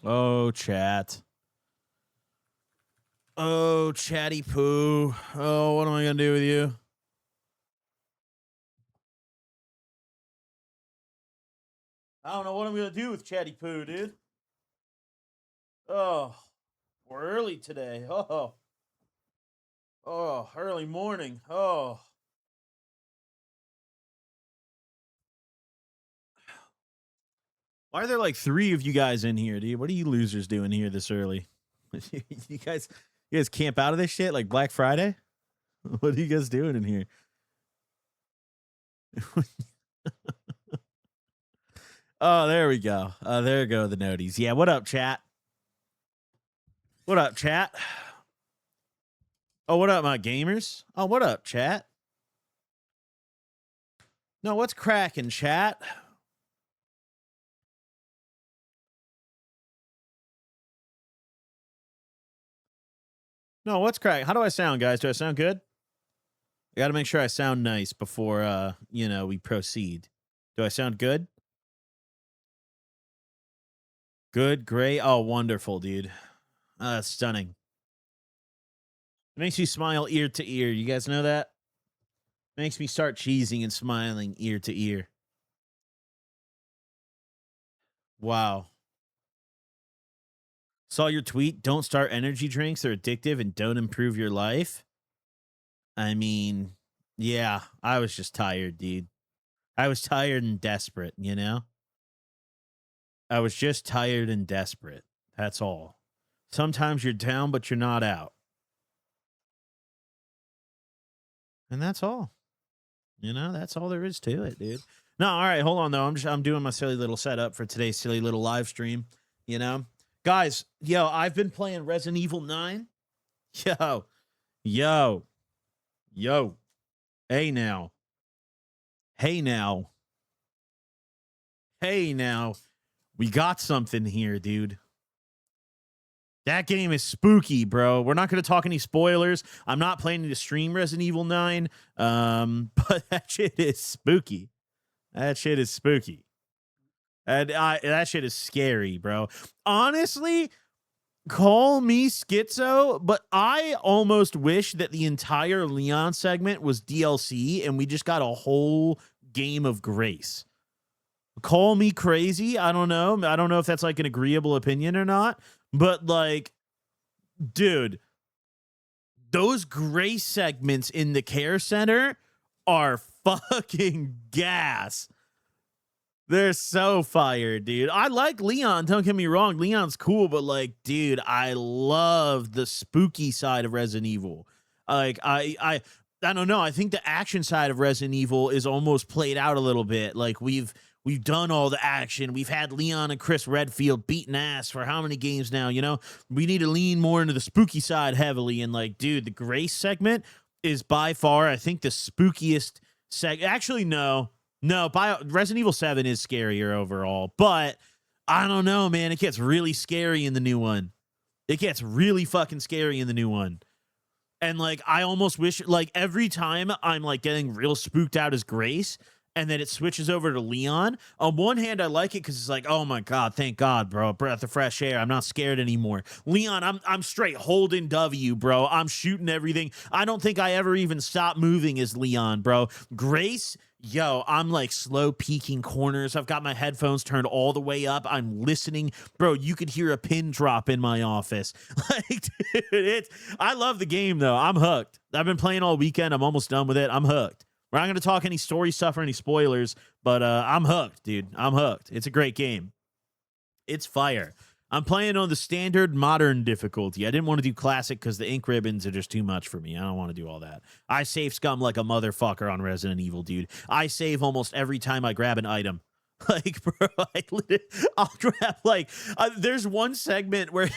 Oh, chat. Oh, chatty poo. Oh, what am I going to do with you? I don't know what I'm going to do with chatty poo, dude. Oh, we're early today. Oh, early morning. Oh. Why are there like 3 of you guys in here, dude? What are you losers doing here this early? you guys camp out of this shit like Black Friday? What are you guys doing in here? Oh, there we go. There go the noties. Yeah, what up, chat? What up, chat? Oh, what up, my gamers? Oh, what up, chat? No, what's cracking, chat? No, what's cracking? How do I sound, guys? Do I sound good? I got to make sure I sound nice before, we proceed. Do I sound good? Good, great. Oh, wonderful, dude. That's stunning. It makes me smile ear to ear. You guys know that? Makes me start cheesing and smiling ear to ear. Wow. Saw your tweet. Don't start energy drinks. They're addictive and don't improve your life. I mean, yeah, I was just tired, dude. I was tired and desperate, you know? I was just tired and desperate. That's all. Sometimes you're down, but you're not out. And that's all. You know, that's all there is to it, dude. No, all right, hold on though. I'm doing my silly little setup for today's silly little live stream, you know? Guys, yo, I've been playing Resident Evil 9. Yo. Yo. Yo. Hey now. Hey now. Hey now. We got something here, dude. That game is spooky, bro. We're not going to talk any spoilers. I'm not planning to stream Resident Evil 9, but that shit is spooky. That shit is spooky. And that shit is scary, bro. Honestly, call me schizo, but I almost wish that the entire Leon segment was DLC and we just got a whole game of Grace. Call me crazy. I don't know. I don't know if that's like an agreeable opinion or not, but like, dude, those Grace segments in the care center are fucking gas. They're so fired, dude. I like Leon. Don't get me wrong. Leon's cool, but like, dude, I love the spooky side of Resident Evil. Like, I don't know. I think the action side of Resident Evil is almost played out a little bit. Like we've done all the action. We've had Leon and Chris Redfield beating ass for how many games now? You know, we need to lean more into the spooky side heavily. And like, dude, the Grace segment is by far, I think, the spookiest Actually, no. No, Resident Evil 7 is scarier overall, but I don't know, man. It gets really scary in the new one. It gets really fucking scary in the new one. And like, I almost wish, like, every time I'm like getting real spooked out as Grace, and then it switches over to Leon. On one hand, I like it because it's like, oh my god, thank God, bro, breath of fresh air. I'm not scared anymore. Leon, I'm straight holding W, bro. I'm shooting everything. I don't think I ever even stopped moving as Leon, bro. Grace, yo, I'm like slow peeking corners. I've got my headphones turned all the way up. I'm listening, bro. You could hear a pin drop in my office. Like, dude, I love the game though. I'm hooked. I've been playing all weekend. I'm almost done with it. I'm hooked. We're not going to talk any story stuff or any spoilers, but I'm hooked, dude. I'm hooked. It's a great game. It's fire. I'm playing on the standard modern difficulty. I didn't want to do classic because the ink ribbons are just too much for me. I don't want to do all that. I save scum like a motherfucker on Resident Evil, dude. I save almost every time I grab an item. Like, bro, I'll grab like there's one segment where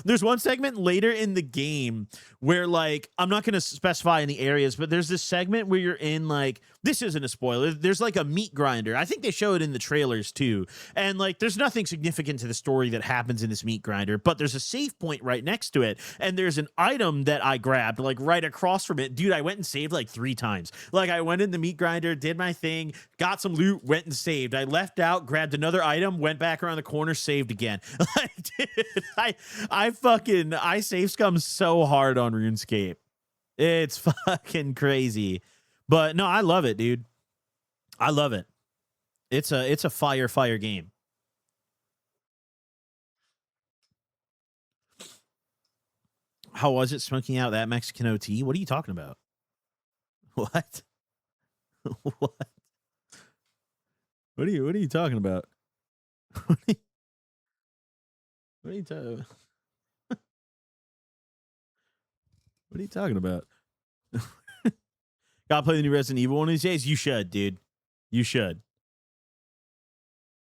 there's one segment later in the game where like I'm not going to specify any areas, but there's this segment where you're in like this isn't a spoiler. There's like a meat grinder. I think they show it in the trailers too. And like there's nothing significant to the story that happens in this meat grinder, but there's a save point right next to it. And there's an item that I grabbed like right across from it. Dude, I went and saved like 3 times. Like I went in the meat grinder, did my thing, got some loot, went and saved. saved. I left out, grabbed another item, went back around the corner, saved again. Like, dude, I save scum so hard on RuneScape. It's fucking crazy. But no, I love it, dude. I love it. It's a fire game. How was it smoking out that Mexican OT? What are you talking about? What? What? What are you talking about? What are you talking? What are you talking about? Gotta play the new Resident Evil one of these days. You should, dude. You should.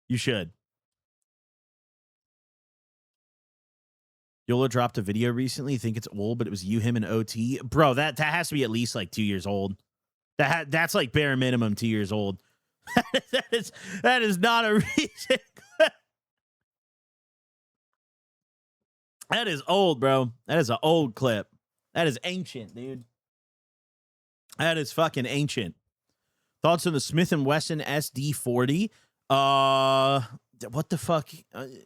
You should. Yola dropped a video recently. Think it's old, but it was you, him, and OT. Bro, that has to be at least like 2 years old. That's like bare minimum 2 years old. that is not a reason. That is old, bro. That is an old clip. That is ancient, dude. That is fucking ancient. Thoughts on the Smith & Wesson SD40? What the fuck?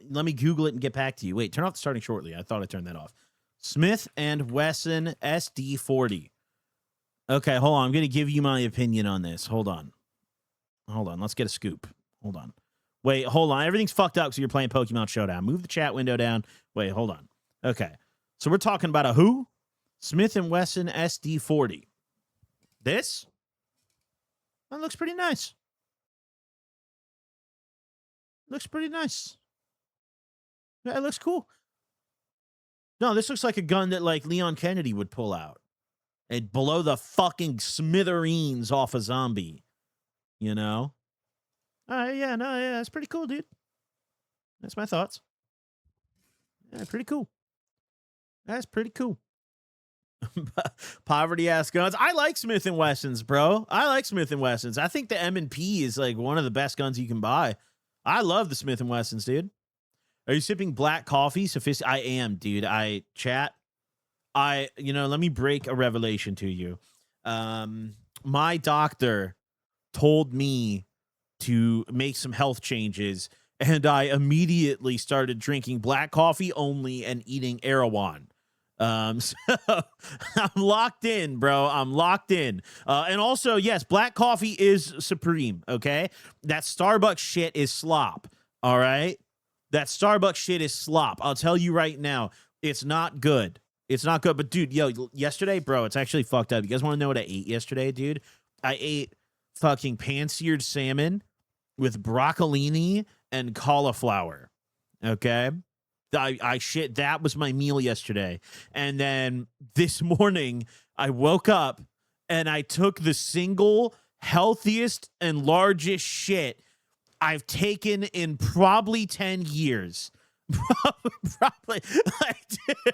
Let me Google it and get back to you. Wait, turn off the starting shortly. I thought I turned that off. Smith & Wesson SD40. Okay, hold on. I'm going to give you my opinion on this. Hold on. Let's get a scoop. Hold on. Wait, hold on. Everything's fucked up because you're playing Pokemon Showdown. Move the chat window down. Wait, hold on. Okay. So we're talking about a who? Smith & Wesson SD40. This? That looks pretty nice. Looks pretty nice. Yeah, it looks cool. No, this looks like a gun that like Leon Kennedy would pull out and blow the fucking smithereens off a zombie. You know? Yeah, that's pretty cool, dude. That's my thoughts. Yeah, pretty cool. That's pretty cool. Poverty ass guns. I like Smith & Wessons, bro. I like Smith & Wessons. I think the M&P is like one of the best guns you can buy. I love the Smith & Wessons, dude. Are you sipping black coffee? I am, dude. Let me break a revelation to you. My doctor told me to make some health changes, and I immediately started drinking black coffee only and eating Erewhon. So I'm locked in, bro. I'm locked in. And also, yes, black coffee is supreme. Okay. That Starbucks shit is slop. All right. That Starbucks shit is slop. I'll tell you right now, it's not good. It's not good. But dude, yesterday, bro, it's actually fucked up. You guys want to know what I ate yesterday, dude? I ate fucking pan-seared salmon with broccolini and cauliflower. Okay. That was my meal yesterday. And then this morning I woke up and I took the single healthiest and largest shit I've taken in probably 10 years. Probably. Like, dude,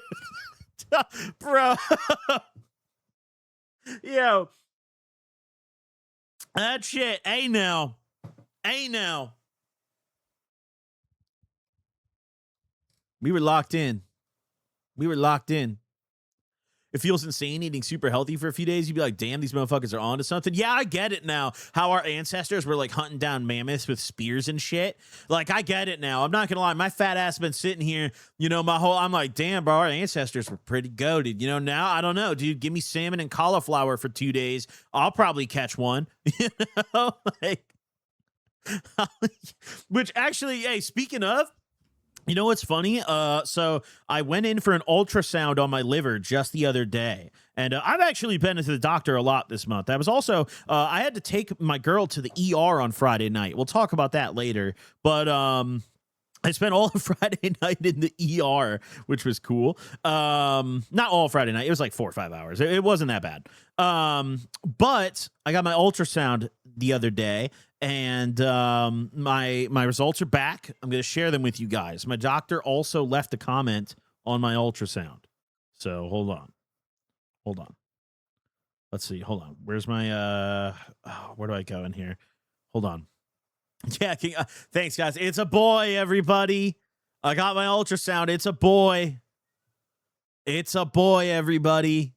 bro. Yo. That shit. Hey now. We were locked in. It feels insane eating super healthy for a few days. You'd be like, damn, these motherfuckers are onto something. Yeah, I get it now. How our ancestors were like hunting down mammoths with spears and shit. Like, I get it now. I'm not gonna lie. My fat ass been sitting here, I'm like, damn, bro, our ancestors were pretty goated. Now, I don't know, dude. Give me salmon and cauliflower for 2 days. I'll probably catch one. Like, which actually, hey, speaking of, you know what's funny? So I went in for an ultrasound on my liver just the other day. And I've actually been to the doctor a lot this month. I was also, I had to take my girl to the ER on Friday night. We'll talk about that later. But I spent all of Friday night in the ER, which was cool. Not all Friday night. It was like 4 or 5 hours. It wasn't that bad. But I got my ultrasound the other day. And my results are back. I'm going to share them with you guys. My doctor also left a comment on my ultrasound. So hold on. Let's see. Hold on. Where's my where do I go in here? Hold on. Yeah. Thanks, guys. It's a boy, everybody. I got my ultrasound. It's a boy. It's a boy, everybody.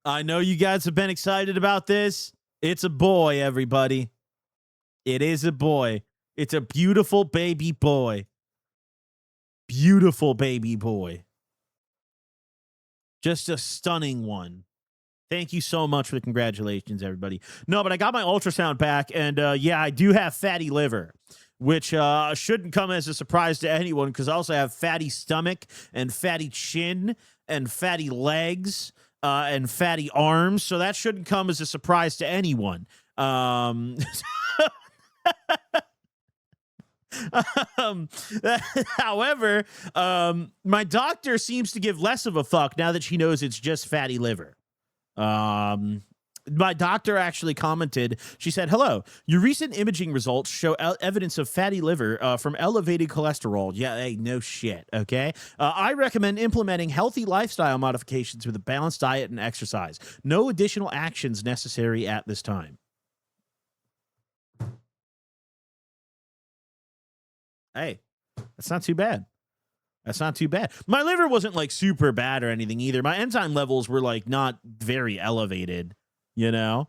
I know you guys have been excited about this. It's a boy, everybody. It is a boy. It's a beautiful baby boy. Beautiful baby boy. Just a stunning one. Thank you so much for the congratulations, everybody. No, but I got my ultrasound back, and yeah, I do have fatty liver, which shouldn't come as a surprise to anyone because I also have fatty stomach and fatty chin and fatty legs and fatty arms, so that shouldn't come as a surprise to anyone. However, my doctor seems to give less of a fuck now that she knows it's just fatty liver. My doctor actually commented. She said, "Hello, your recent imaging results show evidence of fatty liver from elevated cholesterol." Yeah, hey, no shit. Okay, I recommend implementing healthy lifestyle modifications with a balanced diet and exercise. No additional actions necessary at this time. Hey, that's not too bad. That's not too bad. My liver wasn't like super bad or anything either. My enzyme levels were like not very elevated, you know?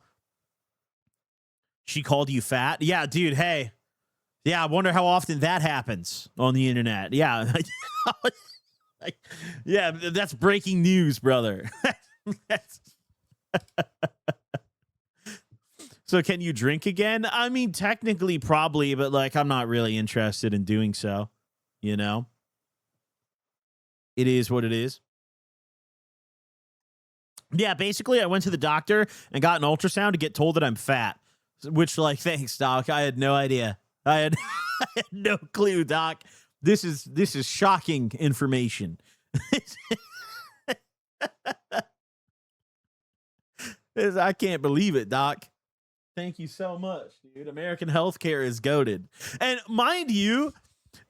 She called you fat? Yeah, dude, hey. Yeah, I wonder how often that happens on the internet. Yeah. Yeah, that's breaking news, brother. So can you drink again? I mean, technically probably, but like I'm not really interested in doing so, you know? It is what it is. Yeah, basically, I went to the doctor and got an ultrasound to get told that I'm fat. Which, like, thanks, doc. I had no idea. I had, I had no clue, doc. This is shocking information. I can't believe it, doc. Thank you so much, dude. American healthcare is goated. And mind you,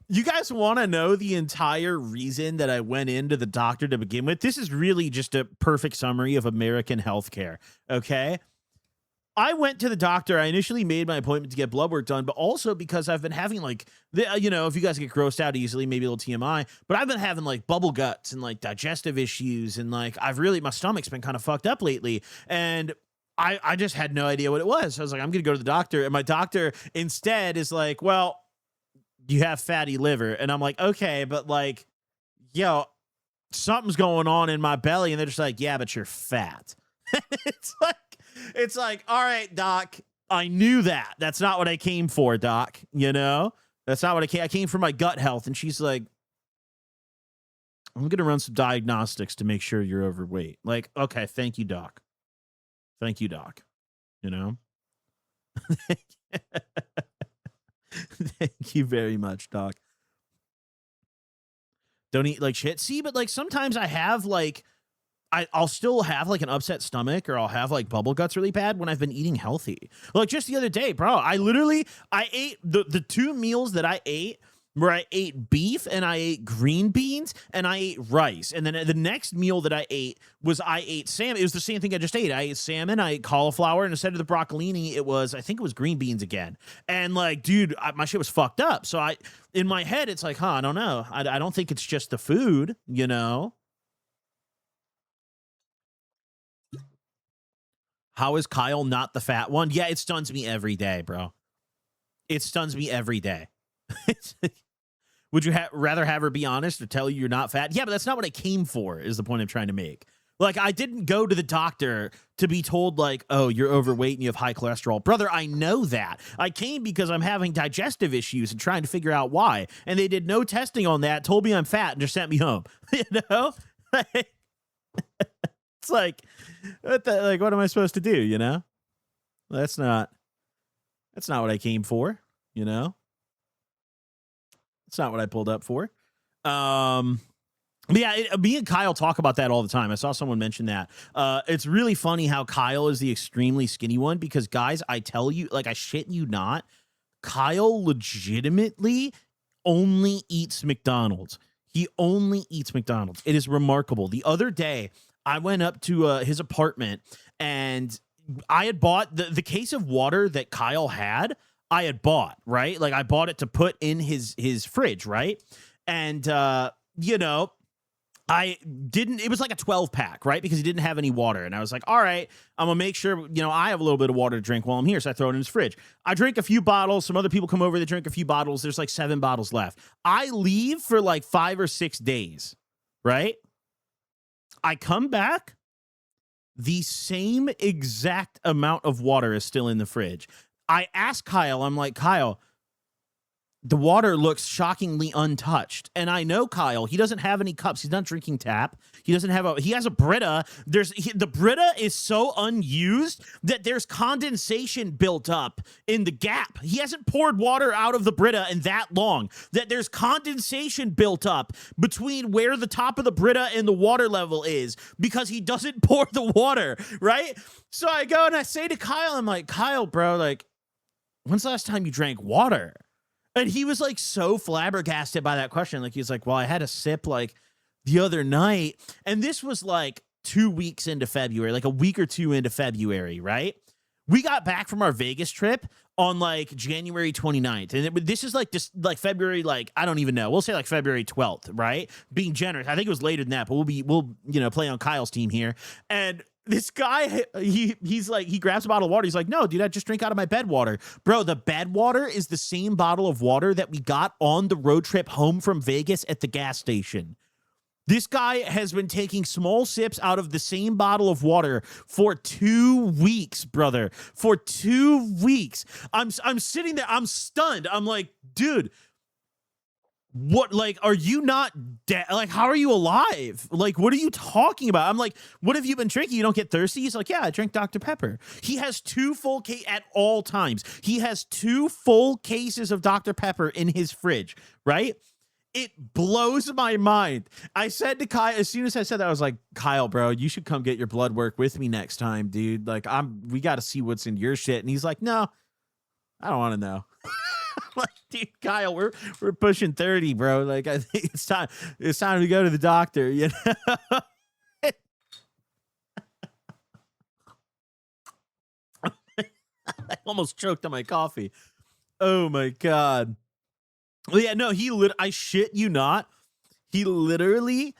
you guys want to know the entire reason that I went into the doctor to begin with? This is really just a perfect summary of American healthcare. Okay. I went to the doctor. I initially made my appointment to get blood work done, but also because I've been having like, you know, if you guys get grossed out easily, maybe a little TMI, but I've been having like bubble guts and like digestive issues. And like, my stomach's been kind of fucked up lately. And I just had no idea what it was. So I was like, I'm going to go to the doctor. And my doctor instead is like, well, you have fatty liver. And I'm like, okay, but like, yo, something's going on in my belly. And they're just like, yeah, but you're fat. It's like, all right, doc, I knew that. That's not what I came for, doc. You know, that's not what I came for my gut health. And she's like, I'm going to run some diagnostics to make sure you're overweight. Like, okay, thank you, doc. Thank you, doc. You know, thank you very much, doc. Don't eat like shit. See, but like sometimes I have like, I'll still have like an upset stomach or I'll have like bubble guts really bad when I've been eating healthy. Like just the other day, bro, I ate the 2 meals that I ate where I ate beef and I ate green beans and I ate rice. And then the next meal that I ate salmon. It was the same thing I just ate. I ate salmon, I ate cauliflower, and instead of the broccolini, I think it was green beans again. And like, dude, my shit was fucked up. So in my head, it's like, I don't know. I don't think it's just the food, you know? How is Kyle not the fat one? Yeah, it stuns me every day, bro. It stuns me every day. Would you rather have her be honest or tell you you're not fat? Yeah, but that's not what I came for, is the point I'm trying to make. Like, I didn't go to the doctor to be told, like, oh, you're overweight and you have high cholesterol. Brother, I know that. I came because I'm having digestive issues and trying to figure out why. And they did no testing on that, told me I'm fat, and just sent me home. You know? It's like, what am I supposed to do, you know? That's not what I came for, you know? It's not what I pulled up for. But yeah, me and Kyle talk about that all the time. I saw someone mention that. It's really funny how Kyle is the extremely skinny one because, guys, I tell you, like, I shit you not, Kyle legitimately only eats McDonald's. He only eats McDonald's. It is remarkable. The other day, I went up to his apartment and I had bought the case of water that Kyle had. I had bought, right? Like I bought it to put in his fridge, right? And you know, I didn't, it was like a 12 pack, right? Because he didn't have any water. And I was like, all right, I'm going to make sure, I have a little bit of water to drink while I'm here. So I throw it in his fridge. I drink a few bottles. Some other people come over, they drink a few bottles. There's like 7 bottles left. I leave for like 5 or 6 days, right? I come back. The same exact amount of water is still in the fridge. I asked Kyle, I'm like, Kyle, the water looks shockingly untouched. And I know Kyle, he doesn't have any cups. He's not drinking tap. He doesn't have he has a Brita. The Brita is so unused that there's condensation built up in the gap. He hasn't poured water out of the Brita in that long that there's condensation built up between where the top of the Brita and the water level is because he doesn't pour the water, right? So I go and I say to Kyle, I'm like, Kyle, bro, like, when's the last time you drank water? And he was like so flabbergasted by that question. Like, he was like, well, I had a sip like the other night. And this was like 2 weeks into February, like a week or 2 into February, right? We got back from our Vegas trip on like January 29th. And this is like February, like, I don't even know. We'll say like February 12th, right? Being generous. I think it was later than that, but we'll play on Kyle's team here. And this guy, he's like, he grabs a bottle of water. He's like, no, dude, I just drink out of my bed water. Bro, the bed water is the same bottle of water that we got on the road trip home from Vegas at the gas station. This guy has been taking small sips out of the same bottle of water for 2 weeks, brother. For 2 weeks. I'm sitting there, I'm stunned. I'm like, dude, what, like, are you not dead? Like, how are you alive? Like, what are you talking about? I'm like, what have you been drinking? You don't get thirsty? He's like, yeah, I drink Dr. Pepper. He has 2 full cases at all times. He has 2 full cases of Dr. Pepper in his fridge, right? It blows my mind. I said to Kyle, as soon as I said that, I was like, Kyle, bro, you should come get your blood work with me next time, dude. Like, we got to see what's in your shit. And he's like, no, I don't want to know. Like, dude, Kyle, we're pushing 30, bro. Like, I think it's time to go to the doctor, you know? I almost choked on my coffee. Oh my God. Well, yeah, no, I shit you not. He literally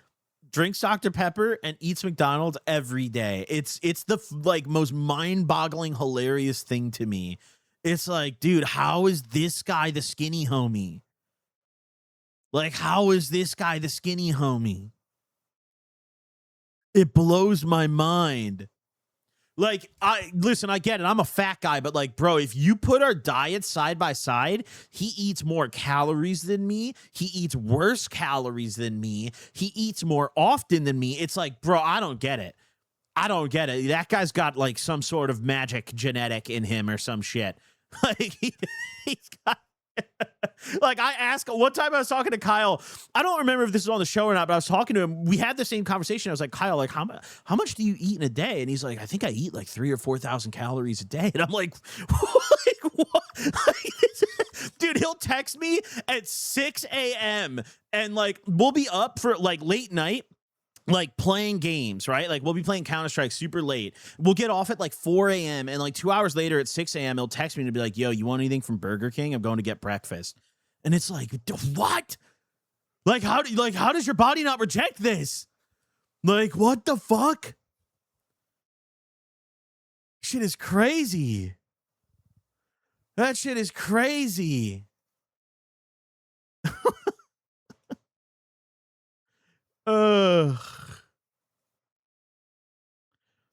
drinks Dr. Pepper and eats McDonald's every day. It's the like most mind-boggling, hilarious thing to me. It's like, dude, how is this guy the skinny homie? Like, how is this guy the skinny homie? It blows my mind. Like, listen, I get it. I'm a fat guy, but like, bro, if you put our diets side by side, he eats more calories than me. He eats worse calories than me. He eats more often than me. It's like, bro, I don't get it. I don't get it. That guy's got like some sort of magic genetic in him or some shit. Like, he's got. Like, I asked one time, I was talking to Kyle. I don't remember if this is on the show or not, but I was talking to him. We had the same conversation. I was like, Kyle, like, how much do you eat in a day? And he's like, I think I eat like 3,000 or 4,000 calories a day. And I'm like, what? Dude, he'll text me at 6 a.m. and like, we'll be up for like late night, like playing games, right? Like, we'll be playing Counter-Strike super late. We'll get off at like 4 a.m. and like 2 hours later at 6 a.m. he'll text me to be like, yo, you want anything from Burger King? I'm going to get breakfast. And it's like, what? Like, how does your body not reject this? Like, what the fuck? Shit is crazy. That shit is crazy. Ugh.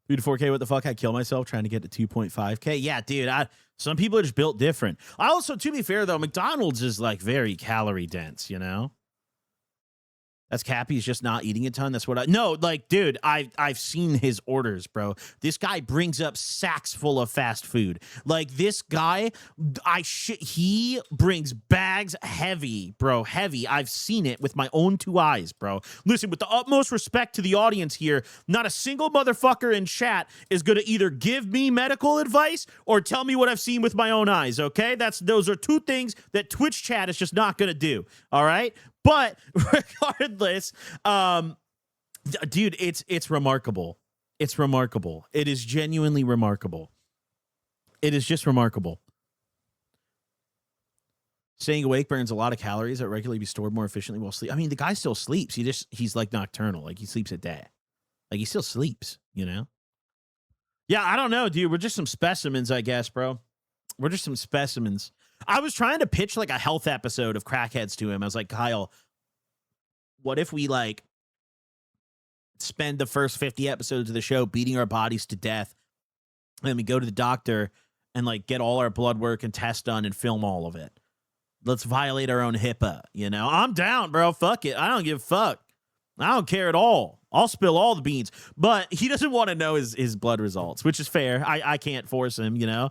3 to 4K, what the fuck? I kill myself trying to get to 2.5K. Yeah, dude, some people are just built different. I also, to be fair, though, McDonald's is like very calorie dense, you know? That's Cappy's just not eating a ton. That's what no, like, dude, I've seen his orders, bro. This guy brings up sacks full of fast food. Like, this guy, he brings bags heavy, bro, heavy. I've seen it with my own 2 eyes, bro. Listen, with the utmost respect to the audience here, not a single motherfucker in chat is going to either give me medical advice or tell me what I've seen with my own eyes, okay? Those are 2 things that Twitch chat is just not going to do, all right? But regardless, dude, it's remarkable. It's remarkable. It is genuinely remarkable. It is just remarkable. Staying awake burns a lot of calories that regularly be stored more efficiently while sleep. I mean, the guy still sleeps. He's like nocturnal. Like he sleeps at day. Like he still sleeps, you know? Yeah, I don't know, dude. We're just some specimens, I guess, bro. We're just some specimens. I was trying to pitch like a health episode of Crackheads to him. I was like, Kyle, what if we like spend the first 50 episodes of the show beating our bodies to death, and then we go to the doctor and like get all our blood work and tests done and film all of it? Let's violate our own HIPAA, you know? I'm down, bro. Fuck it. I don't give a fuck. I don't care at all. I'll spill all the beans. But he doesn't want to know his blood results, which is fair. I can't force him, you know?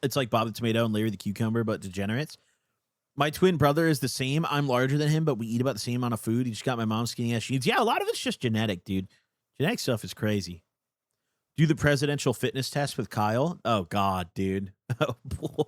It's like Bob the Tomato and Larry the Cucumber, but degenerates. My twin brother is the same. I'm larger than him, but we eat about the same amount of food. He just got my mom's skinny ass jeans. Yeah, a lot of it's just genetic, dude. Genetic stuff is crazy. Do the presidential fitness test with Kyle. Oh, God, dude. Oh, boy.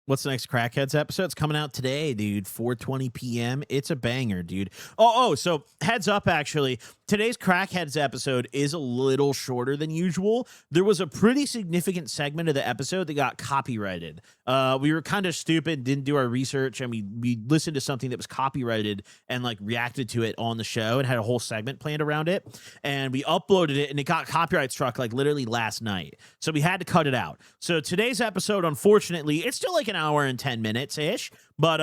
What's the next Crackheads episode? It's coming out today, dude. 4:20 p.m. It's a banger, dude. So heads up, actually. Today's Crackheads episode is a little shorter than usual. There was a pretty significant segment of the episode that got copyrighted. We were kind of stupid, didn't do our research, and we listened to something that was copyrighted and like reacted to it on the show and had a whole segment planned around it. And we uploaded it and it got copyright struck like literally last night. So we had to cut it out. So today's episode, unfortunately, it's still like an hour and 10 minutes ish, but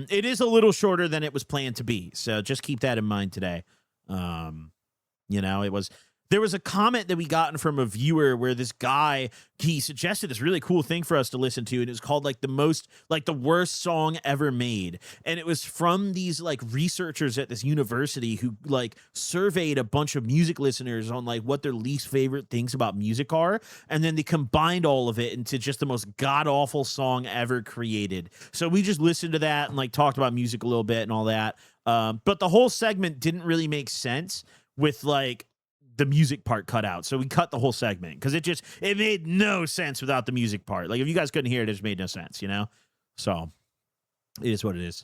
it is a little shorter than it was planned to be. So just keep that in mind today. There was a comment that we gotten from a viewer where this guy, he suggested this really cool thing for us to listen to, and it was called like the worst song ever made. And it was from these like researchers at this university who like surveyed a bunch of music listeners on like what their least favorite things about music are, and then they combined all of it into just the most god-awful song ever created. So we just listened to that and like talked about music a little bit and all that. But the whole segment didn't really make sense with like the music part cut out. So we cut the whole segment because it made no sense without the music part. Like if you guys couldn't hear it, it just made no sense, you know? So it is what it is.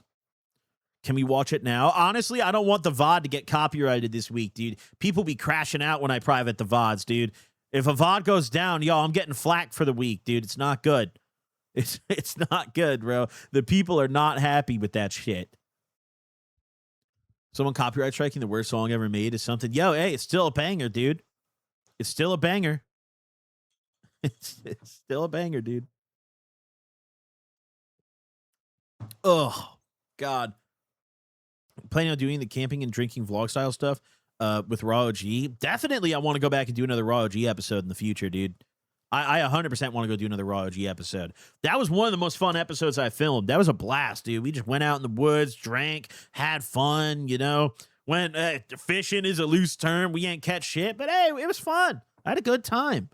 Can we watch it now? Honestly, I don't want the VOD to get copyrighted this week, dude. People be crashing out when I private the VODs, dude. If a VOD goes down, yo, I'm getting flack for the week, dude. It's not good. It's not good, bro. The people are not happy with that shit. Someone copyright striking the worst song ever made is something. Yo, hey, it's still a banger, dude. It's still a banger. It's still a banger, dude. Oh, God. Planning on doing the camping and drinking vlog style stuff with Raw OG. Definitely, I want to go back and do another Raw OG episode in the future, dude. I 100% want to go do another Raw OG episode. That was one of the most fun episodes I filmed. That was a blast, dude. We just went out in the woods, drank, had fun, you know. Went fishing is a loose term. We ain't catch shit, but hey, it was fun. I had a good time.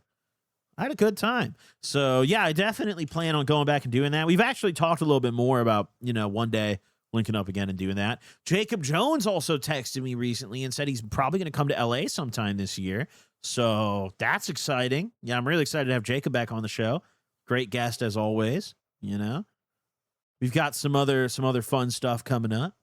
So, yeah, I definitely plan on going back and doing that. We've actually talked a little bit more about, you know, one day linking up again and doing that. Jacob Jones also texted me recently and said he's probably going to come to LA sometime this year. So that's exciting. Yeah, I'm really excited to have Jacob back on the show. Great guest as always, you know. We've got some other fun stuff coming up.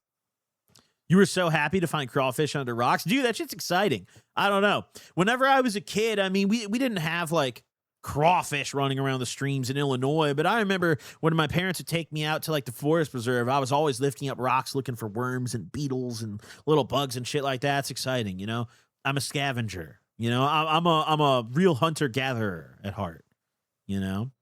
You were so happy to find crawfish under rocks. Dude, that shit's exciting. I don't know. Whenever I was a kid, I mean, we didn't have like crawfish running around the streams in Illinois, but I remember when my parents would take me out to like the forest preserve, I was always lifting up rocks looking for worms and beetles and little bugs and shit like that. It's exciting, you know. I'm a scavenger. You know, I'm a real hunter-gatherer at heart, you know?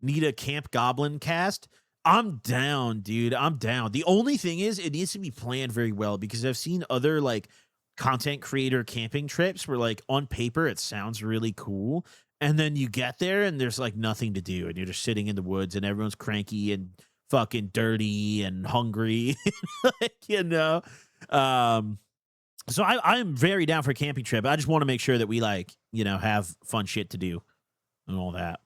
Need a Camp Goblin cast? I'm down, dude. I'm down. The only thing is it needs to be planned very well because I've seen other, like, content creator camping trips where, like, on paper it sounds really cool, and then you get there and there's, like, nothing to do, and you're just sitting in the woods and everyone's cranky and fucking dirty and hungry, like, you know? So I'm very down for a camping trip. I just want to make sure that we, like, you know, have fun shit to do and all that.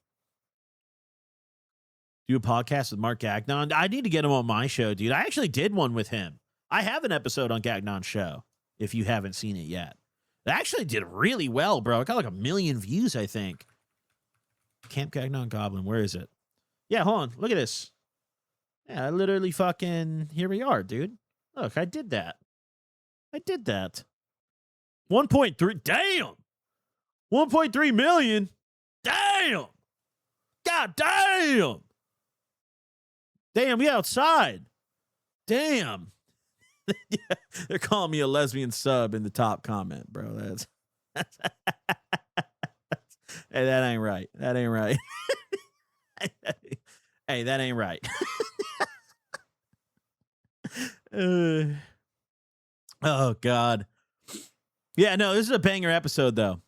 Do a podcast with Mark Gagnon. I need to get him on my show, dude. I actually did one with him. I have an episode on Gagnon's show if you haven't seen it yet. It actually did really well, bro. It got like 1 million views, I think. Camp Gagnon Goblin, where is it? Yeah, hold on. Look at this. Yeah, I literally fucking, here we are, dude. Look, I did that. 1.3, damn. 1.3 million. Damn. God damn. Damn, we outside. Damn. Yeah, they're calling me a lesbian sub in the top comment, bro. That's hey, that ain't right. That ain't right. Hey, that ain't right. Oh God. Yeah, no, this is a banger episode though.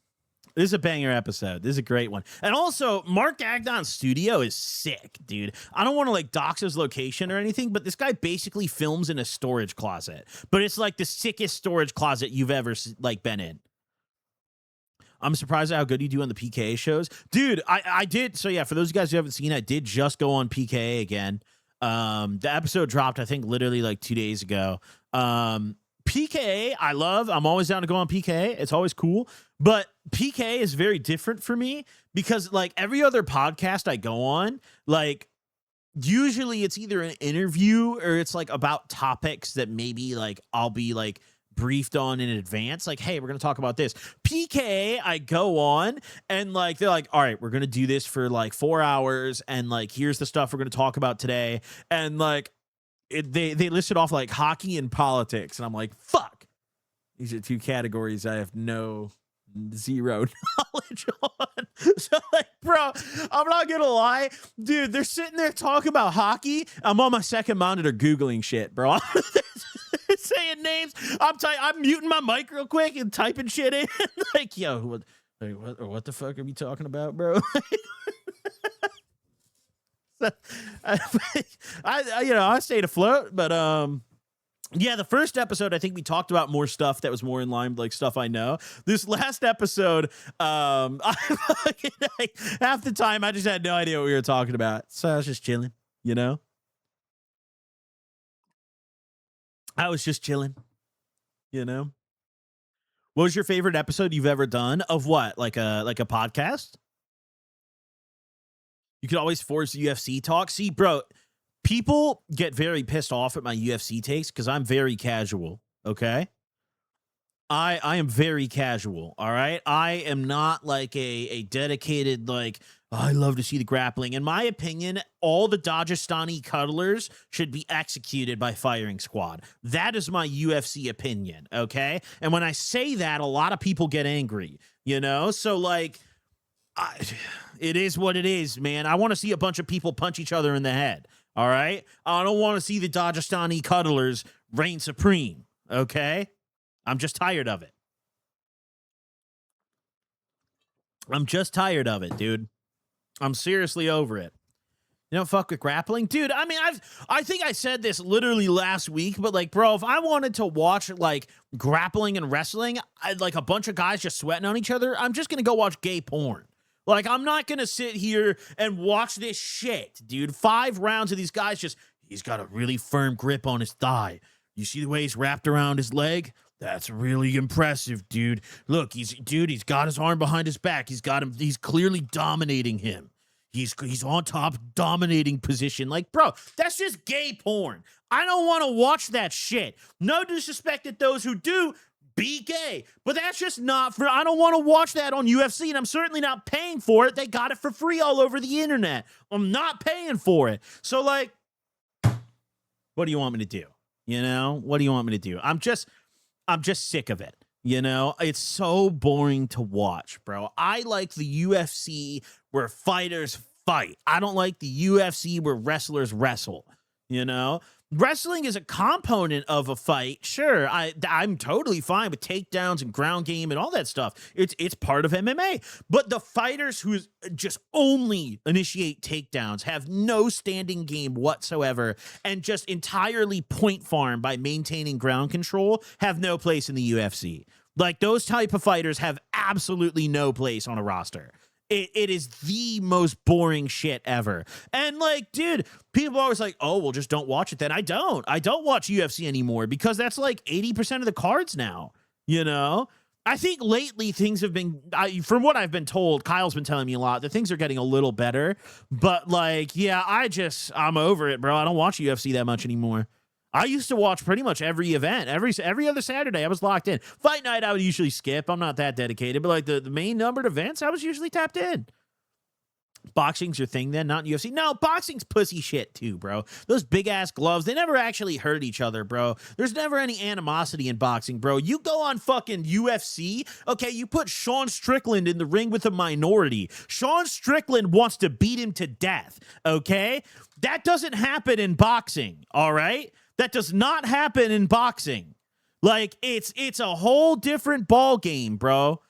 This is a banger episode. This is a great one. And also, Mark Gagnon's studio is sick, dude. I don't want to like dox his location or anything, but this guy basically films in a storage closet. But it's like the sickest storage closet you've ever like been in. I'm surprised at how good you do on the PKA shows. Dude, I did. So yeah, for those of you guys who haven't seen, I did just go on PKA again. The episode dropped, I think, literally like 2 days ago. PKA, I love. I'm always down to go on PKA. It's always cool. But PKA is very different for me because, like, every other podcast I go on, like, usually it's either an interview or it's, like, about topics that maybe, like, I'll be, like, briefed on in advance. Like, hey, we're going to talk about this. PKA, I go on and, like, they're like, all right, we're going to do this for, like, 4 hours. And, like, here's the stuff we're going to talk about today. And, like, they listed off like hockey and politics, and I'm like, fuck. These are two categories I have zero knowledge on. So like, bro, I'm not gonna lie, dude. They're sitting there talking about hockey. I'm on my second monitor googling shit, bro. They're saying names. I'm muting my mic real quick and typing shit in. Like, yo, what the fuck are we talking about, bro? I stayed afloat, but yeah, the first episode I think we talked about more stuff that was more in line with like stuff I know. This last episode, half the time I just had no idea what we were talking about, so I was just chilling, you know. I was just chilling, you know. What was your favorite episode you've ever done of what? Like a podcast? You could always force UFC talk. See, bro, people get very pissed off at my UFC takes because I'm very casual, okay? I am very casual, all right? I am not like a dedicated, like, oh, I love to see the grappling. In my opinion, all the Dagestani cuddlers should be executed by firing squad. That is my UFC opinion, okay? And when I say that, a lot of people get angry, you know? So, like, it is what it is, man. I want to see a bunch of people punch each other in the head, all right? I don't want to see the Dagestani cuddlers reign supreme, okay? I'm just tired of it. I'm just tired of it, dude. I'm seriously over it. You know, fuck with grappling. Dude, I mean, I think I said this literally last week, but like, bro, if I wanted to watch like grappling and wrestling, like a bunch of guys just sweating on each other, I'm just going to go watch gay porn. Like, I'm not going to sit here and watch this shit, dude. 5 rounds of these guys he's got a really firm grip on his thigh. You see the way he's wrapped around his leg? That's really impressive, dude. Look, he's got his arm behind his back. He's clearly dominating him. He's on top, dominating position. Like, bro, that's just gay porn. I don't want to watch that shit. No disrespect at those who do. Be gay, but that's just not for. I don't want to watch that on UFC, and I'm certainly not paying for it. They got it for free all over the internet. I'm not paying for it. So, like, what do you want me to do? You know, what do you want me to do? I'm just sick of it. You know, it's so boring to watch, bro. I like the UFC where fighters fight. I don't like the UFC where wrestlers wrestle. You know, wrestling is a component of a fight. Sure, I'm totally fine with takedowns and ground game and all that stuff. It's part of MMA. But the fighters who just only initiate takedowns, have no standing game whatsoever, and just entirely point farm by maintaining ground control have no place in the UFC. Like, those type of fighters have absolutely no place on a roster. It is the most boring shit ever. And like, dude, people are always like, oh, well, just don't watch it then. I don't watch UFC anymore because that's like 80% of the cards now, you know? I think lately things have been, from what I've been told, Kyle's been telling me a lot that things are getting a little better. But like, yeah, I'm over it, bro. I don't watch UFC that much anymore. I used to watch pretty much every event, every other Saturday. I was locked in. Fight night, I would usually skip. I'm not that dedicated, but like the main numbered events, I was usually tapped in. Boxing's your thing then, not UFC? No, boxing's pussy shit too, bro. Those big ass gloves, they never actually hurt each other, bro. There's never any animosity in boxing, bro. You go on fucking UFC, okay, you put Sean Strickland in the ring with a minority. Sean Strickland wants to beat him to death, okay? That doesn't happen in boxing, all right? That does not happen in boxing. Like, it's a whole different ball game, bro.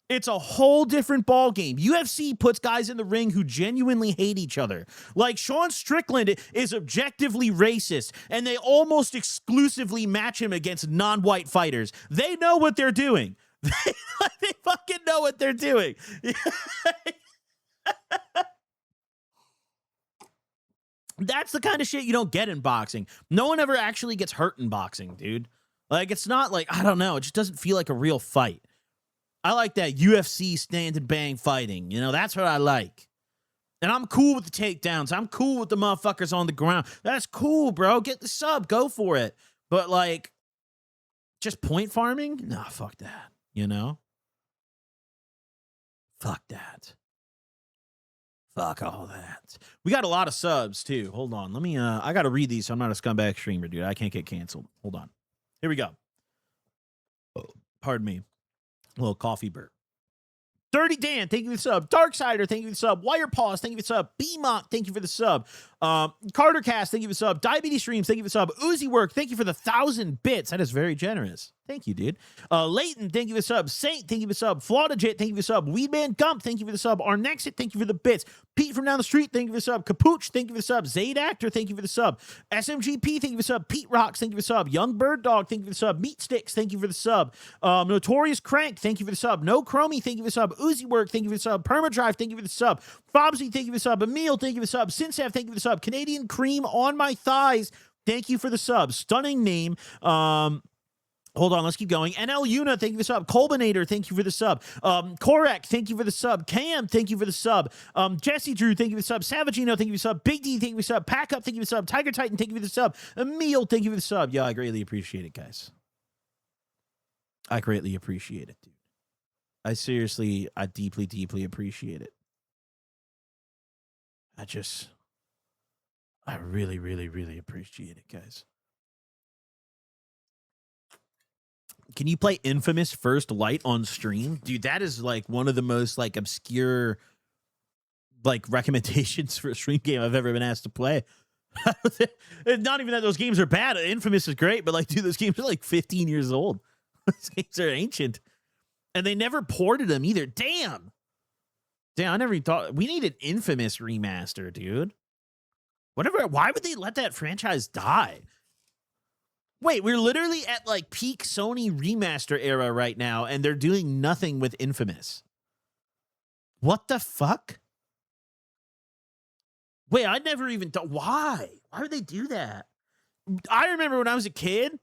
It's a whole different ball game. UFC puts guys in the ring who genuinely hate each other. Like Sean Strickland is objectively racist, and they almost exclusively match him against non-white fighters. They know what they're doing. They fucking know what they're doing. That's the kind of shit you don't get in boxing. No one ever actually gets hurt in boxing, dude. Like, it's not like, I don't know, it just doesn't feel like a real fight. I like that UFC stand and bang fighting. You know, that's what I like. And I'm cool with the takedowns. I'm cool with the motherfuckers on the ground. That's cool, bro. Get the sub. Go for it. But, like, just point farming? Nah, fuck that. You know? Fuck that. Fuck all that. We got a lot of subs, too. Hold on. Let me, I got to read these so I'm not a scumbag streamer, dude. I can't get canceled. Hold on. Here we go. Oh, pardon me. A little coffee burp. Dirty Dan, thank you for the sub. Darksider, thank you for the sub. Wirepaws, thank you for the sub. BMOC, thank you for the sub. Cartercast, thank you for the sub. Diabetes Streams, thank you for the sub. Uzi Work, thank you for the 1,000 bits. That is very generous. Thank you, dude. Leighton, thank you for the sub. Saint, thank you for the sub. Flaudagit, thank you for the sub. Weedman Gump, thank you for the sub. Arnexit, thank you for the bits. Pete from down the street, thank you for the sub. Capuch, thank you for the sub. Zayd Actor, thank you for the sub. SMGP, thank you for the sub. Pete Rocks, thank you for the sub. Young Bird Dog, thank you for the sub. Meat Sticks, thank you for the sub. Notorious Crank, thank you for the sub. No Chromie, thank you for the sub. Uzi Work, thank you for the sub. Permadrive, thank you for the sub. Fobsy, thank you for the sub. Emil, thank you for the sub. Sinsev, thank you for the sub. Canadian Cream on my thighs, thank you for the sub. Stunning name. Hold on, let's keep going. NL Una, thank you for the sub. Colbinator, thank you for the sub. Korek, thank you for the sub. Cam, thank you for the sub. Jesse Drew, thank you for the sub. Savagino, thank you for the sub. Big D, thank you for the sub. Pack Up, thank you for the sub. Tiger Titan, thank you for the sub. Emil, thank you for the sub. Yeah, I greatly appreciate it, guys. I greatly appreciate it, dude. I deeply, deeply appreciate it. I really, really, really appreciate it, guys. Can you play Infamous First Light on stream? Dude, that is like one of the most like obscure like recommendations for a stream game I've ever been asked to play. Not even that those games are bad. Infamous is great, but like, dude, those games are like 15 years old. Those games are ancient. And they never ported them either. Damn, I never even thought we need an Infamous remaster, dude. Why would they let that franchise die? Wait, we're literally at like peak Sony remaster era right now, and they're doing nothing with Infamous. What the fuck? Wait, I never even thought. Why? Why would they do that? I remember when I was a kid,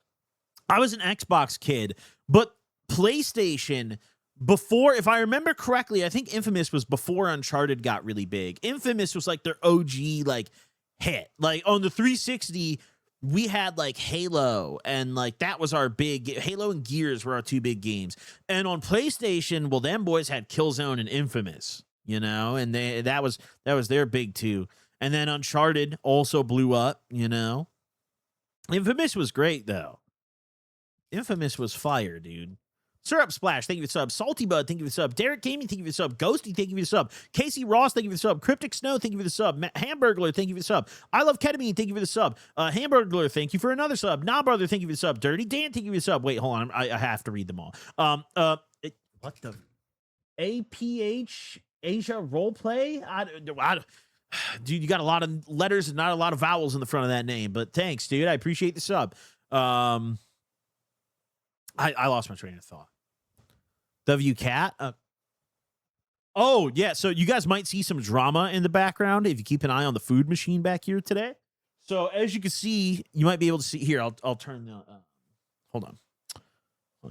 I was an Xbox kid, but PlayStation, before, if I remember correctly, I think Infamous was before Uncharted got really big. Infamous was like their OG like hit. Like on the 360, we had like Halo, and like that was our big Halo and Gears were our two big games. And on PlayStation, well, them boys had Killzone and Infamous, you know, and that was their big two. And then Uncharted also blew up, you know. Infamous was great though. Infamous was fire, dude. Syrup Splash, thank you for the sub. Salty Bud, thank you for the sub. Derek Gaming, thank you for the sub. Ghosty, thank you for the sub. Casey Ross, thank you for the sub. Cryptic Snow, thank you for the sub. Hamburglar, thank you for the sub. I Love Ketamine, thank you for the sub. Hamburglar, thank you for another sub. Nah Brother, thank you for the sub. Dirty Dan, thank you for the sub. Wait, hold on, I have to read them all. What the APH Asia Roleplay? Dude, you got a lot of letters and not a lot of vowels in the front of that name, but thanks, dude. I appreciate the sub. I lost my train of thought. WCat. Oh, yeah. So you guys might see some drama in the background if you keep an eye on the food machine back here today. So as you can see, you might be able to see here. I'll turn the. Hold on.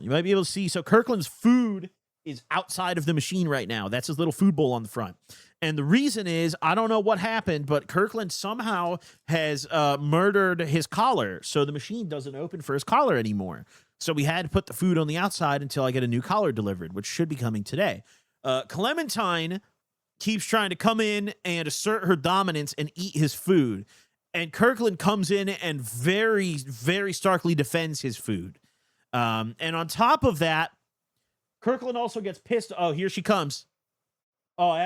You might be able to see. So Kirkland's food is outside of the machine right now. That's his little food bowl on the front. And the reason is, I don't know what happened, but Kirkland somehow has murdered his collar. So the machine doesn't open for his collar anymore. So we had to put the food on the outside until I get a new collar delivered, which should be coming today. Clementine keeps trying to come in and assert her dominance and eat his food. And Kirkland comes in and very, very starkly defends his food. And on top of that, Kirkland also gets pissed. Oh, here she comes. Oh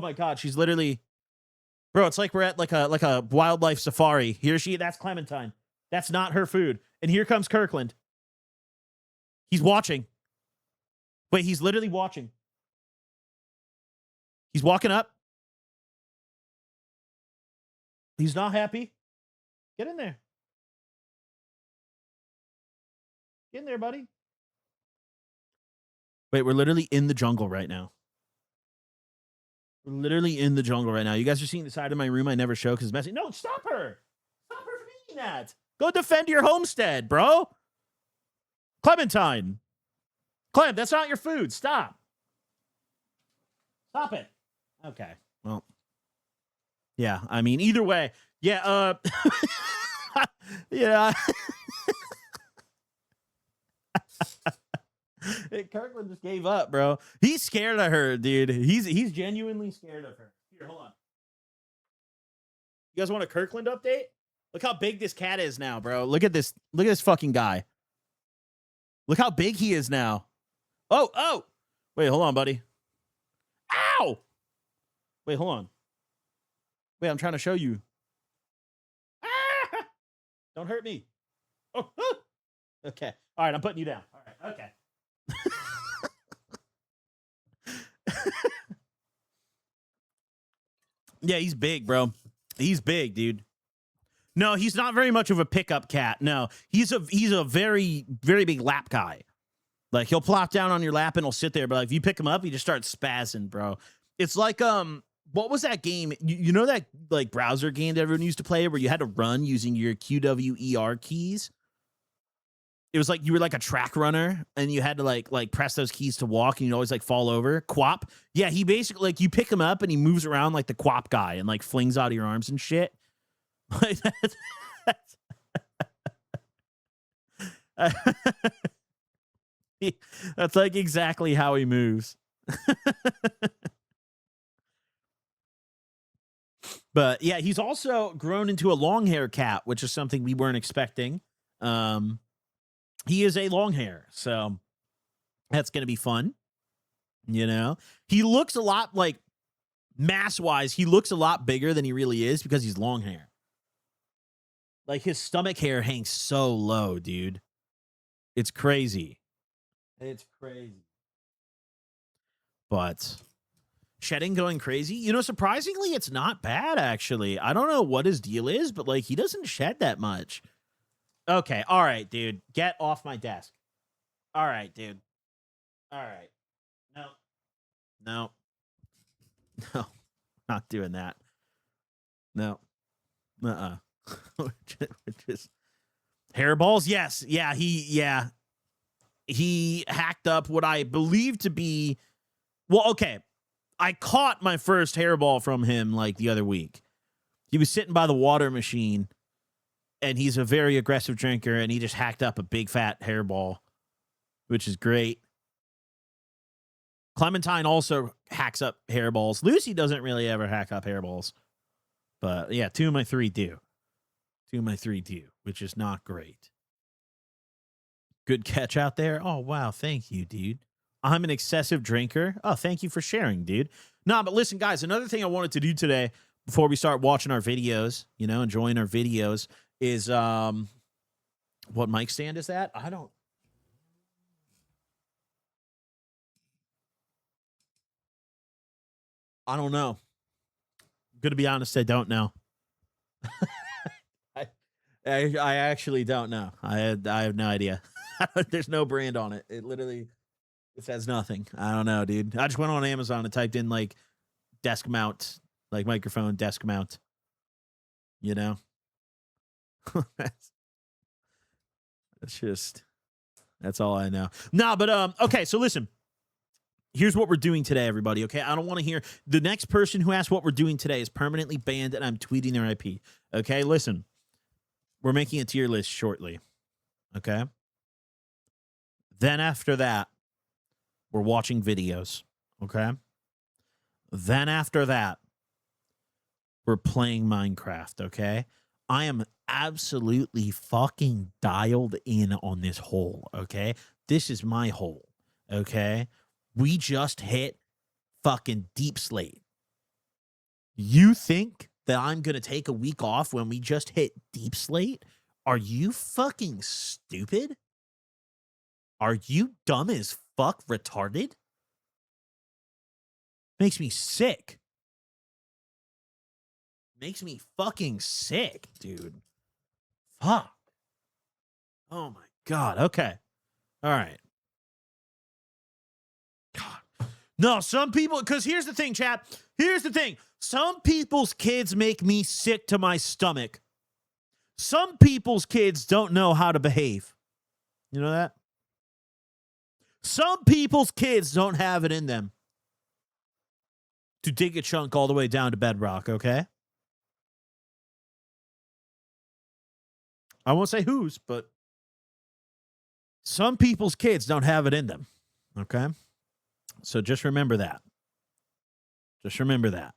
my God, she's literally, bro, it's like we're at like a wildlife safari. That's Clementine. That's not her food. And here comes Kirkland. He's watching. Wait, he's literally watching. He's walking up. He's not happy. Get in there. Get in there, buddy. Wait, we're literally in the jungle right now. We're literally in the jungle right now. You guys are seeing the side of my room I never show because it's messy. No, stop her. Stop her from eating that. Go defend your homestead, bro. Clementine. Clem, that's not your food. Stop. Stop it. Okay. Well, yeah, I mean, either way. Yeah, yeah. Kirkland just gave up, bro. He's scared of her, dude. He's genuinely scared of her. Here, hold on. You guys want a Kirkland update? Look how big this cat is now, bro. Look at this. Look at this fucking guy. Look how big he is now. Oh. Wait, hold on, buddy. Ow! Wait, hold on. Wait, I'm trying to show you. Ah! Don't hurt me. Oh. Okay. All right, I'm putting you down. All right, okay. Yeah, he's big, bro. He's big, dude. No, he's not very much of a pickup cat. No, he's a very, very big lap guy. Like, he'll plop down on your lap and he'll sit there, but like, if you pick him up, he just starts spazzing, bro. It's like, what was that game? You know that like browser game that everyone used to play where you had to run using your QWER keys? It was like you were like a track runner and you had to like press those keys to walk and you'd always like fall over. Quap. Yeah, he basically like you pick him up and he moves around like the Quap guy and like flings out of your arms and shit. Like that's like exactly how he moves. But yeah, he's also grown into a long hair cat, which is something we weren't expecting. He is a long hair, so that's going to be fun. You know, he looks a lot like mass wise, he looks a lot bigger than he really is because he's long hair. Like his stomach hair hangs so low, dude. It's crazy. It's crazy. But shedding going crazy. You know, surprisingly, it's not bad, actually. I don't know what his deal is, but like he doesn't shed that much. Okay. All right, dude. Get off my desk. All right, dude. All right. No. No. Not doing that. No. Just hairballs. Yes. Yeah. He hacked up what I believe to be. Well, okay. I caught my first hairball from him like the other week. He was sitting by the water machine and he's a very aggressive drinker and he just hacked up a big fat hairball, which is great. Clementine also hacks up hairballs. Lucy doesn't really ever hack up hairballs. But yeah, 2 of my 3 do. 2 of my 3 do, which is not great. Good catch out there. Oh, wow. Thank you, dude. I'm an excessive drinker. Oh, thank you for sharing, dude. Nah, but listen, guys, another thing I wanted to do today before we start watching our videos, you know, enjoying our videos is, what mic stand is that? I don't know. Gonna be honest, I don't know. I actually don't know. I have no idea. There's no brand on it. It says nothing. I don't know, dude. I just went on Amazon and typed in like desk mount, like microphone desk mount. You know, it's just That's all I know. No, but okay, so listen. Here's what we're doing today, everybody, okay? I don't want to hear the next person who asks what we're doing today is permanently banned and I'm tweeting their IP. Okay, listen. We're making a tier list shortly. Okay? Then after that, we're watching videos. Okay? Then after that, we're playing Minecraft, okay? I am absolutely fucking dialed in on this hole, okay? This is my hole, okay? We just hit fucking deep slate. You think that I'm going to take a week off when we just hit deep slate? Are you fucking stupid? Are you dumb as fuck retarded? Makes me sick. Makes me fucking sick, dude. Fuck. Oh my God. Okay. All right. God. No, some people, because here's the thing, chat. Here's the thing. Some people's kids make me sick to my stomach. Some people's kids don't know how to behave. You know that? Some people's kids don't have it in them to dig a chunk all the way down to bedrock, okay? I won't say whose, but some people's kids don't have it in them, okay? So just remember that. Just remember that.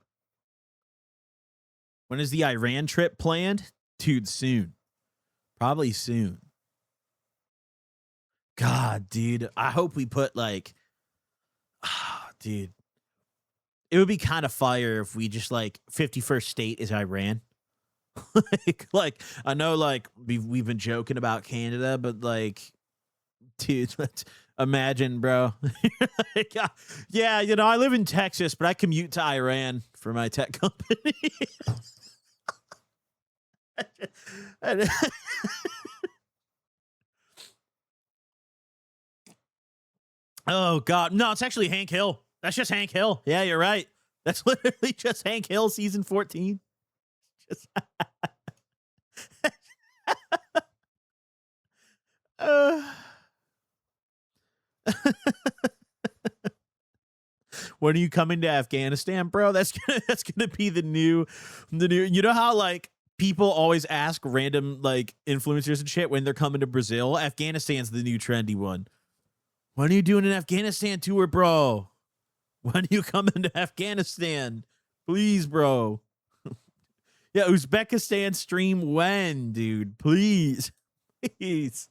When is the Iran trip planned? Dude, soon. Probably soon. God, dude. I hope we put dude. It would be kind of fire if we just 51st state is Iran. like I know we've been joking about Canada, but dude, let's imagine, bro. Yeah, I live in Texas, but I commute to Iran for my tech company. Oh God, no, it's actually Hank Hill. That's just Hank Hill. Yeah, you're right. That's literally just Hank Hill, season 14. Just when are you coming to Afghanistan, bro? That's gonna be the new. You know how people always ask random influencers and shit when they're coming to Brazil? Afghanistan's the new trendy one. When are you doing an Afghanistan tour, bro? When are you coming to Afghanistan? Please, bro. Yeah, Uzbekistan stream when, dude? Please. Please.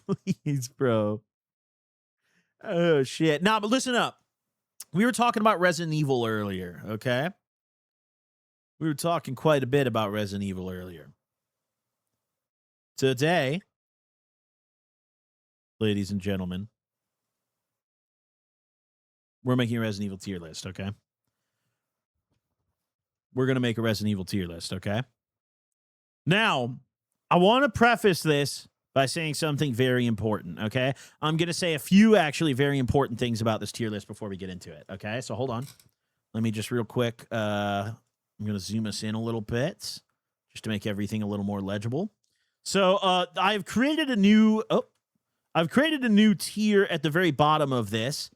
Please, bro. Oh, shit. Nah, but listen up. We were talking about Resident Evil earlier, okay? We were talking quite a bit about Resident Evil earlier. Today, ladies and gentlemen, we're making a Resident Evil tier list, okay? We're going to make a Resident Evil tier list, okay? Now, I want to preface this by saying something very important, okay? I'm going to say a few actually very important things about this tier list before we get into it, okay? So hold on. Let me just real quick, I'm going to zoom us in a little bit just to make everything a little more legible. So I've created a new tier at the very bottom of this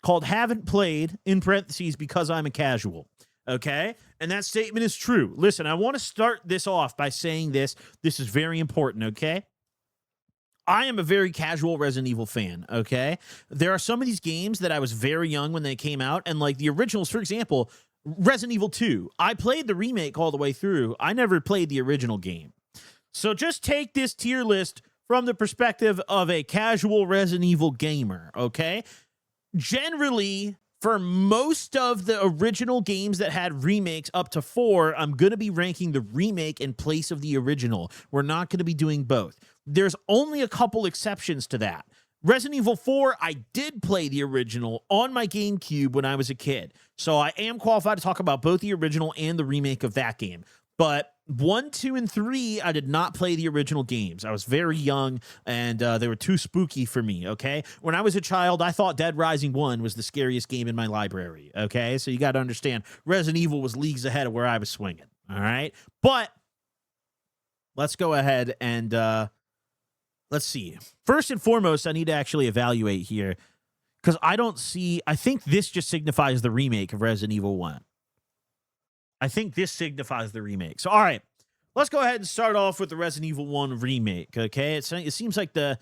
called Haven't Played, in parentheses, because I'm a casual. Okay? And that statement is true. Listen, I want to start this off by saying this. This is very important, okay? I am a very casual Resident Evil fan, okay? There are some of these games that I was very young when they came out, and the originals, for example, Resident Evil 2. I played the remake all the way through. I never played the original game. So just take this tier list from the perspective of a casual Resident Evil gamer, okay? Generally, for most of the original games that had remakes up to 4, I'm going to be ranking the remake in place of the original. We're not going to be doing both. There's only a couple exceptions to that. Resident Evil 4, I did play the original on my GameCube when I was a kid. So I am qualified to talk about both the original and the remake of that game. But 1, 2, and 3, I did not play the original games. I was very young, and they were too spooky for me, okay? When I was a child, I thought Dead Rising 1 was the scariest game in my library, okay? So you got to understand, Resident Evil was leagues ahead of where I was swinging, all right? But let's go ahead and let's see. First and foremost, I need to actually evaluate here because I think this just signifies the remake of Resident Evil 1. I think this signifies the remake. So, all right, let's go ahead and start off with the Resident Evil 1 remake, okay? It seems like the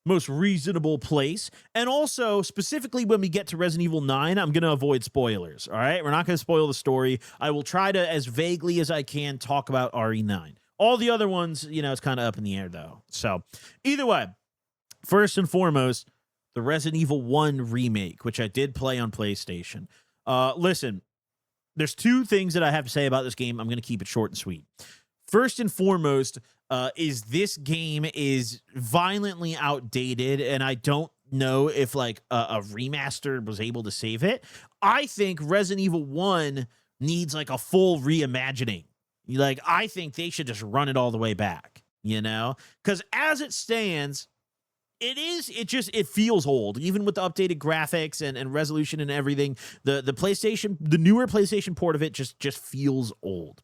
most reasonable place. And also, specifically when we get to Resident Evil 9, I'm going to avoid spoilers, all right? We're not going to spoil the story. I will try to, as vaguely as I can, talk about RE9. All the other ones, it's kind of up in the air, though. So, either way, first and foremost, the Resident Evil 1 remake, which I did play on PlayStation. Listen, there's two things that I have to say about this game. I'm going to keep it short and sweet. First and foremost, is this game is violently outdated, and I don't know if like a remaster was able to save it. I think Resident Evil 1 needs like a full reimagining. Like, I think they should just run it all the way back, because as it stands, it feels old, even with the updated graphics and resolution and everything. The newer PlayStation port of it just feels old.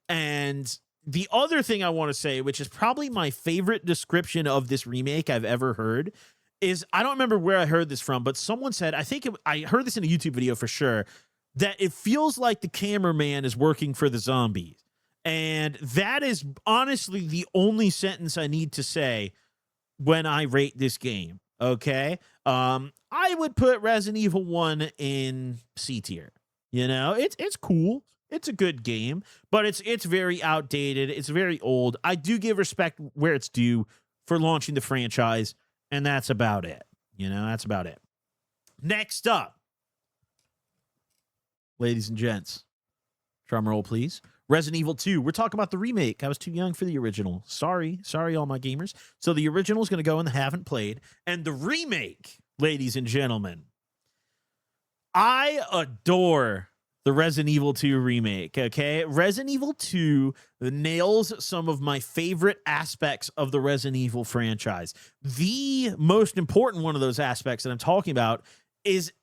And the other thing I want to say, which is probably my favorite description of this remake I've ever heard, is I don't remember where I heard this from, but someone said, I heard this in a YouTube video for sure, that it feels like the cameraman is working for the zombies. And that is honestly the only sentence I need to say when I rate this game, okay? I would put Resident Evil 1 in C tier. It's cool. It's a good game, but it's very outdated. It's very old. I do give respect where it's due for launching the franchise, and that's about it. That's about it. Next up, ladies and gents, drum roll, please. Resident Evil 2. We're talking about the remake. I was too young for the original. Sorry, all my gamers. So the original is going to go in the haven't played. And the remake, ladies and gentlemen, I adore the Resident Evil 2 remake, okay? Resident Evil 2 nails some of my favorite aspects of the Resident Evil franchise. The most important one of those aspects that I'm talking about is,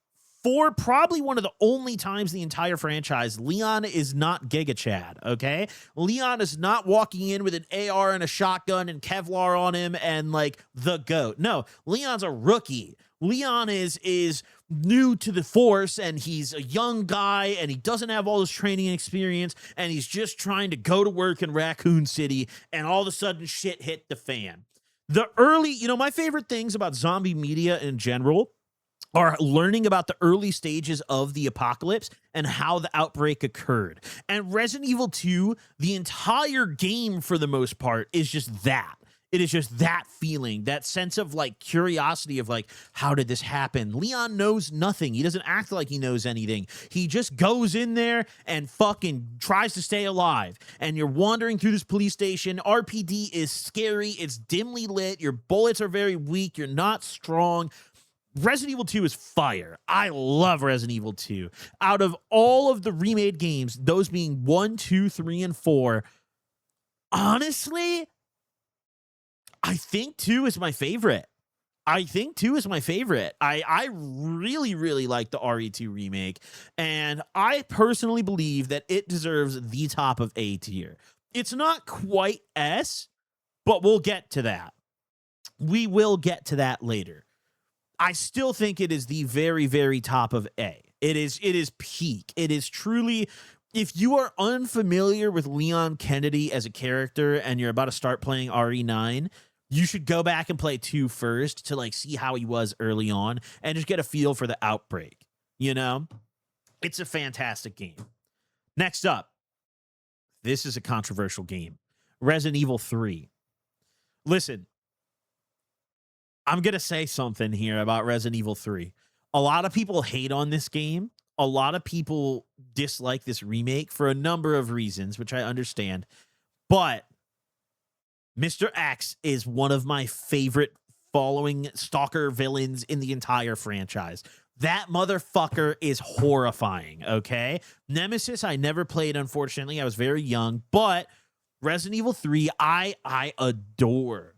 for probably one of the only times the entire franchise, Leon is not Giga Chad, okay? Leon is not walking in with an AR and a shotgun and Kevlar on him and, like, the GOAT. No, Leon's a rookie. Leon is new to the Force, and he's a young guy, and he doesn't have all this training and experience, and he's just trying to go to work in Raccoon City, and all of a sudden shit hit the fan. My favorite things about zombie media in general are learning about the early stages of the apocalypse and how the outbreak occurred. And Resident Evil 2, the entire game for the most part, is just that. It is just that feeling, that sense of like curiosity of like, how did this happen? Leon knows nothing. He doesn't act like he knows anything. He just goes in there and fucking tries to stay alive. And you're wandering through this police station. RPD is scary. It's dimly lit. Your bullets are very weak. You're not strong. Resident Evil 2 is fire. I love Resident Evil 2. Out of all of the remade games, those being 1, 2, 3, and 4, honestly, I think 2 is my favorite. I really, really like the RE2 remake, and I personally believe that it deserves the top of A tier. It's not quite S, but we'll get to that. We will get to that later. I still think it is the very, very top of A. It is peak. It is truly, if you are unfamiliar with Leon Kennedy as a character and you're about to start playing RE9, you should go back and play 2 first to like see how he was early on and just get a feel for the outbreak. It's a fantastic game. Next up, this is a controversial game. Resident Evil 3. Listen, I'm going to say something here about Resident Evil 3. A lot of people hate on this game. A lot of people dislike this remake for a number of reasons, which I understand. But Mr. X is one of my favorite following stalker villains in the entire franchise. That motherfucker is horrifying, okay? Nemesis, I never played, unfortunately. I was very young. But Resident Evil 3, I adore.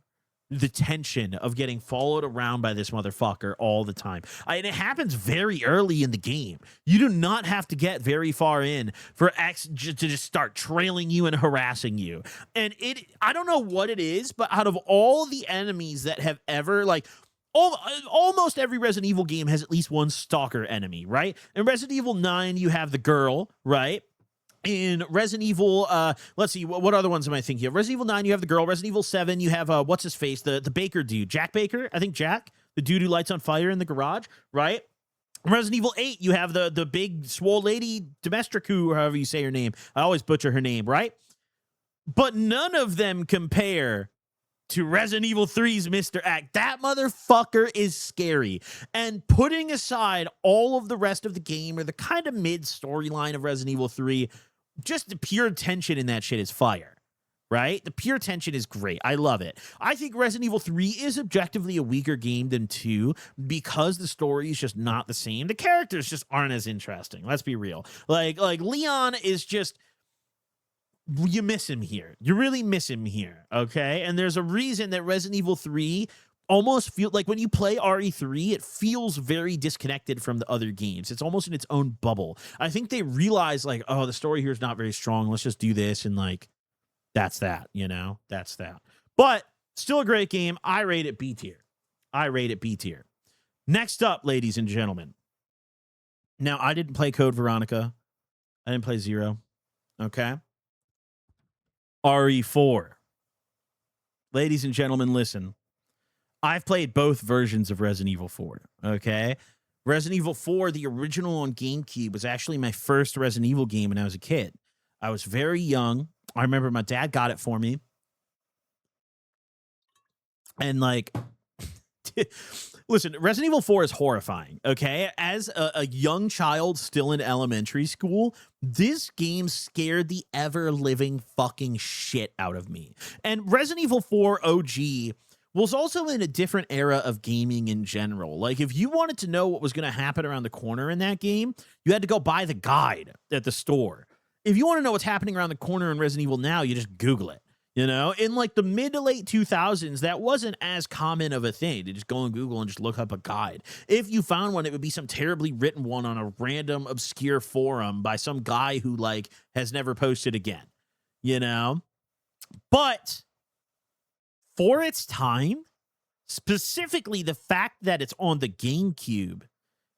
the tension of getting followed around by this motherfucker all the time. And it happens very early in the game. You do not have to get very far in for X to just start trailing you and harassing you. And I don't know what it is, but out of all the enemies that have ever, like, almost every Resident Evil game has at least one stalker enemy, right? In Resident Evil 9, you have the girl, right? In Resident Evil, let's see, what other ones am I thinking of? Resident Evil 9, you have the girl. Resident Evil 7, you have, what's his face? The Baker dude. Jack Baker? I think Jack. The dude who lights on fire in the garage, right? Resident Evil 8, you have the big swole lady, Domesticu, or however you say her name. I always butcher her name, right? But none of them compare to Resident Evil 3's Mr. Act. That motherfucker is scary. And putting aside all of the rest of the game or the kind of mid storyline of Resident Evil 3, just the pure tension in that shit is fire, right? The pure tension is great. I love it. I think Resident Evil 3 is objectively a weaker game than 2 because the story is just not the same. The characters just aren't as interesting. Let's be real. Like Leon is just, you miss him here. You really miss him here, okay? And there's a reason that Resident Evil 3 almost feel like when you play RE3, it feels very disconnected from the other games. It's almost in its own bubble. I think they realize, like, oh, the story here is not very strong. Let's just do this, and, like, that's that, you know? That's that. But still a great game. I rate it B tier. I rate it B tier. Next up, ladies and gentlemen. Now, I didn't play Code Veronica. I didn't play Zero, okay? RE4. Ladies and gentlemen, listen. I've played both versions of Resident Evil 4, okay? Resident Evil 4, the original on GameCube, was actually my first Resident Evil game when I was a kid. I was very young. I remember my dad got it for me. And, like, listen, Resident Evil 4 is horrifying, okay? As a young child still in elementary school, this game scared the ever-living fucking shit out of me. And Resident Evil 4 OG was also in a different era of gaming in general. Like, if you wanted to know what was going to happen around the corner in that game, you had to go buy the guide at the store. If you want to know what's happening around the corner in Resident Evil now, you just Google it. You know, in like the mid to late 2000s, that wasn't as common of a thing to just go on Google and just look up a guide. If you found one, it would be some terribly written one on a random obscure forum by some guy who, like, has never posted again, you know? But for its time, specifically the fact that it's on the GameCube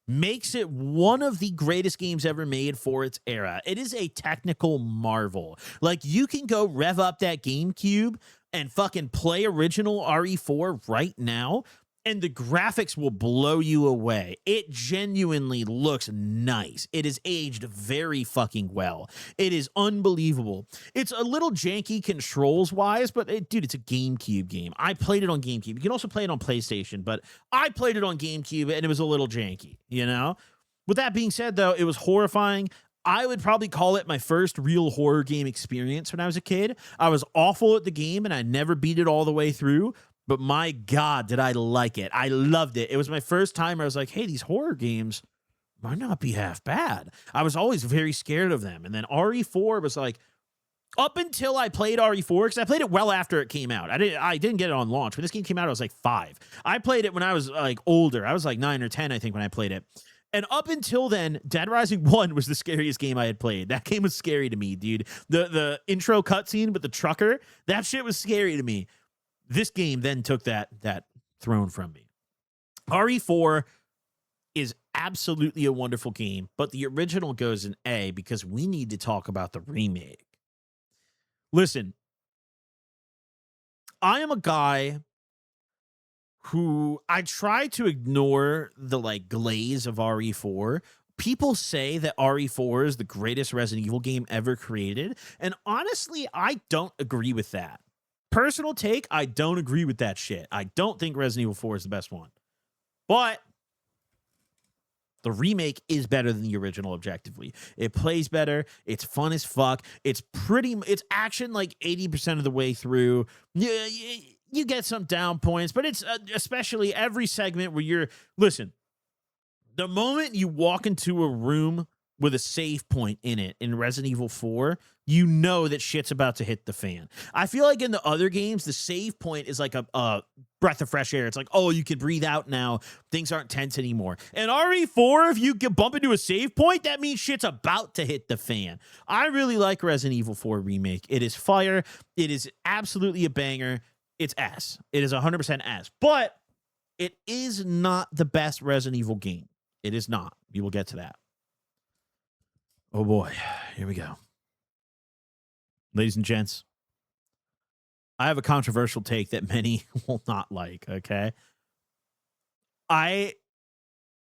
makes it one of the greatest games ever made for its era. It is a technical marvel. Like, you can go rev up that GameCube and fucking play original RE4 right now, and the graphics will blow you away. It genuinely looks nice. It is aged very fucking well. It is unbelievable. It's a little janky controls-wise, but dude, it's a GameCube game. I played it on GameCube. You can also play it on PlayStation, but I played it on GameCube, and it was a little janky, you know? With that being said, though, it was horrifying. I would probably call it my first real horror game experience when I was a kid. I was awful at the game, and I never beat it all the way through. But my God, did I like it. I loved it. It was my first time I was like, hey, these horror games might not be half bad. I was always very scared of them. And then RE4 was like, up until I played RE4, because I played it well after it came out. I didn't get it on launch. When this game came out, I was like 5. I played it when I was like older. I was like 9 or 10, I think, when I played it. And up until then, Dead Rising 1 was the scariest game I had played. That game was scary to me, dude. The intro cutscene with the trucker, that shit was scary to me. This game then took that throne from me. RE4 is absolutely a wonderful game, but the original goes in A because we need to talk about the remake. Listen, I am a guy who I try to ignore the, like, glaze of RE4. People say that RE4 is the greatest Resident Evil game ever created, and honestly, I don't agree with that. Personal take, I don't agree with that shit. I don't think Resident Evil 4 is the best one. But the remake is better than the original objectively. It plays better. It's fun as fuck. It's action like 80% of the way through. You get some down points, but it's especially every segment where listen, the moment you walk into a room with a save point in it in Resident Evil 4, you know that shit's about to hit the fan. I feel like in the other games, the save point is like a breath of fresh air. It's like, oh, you can breathe out now. Things aren't tense anymore. And RE4, if you can bump into a save point, that means shit's about to hit the fan. I really like Resident Evil 4 Remake. It is fire. It is absolutely a banger. It's ass. It is 100% ass. But it is not the best Resident Evil game. It is not. We will get to that. Oh boy, here we go. Ladies and gents, I have a controversial take that many will not like, okay? I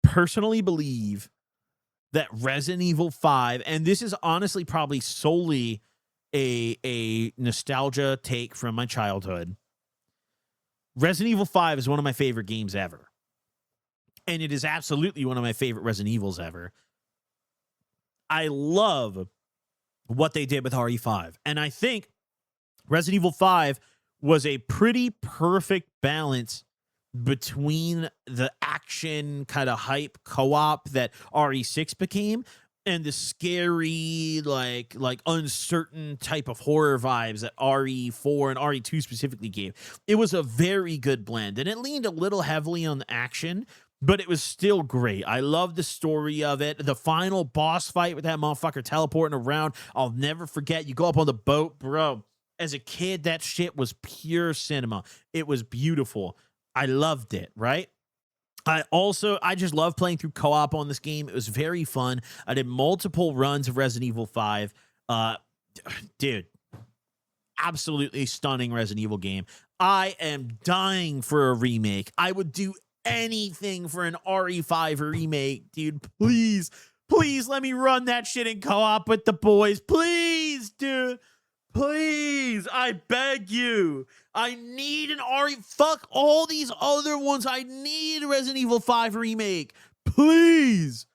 personally believe that Resident Evil 5, and this is honestly probably solely a nostalgia take from my childhood, Resident Evil 5 is one of my favorite games ever. And it is absolutely one of my favorite Resident Evils ever. I love what they did with RE5. And I think Resident Evil 5 was a pretty perfect balance between the action kind of hype co-op that RE6 became and the scary, like uncertain type of horror vibes that RE4 and RE2 specifically gave. It was a very good blend, and it leaned a little heavily on the action, but it was still great. I love the story of it. The final boss fight with that motherfucker teleporting around, I'll never forget. You go up on the boat, bro. As a kid, that shit was pure cinema. It was beautiful. I loved it, right? I just love playing through co-op on this game. It was very fun. I did multiple runs of Resident Evil 5. Dude, absolutely stunning Resident Evil game. I am dying for a remake. I would do anything for an RE5 remake, dude. Please let me run that shit in co-op with the boys. Please, dude. Please, I beg you. I need an RE. Fuck all these other ones. I need a Resident Evil 5 remake. Please.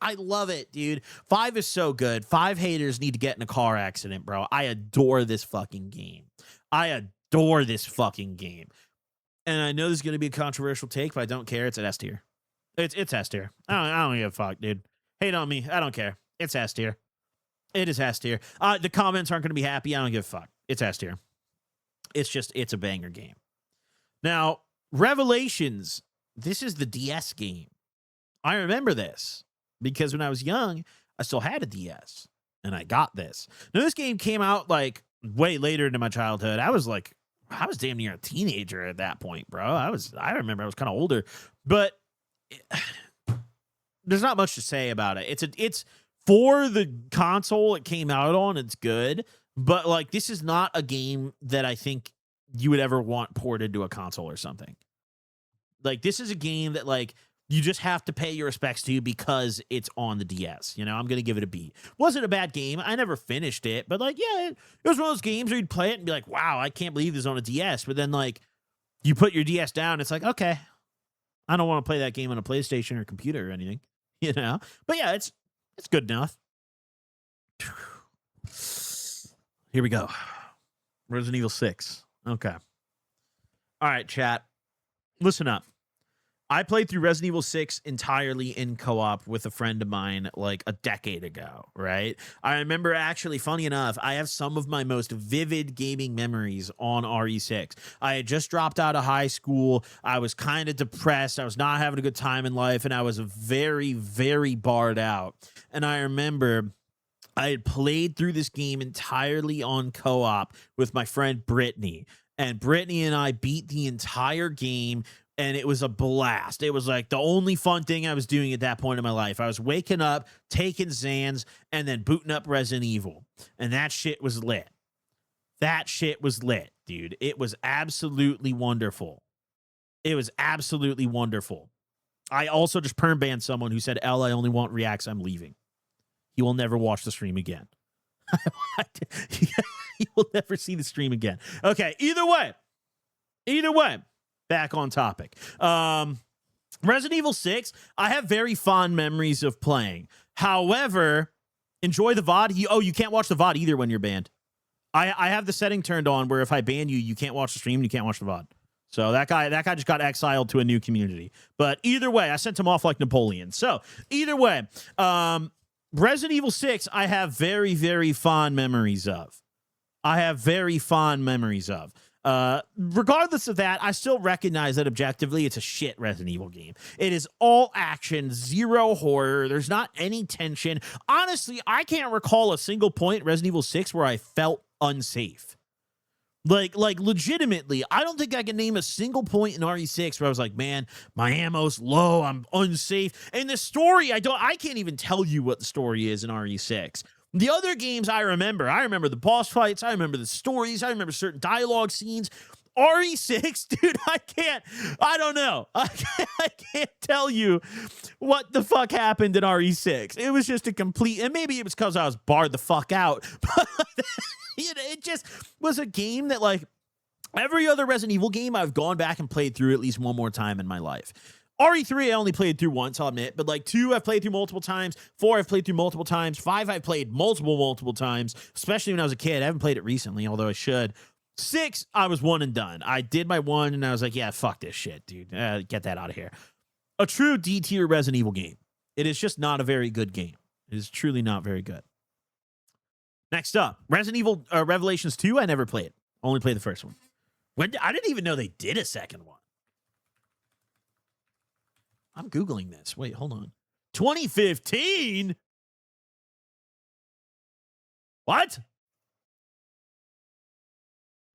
I love it, dude. 5 is so good. 5 haters need to get in a car accident, bro. I adore this fucking game. And I know this is going to be a controversial take, but I don't care. It's an S tier. It's S tier. I don't give a fuck, dude. Hate on me. I don't care. It's S tier. It is S tier. The comments aren't going to be happy. I don't give a fuck. It's S tier. It's a banger game. Now, Revelations. This is the DS game. I remember this because when I was young, I still had a DS, and I got this. Now, this game came out like way later into my childhood. I was damn near a teenager at that point, bro. I remember I was kind of older, but there's not much to say about it. It's for the console it came out on, it's good, but like this is not a game that I think you would ever want ported to a console or something. Like this is a game that like you just have to pay your respects to because it's on the DS. You know, I'm going to give it a B. Wasn't a bad game. I never finished it, but like, yeah, it was one of those games where you'd play it and be like, wow, I can't believe this is on a DS. But then like you put your DS down, it's like, okay, I don't want to play that game on a PlayStation or computer or anything, you know? But yeah, it's good enough. Here we go. Resident Evil 6. Okay. All right, chat. Listen up. I played through Resident Evil 6 entirely in co-op with a friend of mine like a decade ago, right? I remember actually, funny enough, I have some of my most vivid gaming memories on RE6. I had just dropped out of high school. I was kind of depressed. I was not having a good time in life, and I was very, very barred out. And I remember I had played through this game entirely on co-op with my friend Brittany. And Brittany and I beat the entire game. And it was a blast. It was like the only fun thing I was doing at that point in my life. I was waking up, taking Xans, and then booting up Resident Evil. And that shit was lit. That shit was lit, dude. It was absolutely wonderful. It was absolutely wonderful. I also just perm banned someone who said, L, I only want reacts. I'm leaving. He will never watch the stream again. He will never see the stream again. Okay, either way. Back on topic. Resident Evil 6, I have very fond memories of playing. However, enjoy the VOD. You can't watch the VOD either when you're banned. I have the setting turned on where if I ban you, you can't watch the stream and you can't watch the VOD. So that guy just got exiled to a new community. But either way, I sent him off like Napoleon. So either way, Resident Evil 6, I have very, very fond memories of. Regardless of that, I still recognize that objectively it's a shit Resident Evil game. It is all action, zero horror. There's not any tension. Honestly, I can't recall a single point in Resident Evil 6 where I felt unsafe. Like legitimately, I don't think I can name a single point in RE6 where I was like, man, my ammo's low, I'm unsafe. And the story, I can't even tell you what the story is in RE6. The other games I remember the boss fights, I remember the stories, I remember certain dialogue scenes. RE6, dude, I don't know. I can't tell you what the fuck happened in RE6. It was just a complete, and maybe it was because I was barred the fuck out, but it just was a game that, like, every other Resident Evil game I've gone back and played through at least one more time in my life. RE3 I only played through once, I'll admit, but like 2 I've played through multiple times, 4 I've played through multiple times, 5 I've played multiple times, especially when I was a kid. I haven't played it recently, although I should. 6, I was one and done. I did my one and I was like, yeah, fuck this shit, dude. Get that out of here. A true D-tier Resident Evil game. It is just not a very good game. It is truly not very good. Next up, Resident Evil Revelations 2, I never played. Only played the first one. I didn't even know they did a second one. I'm Googling this. Wait, hold on. 2015? What?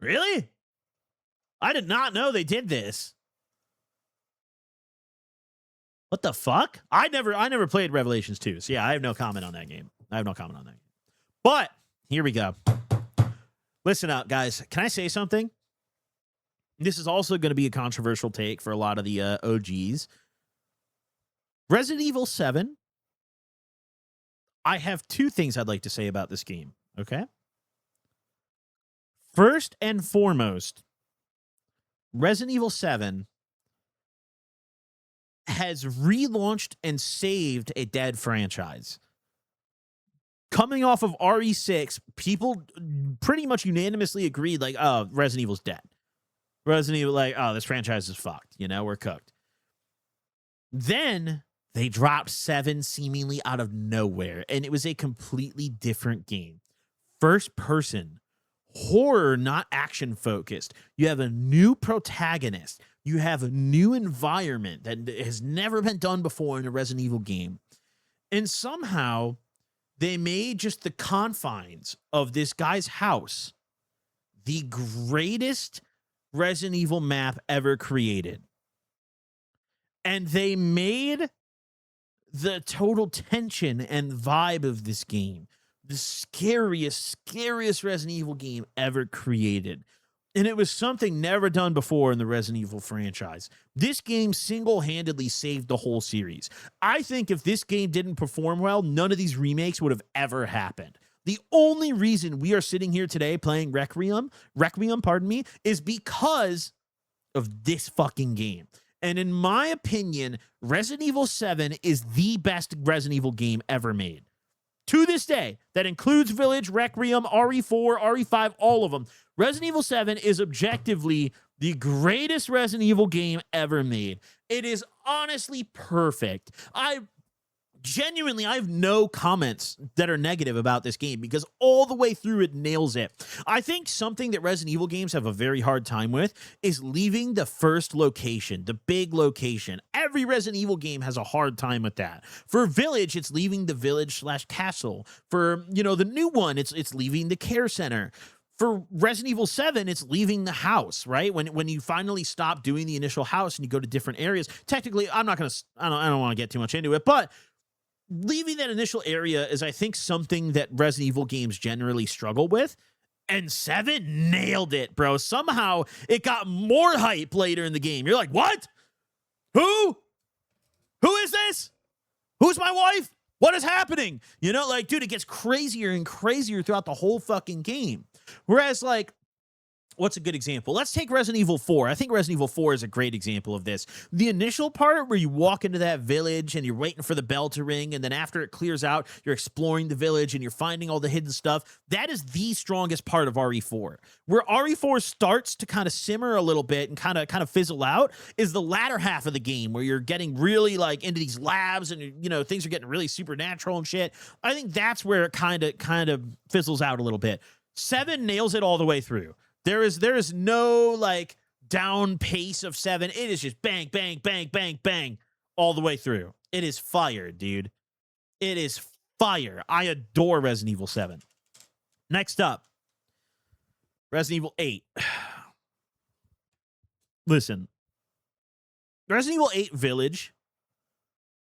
Really? I did not know they did this. What the fuck? I never played Revelations 2. So yeah, I have no comment on that game. But here we go. Listen up, guys. Can I say something? This is also going to be a controversial take for a lot of the OGs. Resident Evil 7, I have 2 things I'd like to say about this game, okay? First and foremost, Resident Evil 7 has relaunched and saved a dead franchise. Coming off of RE6, people pretty much unanimously agreed, like, oh, Resident Evil's dead. Resident Evil, like, oh, this franchise is fucked. You know, we're cooked. Then they dropped 7 seemingly out of nowhere, and it was a completely different game. First person, horror, not action focused. You have a new protagonist. You have a new environment that has never been done before in a Resident Evil game. And somehow they made just the confines of this guy's house the greatest Resident Evil map ever created. And they made the total tension and vibe of this game the scariest Resident Evil game ever created. And it was something never done before in the Resident Evil franchise. This game single-handedly saved the whole series. I think if this game didn't perform well, none of these remakes would have ever happened. The only reason we are sitting here today playing Requiem, is because of this fucking game. And in my opinion, Resident Evil 7 is the best Resident Evil game ever made. To this day, that includes Village, Requiem, RE4, RE5, all of them. Resident Evil 7 is objectively the greatest Resident Evil game ever made. It is honestly perfect. I have no comments that are negative about this game because all the way through it nails it. I think something that Resident Evil games have a very hard time with is leaving the first location, the big location. Every Resident Evil game has a hard time with that. For Village, it's leaving the village/castle. For, the new one, it's leaving the care center. For Resident Evil 7, it's leaving the house, right? When you finally stop doing the initial house and you go to different areas. Technically, I don't want to get too much into it, but leaving that initial area is, I think, something that Resident Evil games generally struggle with. And 7 nailed it, bro. Somehow it got more hype later in the game. You're like, what? Who? Who is this? Who's my wife? What is happening? Dude, it gets crazier and crazier throughout the whole fucking game. Whereas, what's a good example? Let's take Resident Evil 4. I think Resident Evil 4 is a great example of this. The initial part where you walk into that village and you're waiting for the bell to ring, and then after it clears out, you're exploring the village and you're finding all the hidden stuff. That is the strongest part of RE4. Where RE4 starts to kind of simmer a little bit and kind of fizzle out is the latter half of the game, where you're getting really like into these labs and, you know, things are getting really supernatural and shit. I think that's where it kind of fizzles out a little bit. 7 nails it all the way through. There is no like down pace of 7. It is just bang, bang, bang, bang, bang all the way through. It is fire, dude. It is fire. I adore Resident Evil 7. Next up, Resident Evil 8. Listen, Resident Evil 8 Village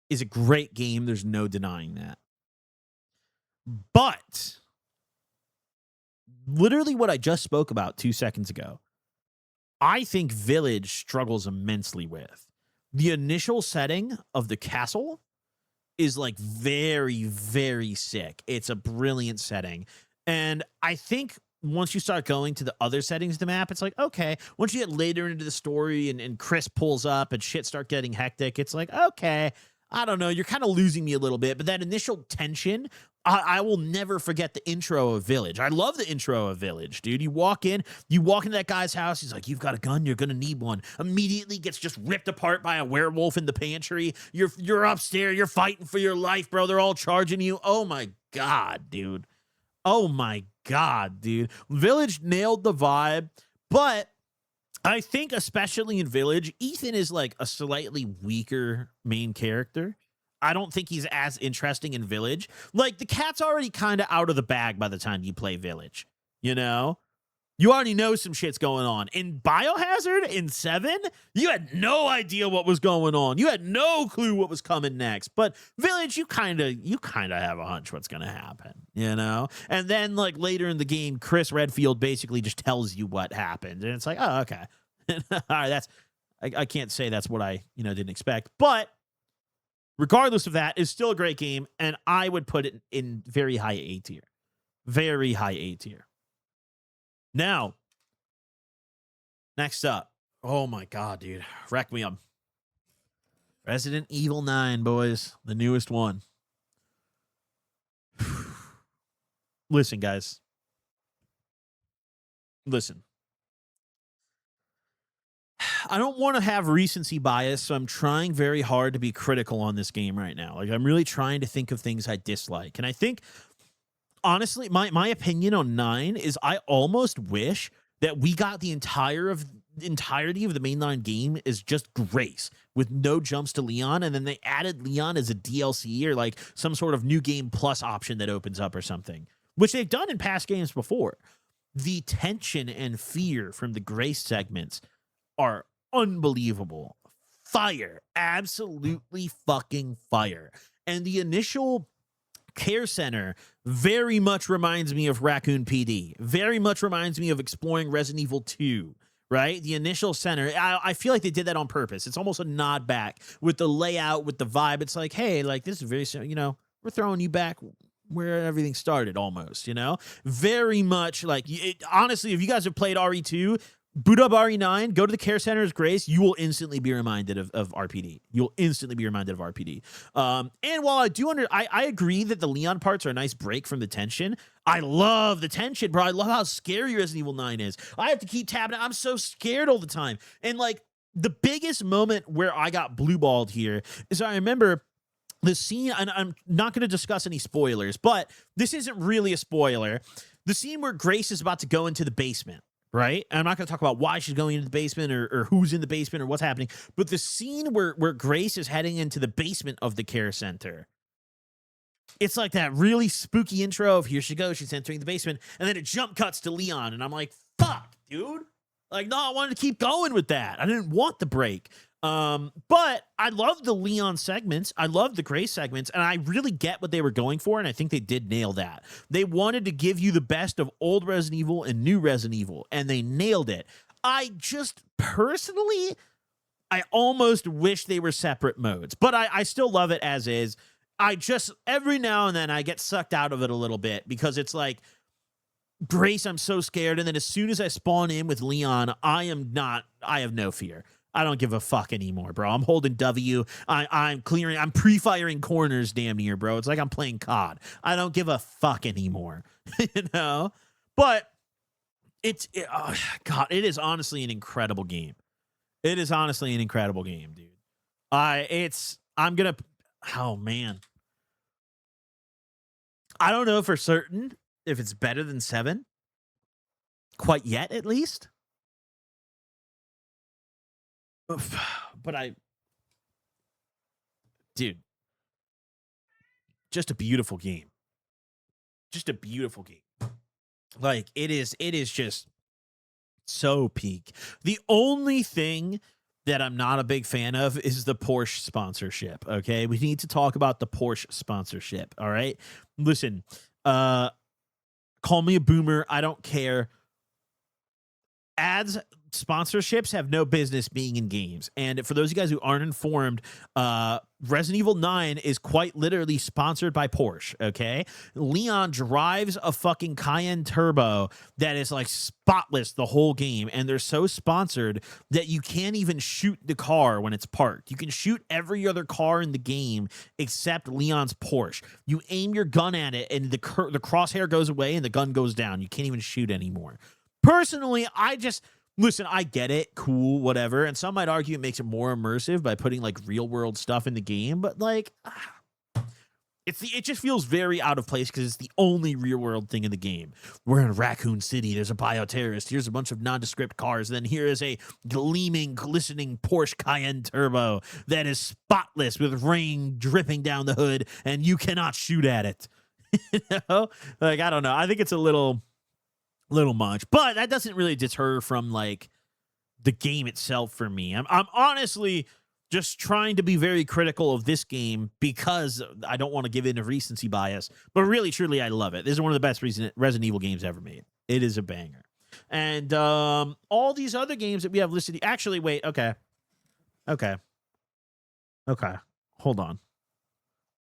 is a great game. There's no denying that. But literally what I just spoke about 2 seconds ago, I think Village struggles immensely with. The initial setting of the castle is like very, very sick. It's a brilliant setting. And I think once you start going to the other settings of the map, it's like, okay, once you get later into the story and Chris pulls up and shit start getting hectic, it's like, okay, I don't know, you're kind of losing me a little bit. But that initial tension, I will never forget the intro of Village. I love the intro of Village, dude. You walk into that guy's house. He's like, you've got a gun. You're going to need one. Immediately gets just ripped apart by a werewolf in the pantry. You're upstairs. You're fighting for your life, bro. They're all charging you. Oh, my God, dude. Oh, my God, dude. Village nailed the vibe, but I think especially in Village, Ethan is like a slightly weaker main character. I don't think he's as interesting in Village. Like, the cat's already kind of out of the bag by the time you play Village, you know? You already know some shit's going on. In Biohazard, in 7, you had no idea what was going on. You had no clue what was coming next. But Village, you kind of have a hunch what's going to happen, you know? And then, like, later in the game, Chris Redfield basically just tells you what happened. And it's like, oh, okay. All right, I can't say that's what I, didn't expect. But regardless of that, it's still a great game, and I would put it in very high A tier. Very high A tier. Now, next up. Oh my God, dude. Requiem. Resident Evil 9, boys. The newest one. Listen, guys. Listen. I don't want to have recency bias, so I'm trying very hard to be critical on this game right now. Like, I'm really trying to think of things I dislike. And I think, honestly, my opinion on 9 is I almost wish that we got the entirety of the mainline game is just Grace with no jumps to Leon, and then they added Leon as a DLC or like some sort of new game plus option that opens up or something, which they've done in past games before. The tension and fear from the Grace segments are unbelievable. Fire. Absolutely fucking fire. And the initial care center very much reminds me of Raccoon PD. Very much reminds me of exploring Resident Evil 2, right? The initial center. I feel like they did that on purpose. It's almost a nod back with the layout, with the vibe. It's like, hey, like this is very, we're throwing you back where everything started almost, Very much like, honestly, if you guys have played RE2, boot up RE9, go to the care center as Grace, you will instantly be reminded of RPD. You'll instantly be reminded of RPD. And while I agree that the Leon parts are a nice break from the tension, I love the tension, bro. I love how scary Resident Evil 9 is. I have to keep tapping. I'm so scared all the time. And like the biggest moment where I got blue-balled here is I remember the scene, and I'm not going to discuss any spoilers, but this isn't really a spoiler. The scene where Grace is about to go into the basement. Right? And I'm not going to talk about why she's going into the basement or who's in the basement or what's happening. But the scene where Grace is heading into the basement of the care center, it's like that really spooky intro of here she goes, she's entering the basement. And then it jump cuts to Leon. And I'm like, fuck, dude. Like, no, I wanted to keep going with that. I didn't want the break. But I love the Leon segments. I love the Grace segments, and I really get what they were going for, and I think they did nail that. They wanted to give you the best of old Resident Evil and new Resident Evil, and they nailed it. I just personally, I almost wish they were separate modes, but I still love it as is. I just, every now and then I get sucked out of it a little bit because it's like, Grace, I'm so scared. And then as soon as I spawn in with Leon, I have no fear. I don't give a fuck anymore, bro. I'm holding W. I'm clearing. I'm pre-firing corners damn near, bro. It's like I'm playing COD. I don't give a fuck anymore, you know? But God, it is honestly an incredible game. It is honestly an incredible game, dude. Oh, man. I don't know for certain if it's better than 7 quite yet, at least. But dude, just a beautiful game. Just a beautiful game. Like, it is just so peak. The only thing that I'm not a big fan of is the Porsche sponsorship, okay? We need to talk about the Porsche sponsorship, all right? Listen, call me a boomer, I don't care. Ads, sponsorships have no business being in games. And for those of you guys who aren't informed, Resident Evil 9 is quite literally sponsored by Porsche, okay? Leon drives a fucking Cayenne Turbo that is like spotless the whole game, and they're so sponsored that you can't even shoot the car when it's parked. You can shoot every other car in the game except Leon's Porsche. You aim your gun at it, and the crosshair goes away, and the gun goes down. You can't even shoot anymore. Personally, listen, I get it, cool, whatever. And some might argue it makes it more immersive by putting like real world stuff in the game, but like, it just feels very out of place because it's the only real world thing in the game. We're in Raccoon City. There's a bioterrorist. Here's a bunch of nondescript cars. Then here is a gleaming, glistening Porsche Cayenne Turbo that is spotless with rain dripping down the hood, and you cannot shoot at it. You know? Like, I don't know. I think it's a little much, but that doesn't really deter from like the game itself for me. I'm honestly just trying to be very critical of this game because I don't want to give in a recency bias, but really, truly, I love it. This is one of the best Resident Evil games ever made. It is a banger. And all these other games that we have listed, actually, wait, okay. Hold on.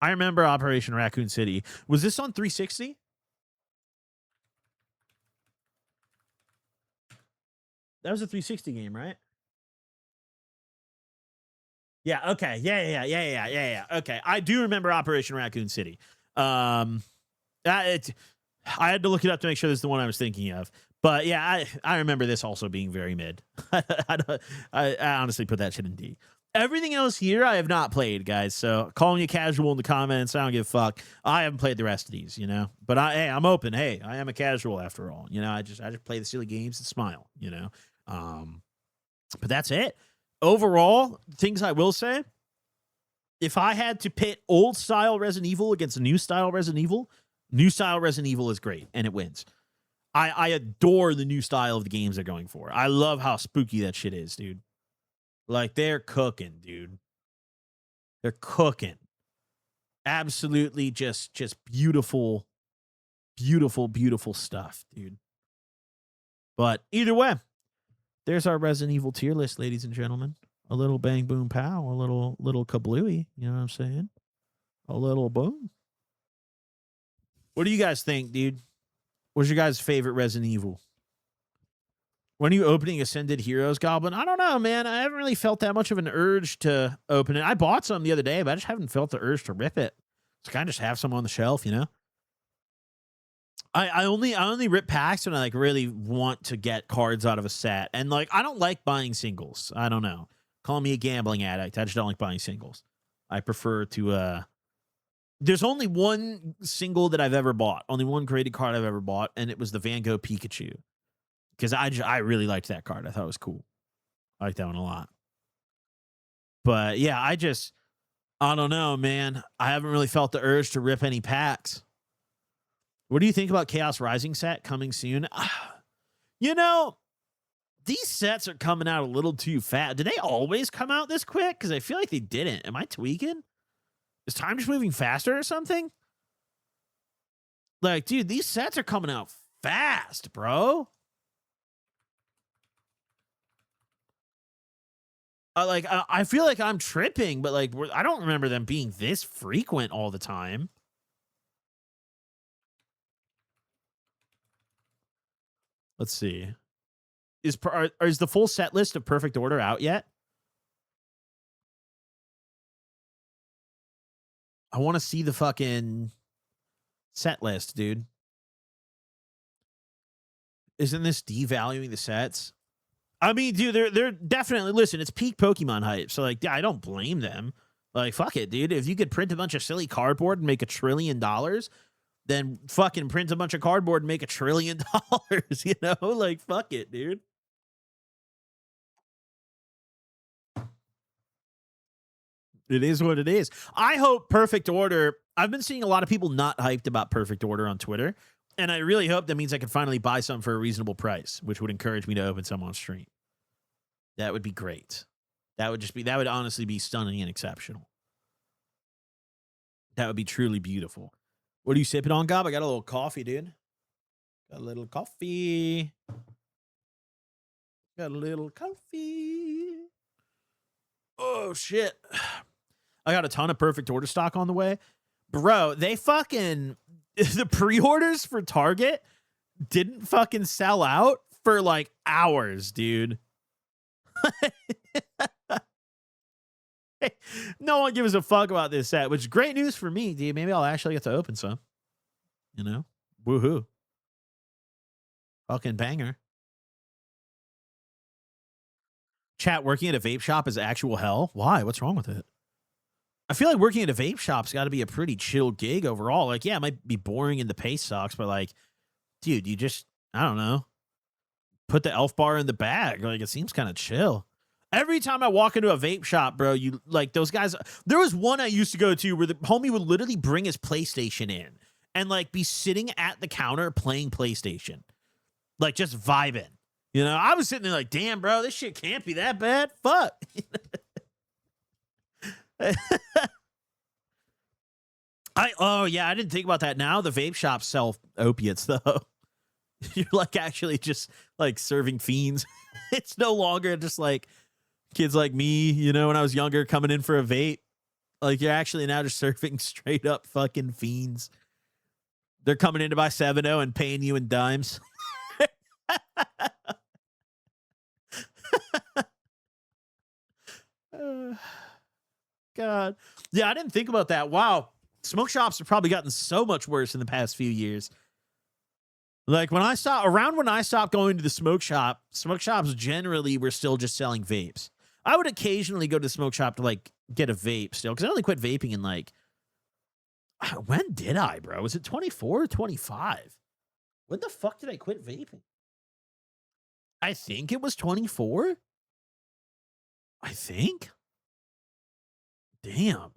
I remember Operation Raccoon City. Was this on 360? That was a 360 game, right? Yeah, okay. Yeah. Okay. I do remember Operation Raccoon City. I had to look it up to make sure this is the one I was thinking of. But yeah, I remember this also being very mid. I honestly put that shit in D. Everything else here I have not played, guys. So call me a casual in the comments. I don't give a fuck. I haven't played the rest of these, you know. But I'm open. Hey, I am a casual after all. You know, I just play the silly games and smile, you know. But that's it. Overall, things I will say, if I had to pit old style Resident Evil against new style Resident Evil is great and it wins. I adore the new style of the games they're going for. I love how spooky that shit is, dude. Like, they're cooking, dude. They're cooking. Absolutely just beautiful, beautiful stuff, dude. But either way, there's our Resident Evil tier list, ladies and gentlemen. A little bang, boom, pow. A little kablooey. You know what I'm saying? A little boom. What do you guys think, dude? What's your guys' favorite Resident Evil? When are you opening Ascended Heroes, Goblin? I don't know, man. I haven't really felt that much of an urge to open it. I bought some the other day, but I just haven't felt the urge to rip it. So kind of just have some on the shelf, you know? I only rip packs when I like really want to get cards out of a set. And like, I don't like buying singles. I don't know. Call me a gambling addict. I just don't like buying singles. I prefer to there's only one single that I've ever bought. Only one graded card I've ever bought, and it was the Van Gogh Pikachu. Because I really liked that card. I thought it was cool. I liked that one a lot. But yeah, I don't know, man. I haven't really felt the urge to rip any packs. What do you think about Chaos Rising set coming soon? You know, these sets are coming out a little too fast. Did they always come out this quick? Because I feel like they didn't. Am I tweaking? Is time just moving faster or something? Like, dude, these sets are coming out fast, bro. I feel like I'm tripping, but like, I don't remember them being this frequent all the time. Let's see. Is the full set list of Perfect Order out yet? I want to see the fucking set list, dude. Isn't this devaluing the sets? I mean, dude, they're definitely, listen, it's peak Pokemon hype. So, like, I don't blame them. Like, fuck it, dude. If you could print a bunch of silly cardboard and make $1 trillion, then fucking print a bunch of cardboard and make $1 trillion, you know? Like, fuck it, dude. It is what it is. I hope Perfect Order, I've been seeing a lot of people not hyped about Perfect Order on Twitter, and I really hope that means I can finally buy some for a reasonable price, which would encourage me to open some on stream. That would be great. That would honestly be stunning and exceptional. That would be truly beautiful. What are you sipping on, Gob? I got a little coffee, dude. Got a little coffee. Got a little coffee. Oh, shit. I got a ton of Perfect Order stock on the way. Bro, they fucking... The pre-orders for Target didn't fucking sell out for, like, hours, dude. No one gives a fuck about this set, which is great news for me, dude. Maybe I'll actually get to open some. You know? Woohoo. Fucking banger. Chat, working at a vape shop is actual hell? Why? What's wrong with it? I feel like working at a vape shop's got to be a pretty chill gig overall. Like, yeah, it might be boring and the pay sucks, but like, dude, you just, I don't know, put the elf bar in the bag. Like, it seems kind of chill. Every time I walk into a vape shop, bro, you like those guys. There was one I used to go to where the homie would literally bring his PlayStation in and like be sitting at the counter playing PlayStation, like just vibing. You know, I was sitting there like, damn, bro, this shit can't be that bad. Fuck. Oh yeah, I didn't think about that. Now the vape shops sell opiates though. You're like actually just like serving fiends. It's no longer just like kids like me, you know, when I was younger coming in for a vape. Like you're actually now just serving straight up fucking fiends. They're coming in to buy 7-0 and paying you in dimes. God. Yeah, I didn't think about that. Wow. Smoke shops have probably gotten so much worse in the past few years. Like when I stopped going to the smoke shops generally were still just selling vapes. I would occasionally go to the smoke shop to like get a vape still, because I only quit vaping in like, when did I, bro? Was it 24 or 25? When the fuck did I quit vaping? I think it was 24. I think. Damn.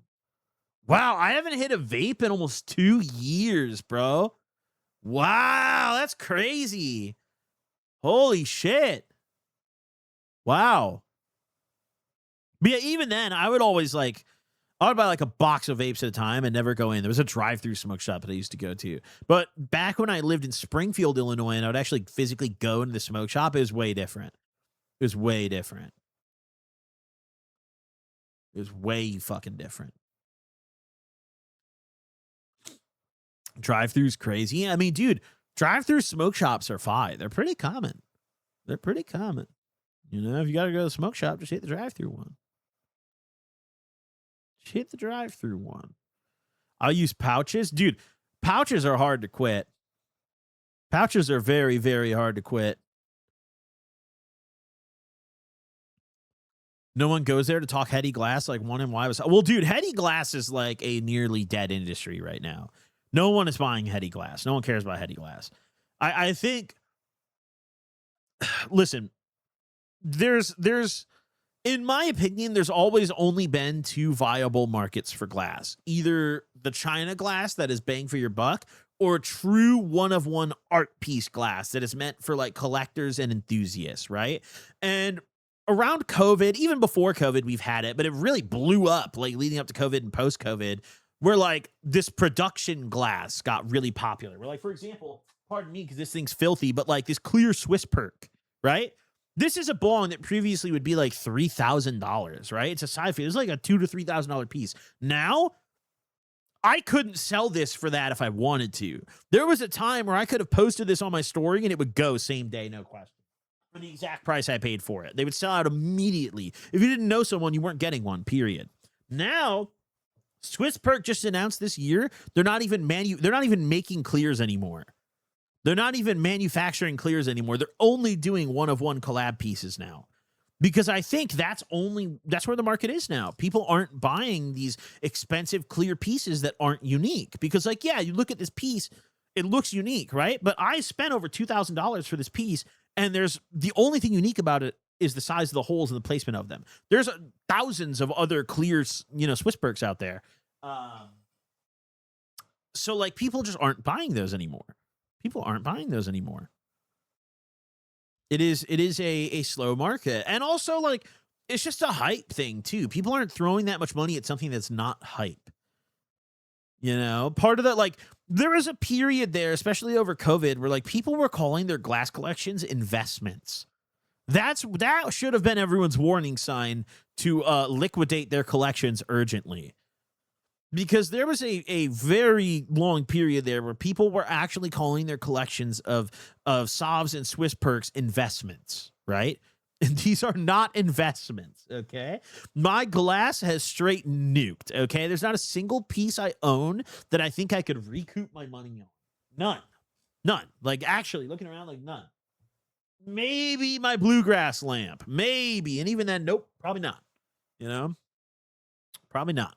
Wow, I haven't hit a vape in almost 2 years, bro. Wow, that's crazy. Holy shit. Wow. But yeah, even then, I would always like, I would buy like a box of vapes at a time and never go in. There was a drive-through smoke shop that I used to go to. But back when I lived in Springfield, Illinois, and I would actually physically go into the smoke shop, it was way different. It was way different. It was way fucking different. Drive-throughs crazy. I mean, dude, drive-through smoke shops are fine. They're pretty common. They're pretty common. You know, if you got to go to the smoke shop, just hit the drive-through one. Just hit the drive-through one. I'll use pouches. Dude, pouches are hard to quit. Pouches are very, very hard to quit. No one goes there to talk heady glass like 1MY was. Well, dude, heady glass is like a nearly dead industry right now. No one is buying heady glass. No one cares about heady glass. I think, listen, there's, in my opinion, there's always only been two viable markets for glass. Either the China glass that is bang for your buck, or true one-of-one art piece glass that is meant for like collectors and enthusiasts, right? And around COVID, even before COVID, we've had it, but it really blew up like leading up to COVID and post-COVID, where like this production glass got really popular. Where like, for example, pardon me because this thing's filthy, but like this clear Swiss perk, right? This is a bong that previously would be like $3,000, right? It's a sci-fi. It's like a $2,000 to $3,000 piece. Now, I couldn't sell this for that if I wanted to. There was a time where I could have posted this on my story and it would go same day, no question, for the exact price I paid for it. They would sell out immediately. If you didn't know someone, you weren't getting one, period. Now, Swiss Perk just announced this year they're not even making clears anymore. They're not even manufacturing clears anymore. They're only doing one-of-one collab pieces now. Because I think that's where the market is now. People aren't buying these expensive clear pieces that aren't unique. Because, like, yeah, you look at this piece, it looks unique, right? But I spent over $2,000 for this piece, and the only thing unique about it is the size of the holes and the placement of them. There's thousands of other clear, Swiss Perks out there. So, like, people just aren't buying those anymore. People aren't buying those anymore. It is a slow market. And also, like, it's just a hype thing, too. People aren't throwing that much money at something that's not hype. Part of that, like, there was a period there, especially over COVID, where, like, people were calling their glass collections investments. That should have been everyone's warning sign to liquidate their collections urgently. Because there was a very long period there where people were actually calling their collections of Sovs and Swiss Perks investments, right? And these are not investments, okay? My glass has straight nuked, okay? There's not a single piece I own that I think I could recoup my money on. None. Like, actually, looking around, like, none. Maybe my bluegrass lamp. Maybe. And even then, nope, probably not. Probably not.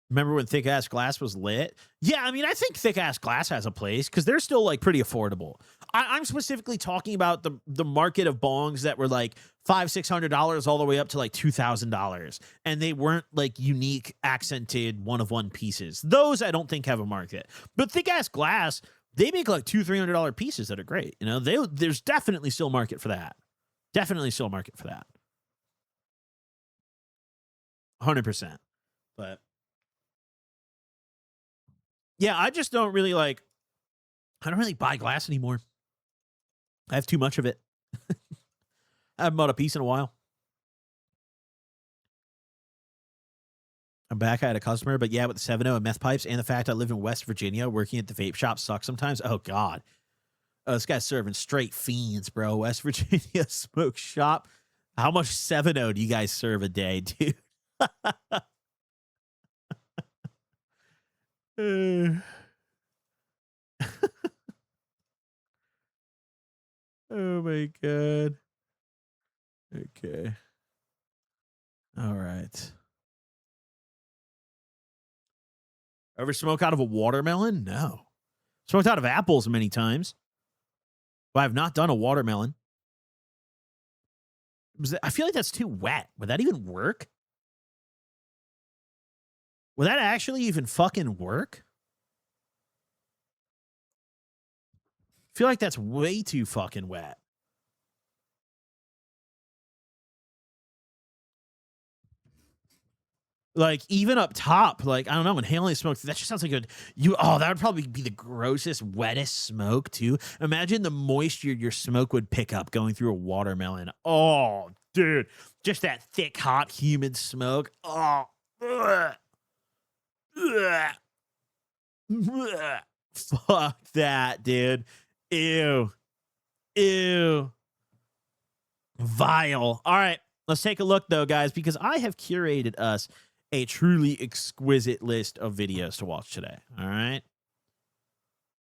Remember when thick ass glass was lit? Yeah, I mean, I think thick ass glass has a place because they're still like pretty affordable. I'm specifically talking about the market of bongs that were like $500-$600 all the way up to like $2,000, and they weren't like unique, accented one-of-one pieces. Those I don't think have a market. But thick ass glass, they make like $200-$300 pieces that are great. There's definitely still a market for that. Definitely still a market for that. 100%. But yeah, I just don't really I don't really buy glass anymore. I have too much of it. I haven't bought a piece in a while. I'm back. I had a customer, but yeah, with the 7.0 and meth pipes and the fact I live in West Virginia, working at the vape shop sucks sometimes. Oh, God. Oh, this guy's serving straight fiends, bro. West Virginia smoke shop. How much 7.0 do you guys serve a day, dude? Oh my God. Okay. All right. Ever smoke out of a watermelon? No. Smoked out of apples many times, but I've not done a watermelon. I feel like that's too wet. Would that even work? Would that actually even fucking work? I feel like that's way too fucking wet. Like, even up top, like, I don't know, inhaling smoke, that just sounds like that would probably be the grossest, wettest smoke, too. Imagine the moisture your smoke would pick up going through a watermelon. Oh, dude. Just that thick, hot, humid smoke. Oh. Ugh. Ugh. Ugh. Fuck that, dude. Ew. Vile. All right. Let's take a look, though, guys, because I have curated us a truly exquisite list of videos to watch today. All right.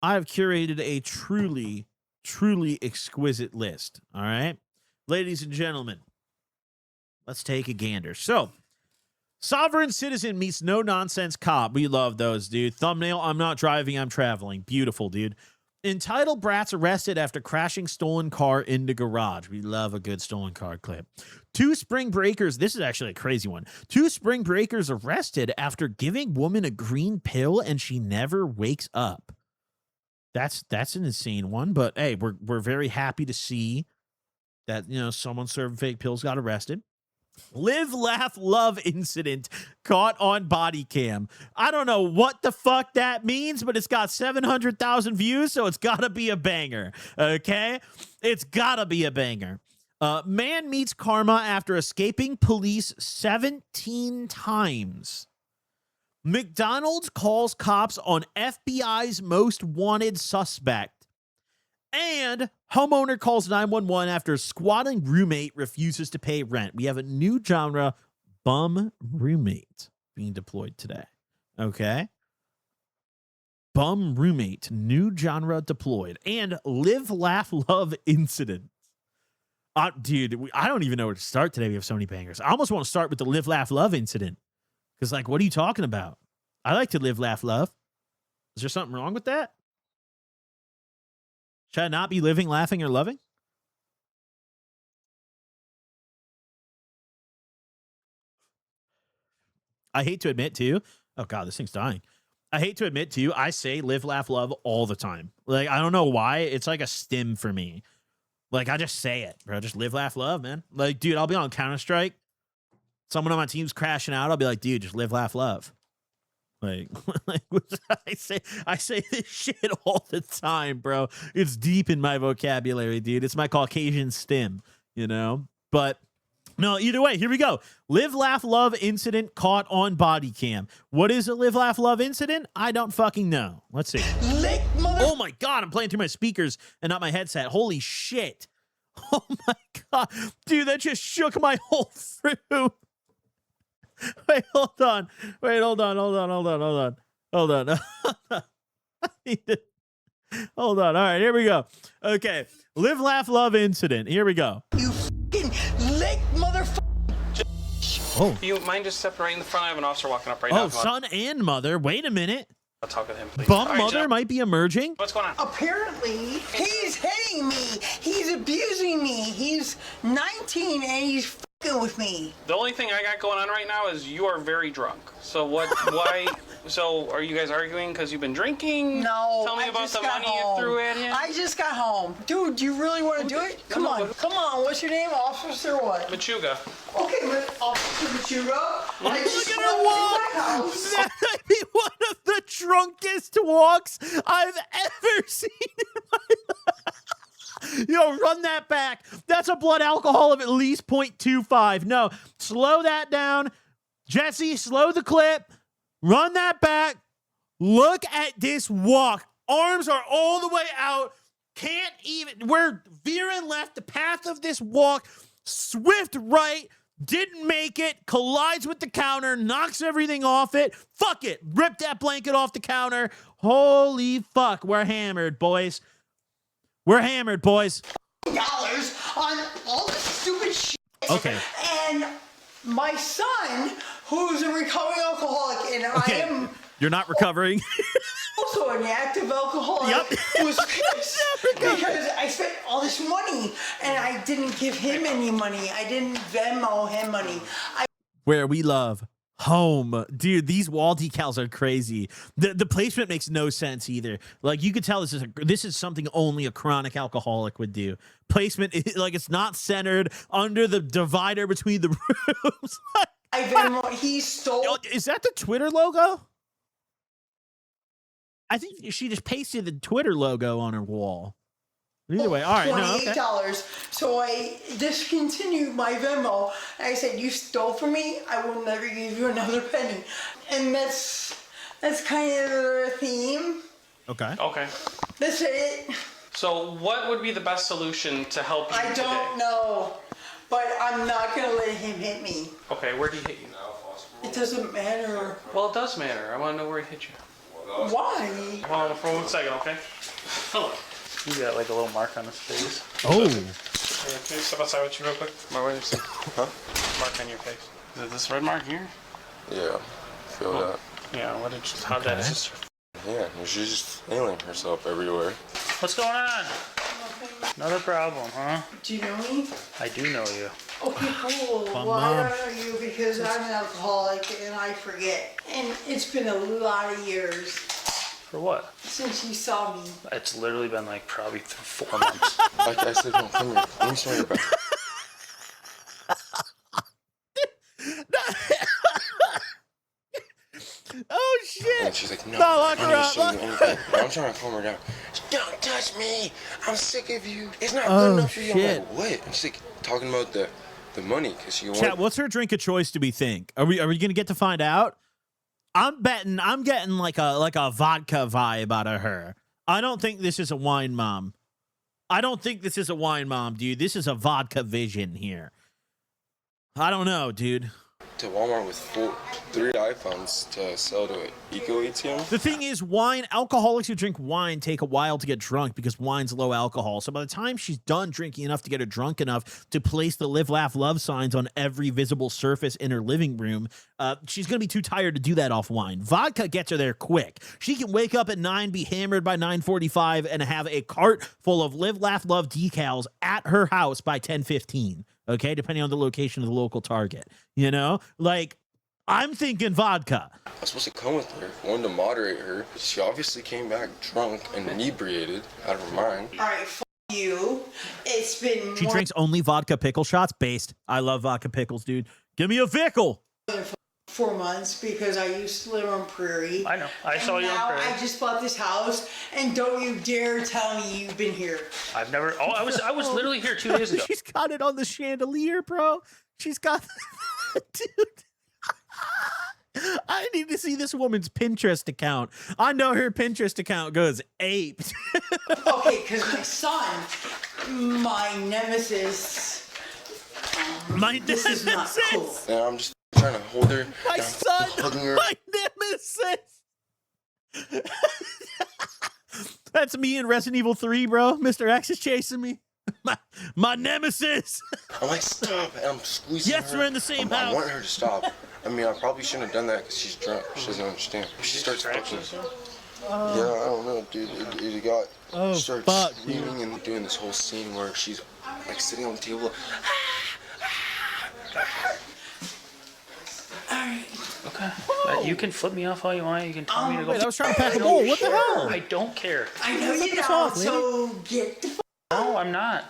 I've curated a truly, truly exquisite list. All right. Ladies and gentlemen, let's take a gander. So, Sovereign Citizen meets No Nonsense Cop. We love those, dude. Thumbnail, I'm not driving, I'm traveling. Beautiful, dude. Entitled brats arrested after crashing stolen car into garage. We love a good stolen car clip. 2 spring breakers. This is actually a crazy one. 2 spring breakers arrested after giving woman a green pill and she never wakes up. That's an insane one. But hey, we're very happy to see that someone serving fake pills got arrested. Live, laugh, love incident caught on body cam. I don't know what the fuck that means, but it's got 700,000 views, so it's got to be a banger, okay? It's got to be a banger. Man meets karma after escaping police 17 times. McDonald's calls cops on FBI's most wanted suspect. And homeowner calls 911 after squatting roommate refuses to pay rent. We have a new genre, bum roommate, being deployed today. Okay. Bum roommate, new genre deployed. And live, laugh, love incident. Dude, I don't even know where to start today. We have so many bangers. I almost want to start with the live, laugh, love incident. Because, like, what are you talking about? I like to live, laugh, love. Is there something wrong with that? Should I not be living, laughing, or loving? I hate to admit, too. Oh, God, this thing's dying. I hate to admit, too, I say live, laugh, love all the time. Like, I don't know why. It's like a stim for me. Like, I just say it, bro. Just live, laugh, love, man. Like, dude, I'll be on Counter-Strike. Someone on my team's crashing out. I'll be like, dude, just live, laugh, love. Like I say this shit all the time, bro. It's deep in my vocabulary, dude. It's my Caucasian stim, you know? But no, either way, here we go. Live, laugh, love incident caught on body cam. What is a live, laugh, love incident? I don't fucking know. Let's see. Oh my God, I'm playing through my speakers and not my headset. Holy shit. Oh my God. Dude, that just shook my whole room. Wait, hold on. Hold on. Hold on. All right, here we go. Okay. Live, laugh, love incident. Here we go. You fucking lick motherfucker. Oh. You mind just separating the front? I have an officer walking up right now. Oh, son and mother. Wait a minute. I'll talk with him, please. Bum mother might be emerging. What's going on? Apparently, he's hitting me. He's abusing me. He's 19 and he's fucking with me. The only thing I got going on right now is you are very drunk. So what? Why? So are you guys arguing because you've been drinking? No. Tell me about the money you threw at him. I just got home. Dude, do you really want to do it? Come on. Come on. What's your name? Officer what? Machuga. Okay, Officer Machuga. I just Look at her walk. That might be one of the drunkest walks I've ever seen in my life. Yo, run that back. That's a blood alcohol of at least 0.25. No, slow that down. Jesse, slow the clip. Run that back. Look at this walk. Arms are all the way out. Can't even. We're veering left. The path of this walk. Swift right. Didn't make it. Collides with the counter. Knocks everything off it. Fuck it. Rip that blanket off the counter. Holy fuck. We're hammered, boys. We're hammered, boys. $dollars on all this stupid shit. Okay. And my son, who's a recovering alcoholic, and okay. I am... You're not recovering. Also an active alcoholic. Yep. Was pissed because I spent all this money and I didn't give him any money. I didn't Venmo him money. Where we love home. Dude, these wall decals are crazy. The placement makes no sense either. Like, you could tell this is something only a chronic alcoholic would do. Placement is, like, it's not centered under the divider between the rooms. I Venmo. He stole. Is that the Twitter logo? I think she just pasted the Twitter logo on her wall. Either way, all right. $28. No, okay. So I discontinued my Venmo. And I said, "You stole from me. I will never give you another penny." And that's kind of the theme. Okay. Okay. That's it. So what would be the best solution to help you I don't know, but I'm not gonna let him hit me. Okay, where did he hit you? It doesn't matter. Well, it does matter. I want to know where he hit you. Why? Hold on for 1 second, okay? You got like a little mark on his face. Oh. Can you step outside with you real quick? Huh? Mark on your face. Is it this red mark here? Yeah, feel that. Yeah, how did that just... Yeah, she's just feeling herself everywhere. What's going on? Another problem, huh? Do you know me? I do know you. Okay, cool. Well, I don't know you because I'm an alcoholic and I forget. And it's been a lot of years. For what? Since you saw me. It's literally been like probably 4 months. Like I said, no, come here. Let me smell your back. Oh shit! And she's like, no, lock I her need to up. show you anything. I'm trying to calm her down. Don't touch me. I'm sick of you. It's not good enough for you. I'm like, what? And she's like, talking about the money because you want. Chat, what's her drink of choice, do we think? Are we gonna get to find out? I'm getting like a vodka vibe out of her. I don't think this is a wine mom. Dude. This is a vodka vision here. I don't know, dude. To Walmart with 3 iPhones to sell to an eco ATM. The thing is, alcoholics who drink wine take a while to get drunk because wine's low alcohol. So by the time she's done drinking enough to get her drunk enough to place the live, laugh, love signs on every visible surface in her living room, she's going to be too tired to do that off wine. Vodka gets her there quick. She can wake up at 9, be hammered by 9:45, and have a cart full of live, laugh, love decals at her house by 10:15. Okay, depending on the location of the local Target. You know, like, I'm thinking vodka. I was supposed to come with her, wanted to moderate her. She obviously came back drunk and inebriated out of her mind. All right, you. It's been She drinks only vodka pickle shots. Based. I love vodka pickles, dude. Give me a pickle. 4 months because I used to live on Prairie. I know. I saw you on Now Prairie. I just bought this house, and don't you dare tell me you've been here. I've never. Oh, I was literally here 2 days ago. She's got it on the chandelier, bro. She's got, dude. I need to see this woman's Pinterest account. I know her Pinterest account goes ape. Okay, because my son, my nemesis. This is not cool. And I'm just trying to hold her. My and I'm son, hugging her. my nemesis. That's me in Resident Evil 3, bro. Mr. X is chasing me. My nemesis. I'm like, stop. And I'm squeezing her. Yes, we're in the same I house. want her to stop. I mean, I probably shouldn't have done that because she's drunk. She doesn't understand. She starts fucking. Yeah, I don't know, dude. It got. Oh, starts fuck, screaming and doing this whole scene where she's like sitting on the table. Okay. You can flip me off all you want. You can tell me to go. Wait, I was trying to pack a bowl. What the hell? I don't care. I know you us don't, off, lady. so get the No, I'm not.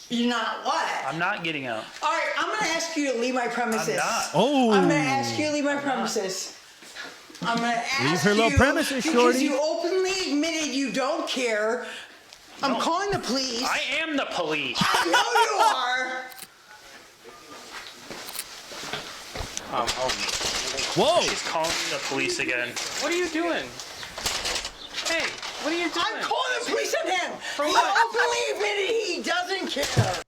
You're not what? I'm not getting out. All right, I'm going to ask you to leave my premises. I'm not. Oh. I'm going to ask you to leave my premises. I'm going to ask Leave her little you premises, because shorty. you openly admitted you don't care. I'm calling the police. I am the police. I know you are. Whoa. She's calling the police again. What are you doing? Hey, what are you doing? I'm calling the police on him. For He what? openly admitted he doesn't care.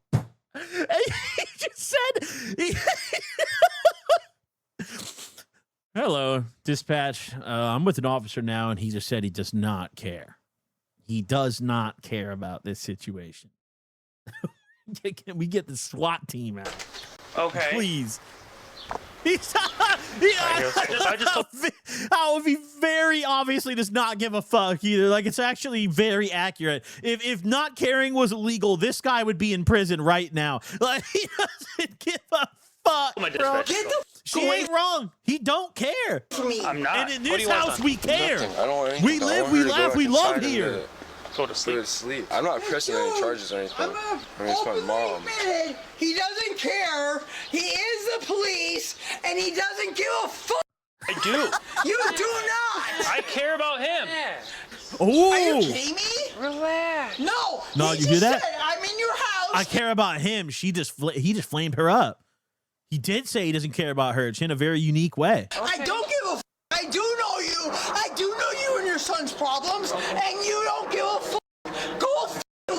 He just said. Hello, dispatch. I'm with an officer now, and he just said he does not care. He does not care about this situation. Can we get the SWAT team out? Okay. Please. He's, I just how he very obviously does not give a fuck either. Like, it's actually very accurate. If not caring was illegal, this guy would be in prison right now. Like, he doesn't give a fuck, my bro. dispatch. Get the She ain't wrong. He don't care. for me. I'm not. And in What do this you want house, done? we care. Nothing. I don't want anything. We I live, want we her to go laugh, back we love inside and here. Go to Go to sleep. sleep. I'm not pressing any charges or anything. I mean, it's my mom. Admitted he doesn't care. He is the police, and he doesn't give a fuck. I do. You do not. I care about him. Are you Oh, kidding me? Relax. No. No, he you just hear that? Said, I'm in your house. I care about him. He just flamed her up. He did say he doesn't care about her. It's in a very unique way. I don't give a fuck. I do know you. I do know you and your son's problems, and you don't give a fuck. Go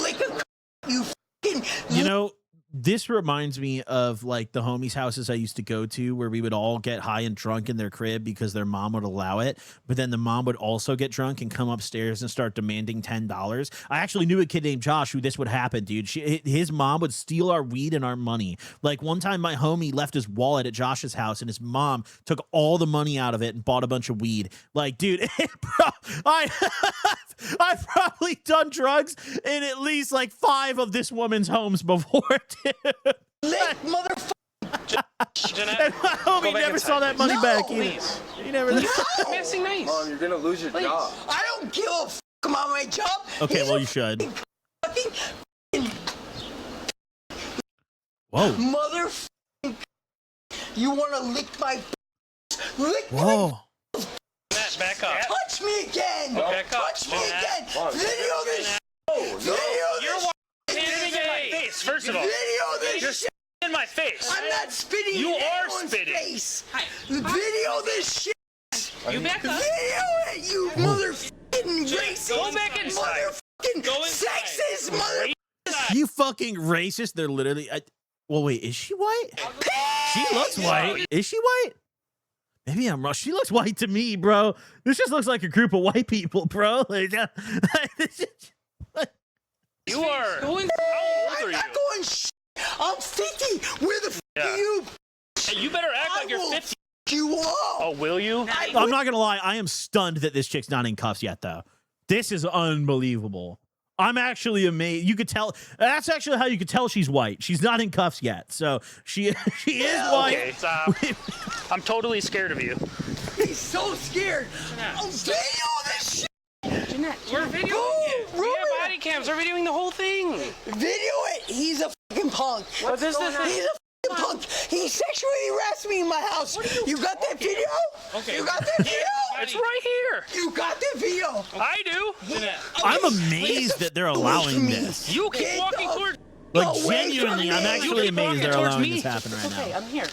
lick a you fucking. You know, this reminds me of like the homies' houses I used to go to where we would all get high and drunk in their crib because their mom would allow it. But then the mom would also get drunk and come upstairs and start demanding $10. I actually knew a kid named Josh who this would happen, dude. His mom would steal our weed and our money. Like one time my homie left his wallet at Josh's house and his mom took all the money out of it and bought a bunch of weed. Like, dude, I've probably done drugs in at least like 5 of this woman's homes before, dude. lick motherfucker. Jeanette, And my homie back never inside, saw that please. money No, back either. please. He never. Missing nice. Mom, you're gonna lose your job. I don't give a fuck about my job. Okay, He's well a you should. fucking Whoa. motherfucking. You want to lick my? Lick my. Whoa. Matt, back up. Touch me again. Back up. Touch me Matt. again. Mom, Video this. No, Video You're this. walking in my face. First of all, Video this you're shit. in my face. I'm not spitting You in are anyone's spitting. face. Video this shit. You back up. Video it, you motherfucking racist. Go back inside. Motherfucking Go inside. sexist mother. You fucking racist. They're literally. Well, wait, is she white? She looks white. Is she white? Maybe I'm wrong. She looks white to me, bro. This just looks like a group of white people, bro. Like, You are. How old I'm are not you? going shit. I'm 50. Where the f are you? Hey, you better act like you're will 50. f you up. Oh, will you? I'm not gonna lie. I am stunned that this chick's not in cuffs yet, though. This is unbelievable. I'm actually amazed. You could tell. That's actually how you could tell she's white. She's not in cuffs yet, so she is white. Okay, stop. I'm totally scared of you. He's so scared. Oh, video this shit. We're videoing it. We have body cams. We're videoing the whole thing. Video it. He's a fucking punk. What's this? He's a fucking punk. He sexually harassed me in my house. You got that video? Okay. You got that video? It's right here. You got that video? I do. I'm amazed that they're allowing this. You keep Get walking the- towards. Like, No way, genuinely, I'm Johnny. actually You keep amazed walking they're towards allowing me. this happen right Okay, now. I'm here.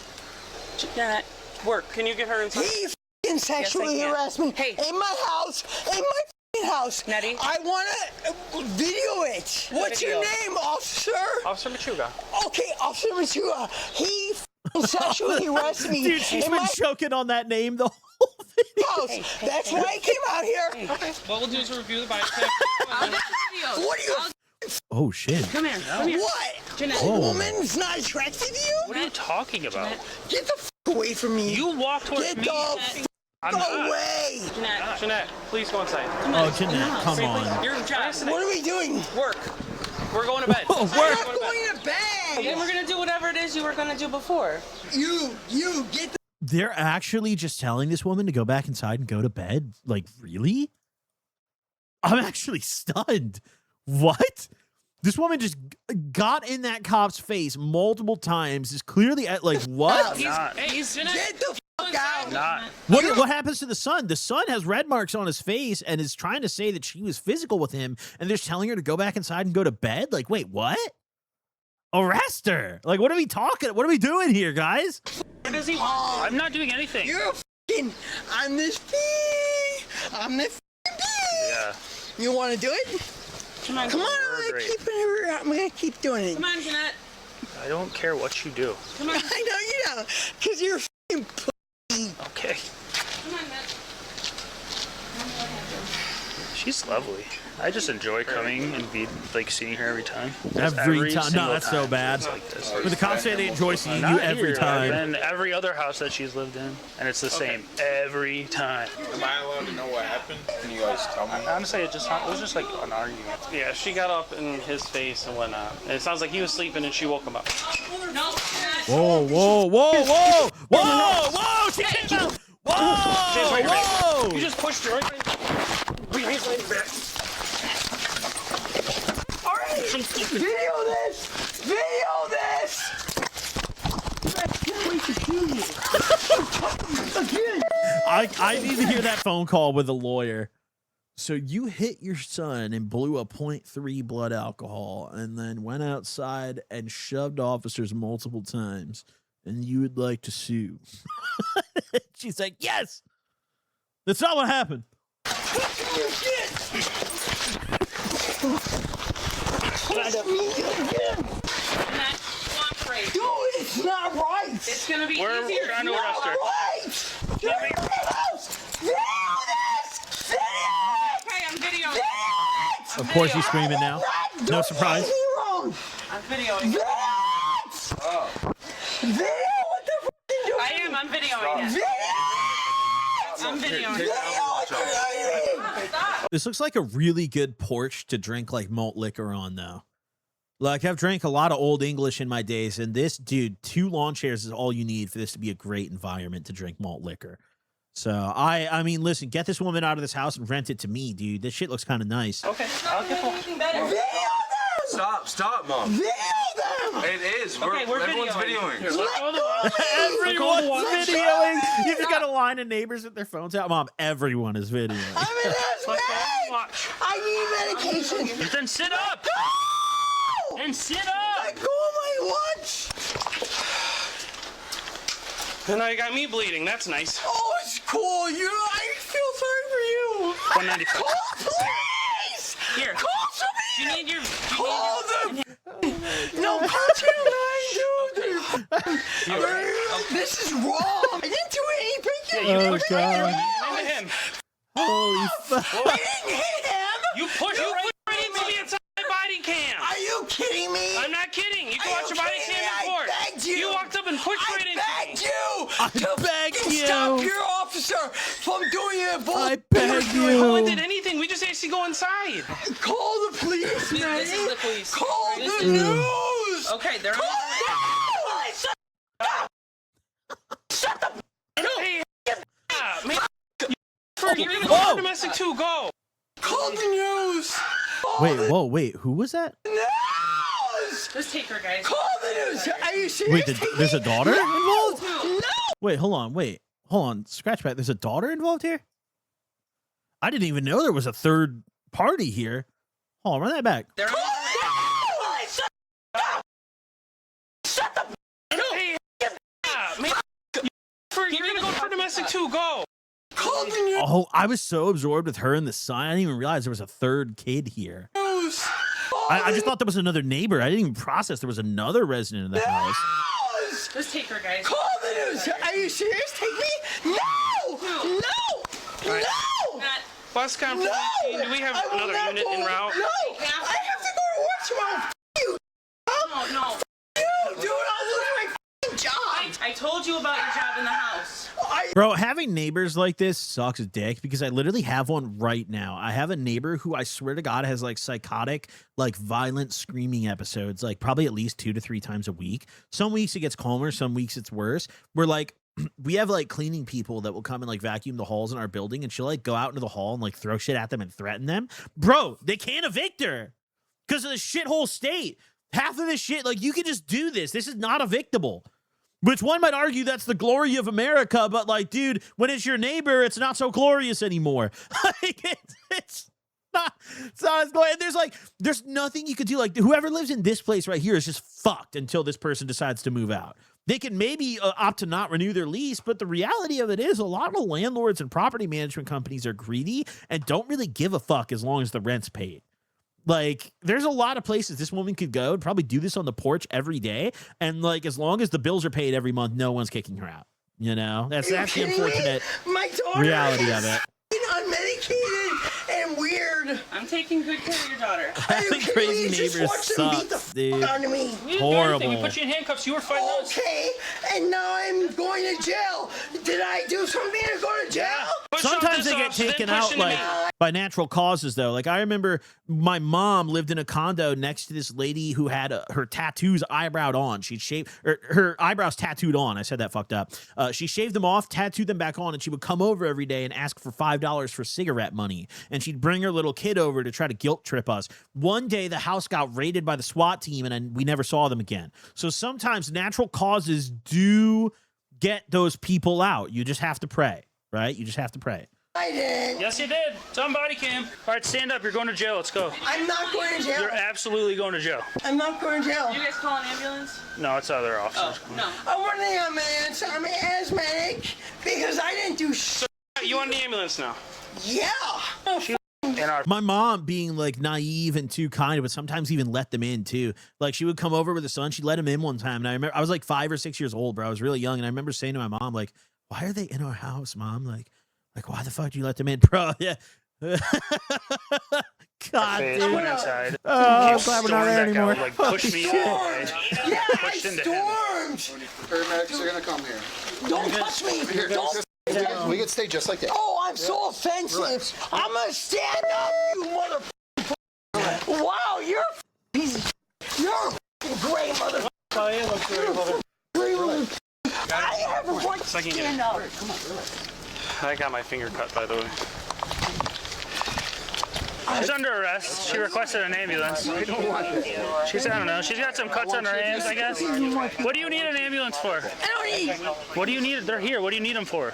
Janet, work. Can you get her inside? He fucking sexually can. harassed me Hey. in my house. In my fucking house. Nettie? I wanna video it. What's your name, officer? Officer Machuga. Okay, Officer Matua. He fucking sexually harassed me Dude, she's in been my choking on that name the whole video. house. That's why I came out here. Okay. What we'll do is review the body cam. What are you? Oh shit. Come here. Come here. What? Jeanette. A Oh. woman's not attracted to you? What are you talking about? Get the f away from me. You walk towards Get me. the f I'm not. away. Jeanette. Jeanette, please go inside. Oh, Jeanette, come on. You're dressed. What are we doing? Work. We're going to bed. Oh, I'm work. not going to bed. Then we're gonna do whatever it is you were gonna do before. You get the They're actually just telling this woman to go back inside and go to bed? Like, really? I'm actually stunned. What? This woman just got in that cop's face multiple times. Is clearly at like what? Not. Hey, Jeanette. get the fuck out. Not. What happens to the son? The son has red marks on his face and is trying to say that she was physical with him, and they're telling her to go back inside and go to bed. Like, wait, what? Arrest her! Like, what are we talking? What are we doing here, guys? I'm not doing anything. You're a fucking. I'm this bee. I'm this bee. Yeah. You want to do it? Come on. Come on, Great. I'm gonna keep doing it. Come on, Jeanette. I don't care what you do. Come on. I know you don't, cause you're a fucking pussy. Okay. Come on, Matt. She's lovely. I just enjoy coming and seeing her every time. Just Every time. No, single that's so time. bad. It's like this. But the cops say they enjoy seeing you Not every here. time. I've been every other house that she's lived in, and it's the same every time. Am I allowed to know what happened? Can you guys tell me? Honestly, it was just like an argument. Yeah, she got up in his face and whatnot. And it sounds like he was sleeping and she woke him up. No. Whoa, whoa, whoa, whoa, whoa, whoa! She came out. Whoa, whoa! You just pushed her right back. All right, video this. Video this. I can't wait to kill you. Again. I need to hear that phone call with a lawyer. So you hit your son and blew a 0.3 blood alcohol and then went outside and shoved officers multiple times, and you would like to sue. She's like, yes. That's not what happened. Jeanette, cooperate. Dude, it's not right. It's gonna be We're easier. trying to arrest her. Right. You're in my house. Video this. Video it. Okay, I'm videoing. Video it. Of course he's screaming now. Right. No Don't surprise. get me wrong. I'm videoing. Video it. Video what the f*** you doing? I am. I'm videoing it. Video I'm videoing Video it. what you're doing. Stop. This looks like a really good porch to drink like malt liquor on, though. Like, I've drank a lot of Old English in my days, and this, dude, 2 lawn chairs is all you need for this to be a great environment to drink malt liquor. So, I mean, listen, get this woman out of this house and rent it to me, dude. This shit looks kind of nice. Okay, I'll get home. Anything better. Video them. Stop, Mom. Video them. It is. Okay, we're everyone's videoing. videoing. Let go of me. Everyone's Let's videoing. go. You just got a line of neighbors with their phones out. Mom, everyone is videoing. I'm in Let's go asthmatic. watch. I need medication. Then sit up. No! Then sit Let up. go And now you got me bleeding. That's nice. Oh, it's cool. I feel sorry for you. 195. Call police. Here. Call somebody. You need your. Call them. No, call 292. This is wrong. I didn't do anything. Yeah, you Oh, pushed God. right Into him. Holy fuck. I didn't hit him. You pushed right into me inside my body cam. Are you kidding me? I'm not kidding. You can Are watch you your body kidding cam me? report. I begged you. You walked up and pushed right into begged me. you I to begged fucking you. stop your officer from doing it. I beg No one you. did anything. We just asked you to go inside. Call the police, man. This is the police. Call This the is- news. Okay, they're Call on. Hey, man. You're gonna go Whoa. for domestic too. Go. Call the news. Call Wait, the whoa, wait. Who was that? news. Just take her, guys. Call the news. Are you serious? Wait, there's a daughter involved? No. Wait, hold on. Scratch back. There's a daughter involved here? I didn't even know there was a third party here. Hold on, run that back. They're on. Hey, man. You're gonna go for domestic too. Go. Call the news. Oh, I was so absorbed with her and the son. I didn't even realize there was a third kid here. I just thought there was another neighbor. I didn't even process there was another resident in the house. News. Just take her, guys. Call the news. Are you serious? Take me? No. No. No. Not. Bus conference. No. Do we have I will another not unit go. en route? No. I have to go to work tomorrow. You. No. Dude, I'll lose my job. I told you about your job in the house. Bro, having neighbors like this sucks dick because I literally have one right now. I have a neighbor who I swear to God has like psychotic, like violent screaming episodes, like probably at least 2 to 3 times a week. Some weeks it gets calmer, some weeks it's worse. We're like, we have like cleaning people that will come and like vacuum the halls in our building, and she'll like go out into the hall and like throw shit at them and threaten them. Bro, they can't evict her because of the shithole state. Half of this shit, like you can just do this. This is not evictable. Which one might argue that's the glory of America, but like, dude, when it's your neighbor, it's not so glorious anymore. Like, it's not as glorious. There's nothing you could do. Like, whoever lives in this place right here is just fucked until this person decides to move out. They can maybe opt to not renew their lease, but the reality of it is a lot of landlords and property management companies are greedy and don't really give a fuck as long as the rent's paid. Like, there's a lot of places this woman could go and probably do this on the porch every day. And like, as long as the bills are paid every month, no one's kicking her out. You know, that's the unfortunate My daughter reality is of it. unmedicated and weird. I'm taking good care of your daughter. Are you Having kidding crazy me? Just neighbors watch them beat the sucks, dude. out of me. We didn't do anything. Horrible. We put you in handcuffs. You were fighting us. Okay, and now I'm going to jail. Did I do something to go to jail? Push off Sometimes this they get officer, then taken push out into like me. by natural causes, though. Like, I remember my mom lived in a condo next to this lady who had her tattoos eyebrowed on. She'd shave her eyebrows tattooed on. I said that fucked up. She shaved them off, tattooed them back on, and she would come over every day and ask for $5 for cigarette money. And she'd bring her little kid over to try to guilt trip us. One day, the house got raided by the SWAT team, and we never saw them again. So sometimes natural causes do get those people out. You just have to pray, right? You just have to pray. I didn't. Yes, you did. It's on body cam. All right, stand up. You're going to jail. Let's go. I'm not going to jail. You're absolutely going to jail. I'm not going to jail. You guys call an ambulance? No, it's other officers. Oh, no. I want the ambulance. I'm asthmatic because I didn't do shit. You on the ambulance now? Yeah. And our My mom being like naive and too kind, but sometimes even let them in too. Like, she would come over with her son. She let him in one time. And I remember I was like 5 or 6 years old, bro. I was really young. And I remember saying to my mom, like, why are they in our house, Mom? Like, why the fuck do you let them in, bro? Yeah. God, face dude. went inside. Oh, I'm He glad we're not stormed there back anymore. out, like, pushed me out of the way. Yeah, I Pushed into him. stormed. Paramedics are gonna come here. Don't touch me. Here, Don't. we can stay just like that. Oh, I'm so offensive. I'm gonna stand up, you mother. Wow, you're a piece of shit. You're a gray mother. I have a right to Second stand unit. up. I got my finger cut, by the way. She's under arrest. She requested an ambulance. She's, I don't know. She's got some cuts on her hands, I guess. What do you need an ambulance for? I don't need. What do you need? They're here. What do you need them for?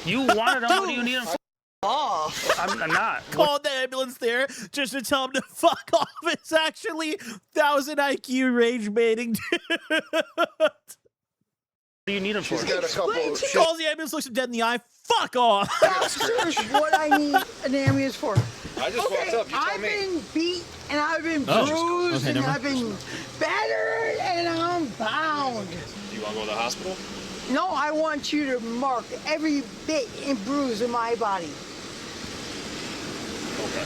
You wanted them. What do you need them for? Off. I'm not. Called the ambulance there just to tell him to fuck off. It's actually 1,000 IQ rage baiting, dude. do you need him for? She's got a couple. She calls the ambulance, looks him dead in the eye. Fuck off. Officers, what I need an ambulance for. I just walked up. You tell I've me. been beat and I've been Oh. bruised Okay, and never I've been battered and I'm bound. Do you want to go to the hospital? No, I want you to mark every bit and bruise in my body, Okay.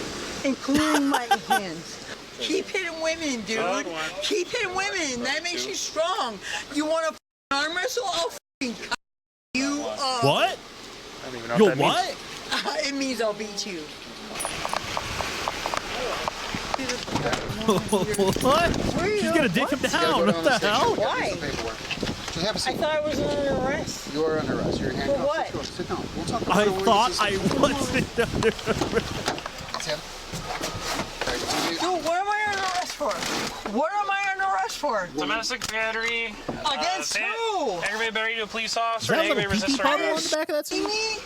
including my hands. Keep hitting women, dude. Oh, boy. Keep hitting women. That makes you strong. You want to arm wrestle? I'll cut you up. What? I don't even know Yo, what that means. what? It means I'll beat you. What? Where are you She's going? gonna dick him down. What the hell? Why? Just have a I seat. thought I was under arrest. You are under arrest. You're in handcuffs. what? Let's go. Sit down. We'll talk about I it when we thought get to I the- wasn't under. It's him. All right, Dude, what am I under arrest for? What am I under arrest for? Domestic battery. Against who? Aggravated battery to a police Is officer. that And a little aggravated pee-pee resistor bottle on arrest. the back of that seat? Me?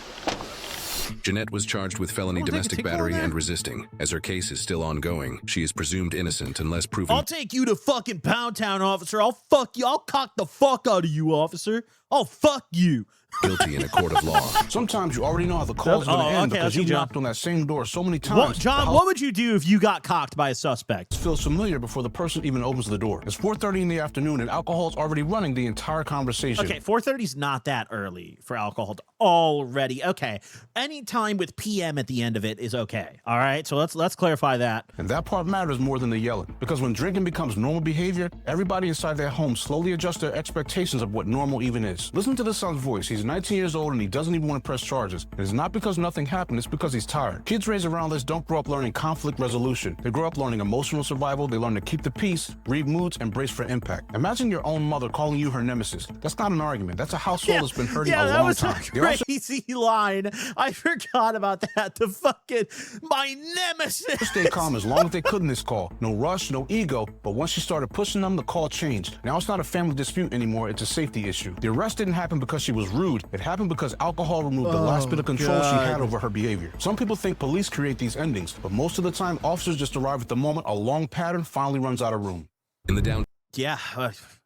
Jeanette was charged with felony Wanna take a domestic picture battery on that? and resisting. As her case is still ongoing, she is presumed innocent unless proven I'll take you to fucking Pound Town, officer. I'll fuck you. I'll cock the fuck out of you, officer. I'll fuck you. guilty in a court of law. Sometimes you already know how the call's going to end okay, I because see, you've John. knocked on that same door so many times. What, John, what would you do if you got cocked by a suspect? It feels familiar before the person even opens the door. It's 4:30 in the afternoon and alcohol's already running the entire conversation. Okay, 4:30 is not that early for alcohol already. Okay, any time with PM at the end of it is okay. All right, so let's clarify that. And that part matters more than the yelling. Because when drinking becomes normal behavior, everybody inside their home slowly adjusts their expectations of what normal even is. Listen to this son's voice. He's 19 years old and he doesn't even want to press charges. And it's not because nothing happened, it's because he's tired. Kids raised around this don't grow up learning conflict resolution. They grow up learning emotional survival, they learn to keep the peace, read moods, and brace for impact. Imagine your own mother calling you her nemesis. That's not an argument. That's a household that's been hurting a that long was time. a crazy line. I forgot about that. The fucking, my nemesis. Stay calm as long as they could in this call. No rush, no ego, but once she started pushing them, the call changed. Now it's not a family dispute anymore, it's a safety issue. The arrest didn't happen because she was rude. It happened because alcohol removed the last bit of control she had over her behavior. Some people think police create these endings, but most of the time, officers just arrive at the moment a long pattern finally runs out of room. In the down Yeah,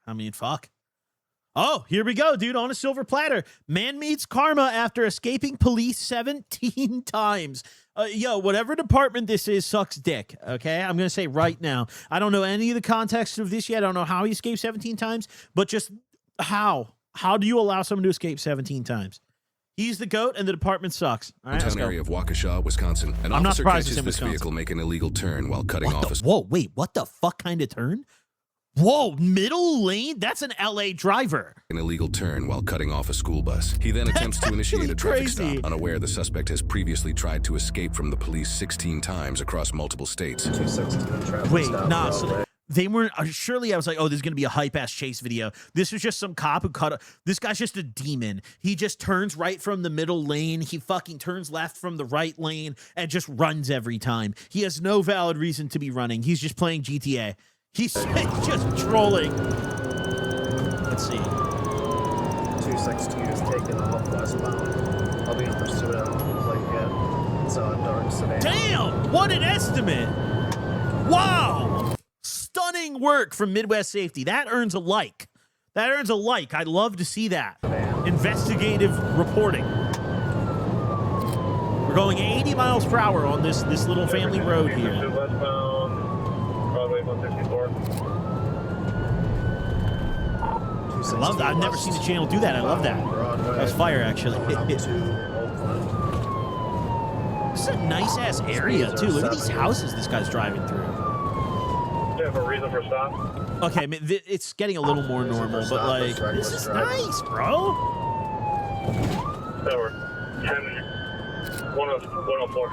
I mean, fuck. Oh, here we go, dude, on a silver platter. Man meets karma after escaping police 17 times. Yo, whatever department this is sucks dick, okay? I'm going to say right now. I don't know any of the context of this yet. I don't know how he escaped 17 times, but just how? How do you allow someone to escape 17 times? He's the GOAT and the department sucks. All right, let's downtown go. area of Waukesha, Wisconsin. An I'm not officer surprised it's catches in this Wisconsin. vehicle make an illegal turn while cutting What off the, whoa, wait, what the fuck kind of turn? Whoa, middle lane? That's an LA driver. an illegal turn while cutting off a school bus. He then attempts to initiate a traffic crazy. stop, unaware the suspect has previously tried to escape from the police 16 times across multiple states. Wait, nah, so they weren't, surely I was like, oh, this is going to be a hype-ass chase video. This was just some cop who this guy's just a demon. He just turns right from the middle lane. He fucking turns left from the right lane and just runs every time. He has no valid reason to be running. He's just playing GTA. He's just trolling. Let's see. 262 is taken off westbound. I'll be in pursuit of plate yet. It's a dark sedan. Damn, what an estimate. Wow. Stunning work from Midwest Safety. That earns a like. That earns a like. I'd love to see that. Investigative reporting. We're going 80 miles per hour on this little family road here. Westbound, Broadway 164. I love that. I've never seen the channel do that. I love that. That was fire, actually. This is a nice-ass area, too. Look at these houses this guy's driving through. Do you have a reason for stop? Okay, I mean, it's getting a little more normal, but, like, this is nice, bro. That were 104.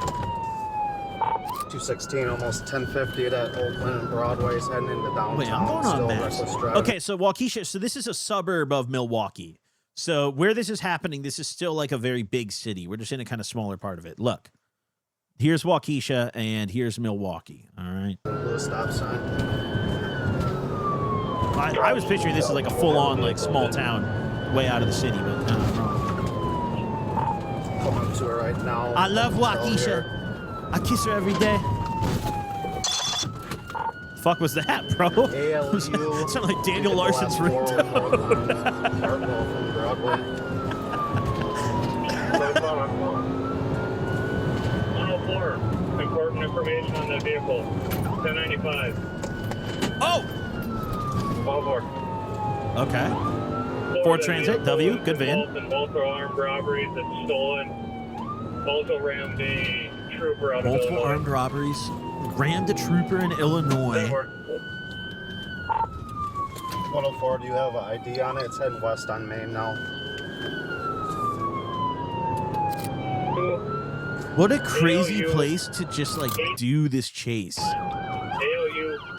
216, almost 1050 at Old Clinton Broadway, is heading into downtown. Wait, I'm going on Still that. reckless driving. Okay, so Waukesha, so this is a suburb of Milwaukee. So where this is happening, this is still like a very big city. We're just in a kind of smaller part of it. Look, here's Waukesha and here's Milwaukee. All right. Blue stop sign. I was picturing this as like a full-on like small town way out of the city, but no, I'm wrong. Coming to her right now. I love Waukesha. I kiss her every day. Fuck was that, bro? ALU. Sounded like Daniel Larson's ringtone. probably. 104. Important information on the vehicle. 1095. Oh! 104. Okay. Ford Transit, W, good van. And both are armed robberies that's stolen. Also rammed a trooper out of Multiple Illinois. armed robberies. Rammed a trooper in Illinois. 104, do you have an ID on it? It's heading west on Main now. What a crazy place to just like do this chase.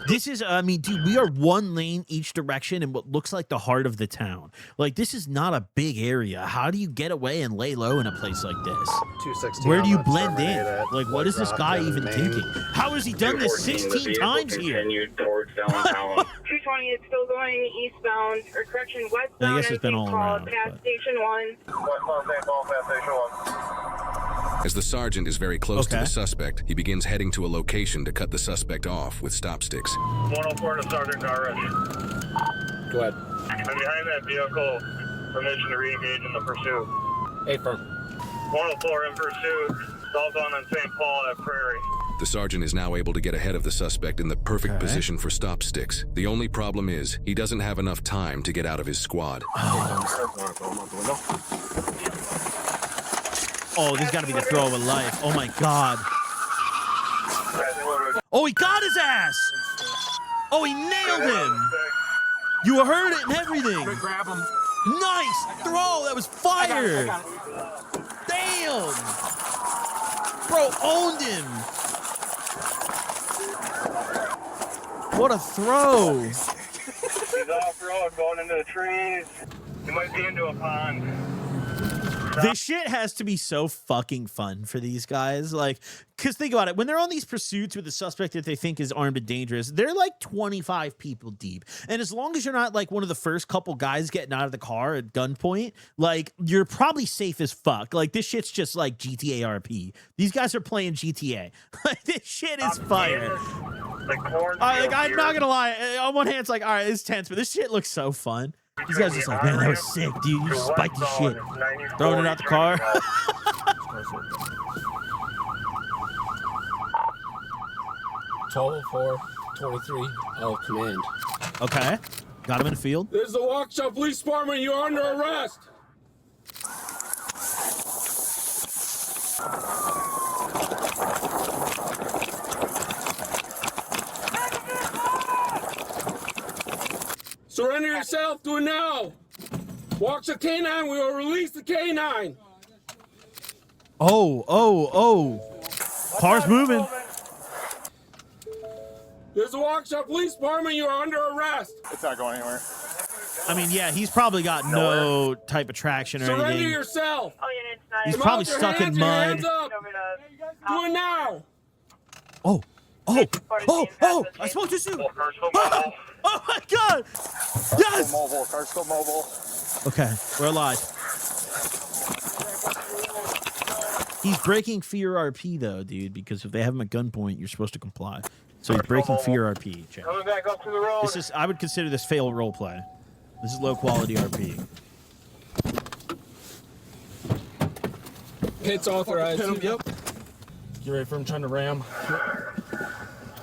This is, I mean, dude, we are one lane each direction in what looks like the heart of the town. Like, this is not a big area. How do you get away and lay low in a place like this? 216. Where do you blend in? Like, what is this guy even thinking? How has he done this 16 times here? Towards downtown. 220 is still going eastbound, or correction, westbound. I guess it's been all around. Past But... Station 1. Westbound St. Paul, past Station 1. As the sergeant is very close to the suspect, he begins heading to a location to cut the suspect off with stop sticks. 104 to Sergeant Garrett. Go ahead. I'm behind that vehicle. Permission to re-engage in the pursuit. Affirm. 104 in pursuit. Southbound on St. Paul at Prairie. The sergeant is now able to get ahead of the suspect in the perfect position for stop sticks. The only problem is he doesn't have enough time to get out of his squad. Oh, this has got to be the throw of a life. Oh, my God. Oh, he got his ass. Oh, he nailed him. You heard it and everything. Grab him. Nice throw. That was fire. Damn. Bro, owned him. What a throw. He's off road, going into the trees. He might be into a pond. This shit has to be so fucking fun for these guys. Like, because think about it. When they're on these pursuits with a suspect that they think is armed and dangerous, they're like 25 people deep. And as long as you're not like one of the first couple guys getting out of the car at gunpoint, like, you're probably safe as fuck. Like, this shit's just like GTA RP. These guys are playing GTA. Like, this shit is fire. Like, I'm not gonna lie. On one hand, it's like, all right, it's tense, but this shit looks so fun. These guys are just like, man, that was sick, dude. You just spiked the shit. Throwing it out the car. 1204-23, all command. Okay. Got him in the field. There's the Waukesha Police Department. You're under arrest. Surrender yourself. Do it now. Waukesha K9. We will release the K9. Oh. Car's moving. There's the Waukesha Police Department. You are under arrest. It's not going anywhere. I mean, yeah, he's probably got no type of traction or Surrender anything. yourself. He's probably stuck in mud. Hands up. Do it now. Oh. I spoke too soon. Oh my God. Yes. Car's still mobile. Okay, we're alive. He's breaking fear RP though, dude, because if they have him at gunpoint, you're supposed to comply. So he's breaking fear RP. Check. Coming back up to the road. This is, I would consider this fail role play. This is low quality RP. Hits authorized. Hit him, yep. You ready for him trying to ram?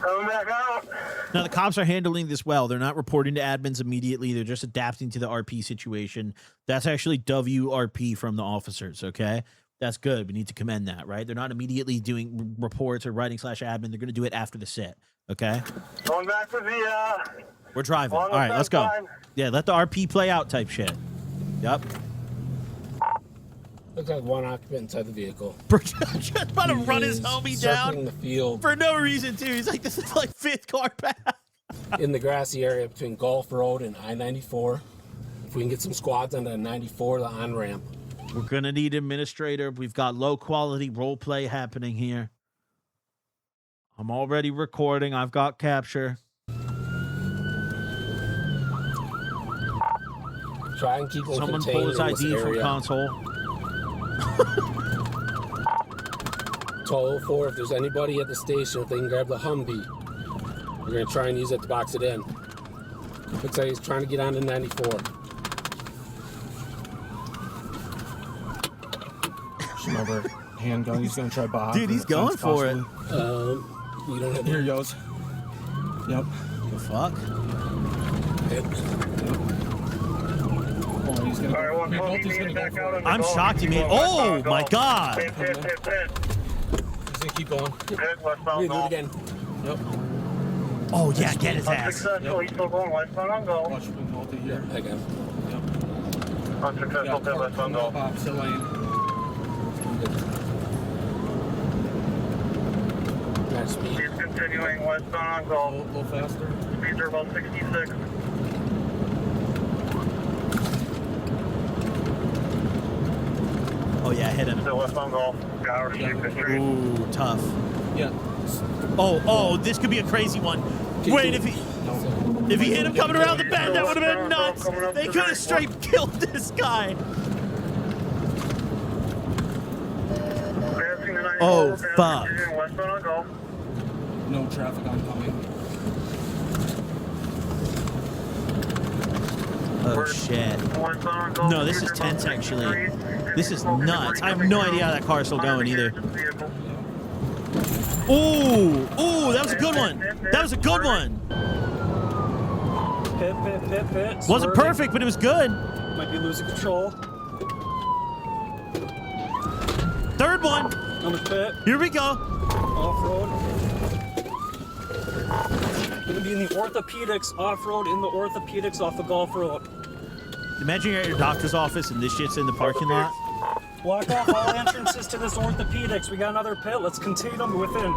Coming back out. Now, the cops are handling this well. They're not reporting to admins immediately. They're just adapting to the RP situation. That's actually WRP from the officers, okay? That's good. We need to commend that, right? They're not immediately doing reports or writing /admin. They're going to do it after the sit, okay? Going back to the, We're driving. All right, let's go. Yeah, let the RP play out type shit. Yep. Looks like one occupant inside the vehicle. Just about to run his homie down the field for no reason, too. He's like, this is like fifth car back. in the grassy area between Gulf Road and I-94. If we can get some squads on the 94, the on-ramp. We're going to need administrator. We've got low-quality role play happening here. I'm already recording. I've got capture. Try and keep them Someone contained pull his in this ID from area. console. 1204, if there's anybody at the station, if they can grab the Humvee, we're going to try and use it to box it in. Looks like he's trying to get on to 94. Another handgun. He's gonna try Bob. Dude, he's going for it. You don't have Here he goes. Yep. The fuck? Oh, he's gonna. All right, He 112, he's you gonna need go back for out it. on the I'm Gulf. shocked he made. Westbound Oh my Gulf. god. Pin. He's gonna keep going. Pin, We westbound do it Gulf. again. Yep. Oh yeah, get his ass. Unsuccessful, he's still going westbound on Gulf. Watch him hold it here. I got him. Unsuccessful, pin westbound Gulf. Opposite lane. Got speed. He's continuing westbound on Gulf. A little faster. Speeds are about 66. Oh yeah, hit him. Still westbound Gulf. Got our shoot the street. Ooh, tough. Yeah. Oh, this could be a crazy one. Wait, if he hit him coming around the bend, that would have been nuts. They could have straight killed this guy. Passing the 94, Oh, passing fuck. continuing westbound on Gulf. No traffic oncoming. Oh shit. Westbound on Gulf. No, this is tense actually. This is nuts. I have no idea how that car's still going either. Ooh, that was a good one. That was a good one. Pit. Wasn't perfect, but it was good. Might be losing control. Third one. On the pit. Here we go. Off-road. Gonna be in the orthopedics, off-road, in the orthopedics off the Gulf Road. Imagine you're at your doctor's office and this shit's in the parking lot. Block off all entrances to this orthopedics. We got another pit. Let's contain them within.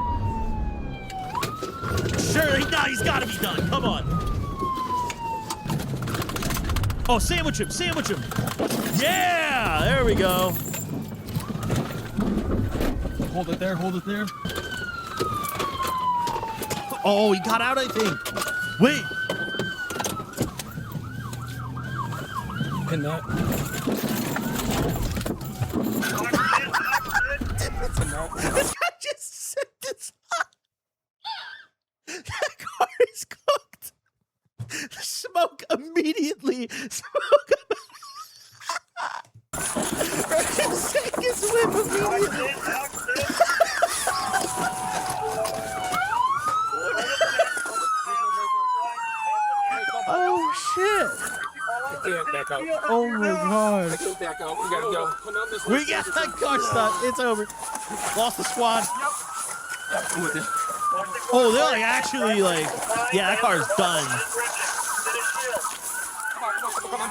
Sure, he's got to be done. Come on. Oh, sandwich him. Yeah, there we go. Hold it there. Oh, he got out, I think. Wait. Pin that. This guy just set this up. That car is cooked. Smoke immediately. Sink his whip immediately. Oh shit. I can't back out. Oh my god. I can't back out. We gotta go. Come on this way. We got that car stuck. It's over. Lost the squad. I'm with you. Oh, they're like actually like, yeah, that car is done. Come on.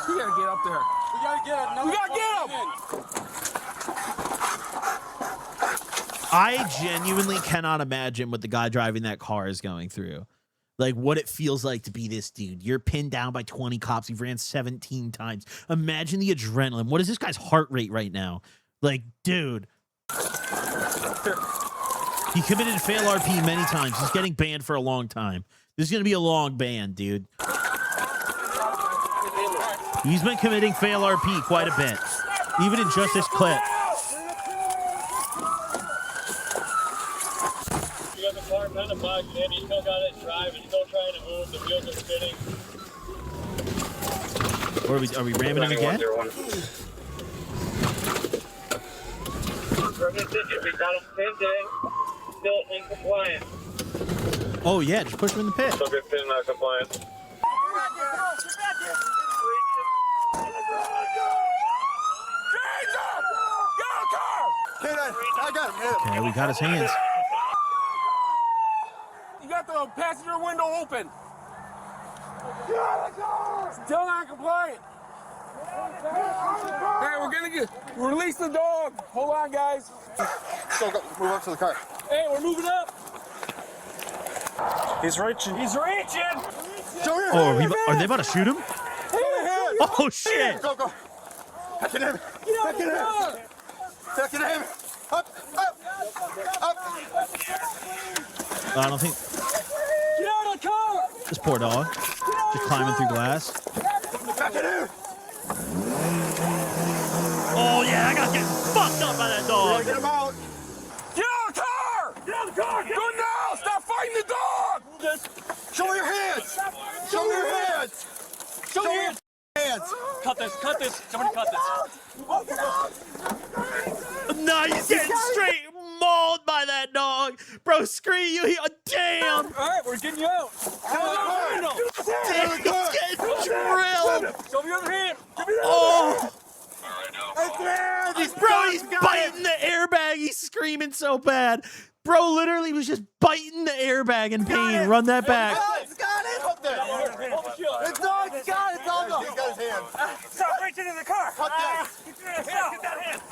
We gotta get up there. We gotta get him. I genuinely cannot imagine what the guy driving that car is going through. Like what it feels like to be this dude. You're pinned down by 20 cops. You've ran 17 times. Imagine the adrenaline. What is this guy's heart rate right now? Like, dude. He committed fail RP many times. He's getting banned for a long time. This is going to be a long ban, dude. He's been committing fail RP quite a bit. Even in just this clip. You got the car kind of boxed in. He still got it drive. He's still trying to move. The wheels are spinning. Or are we ramming him again? We got him pinned in. Still in compliance. Oh, yeah. Just push him in the pit. Still get pin compliance. I got him. Okay, we got his hands. You got the passenger window open. Still not compliant. Hey, we're gonna release the dog. Hold on, guys. Go, move up to the car. Hey, we're moving up. He's reaching. Show your Oh, hand. are they about to shoot him? Show your hand. Oh, shit. Go. Back in him. Back in him. Back in him. Up. I don't think Get out of the car. this poor dog just climbing through glass. Back in him. Oh yeah, I got getting fucked up by that dog. Get him out. Get out of the car. Get out of the car. Good now. Stop fighting the dog. Show your hands. this. Cut this. Somebody cut this. No, he's getting straight mauled by that dog. Bro, screw you. Damn. All right, we're getting you out. Damn, he's getting drilled. Show me your other hand. Give me that Oh. hand. Bro, he's biting the airbag. He's screaming so bad. Bro literally was just biting the airbag in pain. Run that back. It's got it. Cut that. It's dog. It's got it. It's all dog. He's got his hand. Stop reaching in the car. Cut that. Get that hand.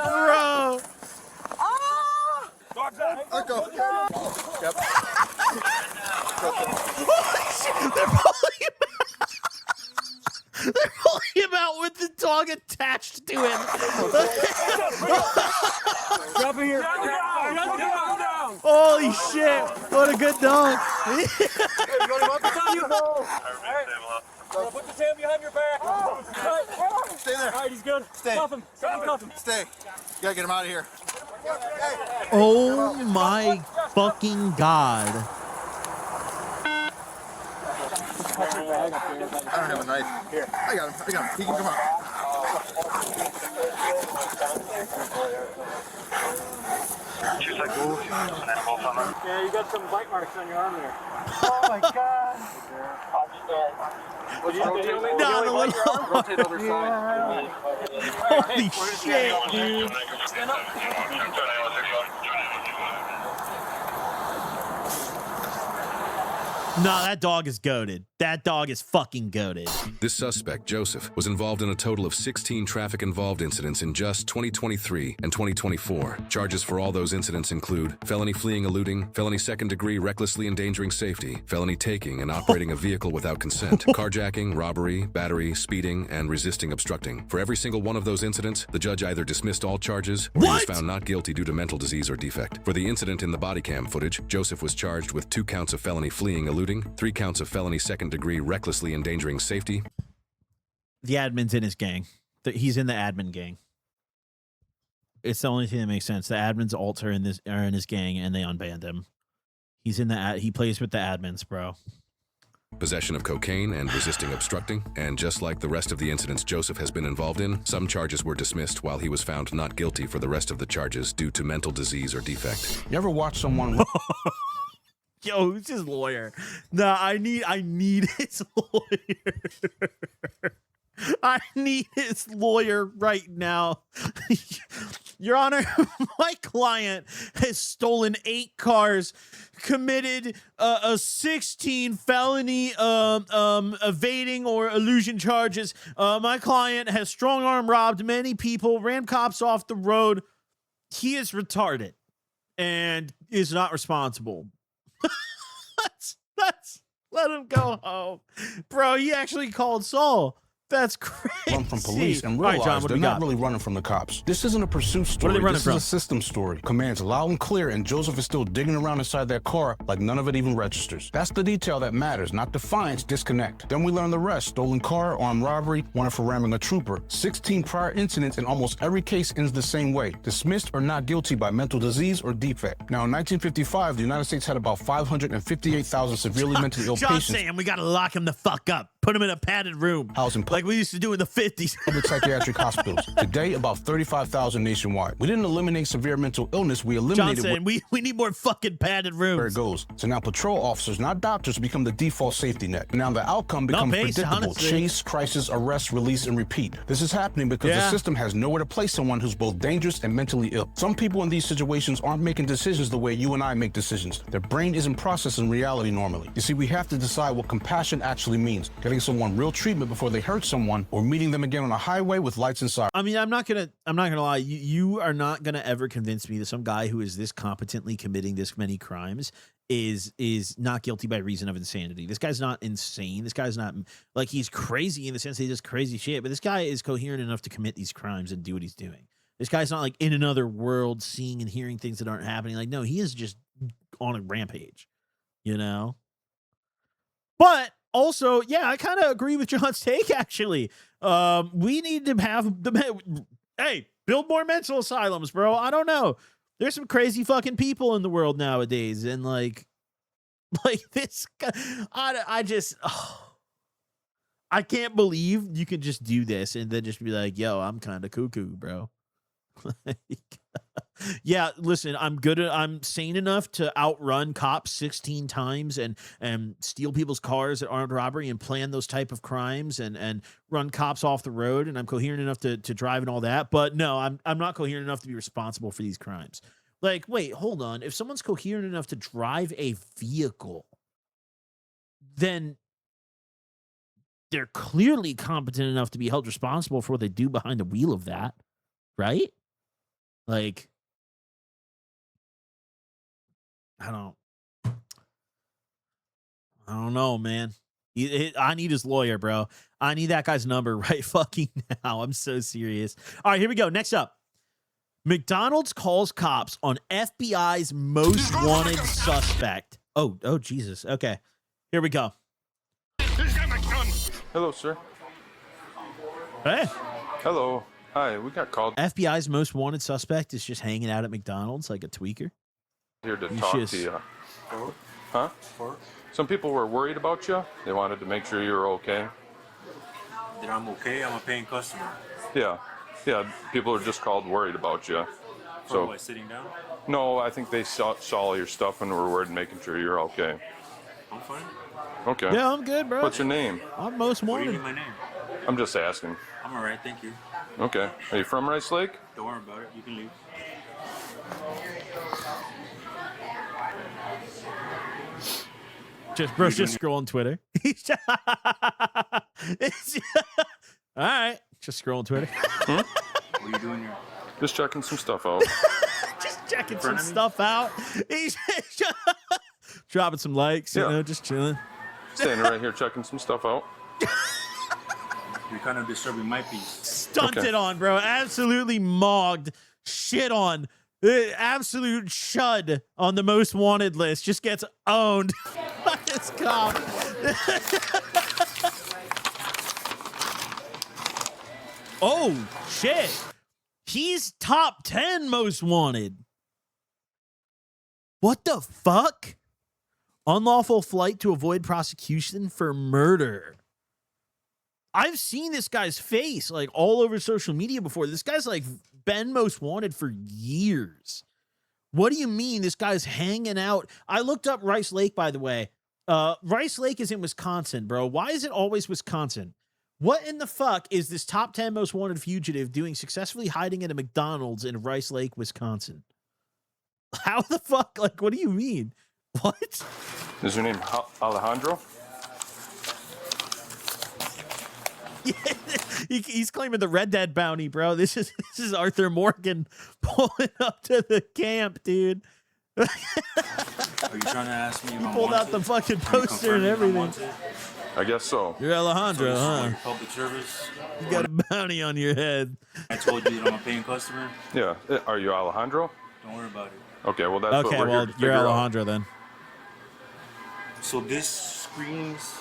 Bro. Dog's out. Let go. Yep. Holy shit. They're pulling him out with the dog attached to him. Drop it here. Down. Holy shit. What a good dog. Put the hand behind your back. Stay there. All right, he's good. Stay. Cuff him. Cuff him. Stay. You gotta get him out of here. Oh my fucking God. I don't have a knife. Here. I got him. He can come out. Yeah, you got some bite marks on your arm there. Oh my God. No, the little Rotate other side. Holy shit, dude. Stand up. No, that dog is goated. That dog is fucking goated. This suspect, Joseph, was involved in a total of 16 traffic-involved incidents in just 2023 and 2024. Charges for all those incidents include felony fleeing eluding, felony second-degree recklessly endangering safety, felony taking and operating a vehicle without consent, carjacking, robbery, battery, speeding, and resisting obstructing. For every single one of those incidents, the judge either dismissed all charges or he was found not guilty due to mental disease or defect. For the incident in the body cam footage, Joseph was charged with 2 counts of felony fleeing eluding, 3 counts of felony second-degree recklessly endangering safety. The admin's in his gang. He's in the admin gang. It's the only thing that makes sense. The admins are in his gang, and they unbanned him. He's in the he plays with the admins, bro. Possession of cocaine and resisting obstructing, and just like the rest of the incidents Joseph has been involved in, some charges were dismissed while he was found not guilty for the rest of the charges due to mental disease or defect. You ever watch someone... Yo, who's his lawyer? No, I need his lawyer. I need his lawyer right now. Your Honor, my client has stolen 8 cars, committed a 16 felony evading or elusion charges. My client has strong-arm robbed many people, ran cops off the road. He is retarded and is not responsible. Let's let him go home. Bro, he actually called Saul. That's crazy. Run from police and realize John, they're not really running from the cops. This isn't a pursuit story. What are they running this from? is a system story. Commands loud and clear, and Joseph is still digging around inside that car like none of it even registers. That's the detail that matters, not defiance, disconnect. Then we learn the rest. Stolen car, armed robbery, wanted for ramming a trooper. 16 prior incidents, and almost every case ends the same way. Dismissed or not guilty by mental disease or defect. Now, in 1955, the United States had about 558,000 severely mentally ill John patients. saying we got to lock him the fuck up. Put him in a padded room. Housing like we used to do in the 50s. Public psychiatric hospitals. Today, about 35,000 nationwide. We didn't eliminate severe mental illness. We eliminated... John saying we need more fucking padded rooms. Where it goes. So now patrol officers, not doctors, become the default safety net. Now the outcome becomes predictable. Honestly. Chase, crisis, arrest, release, and repeat. This is happening because the system has nowhere to place someone who's both dangerous and mentally ill. Some people in these situations aren't making decisions the way you and I make decisions. Their brain isn't processing reality normally. You see, we have to decide what compassion actually means. Getting someone real treatment before they hurt someone, or meeting them again on a highway with lights and sirens. I mean, I'm not gonna lie. You are not gonna ever convince me that some guy who is this competently committing this many crimes is not guilty by reason of insanity. This guy's not insane. This guy's not like he's crazy in the sense that he does crazy shit, but this guy is coherent enough to commit these crimes and do what he's doing. This guy's not like in another world seeing and hearing things that aren't happening. Like, no, he is just on a rampage, you know? But also, yeah, I kind of agree with John's take, actually. We need to have build more mental asylums, bro. I don't know. There's some crazy fucking people in the world nowadays. And like this guy, I can't believe you can just do this and then just be like, yo, I'm kind of cuckoo, bro. Yeah, listen, I'm sane enough to outrun cops 16 times and steal people's cars at armed robbery and plan those type of crimes and run cops off the road, and I'm coherent enough to drive and all that. But no, I'm not coherent enough to be responsible for these crimes. Like, wait, hold on. If someone's coherent enough to drive a vehicle, then they're clearly competent enough to be held responsible for what they do behind the wheel of that, right? Like, I don't know, man. I need his lawyer, bro. I need that guy's number right fucking now. I'm so serious. All right, here we go. Next up. McDonald's calls cops on FBI's most wanted suspect. Oh, Jesus. Okay. Here we go. Hello, sir. Hey. Hello. Hi, we got called FBI's most wanted suspect is just hanging out at McDonald's like a tweaker. here to talk to you. Huh? Some people were worried about you. They wanted to make sure you were okay. That I'm okay? I'm a paying customer. Yeah. Yeah, people are just called worried about you. For what, sitting down? No, I think they saw all your stuff and were worried, making sure you're okay. I'm fine. Okay. Yeah, I'm good, bro. What's your name? I'm most What do you wanted. need my name? I'm just asking. I'm alright, thank you. Okay. Are you from Rice Lake? Don't worry about it. You can leave. Bro's just scrolling Twitter. All right. Just scrolling Twitter. What are you doing here? Just checking some stuff out. Just checking some stuff out. He's dropping some likes, you know, just chilling. Standing right here checking some stuff out. You're kind of disturbing my peace. Stunted on, bro. Absolutely mogged. Shit on. Absolute shud on the most wanted list. Just gets owned by this cop. Oh, shit. He's top 10 most wanted. What the fuck? Unlawful flight to avoid prosecution for murder. I've seen this guy's face like all over social media before. This guy's like been most wanted for years. What do you mean this guy's hanging out? I looked up Rice Lake, by the way. Rice Lake is in Wisconsin, bro. Why is it always Wisconsin? What in the fuck is this top 10 most wanted fugitive doing successfully hiding at a McDonald's in Rice Lake, Wisconsin? How the fuck? Like, what do you mean? What? Is your name Alejandro? He's claiming the Red Dead bounty, bro. This is Arthur Morgan pulling up to the camp, dude. Are you trying to ask me if I'm Pulled out wanted? the fucking poster and everything. I guess so. You're Alejandro, So huh? this is public service. You got a bounty on your head. I told you that I'm a paying customer. Yeah. Are you Alejandro? Don't worry about it. Okay, well, that's Okay, what we're well, here to you're figure Alejandro then. So this screams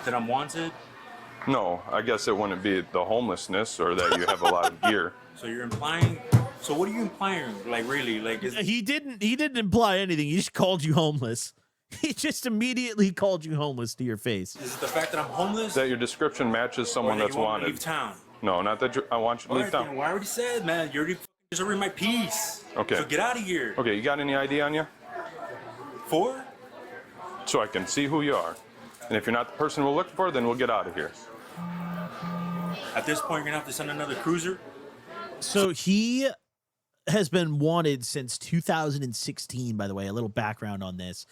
that I'm wanted? out. No, I guess it wouldn't be the homelessness or that you have a lot of gear. So you're implying? So what are you implying? Like really? Like is He didn't imply anything. He just called you homeless. He just immediately called you homeless to your face. Is it the fact that I'm homeless? That your description matches someone or that that's you want me to wanted. leave town? No, not that I want you to All leave right, town. then, well, I already said, man, you're already disturbing my peace. Okay. So get out of here. Okay, you got any ID on you? For? So I can see who you are. And if you're not the person we're looking for, then we'll get out of here. At this point, you're gonna have to send another cruiser. So he has been wanted since 2016, by the way. A little background on this.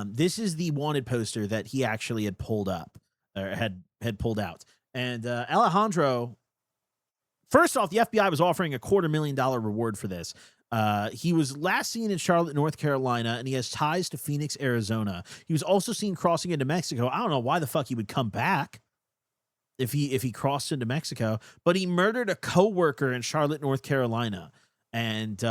This is the wanted poster that he actually had pulled up, or had pulled out. And Alejandro, first off, the FBI was offering a $250,000 reward for this. He was last seen in Charlotte, North Carolina, and he has ties to Phoenix, Arizona. He was also seen crossing into Mexico. I don't know why the fuck he would come back if he crossed into Mexico, but he murdered a coworker in Charlotte, North Carolina, and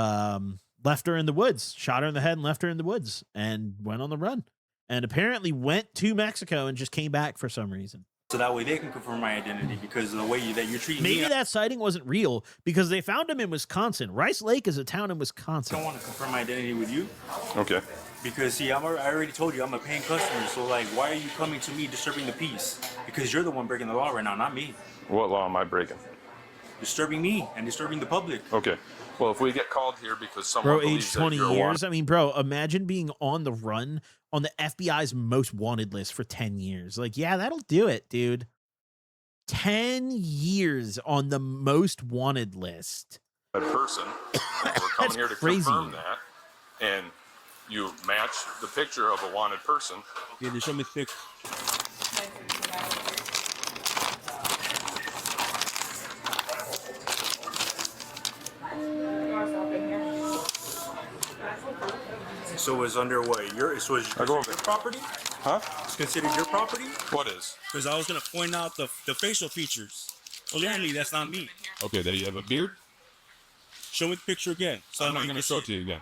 left her in the woods, shot her in the head and left her in the woods, and went on the run, and apparently went to Mexico and just came back for some reason. so that way they can confirm my identity because of the way that you're treating me. Maybe that sighting wasn't real because they found him in Wisconsin. Rice Lake is a town in Wisconsin. I don't want to confirm my identity with you. Okay. Because see, I already told you I'm a paying customer. So like, why are you coming to me disturbing the peace? Because you're the one breaking the law right now, not me. What law am I breaking? Disturbing me and disturbing the public. Okay. Well, if we get called here because someone Bro, believes age that 20 you're years. I mean, bro, imagine being on the run on the FBI's most wanted list for 10 years. Like, yeah, that'll do it, dude. 10 years on the most wanted list. a person, we're coming here to confirm that, and you match the picture of a wanted person. Yeah, they show me the picture. So it's under what? So it's your property? Huh? It's considered your property? What is? Because I was going to point out the facial features. Well, apparently that's not me. Okay, there you have a beard? Show me the picture again. So I'm not going to show it to you again.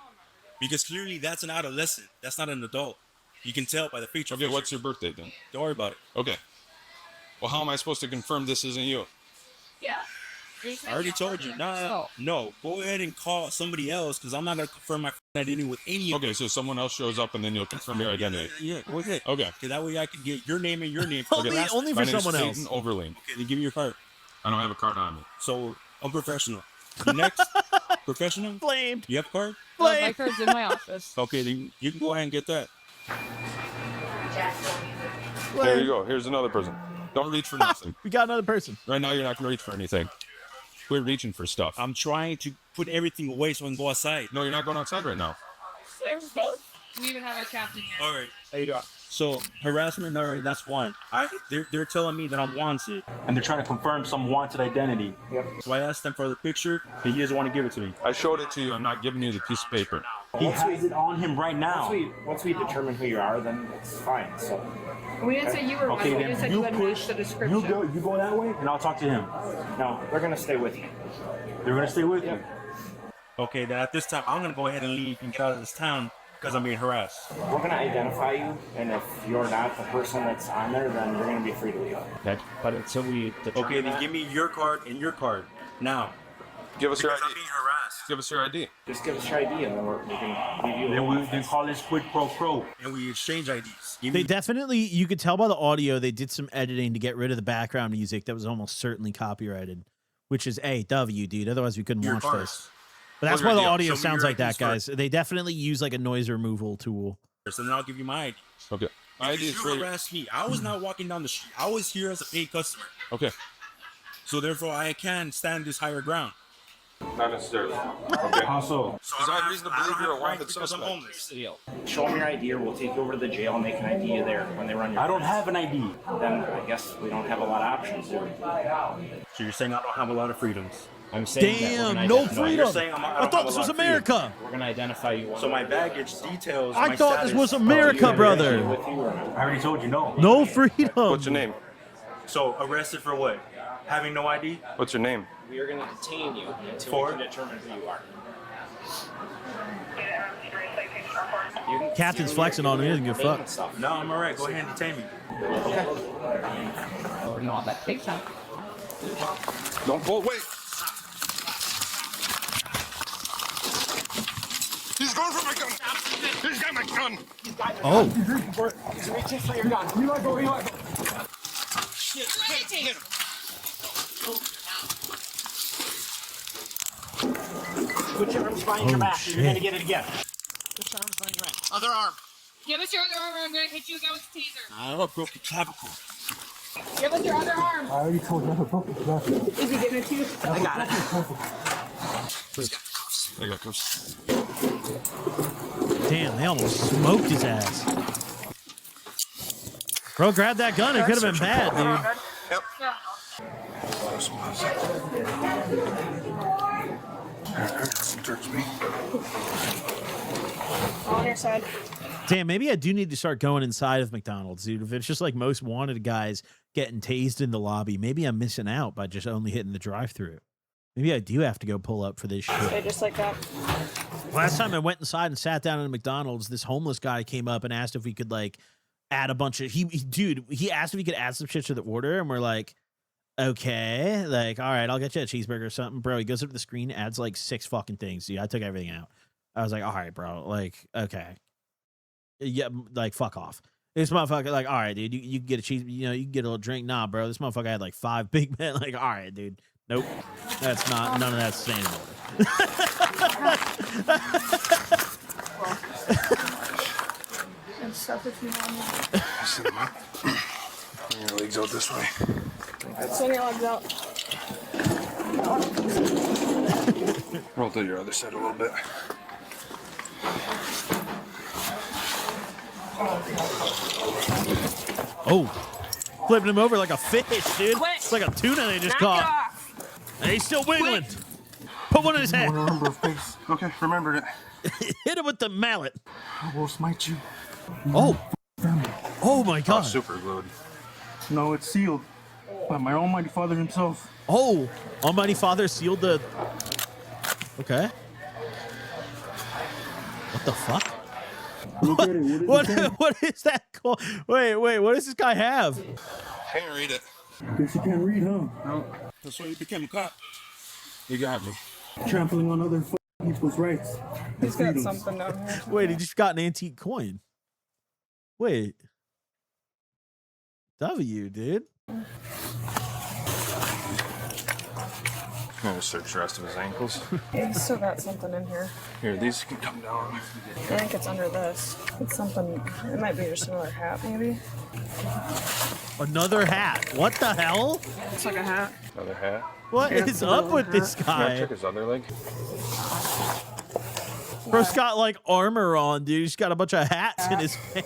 Because clearly that's an adolescent. That's not an adult. You can tell by the facial features. What's your birthday then? Don't worry about it. Okay. Well, how am I supposed to confirm this isn't you? Yeah. I already told you. No. Go ahead and call somebody else because I'm not going to confirm my identity with any of them. Okay, so someone else shows up and then you'll confirm your identity. Yeah, okay. Okay. Okay, that way I can get your name and your name. Only for someone else. Satan Overling. Okay, then give me your card. I don't have a card on me. So, I'm professional. Next, professional? Flamed. You have a card? My card's in my office. Okay, then you can go ahead and get that. There you go. Here's another person. Don't reach for nothing. We got another person. Right now, you're not going to reach for anything. We're reaching for stuff. I'm trying to put everything away so I can go outside. No, you're not going outside right now. We even have our captain yet. All right. There you go. So, harassment, all right, that's one. They're telling me that I'm wanted, and they're trying to confirm some wanted identity. Yep. So I asked them for the picture, and he doesn't want to give it to me. I showed it to you. I'm not giving you the piece of paper. He has it on him right now. Once we determine who you are, then it's fine. So. We didn't say you were one. We just said you had matched the description. You go that way, and I'll talk to him. No, they're gonna stay with you. They're gonna stay with you. Okay, then at this time, I'm gonna go ahead and leave and get out of this town because I'm being harassed. We're gonna identify you, and if you're not the person that's on there, then you're gonna be free to leave. Okay, but until we okay, then give me your card and your card now. Give us your Because ID. I'm being harassed. Give us your ID. Just give us your ID, and then we can give you. Then we call this quid pro quo, and we exchange IDs. They definitely, you could tell by the audio, they did some editing to get rid of the background music that was almost certainly copyrighted, which is A-W, dude. Otherwise, we couldn't watch this. But that's why the audio sounds like that, guys. They definitely use like a noise removal tool. So then I'll give you my ID. Okay. My ID is you free. harassed me. I was not walking down the street. I was here as a paid customer. Okay. So therefore, I can stand this higher ground. Not necessarily. Okay. How so? Because I have reason to believe you're a wanted because I'm suspect. homeless. Show them your ID, or we'll take you over to the jail and they can ID you there when they run your. I don't have an ID. Then I guess we don't have a lot of options, do we? So you're saying I don't have a lot of freedoms? I'm saying Damn, no freedom. You're saying I thought this was America. We're gonna identify you. So my baggage details. I my thought this status. was America, brother. I already told you no. No freedom. What's your name? So arrested for what? Having no ID? What's your name? We are gonna detain you until we can determine who you are. Captain's flexing on me. He doesn't give a fuck. No, I'm alright. Go ahead and detain me. Okay. Oh, no, that takes time. Don't pull. Wait. He's going for my gun. He's got my gun. Oh. He's reaching for your gun. You let go. Shit. Hit him. Put your arms behind your back. You're gonna get it again. Put your arms behind your back. Other arm. Give us your other arm or I'm going to hit you again with the taser. I have a broken clavicle. Give us your other arm. I already told you I have a broken clavicle. Is he giving it to you? I got it. I got cuffs. Damn, they almost smoked his ass. Bro, grab that gun. It could have been bad, dude. Yep. Yeah. On your side. Damn, maybe I do need to start going inside of McDonald's, dude. If it's just like most wanted guys getting tased in the lobby, maybe I'm missing out by just only hitting the drive-thru. Maybe I do have to go pull up for this shit. Stay just like that. Last time I went inside and sat down at a McDonald's, this homeless guy came up and asked if we could like add a bunch of dude, he asked if he could add some shit to the order, and we're like, okay, like, all right, I'll get you a cheeseburger or something, bro. He goes up to the screen, adds like 6 fucking things. Dude, I took everything out. I was like, all right, bro, like, okay, yeah, like, fuck off. This motherfucker, like, all right, dude, you can get a cheese, you know, you can get a little drink. Nah, bro, this motherfucker had like 5 Big Men. Like, all right, dude, nope, that's not, none of that's staying in order. And stuff if you want. Bring your legs out this way. Swing your legs out. Roll to your other side a little bit. Oh, flipping him over like a fish, dude. It's like a tuna they just caught. And he's still wiggling. Put one in his head. Okay, remembered it. Hit him with the mallet. I will smite you. Oh. Oh my God. Super glued. No, it's sealed by my Almighty Father himself. Oh, Almighty Father sealed the. Okay. What the fuck? Look at it. What is it? What is that called? Wait, what does this guy have? Can't read it. Guess you can't read, huh? No. That's why you became a cop. You got me. Trampling on other people's rights. He's got something down here. Wait, he just got an antique coin. Wait. W, dude. I'm gonna search the rest of his ankles. He's still got something in here. Here, these can come down. I think it's under this. It's something. It might be just another hat, maybe. Another hat. What the hell? It's like a hat. Another hat. What is up with this Can I guy? check his other leg? Bro's got like armor on, dude. He's got a bunch of hats in his hands.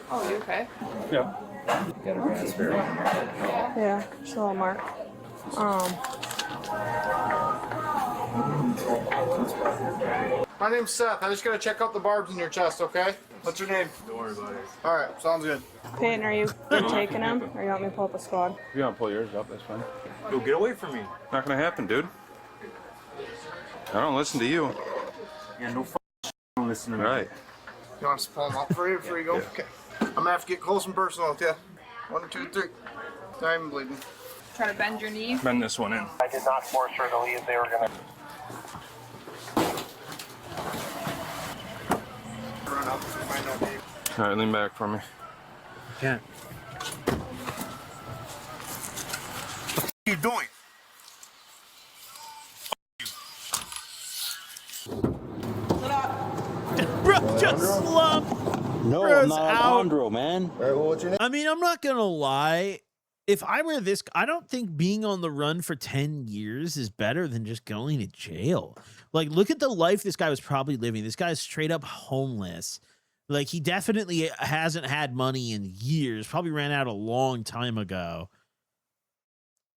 Oh, you okay? Yeah. Got a raspberry. Yeah, just a little mark. My name's Seth. I just gotta check out the barbs in your chest, okay? What's your name? Don't worry about it. All right, sounds good. Peyton, are you taking him, or you want me to pull up a squad? If you want to pull yours up, that's fine. Yo, get away from me. Not gonna happen, dude. I don't listen to you. Yeah, no don't listen to me. Right. You want us to pull them up for you before you go? Yeah. Okay. I'm gonna have to get close and personal with you. 1, 2, 3. I'm bleeding. Try to bend your knee. Bend this one in. I did not force her to leave. They were gonna. Run up if you find out Dave. All right, lean back for me. Can't. What are you doing? Bro just slumped. No, Bro's I'm not out. Alejandro, man. All right, well, what's your name? I mean, I'm not gonna lie. If I were this, I don't think being on the run for 10 years is better than just going to jail. Like, look at the life this guy was probably living. This guy's straight up homeless. Like, he definitely hasn't had money in years. Probably ran out a long time ago.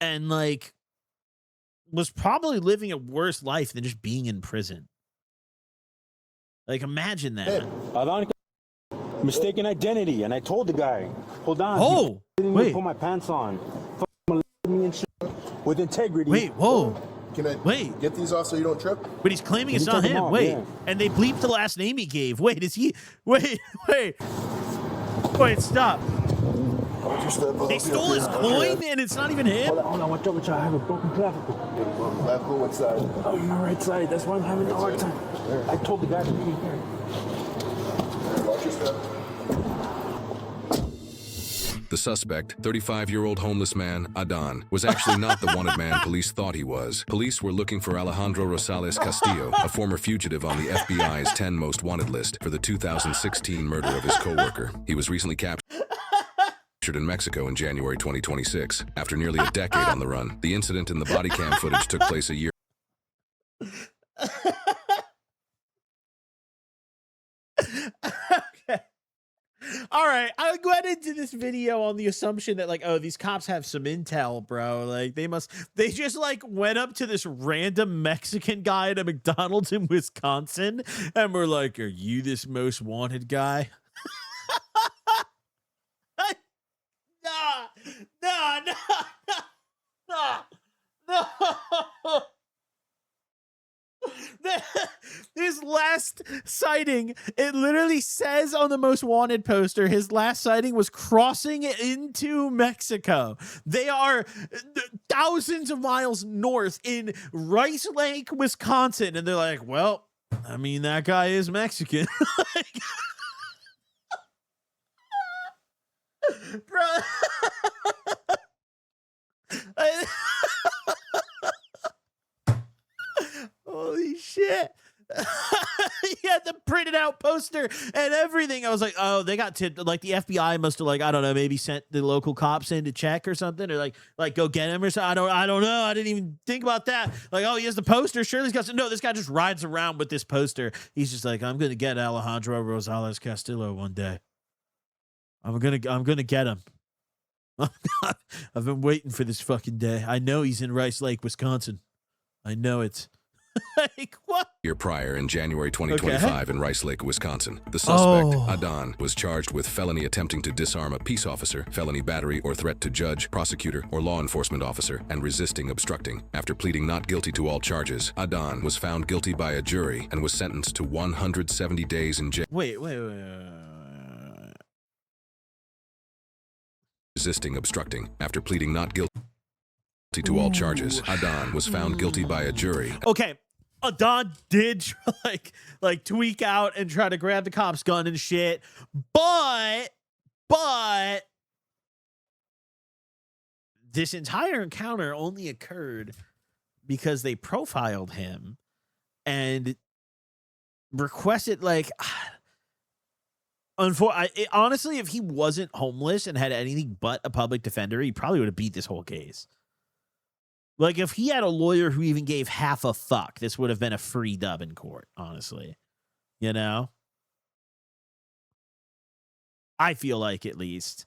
And, like, was probably living a worse life than just being in prison. Like, imagine that. Hey, mistaken identity, and I told the guy, hold on. Oh, didn't wait. even put my pants on. Me and shit with integrity. Wait, whoa. Can I get these off so you don't trip? But he's claiming Can it's you not take them him. off? Wait. Yeah. And they bleeped the last name he gave. Wait, is he? Wait, stop. They stole his coin and it's not even him? Hold on, watch out, I have a broken clavicle. Clavicle, what side? Oh, my right side. That's why I'm having a hard time. I told the guy to leave here. Watch your step. The suspect, 35-year-old homeless man, Adan, was actually not the wanted man police thought he was. Police were looking for Alejandro Rosales Castillo, a former fugitive on the FBI's 10 most wanted list for the 2016 murder of his co-worker. He was recently captured in Mexico in January 2026. After nearly a decade on the run, the incident in the body cam footage took place a year. Okay. All right. I went into this video on the assumption that, like, oh, these cops have some intel, bro. Like, they just, like, went up to this random Mexican guy at a McDonald's in Wisconsin and were like, are you this most wanted guy? No. His last sighting, it literally says on the most wanted poster, his last sighting was crossing into Mexico. They are thousands of miles north in Rice Lake, Wisconsin. And they're like, well, I mean, that guy is Mexican. Like, bro. Holy shit. He had the printed out poster and everything. I was like, oh, they got tipped. Like the FBI must have, like, I don't know, maybe sent the local cops in to check or something, or like go get him or something. I don't know. I didn't even think about that. Like, oh, he has the poster. Sure, this guy's no. This guy just rides around with this poster. He's just like, I'm gonna get Alejandro Rosales Castillo one day. I'm gonna get him. I've been waiting for this fucking day. I know he's in Rice Lake, Wisconsin. I know it. Like, what? Year prior, in January 2025, in Rice Lake, Wisconsin, the suspect, Adan, was charged with felony attempting to disarm a peace officer, felony battery or threat to judge, prosecutor, or law enforcement officer, and resisting obstructing. After pleading not guilty to all charges, Adan was found guilty by a jury and was sentenced to 170 days in jail. Wait. Resisting obstructing. After pleading not guilty to all charges, Adan was found guilty by a jury. Okay. Adan did like tweak out and try to grab the cop's gun and shit, but this entire encounter only occurred because they profiled him and requested, like, honestly, if he wasn't homeless and had anything but a public defender, he probably would have beat this whole case. Like, if he had a lawyer who even gave half a fuck, this would have been a free dub in court, honestly. You know? I feel like, at least.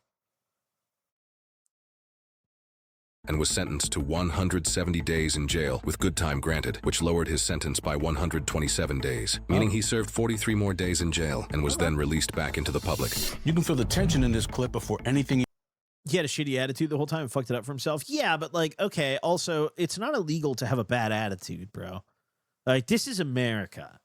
And was sentenced to 170 days in jail with good time granted, which lowered his sentence by 127 days, meaning he served 43 more days in jail and was then released back into the public. You can feel the tension in this clip before anything. He had a shitty attitude the whole time and fucked it up for himself. Yeah, but, like, okay, also, it's not illegal to have a bad attitude, bro. Like, this is America.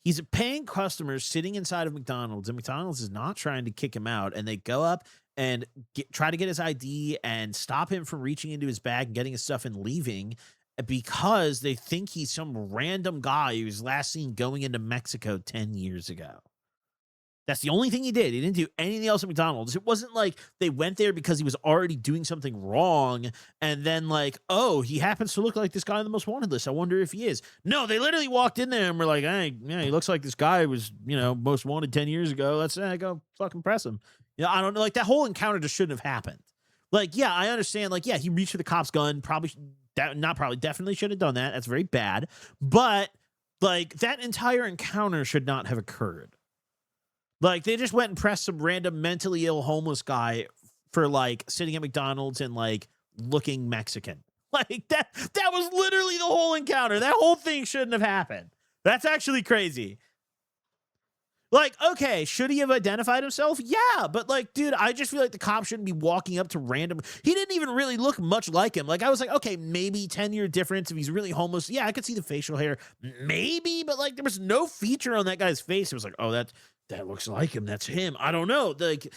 He's paying customers sitting inside of McDonald's, and McDonald's is not trying to kick him out, and they go up and try to get his ID and stop him from reaching into his bag and getting his stuff and leaving because they think he's some random guy who was last seen going into Mexico 10 years ago. That's the only thing he did. He didn't do anything else at McDonald's. It wasn't like they went there because he was already doing something wrong and then, like, oh, he happens to look like this guy on the most wanted list. I wonder if he is. No, they literally walked in there and were like, hey, yeah, he looks like this guy was, most wanted 10 years ago. Let's go fucking press him. I don't know. Like, that whole encounter just shouldn't have happened. Like, yeah, I understand. Like, yeah, he reached for the cop's gun. Definitely should have done that. That's very bad. But, like, that entire encounter should not have occurred. Like, they just went and pressed some random mentally ill homeless guy for, like, sitting at McDonald's and, like, looking Mexican. Like, that was literally the whole encounter. That whole thing shouldn't have happened. That's actually crazy. Like, okay, should he have identified himself? Yeah, but, like, dude, I just feel like the cop shouldn't be walking up to random. He didn't even really look much like him. Like, I was like, okay, maybe 10-year difference if he's really homeless. Yeah, I could see the facial hair. Maybe, but, like, there was no feature on that guy's face. It was like, oh, that looks like him. That's him. I don't know. Like,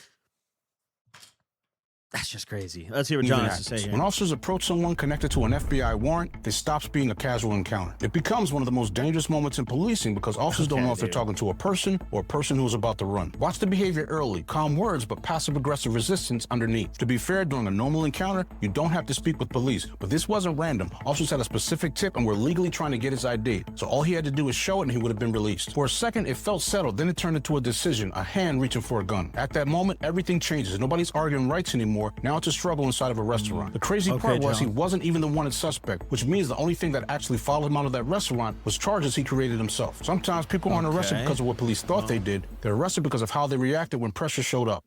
that's just crazy. Let's hear what John has to say here. When officers approach someone connected to an FBI warrant, it stops being a casual encounter. It becomes one of the most dangerous moments in policing because officers don't know if they're talking to a person or a person who's about to run. Watch the behavior early. Calm words, but passive-aggressive resistance underneath. To be fair, during a normal encounter, you don't have to speak with police. But this wasn't random. Officers had a specific tip and were legally trying to get his ID. So all he had to do was show it and he would have been released. For a second, it felt settled. Then it turned into a decision, a hand reaching for a gun. At that moment, everything changes. Nobody's arguing rights anymore. Now it's a struggle inside of a restaurant. The crazy part was he wasn't even the wanted suspect, which means the only thing that actually followed him out of that restaurant was charges he created himself. Sometimes people aren't arrested because of what police thought they did. They're arrested because of how they reacted when pressure showed up.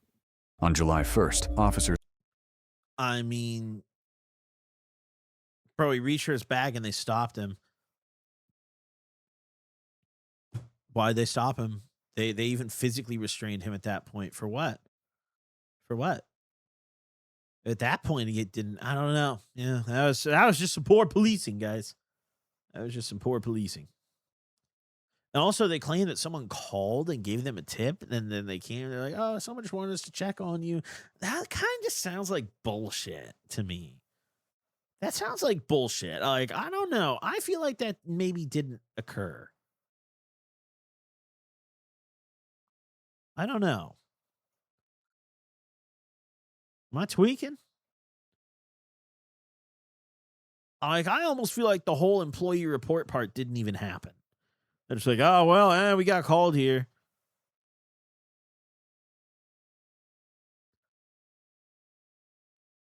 On July 1st, officers... I mean, bro, he reached for his bag and they stopped him. Why'd they stop him? They even physically restrained him at that point. For what? For what? At that point, he didn't. I don't know. Yeah, that was just some poor policing, guys. That was just some poor policing. And also, they claim that someone called and gave them a tip, and then they came. They're like, "Oh, someone just wanted us to check on you." That kind of sounds like bullshit to me. That sounds like bullshit. Like, I don't know. I feel like that maybe didn't occur. I don't know. Am I tweaking? Like, I almost feel like the whole employee report part didn't even happen. They're just like, oh, well, we got called here.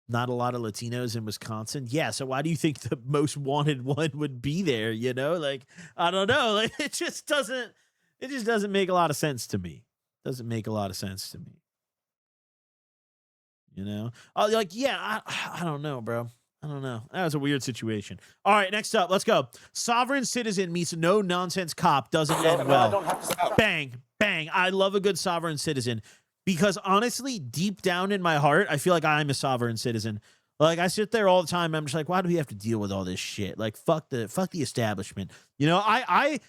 Not a lot of Latinos in Wisconsin. Yeah, so why do you think the most wanted one would be there? You know, like, I don't know. Like, it just doesn't make a lot of sense to me. Doesn't make a lot of sense to me. You know? Like, yeah, I don't know, bro. I don't know. That was a weird situation. All right, next up, let's go. Sovereign citizen meets no nonsense cop doesn't end well. I don't have to stop. Bang, bang. I love a good sovereign citizen because honestly, deep down in my heart, I feel like I'm a sovereign citizen. Like, I sit there all the time. I'm just like, why do we have to deal with all this shit? Like, fuck the establishment. You know, I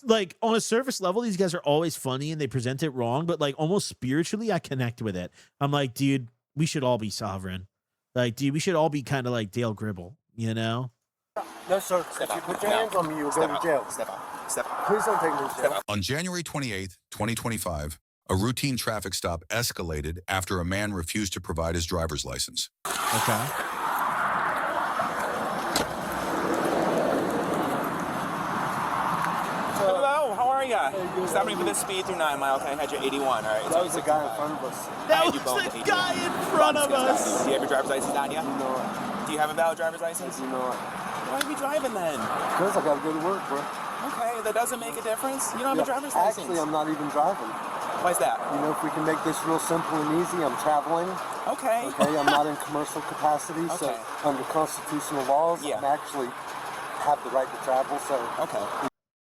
like on a surface level, these guys are always funny and they present it wrong, but like almost spiritually, I connect with it. I'm like, dude, we should all be sovereign. Like, dude, we should all be kind of like Dale Gribble, you know? No, sir. If you put your hands on me, you'll go to jail. Step out. Step out. Please don't take me to jail. On January 28th, 2025, a routine traffic stop escalated after a man refused to provide his driver's license. Okay. Hello, how are ya? Stop me for this speed through 9 Mile. Okay, I had you 81, all right? That was the guy in front of us. That was the guy in front of us. Do you have your driver's license on you? No. Do you have a valid driver's license? No. Why are you driving then? Because I gotta go to work, bro. Okay, that doesn't make a difference. You don't have a driver's license. Actually, I'm not even driving. Why's that? You know, if we can make this real simple and easy, I'm traveling. Okay. Okay, I'm not in commercial capacity, so under constitutional laws, I actually have the right to travel, so. Okay.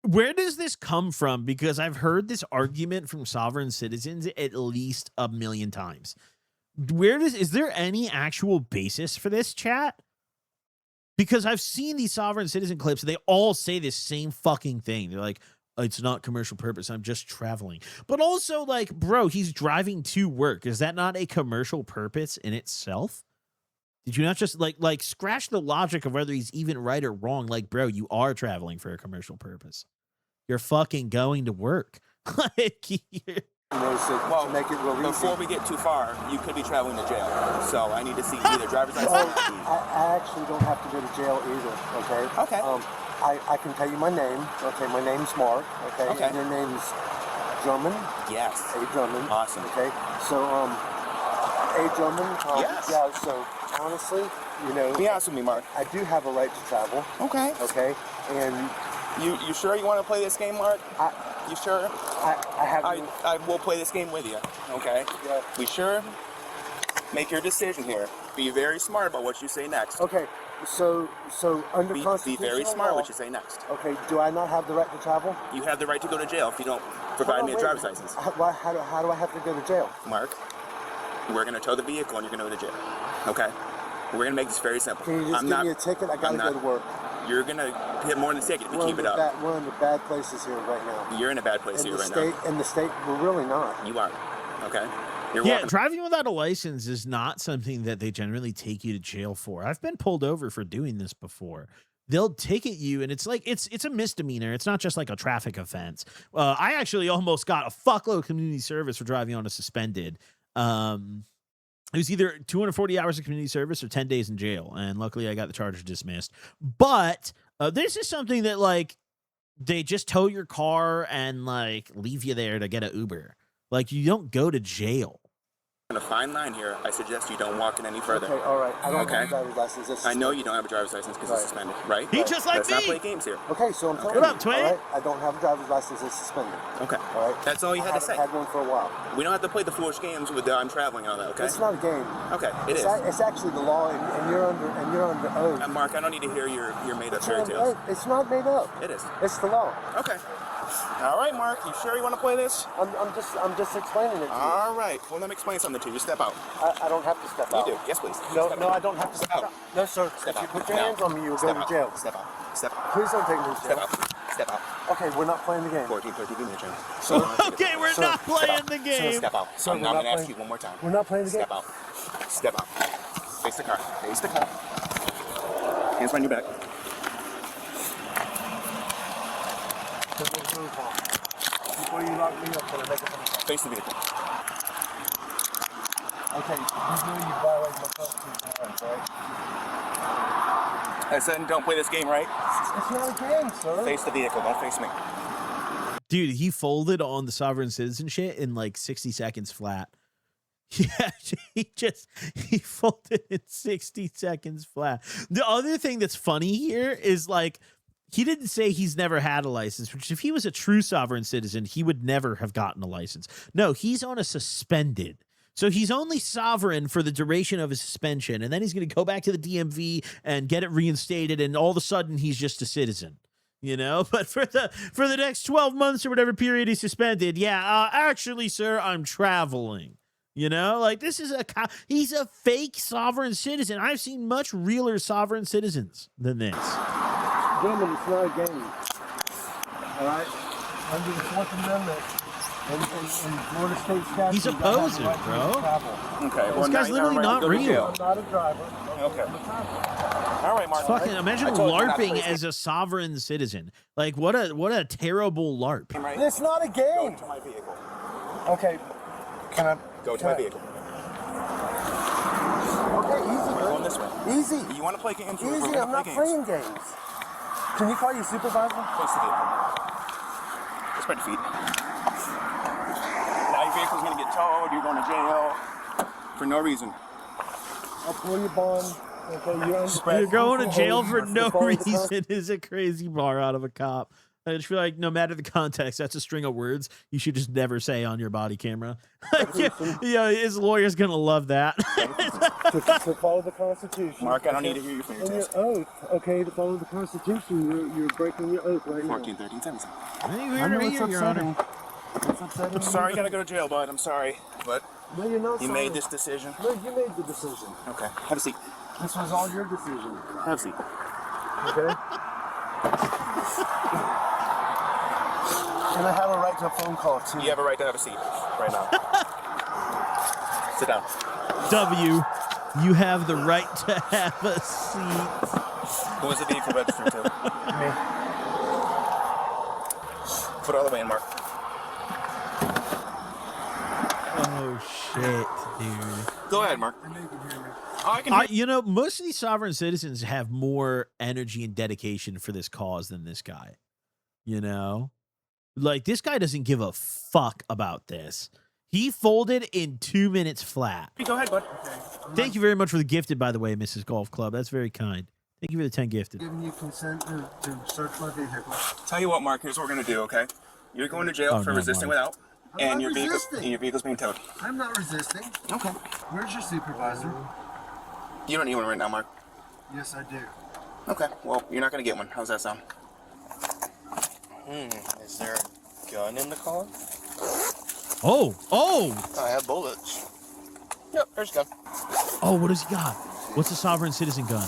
Where does this come from? Because I've heard this argument from sovereign citizens at least a million times. Is there any actual basis for this, chat? Because I've seen these sovereign citizen clips, and they all say this same fucking thing. They're like, it's not commercial purpose. I'm just traveling. But also, like, bro, he's driving to work. Is that not a commercial purpose in itself? Did you not just, like scratch the logic of whether he's even right or wrong? Like, bro, you are traveling for a commercial purpose. You're fucking going to work. Like, to make it real easy. Before we get too far, you could be traveling to jail. So I need to see either driver's license. I actually don't have to go to jail either, okay? Okay. I can tell you my name. Okay, my name's Mark, okay? And your name's Drummond? Yes. A. Drummond. Awesome. Okay, so, A. Drummond? Yes. Yeah, so, honestly, you know... Be honest with me, Mark. I do have a right to travel. Okay. Okay, and... You sure you want to play this game, Mark? You sure? I will play this game with you, okay? Yeah. We sure? Make your decision here. Be very smart about what you say next. Okay, so under constitutional Be very smart law, what you say next. Okay, do I not have the right to travel? You have the right to go to jail if you don't provide me a driver's license. How do I have to go to jail? Mark, we're going to tow the vehicle and you're going to go to jail, okay? We're going to make this very simple. Can you just give me a ticket? I got to go to work. You're going to get more than a ticket if you keep it up. We're in the bad places here right now. You're in a bad place here right now. In the state, we're really not. You are, okay? Driving without a license is not something that they generally take you to jail for. I've been pulled over for doing this before. They'll ticket you, and it's like it's a misdemeanor. It's not just like a traffic offense. I actually almost got a fuckload of community service for driving on a suspended. It was either 240 hours of community service or 10 days in jail, and luckily I got the charges dismissed. But this is something that, like, they just tow your car and, like, leave you there to get an Uber. Like, you don't go to jail. On a fine line here, I suggest you don't walk it any further. Okay, all right. I don't have a driver's license. I know you don't have a driver's license because it's suspended, right? He just like Let's me. not play games here. Okay, so I'm telling you. What up, Twin? All right, I don't have a driver's license. It's suspended. Okay. All right. That's all you had to say. I had one for a while. We don't have to play the foolish games with I'm traveling and all that, okay? It's not a game. Okay, it is. It's actually the law, and you're under oath. Mark, I don't need to hear your made up fairy tales. It's not made up. It is. It's the law. Okay. All right, Mark. You sure you want to play this? I'm just explaining it to you. All right. Well, let me explain something to you. Step out. I don't have to step out. You do. Yes, please. No, I don't have to step out. No, sir. If you put your hands on me, you'll go to jail. Step out. Step out. Please don't take me to jail. Step out. Step out. Okay, we're not playing the game. 14, 13, give me a chance. Okay, we're not playing the game. Step out. Sir, I'm we're not going to ask playing- you one more time. We're not playing the game. Step out. Step out. Face the car. Face the car. Hands behind your back. Before you lock me up, can I make a phone call? Face the vehicle. Okay, you know you violate my constitutional rights, right? I said don't play this game, right? It's not a game, sir. Face the vehicle. Don't face me. Dude, he folded on the sovereign citizen shit in like 60 seconds flat. Yeah, he folded in 60 seconds flat. The other thing that's funny here is like, he didn't say he's never had a license, which if he was a true sovereign citizen, he would never have gotten a license. No, he's on a suspended. So he's only sovereign for the duration of his suspension, and then he's going to go back to the DMV and get it reinstated, and all of a sudden he's just a citizen. You know, but for the next 12 months or whatever period he's suspended, yeah, actually, sir, I'm traveling. You know, like this is he's a fake sovereign citizen. I've seen much realer sovereign citizens than this. Gentlemen, it's not a game. All right? Under the Fourth Amendment and Florida State statute. He's a poser, bro. Okay, This guy's literally not real. I'm not a driver. Okay. All right, Mark. Fucking imagine LARPing as a sovereign citizen. Like what a terrible LARP. It's not a game. Go to my vehicle. Okay. Can I go to my vehicle? Okay, easy. We're going this way. Easy. You want to play games? Easy. I'm not playing games. Can you call your supervisor? Face the vehicle. Spread your feet. Now your vehicle's going to get towed. You're going to jail for no reason. I'll pull your bond. Okay, You're going to jail for no reason is a crazy bar out of a cop. I just feel like no matter the context, that's a string of words you should just never say on your body camera. Yeah, his lawyer's going to love that. to follow the Constitution. Mark, I don't need to hear your And fingertips. your oath. Okay, to follow the Constitution, you're breaking your oath right 14, 13, 17. now. I know it's upsetting. It's upsetting. I'm sorry you got to go to jail, bud. I'm sorry. But No, you're not you sorry. made this decision. No, you made the decision. Okay. Have a seat. This was all your decision. Have a seat. Okay? And I have a right to a phone call, too. You have a right to have a seat right now. Sit down. W, you have the right to have a seat. Who is the vehicle registered to? Me. Put it all the way in, Mark. Oh, shit, dude. Go ahead, Mark. Oh, I can You know, most of these sovereign citizens have more energy and dedication for this cause than this guy. You know? Like, this guy doesn't give a fuck about this. He folded in 2 minutes flat. Go ahead, bud. Thank you very much for the gifted, by the way, Mrs. Golf Club. That's very kind. Thank you for the 10 gifted. Giving you consent to search my vehicle. Tell you what, Mark, here's what we're going to do, okay? You're going to jail Oh, for no, resisting Mark. without, and not resisting. your vehicle's being towed. I'm not resisting. Okay. Where's your supervisor? You don't need one right now, Mark. Yes, I do. Okay, well, you're not going to get one. How's that sound? Is there a gun in the car? Oh! I have bullets. Yep, there's a gun. Oh, what does he got? What's a sovereign citizen gun?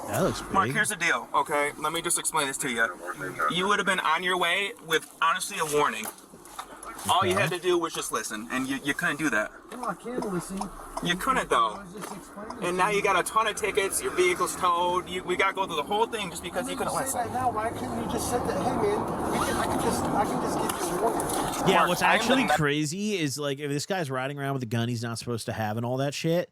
That looks big. Mark, here's the deal, okay? Let me just explain this to you. You would have been on your way with, honestly, a warning. All you had to do was just listen, and you couldn't do that. No, I can't listen. You couldn't, though. And now you got a ton of tickets, your vehicle's towed, we got to go through the whole thing just because you couldn't say listen. that now. Why couldn't you just say that? Hey, man, I can just give you a warning. Yeah, Mark, what's actually crazy is like if this guy's riding around with a gun he's not supposed to have and all that shit,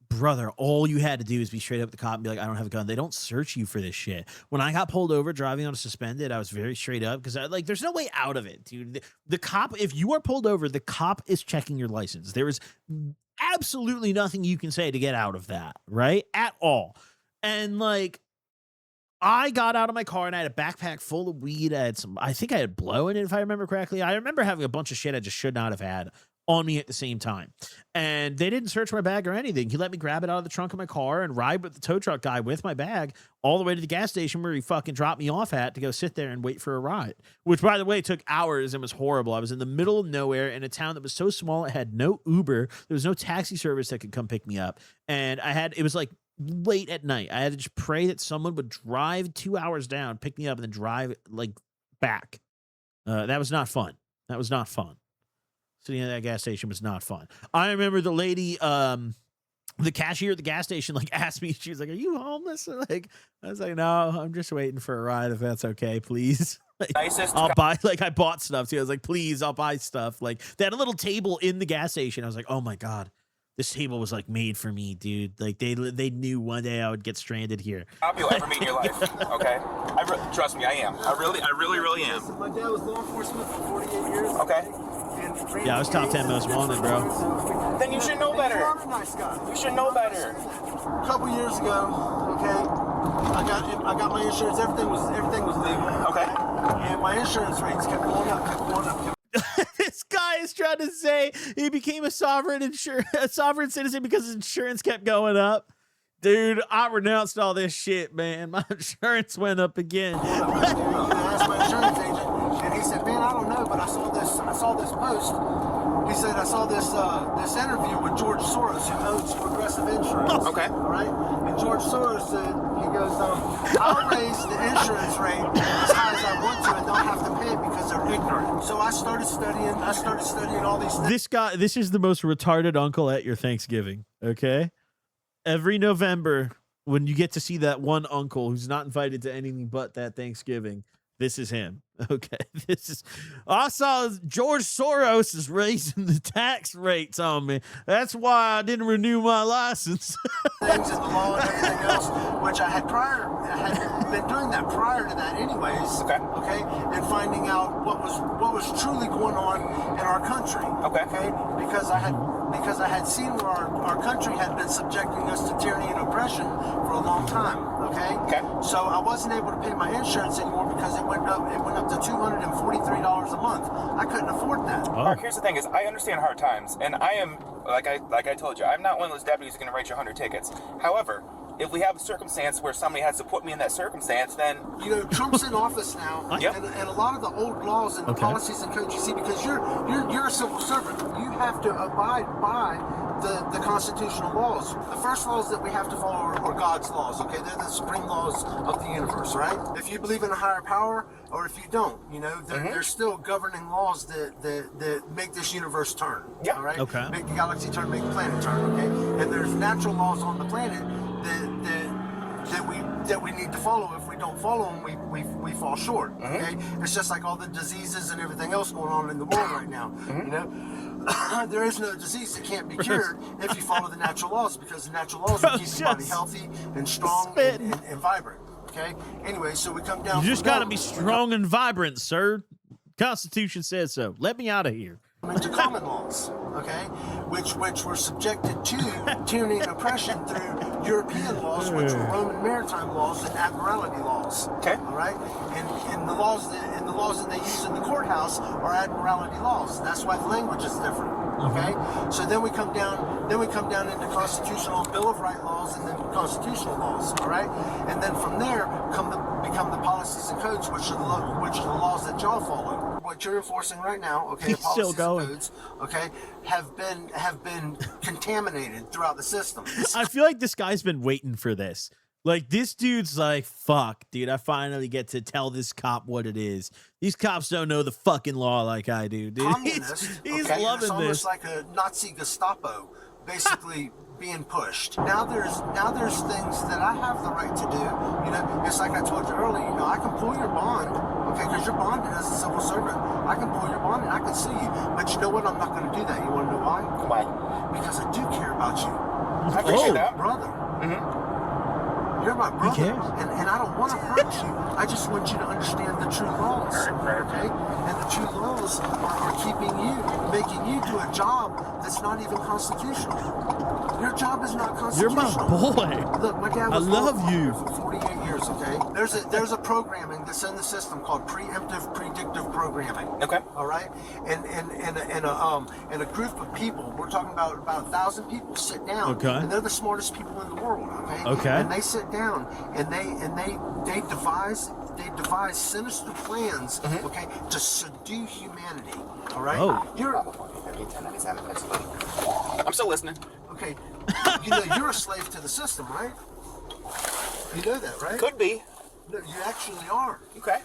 brother, all you had to do is be straight up with the cop and be like, I don't have a gun. They don't search you for this shit. When I got pulled over driving on a suspended, I was very straight up because there's no way out of it, dude. The cop, if you are pulled over, the cop is checking your license. There is absolutely nothing you can say to get out of that, right? At all. And like, I got out of my car and I had a backpack full of weed. I think I had blow in it, if I remember correctly. I remember having a bunch of shit I just should not have had on me at the same time. And they didn't search my bag or anything. He let me grab it out of the trunk of my car and ride with the tow truck guy with my bag all the way to the gas station where he fucking dropped me off at to go sit there and wait for a ride, which, by the way, took hours and was horrible. I was in the middle of nowhere in a town that was so small it had no Uber. There was no taxi service that could come pick me up. And it was like late at night. I had to just pray that someone would drive 2 hours down, pick me up, and then drive like back. That was not fun. That was not fun. Sitting at that gas station was not fun. I remember the lady, the cashier at the gas station, like asked me, she was like, "Are you homeless?" Like, I was like, "No, I'm just waiting for a ride. If that's okay, please." Like, I'll buy. Like, I bought stuff too. I was like, "Please, I'll buy stuff." Like, they had a little table in the gas station. I was like, "Oh my god, this table was like made for me, dude." Like, they knew one day I would get stranded here. Top you'll ever meet in your life. Okay, trust me, I am. I really am. My dad was law enforcement for 48 years. Okay. Yeah, I was top 10 most wanted, bro. Then you should know better. Nice guy. You should know better. A couple years ago, okay, I got my insurance. Everything was legal. Okay. And my insurance rates kept going up. This guy is trying to say he became a sovereign citizen because his insurance kept going up. Dude, I renounced all this shit, man. My insurance went up again. I asked my insurance agent, and he said, "Man, I don't know, but I saw this post." He said, "I saw this interview with George Soros, who owns Progressive Insurance." Okay. All right. And George Soros said, he goes, "I'll raise the insurance rate as high as I want to, and they'll have to pay it because they're ignorant." So I started studying all these things. This is the most retarded uncle at your Thanksgiving. Okay. Every November, when you get to see that one uncle who's not invited to anything but that Thanksgiving, this is him. Okay. I saw George Soros is raising the tax rates on me. That's why I didn't renew my license. Things in the law and everything else, which I had been doing that prior to that anyways. Okay. And finding out what was truly going on in our country. Okay. Because I had seen where our country had been subjecting us to tyranny and oppression for a long time. Okay. So I wasn't able to pay my insurance anymore because it went up to $243 a month. I couldn't afford that. Mark, here's the thing: is I understand hard times, and I am like I told you, I'm not one of those deputies who's going to write you 100 tickets. However, if we have a circumstance where somebody has to put me in that circumstance, then Trump's in office now, Yep. and a lot of the old laws and the policies and codes you see, because you're a civil servant, you have to abide by the constitutional laws. The first laws that we have to follow are God's laws. Okay, they're the supreme laws of the universe, right? If you believe in a higher power, or if you don't, there's still governing laws that make this universe turn. Yeah. All right. Okay. Make the galaxy turn, make the planet turn. Okay. And there's natural laws on the planet that we need to follow. If we don't follow them, we fall short. Okay. It's just like all the diseases and everything else going on in the world right now. There is no disease that can't be cured if you follow the natural laws, because the natural laws will keep your body healthy and strong and vibrant. Okay. Anyway, so we come down. You just got to be strong and vibrant, sir. Constitution says so. Let me out of here. Into common laws, okay, which were subjected to tyranny and oppression through European laws, which were Roman maritime laws and admiralty laws. Okay, all right, and the laws that they use in the courthouse are admiralty laws. That's why the language is different. Okay, so then we come down into constitutional Bill of Rights laws and then constitutional laws. All right, and then from there become the policies and codes, which are the laws that y'all follow. What you're enforcing right now, okay, the policies and codes, okay, have been contaminated throughout the system. I feel like this guy's been waiting for this. Like, this dude's like, fuck, dude, I finally get to tell this cop what it is. These cops don't know the fucking law like I do, dude. Communist, He's okay? loving It's almost this. like a Nazi Gestapo, basically being pushed. Now there's things that I have the right to do. It's like I told you earlier. I can pull your bond, okay, because you're bonded as a civil servant. I can pull your bond and I can sue you. But you know what? I'm not going to do that. You want to know why? Why? Because I do care about you. I appreciate that, brother. You're my brother, and I don't want to hurt you. I just want you to understand the true laws, okay? And the true laws are making you do a job that's not even constitutional. Your job is not constitutional. You're my boy. Look, my dad was I love you. For 48 years, okay? There's a programming that's in the system called preemptive predictive programming. Okay. All right? And a group of people, we're talking about 1,000 people sit down. Okay. And they're the smartest people in the world, okay? Okay. And they sit down and they devise sinister plans, okay, to subdue humanity. All right. Oh. You're I'm still listening. okay. You know, you're a slave to the system, right? You know that, right? Could be. No, you actually are. Okay.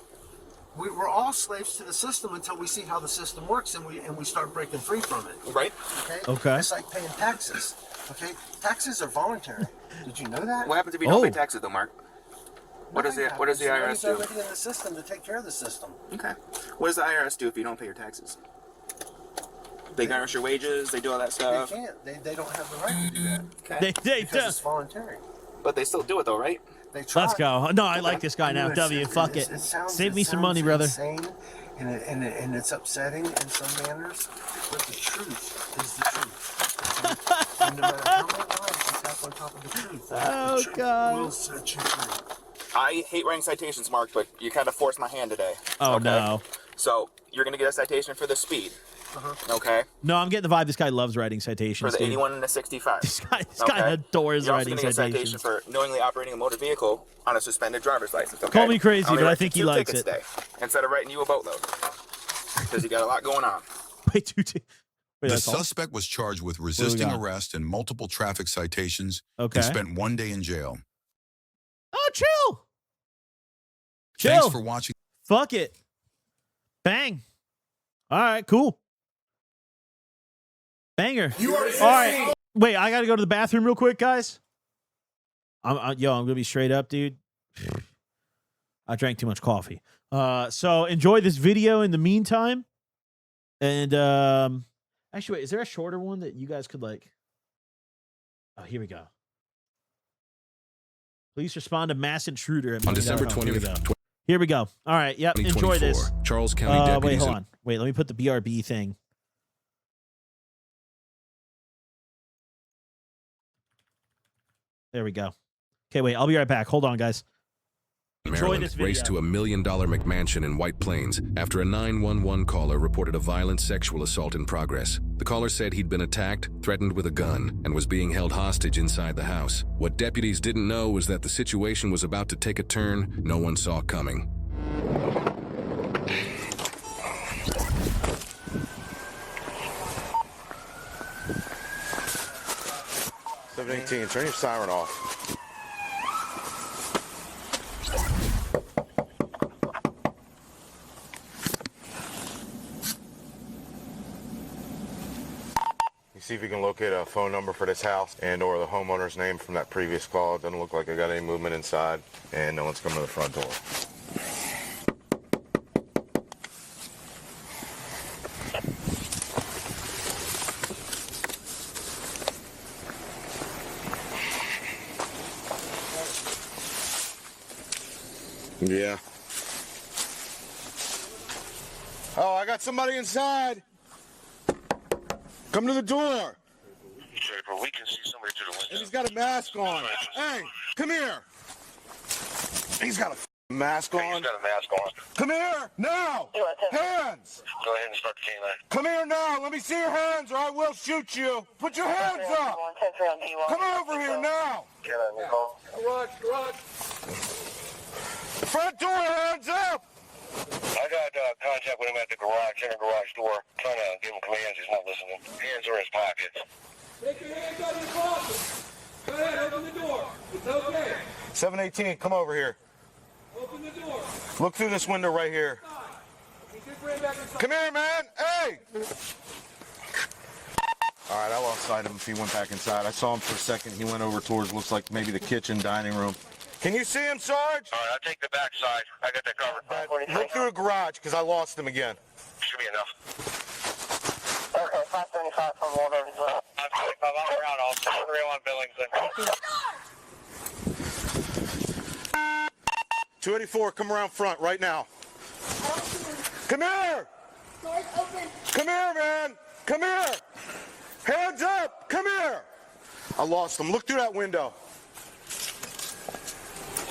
We're all slaves to the system until we see how the system works and we start breaking free from it. Right. Okay. Okay. It's like paying taxes. Okay. Taxes are voluntary. Did you know that? What happens if you don't pay taxes, though, Mark? What does the IRS Money's do? already in the system to take care of the system. Okay. What does the IRS do if you don't pay your taxes? They garnish your wages. They do all that stuff. They can't. They don't have the right to do that. Okay. Because it's voluntary. But they still do it, though, right? They try. Let's go. No, I like this guy now. W, fuck it. Save me some money, brother. Insane, and it's upsetting in some manners, but the truth is the truth. And no matter how many lies you tap on top of the truth, Oh, the truth God. will set you free. I hate writing citations, Mark, but you kind of forced my hand today. Oh, okay? no. So you're going to get a citation for the speed. Okay. No, I'm getting the vibe. This guy loves writing citations. For the dude. 81 and the 65. This guy adores You're also writing gonna get a citations. citation for knowingly operating a motor vehicle on a suspended driver's license. Okay? Call me crazy, only but I write think you he 2 likes tickets it. Today, instead of writing you a boatload. Because you got a lot going on. Wait, the suspect was charged with resisting arrest and multiple traffic citations Okay. and spent 1 day in jail. Oh, chill. Thanks for watching. Fuck it. Bang. All right, cool. Banger. You are all right. Wait, I got to go to the bathroom real quick, guys. I'm going to be straight up, dude. I drank too much coffee. So enjoy this video in the meantime. And actually, wait, is there a shorter one that you guys could like? Oh, here we go. Please respond to mass intruder. On December 20th. Here we go. All right. Yep. Enjoy this. Charles County Wait, deputies. hold on. Wait, let me put the BRB thing. There we go. Okay, wait. I'll be right back. Hold on, guys. Maryland raced to $1 million McMansion in White Plains after a 911 caller reported a violent sexual assault in progress. The caller said he'd been attacked, threatened with a gun, and was being held hostage inside the house. What deputies didn't know was that the situation was about to take a turn no one saw coming. .718, turn your siren off. See if you can locate a phone number for this house and or the homeowner's name from that previous call. It doesn't look like I got any movement inside and no one's coming to the front door. Yeah. Oh, I got somebody inside. Come to the door. We can see somebody through the window. And he's got a mask on. Hey, come here. He's got a mask on. He's got a mask on. Come here, now. Hands. Go ahead and start the canine. Come here now. Let me see your hands or I will shoot you. Put your hands up. Come over here now. Garage. Front door, hands up. I got contact with him at the garage, inner garage door. Trying to give him commands. He's not listening. Hands are in his pockets. Take your hands out of your pocket. Go ahead, open the door. It's okay. 718, come over here. Open the door. Look through this window right here. Come here, man. Hey. All right, I lost sight of him. He went back inside. I saw him for a second. He went over towards, looks like maybe the kitchen, dining room. Can you see him, Sarge? All right, I'll take the back side. I got that covered. Look through the garage, because I lost him again. Should be enough. Okay, 575 from Walter as well. 575, I'm around all 301 Billings. 284, come around front right now. Come here! Come here, man! Come here! Hands up! Come here! I lost him. Look through that window.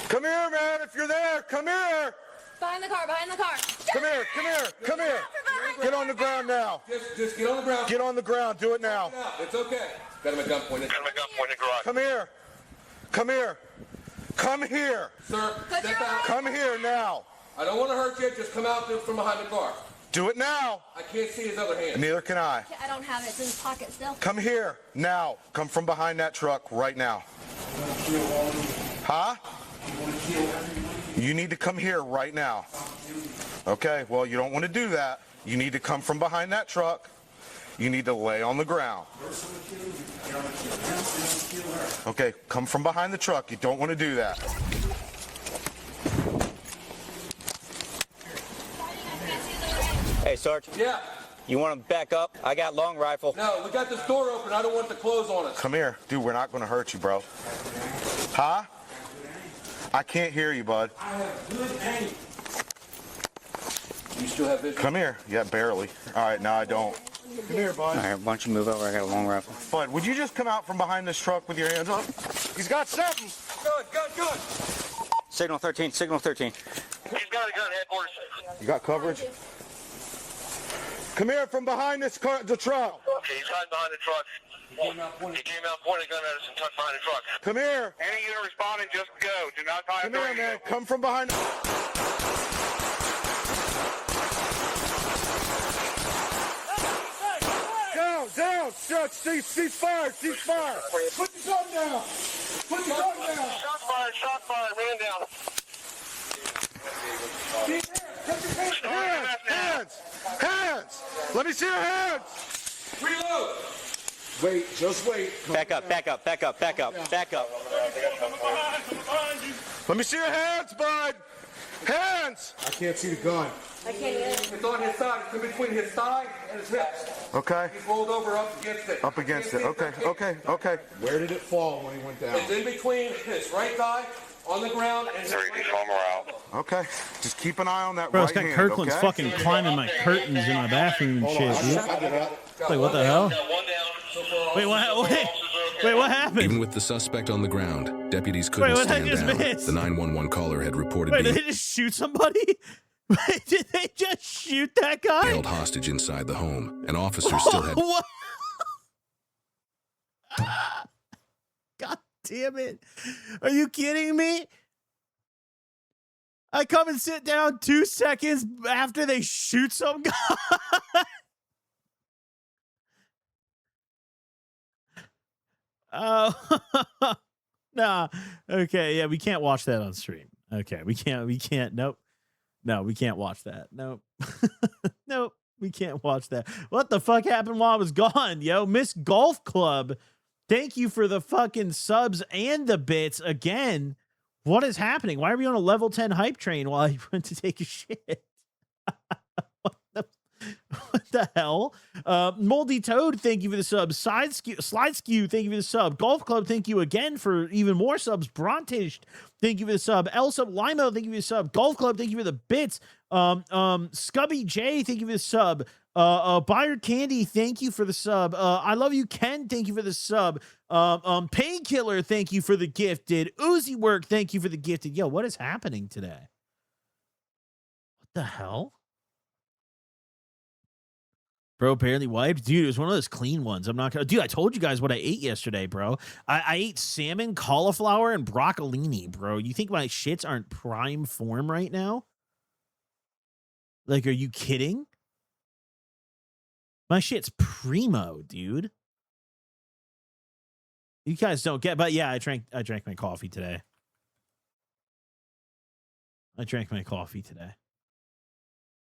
Come here, man! If you're there, come here! Behind the car, behind the car. Come here, come here, come here! Get on the ground now. Just get on the ground. Get on the ground. Do it now. It's okay. Got him at gunpoint. Got him at gunpoint in the garage. Come here. Come here. Come here. Sir, step out. Come here now. I don't want to hurt you. Just come out from behind the car. Do it now. I can't see his other hand. Neither can I. I don't have it. It's in his pocket still. Come here now. Come from behind that truck right now. Huh? You need to come here right now. Okay, well, you don't want to do that. You need to come from behind that truck. You need to lay on the ground. Okay, come from behind the truck. You don't want to do that. Hey, Sarge. Yeah. You want to back up? I got long rifle. No, we got this door open. I don't want the clothes on us. Come here. Dude, we're not going to hurt you, bro. Huh? I can't hear you, bud. I have good aim. You still have vision? Come here. Yeah, barely. All right, now I don't. Come here, bud. All right, why don't you move over? I got a long rifle. Bud, would you just come out from behind this truck with your hands up? He's got something. Good. Signal 13, signal 13. He's got a gun, headquarters. You got coverage? Come here from behind the truck. Okay, he's hiding behind the truck. He came out, pointed a gun at us, and tucked behind the truck. Come here. Any unit responding, just go. Do not tie Come here, man. Come from behind. Down. Cease fire. Put the gun down. Put the gun down. Shot fired, man down. Hands. Let me see your hands. Reload. Wait, just wait. Back up. Let me see your hands, bud. Hands. I can't see the gun. I can't either. It's on his side. It's in between his thigh and his hips. Okay. He's rolled over up against it. Up against it. Okay. Where did it fall when he went down? It's in between his right thigh on the ground and his right hand. Okay. Just keep an eye on that Bro, right it's got hand, Kirkland's okay? fucking climbing my curtains in my bathroom and shit, dude. Like, what the hell? Wait, what happened? Even with the suspect on the ground, deputies couldn't Wait, what stand I just down. missed? The 911 caller had reported Wait, did being they just shoot somebody? Wait, did they just shoot that guy? held hostage inside the home, and officers still had... What? God damn it. Are you kidding me? I come and sit down 2 seconds after they shoot some guy. Oh, nah. Okay, yeah, we can't watch that on stream. Okay, we can't. Nope. No, we can't watch that. Nope. Nope. We can't watch that. What the fuck happened while I was gone, yo? Miss Golf Club, thank you for the fucking subs and the bits again. What is happening? Why are we on a level 10 hype train while I went to take a shit? What the hell? Moldy Toad, thank you for the sub. Slide Skew, thank you for the sub. Golf Club, thank you again for even more subs. Brontish, thank you for the sub. El Sub Limo, thank you for the sub. Golf Club, thank you for the bits. Scubby J, thank you for the sub. Byard Candy, thank you for the sub. I Love You Ken, thank you for the sub. Painkiller, thank you for the gifted. Uzi Work, thank you for the gifted. Yo, what is happening today? What the hell? Bro, apparently wiped. Dude, it was one of those clean ones. I'm not gonna... Dude, I told you guys what I ate yesterday, bro. I ate salmon, cauliflower, and broccolini, bro. You think my shits aren't prime form right now? Like, are you kidding? My shit's primo, dude. You guys don't get... But yeah, I drank my coffee today.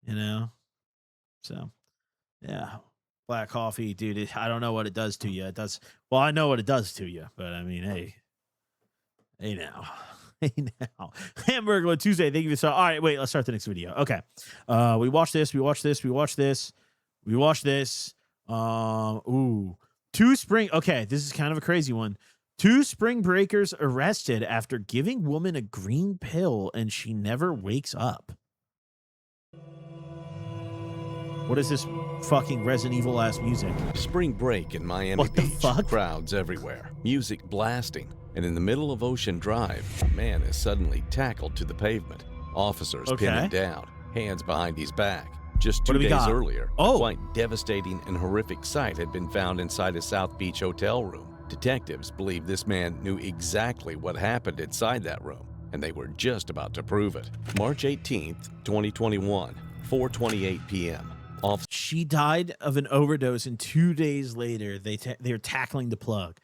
You know? So... yeah, black coffee, dude. I don't know what it does to you. It does. Well, I know what it does to you, but I mean, hey now. Hamburger Tuesday. Thank you for all right. Wait, let's start the next video. Okay, we watch this. Ooh, 2 spring. Okay, this is kind of a crazy one. 2 spring breakers arrested after giving woman a green pill and she never wakes up. What is this fucking Resident Evil ass music? Spring break in Miami Beach. Crowds everywhere, music blasting, and in the middle of Ocean Drive, a man is suddenly tackled to the pavement. Officers pin him down, hands behind his back. Just 2 days earlier, a quite devastating and horrific sight had been found inside a South Beach hotel room. Detectives believe this man knew exactly what happened inside that room, and they were just about to prove it. March 18th, 2021. 4:28 p.m. She died of an overdose, and 2 days later, they're tackling the plug.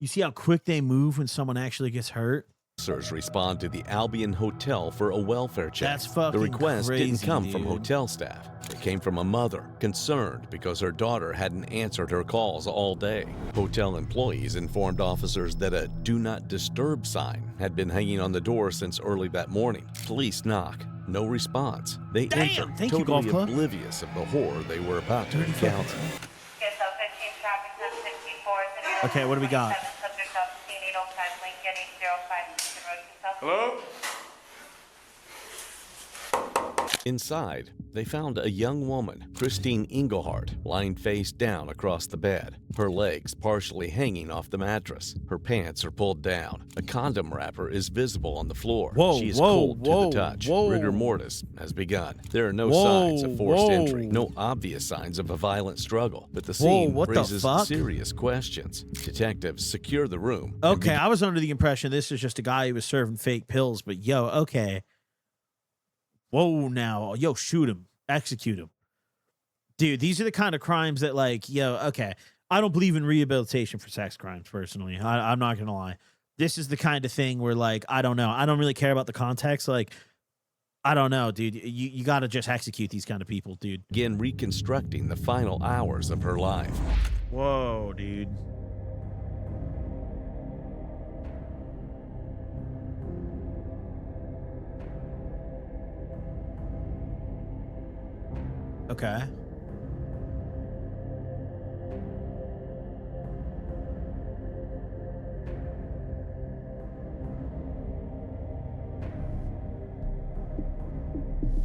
You see how quick they move when someone actually gets hurt? Officers respond to the Albion Hotel for a welfare check. That's fucking The request crazy, didn't come from dude. hotel staff. It came from a mother, concerned because her daughter hadn't answered her calls all day. Hotel employees informed officers that a "Do Not Disturb" sign had been hanging on the door since early that morning. Police knock. No response. They enter, Thank you, totally Golf Club. oblivious of the horror they were about to encounter. Okay, what do we got? Hello? Inside, they found a young woman, Christine Engelhardt, lying face down across the bed, her legs partially hanging off the mattress. Her pants are pulled down. A condom wrapper is visible on the floor. Whoa, she is whoa, cold to whoa, the touch. whoa. Rigor mortis has begun. There are no Whoa, signs of forced whoa. entry, no obvious signs of a violent struggle, but the Whoa, scene what the raises fuck? serious questions. Detectives secure the room. and Okay, I was under the impression this is just a guy who was serving fake pills, but yo, okay. Whoa, now. Yo, shoot him. Execute him. Dude, these are the kind of crimes that, like, yo, okay. I don't believe in rehabilitation for sex crimes, personally. I'm not going to lie. This is the kind of thing where, like, I don't know. I don't really care about the context. Like, I don't know, dude. You got to just execute these kind of people, dude. begin reconstructing the final hours of her life. Whoa, dude. Okay.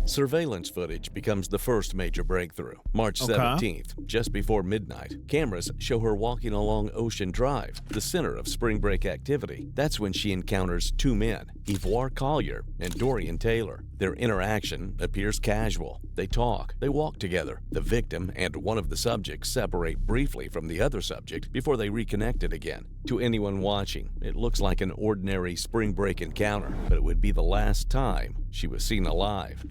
Surveillance footage becomes the first major breakthrough. March Okay. 17th, just before midnight, cameras show her walking along Ocean Drive, the center of spring break activity. That's when she encounters two men, Yvonne Collier and Dorian Taylor. Their interaction appears casual. They talk, they walk together. The victim and one of the subjects separate briefly from the other subject before they reconnected again. To anyone watching, it looks like an ordinary spring break encounter, but it would be the last time she was seen alive.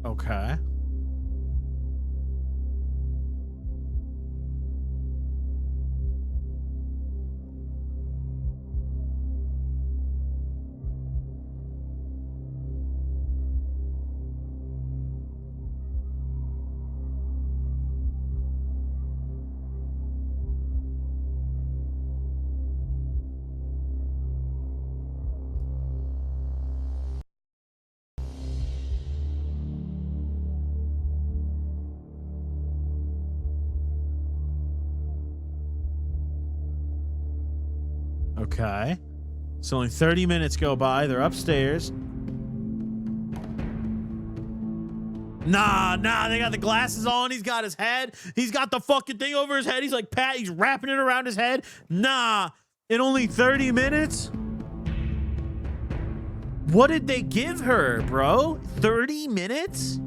Okay. Okay. So only 30 minutes go by. They're upstairs. Nah, they got the glasses on. He's got his head. He's got the fucking thing over his head. He's like, he's wrapping it around his head. Nah, in only 30 minutes? What did they give her, bro? 30 minutes?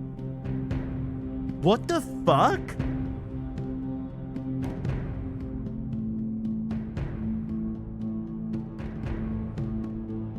What the fuck?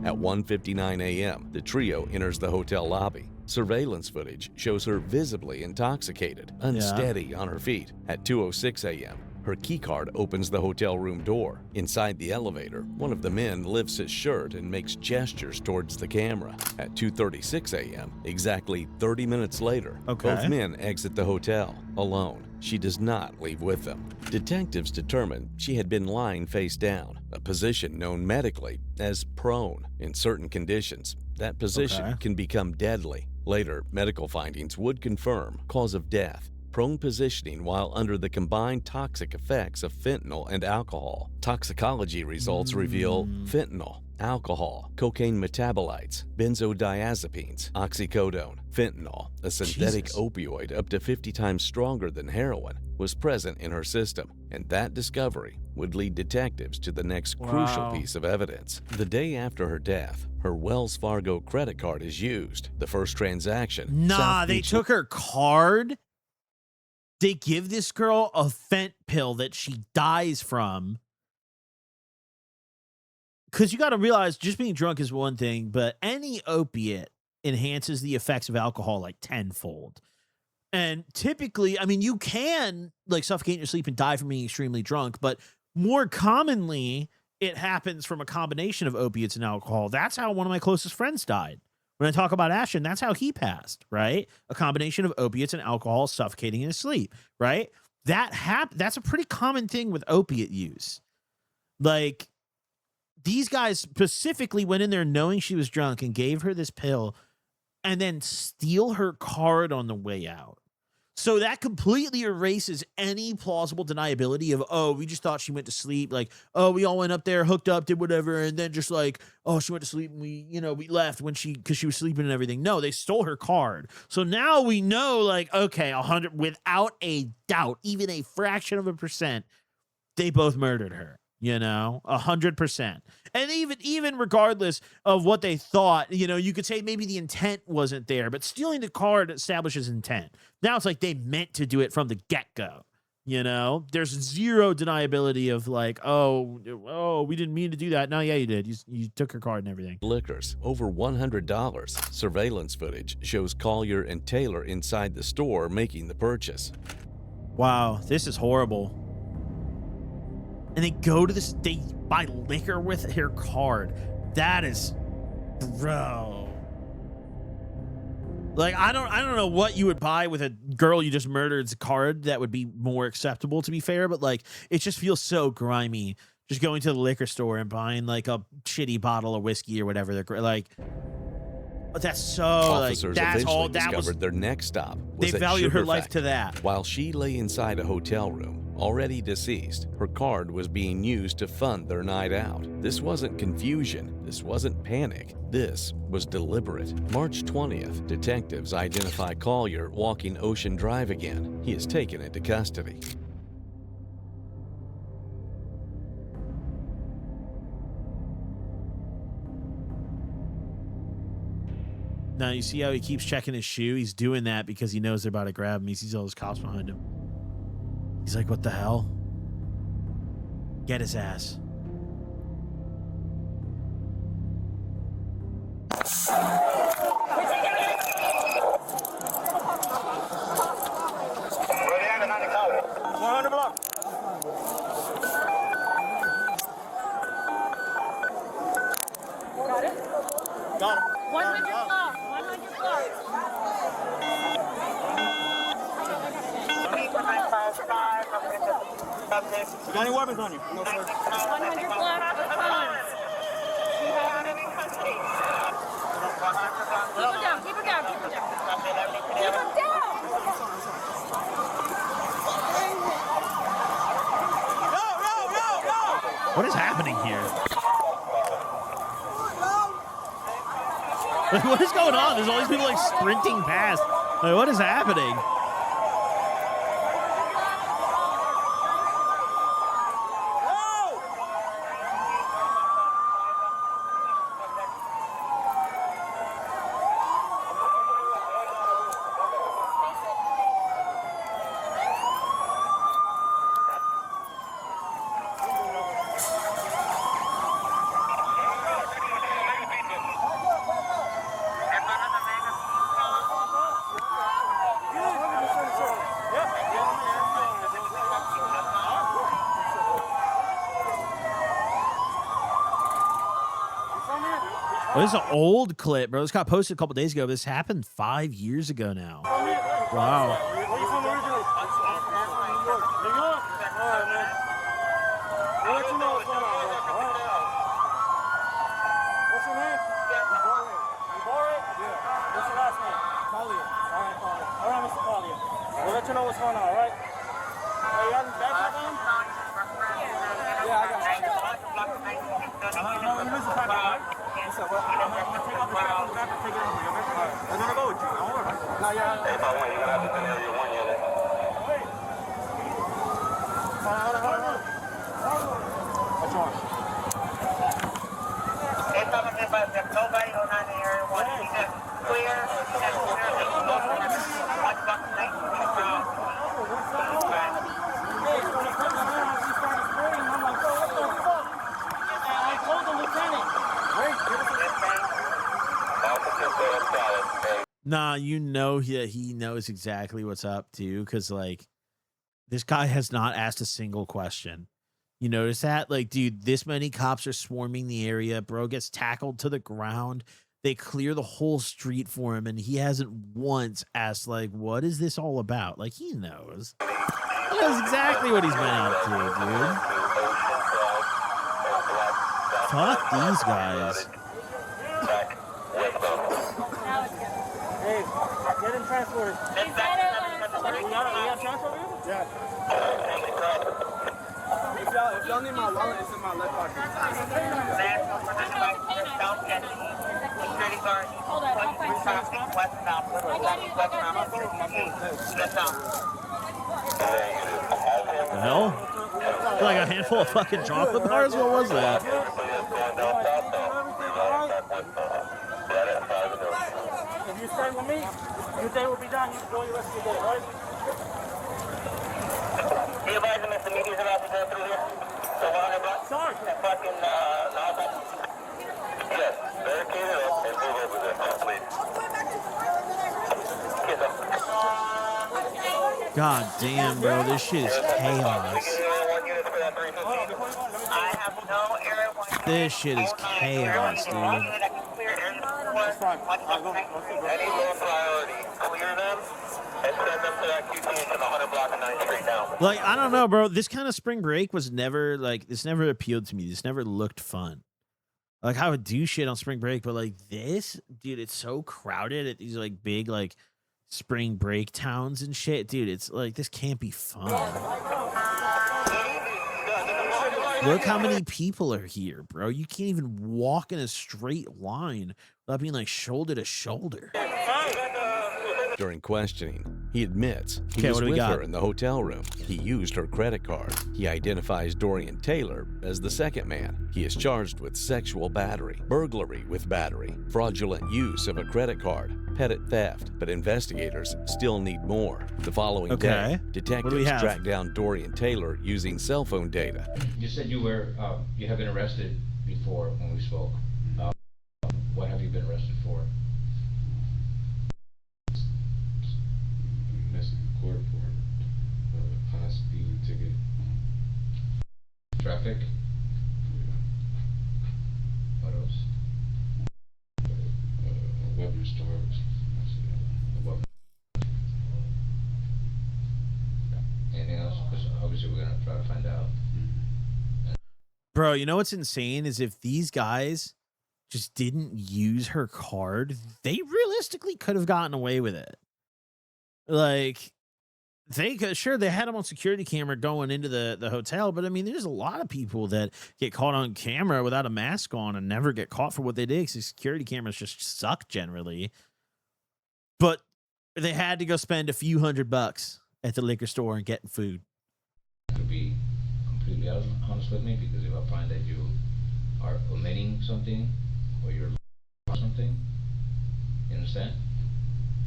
At 1:59 a.m., the trio enters the hotel lobby. Surveillance footage shows her visibly intoxicated, unsteady on her feet. At 2:06 a.m., her keycard opens the hotel room door. Inside the elevator, one of the men lifts his shirt and makes gestures towards the camera. At 2:36 a.m., exactly 30 minutes later, both men exit the hotel, alone. She does not leave with them. Detectives determined she had been lying face down, a position known medically as prone. In certain conditions, that position can become deadly. Later, medical findings would confirm cause of death: prone positioning while under the combined toxic effects of fentanyl and alcohol. Toxicology results reveal fentanyl, alcohol, cocaine metabolites, benzodiazepines, oxycodone, fentanyl, a synthetic opioid up to 50 times stronger than heroin, was present in her system, and that discovery would lead detectives to the next crucial piece of evidence. The day after her death, her Wells Fargo credit card is used. The first transaction. Nah, they took her card? They give this girl a fent pill that she dies from. Because you got to realize just being drunk is one thing, but any opiate enhances the effects of alcohol like tenfold. And typically, I mean, you can like suffocate in your sleep and die from being extremely drunk, but more commonly, it happens from a combination of opiates and alcohol. That's how one of my closest friends died. When I talk about Ashton, that's how he passed, right? A combination of opiates and alcohol suffocating in his sleep, right? That's a pretty common thing with opiate use. Like, these guys specifically went in there knowing she was drunk and gave her this pill and then steal her card on the way out. So that completely erases any plausible deniability of, oh, we just thought she went to sleep. Like, oh, we all went up there, hooked up, did whatever. And then just like, oh, she went to sleep and we left because she was sleeping and everything. No, they stole her card. So now we know, like, okay, 100, without a doubt, even a fraction of a percent, they both murdered her. 100%. And even regardless of what they thought, you could say maybe the intent wasn't there, but stealing the card establishes intent. Now it's like they meant to do it from the get-go. There's zero deniability of like, oh, we didn't mean to do that. No, yeah, you did. You took her card and everything. Liquors, over $100. Surveillance footage shows Collier and Taylor inside the store making the purchase. Wow, this is horrible. And they go to this, they buy liquor with her card. That is, bro. Like, I don't know what you would buy with a girl you just murdered's card that would be more acceptable, to be fair, but like, it just feels so grimy. Just going to the liquor store and buying like a shitty bottle of whiskey or whatever. They're like, that's so Officers like, that's eventually all that discovered was. their next stop was They at valued Sugar her life Factory. to that. While she lay inside a hotel room, already deceased, her card was being used to fund their night out. This wasn't confusion. This wasn't panic. This was deliberate. March 20th, detectives identify Collier walking Ocean Drive again. He is taken into custody. Now, you see how he keeps checking his shoe? He's doing that because he knows they're about to grab him. He sees all those cops behind him. He's like, what the hell? Get his ass. Got it? Got him. 100 block. 100 block. You got any weapons on you? No, sir. 100 block of funds. Keep him down. Keep him down. Keep him down. Keep him down. What is happening here? Like, what is going on? There's all these people like sprinting past. Like, what is happening? Oh, this is an old clip, bro. This got posted a couple days ago. This happened 5 years ago now. Wow. Where you from originally? New York? All right, man. We'll let you know what's going on, bro. All right. What's your name? Yubore? Yeah. What's your last name? Collier. All right, Collier. All right, Mr. Collier. We'll let you know what's going on, all right? Hey, you got his backpack on? Yeah, I got it. No, you missed the backpack, right? What's up, what? I'm going to take off the backpack and take it over here, okay? All right. I'm going to go with you. Don't worry. No, yeah. Hey, if I win, you're going to have to tell me you won, yeah. Wait. Hold on. What's wrong? Nobody go down the area. Clear. Nah, you know he knows exactly what's up too, because like this guy has not asked a single question. You notice that? Like, dude, this many cops are swarming the area. Bro gets tackled to the ground. They clear the whole street for him, and he hasn't once asked, like, what is this all about? Like, he knows. He knows exactly what he's been up to, dude. Fuck these guys. Hey, get him transported. We got transport? Yeah. If y'all need my wallet, it's in my left pocket. Hold on, I'll find The hell? Like a handful of fucking chocolate bars? What was that? If you stay with me, your day will be done. You can go your rest of your day, right? You advise them if the media's about to go through here? So 100 blocks? Sorry. And fucking, yes, barricade it up and move over there, please. God damn, bro. This shit is chaos. I have no area. This shit is chaos, dude. Any low priority, clear them and send them to that QT in the 100 block of 9th Street now. Like, I don't know, bro. This kind of spring break was never, like, this never appealed to me. This never looked fun. Like, I would do shit on spring break, but, like, this, dude, it's so crowded at these, like, big, like, spring break towns and shit. Dude, it's, like, this can't be fun. Look how many people are here, bro. You can't even walk in a straight line without being, like, shoulder to shoulder. During questioning, he admits he Okay, was what do we with got? her in the hotel room. He used her credit card. He identifies Dorian Taylor as the second man. He is charged with sexual battery, burglary with battery, fraudulent use of a credit card, petty theft, but investigators still need more. The following day, detectives track down Dorian Taylor using cell phone data. You said you have been arrested before when we spoke. What have you been arrested for? Missing court for high speed ticket. Traffic? What else? Weapon storage. Anything else? Because obviously we're going to try to find out. Bro, you know what's insane is if these guys just didn't use her card, they realistically could have gotten away with it. Like, they could, sure, they had him on security camera going into the hotel, but I mean, there's a lot of people that get caught on camera without a mask on and never get caught for what they did because security cameras just suck generally. But they had to go spend a few $100 at the liquor store and getting food. To be completely honest with me, because if I find that you are omitting something or you're something, you understand?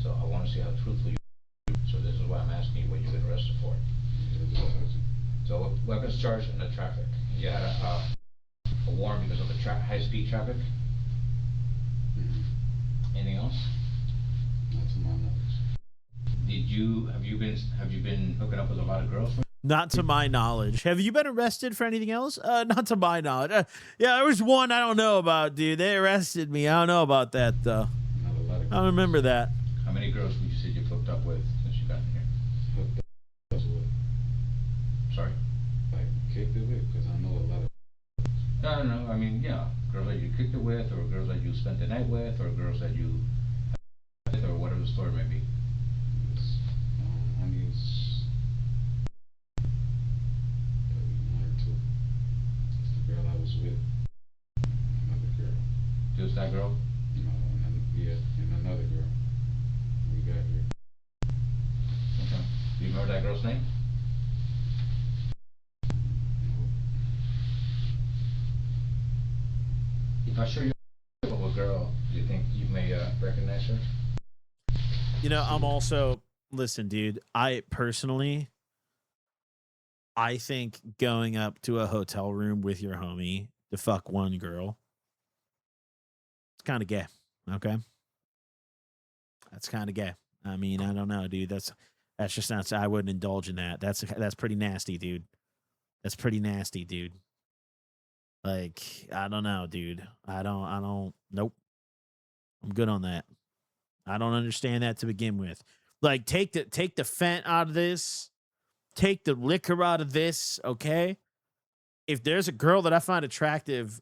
So I want to see how truthful you are. So this is why I'm asking you what you've been arrested for. So weapons charge in the traffic. You had a warrant because of the high-speed traffic? Anything else? Not to my knowledge. Have you been hooking up with a lot of girls? Not to my knowledge. Have you been arrested for anything else? Not to my knowledge. Yeah, there was one I don't know about, dude. They arrested me. I don't know about that, though. I don't remember that. How many girls would you say you've hooked up with since you got in here? Hooked up with. Sorry? Like, kicked it with? Because I know a lot of. No. I mean, yeah. Girls that you kicked it with, or girls that you spent the night with, or girls that you with, or whatever the story may be. I mean, it's one or two. It's the girl I was with. Another girl. Just that girl? No, and another girl. We got here. Okay. Do you remember that girl's name? If I show you a girl, do you think you may recognize her? You know, I'm also, listen, dude, I think going up to a hotel room with your homie to fuck one girl, it's kind of gay, okay? That's kind of gay. I mean, I don't know, dude. That's just not. I wouldn't indulge in that. That's pretty nasty, dude. That's pretty nasty, dude. Like, I don't know, dude. I don't. Nope. I'm good on that. I don't understand that to begin with. Like, take the fent out of this. Take the liquor out of this, okay? If there's a girl that I find attractive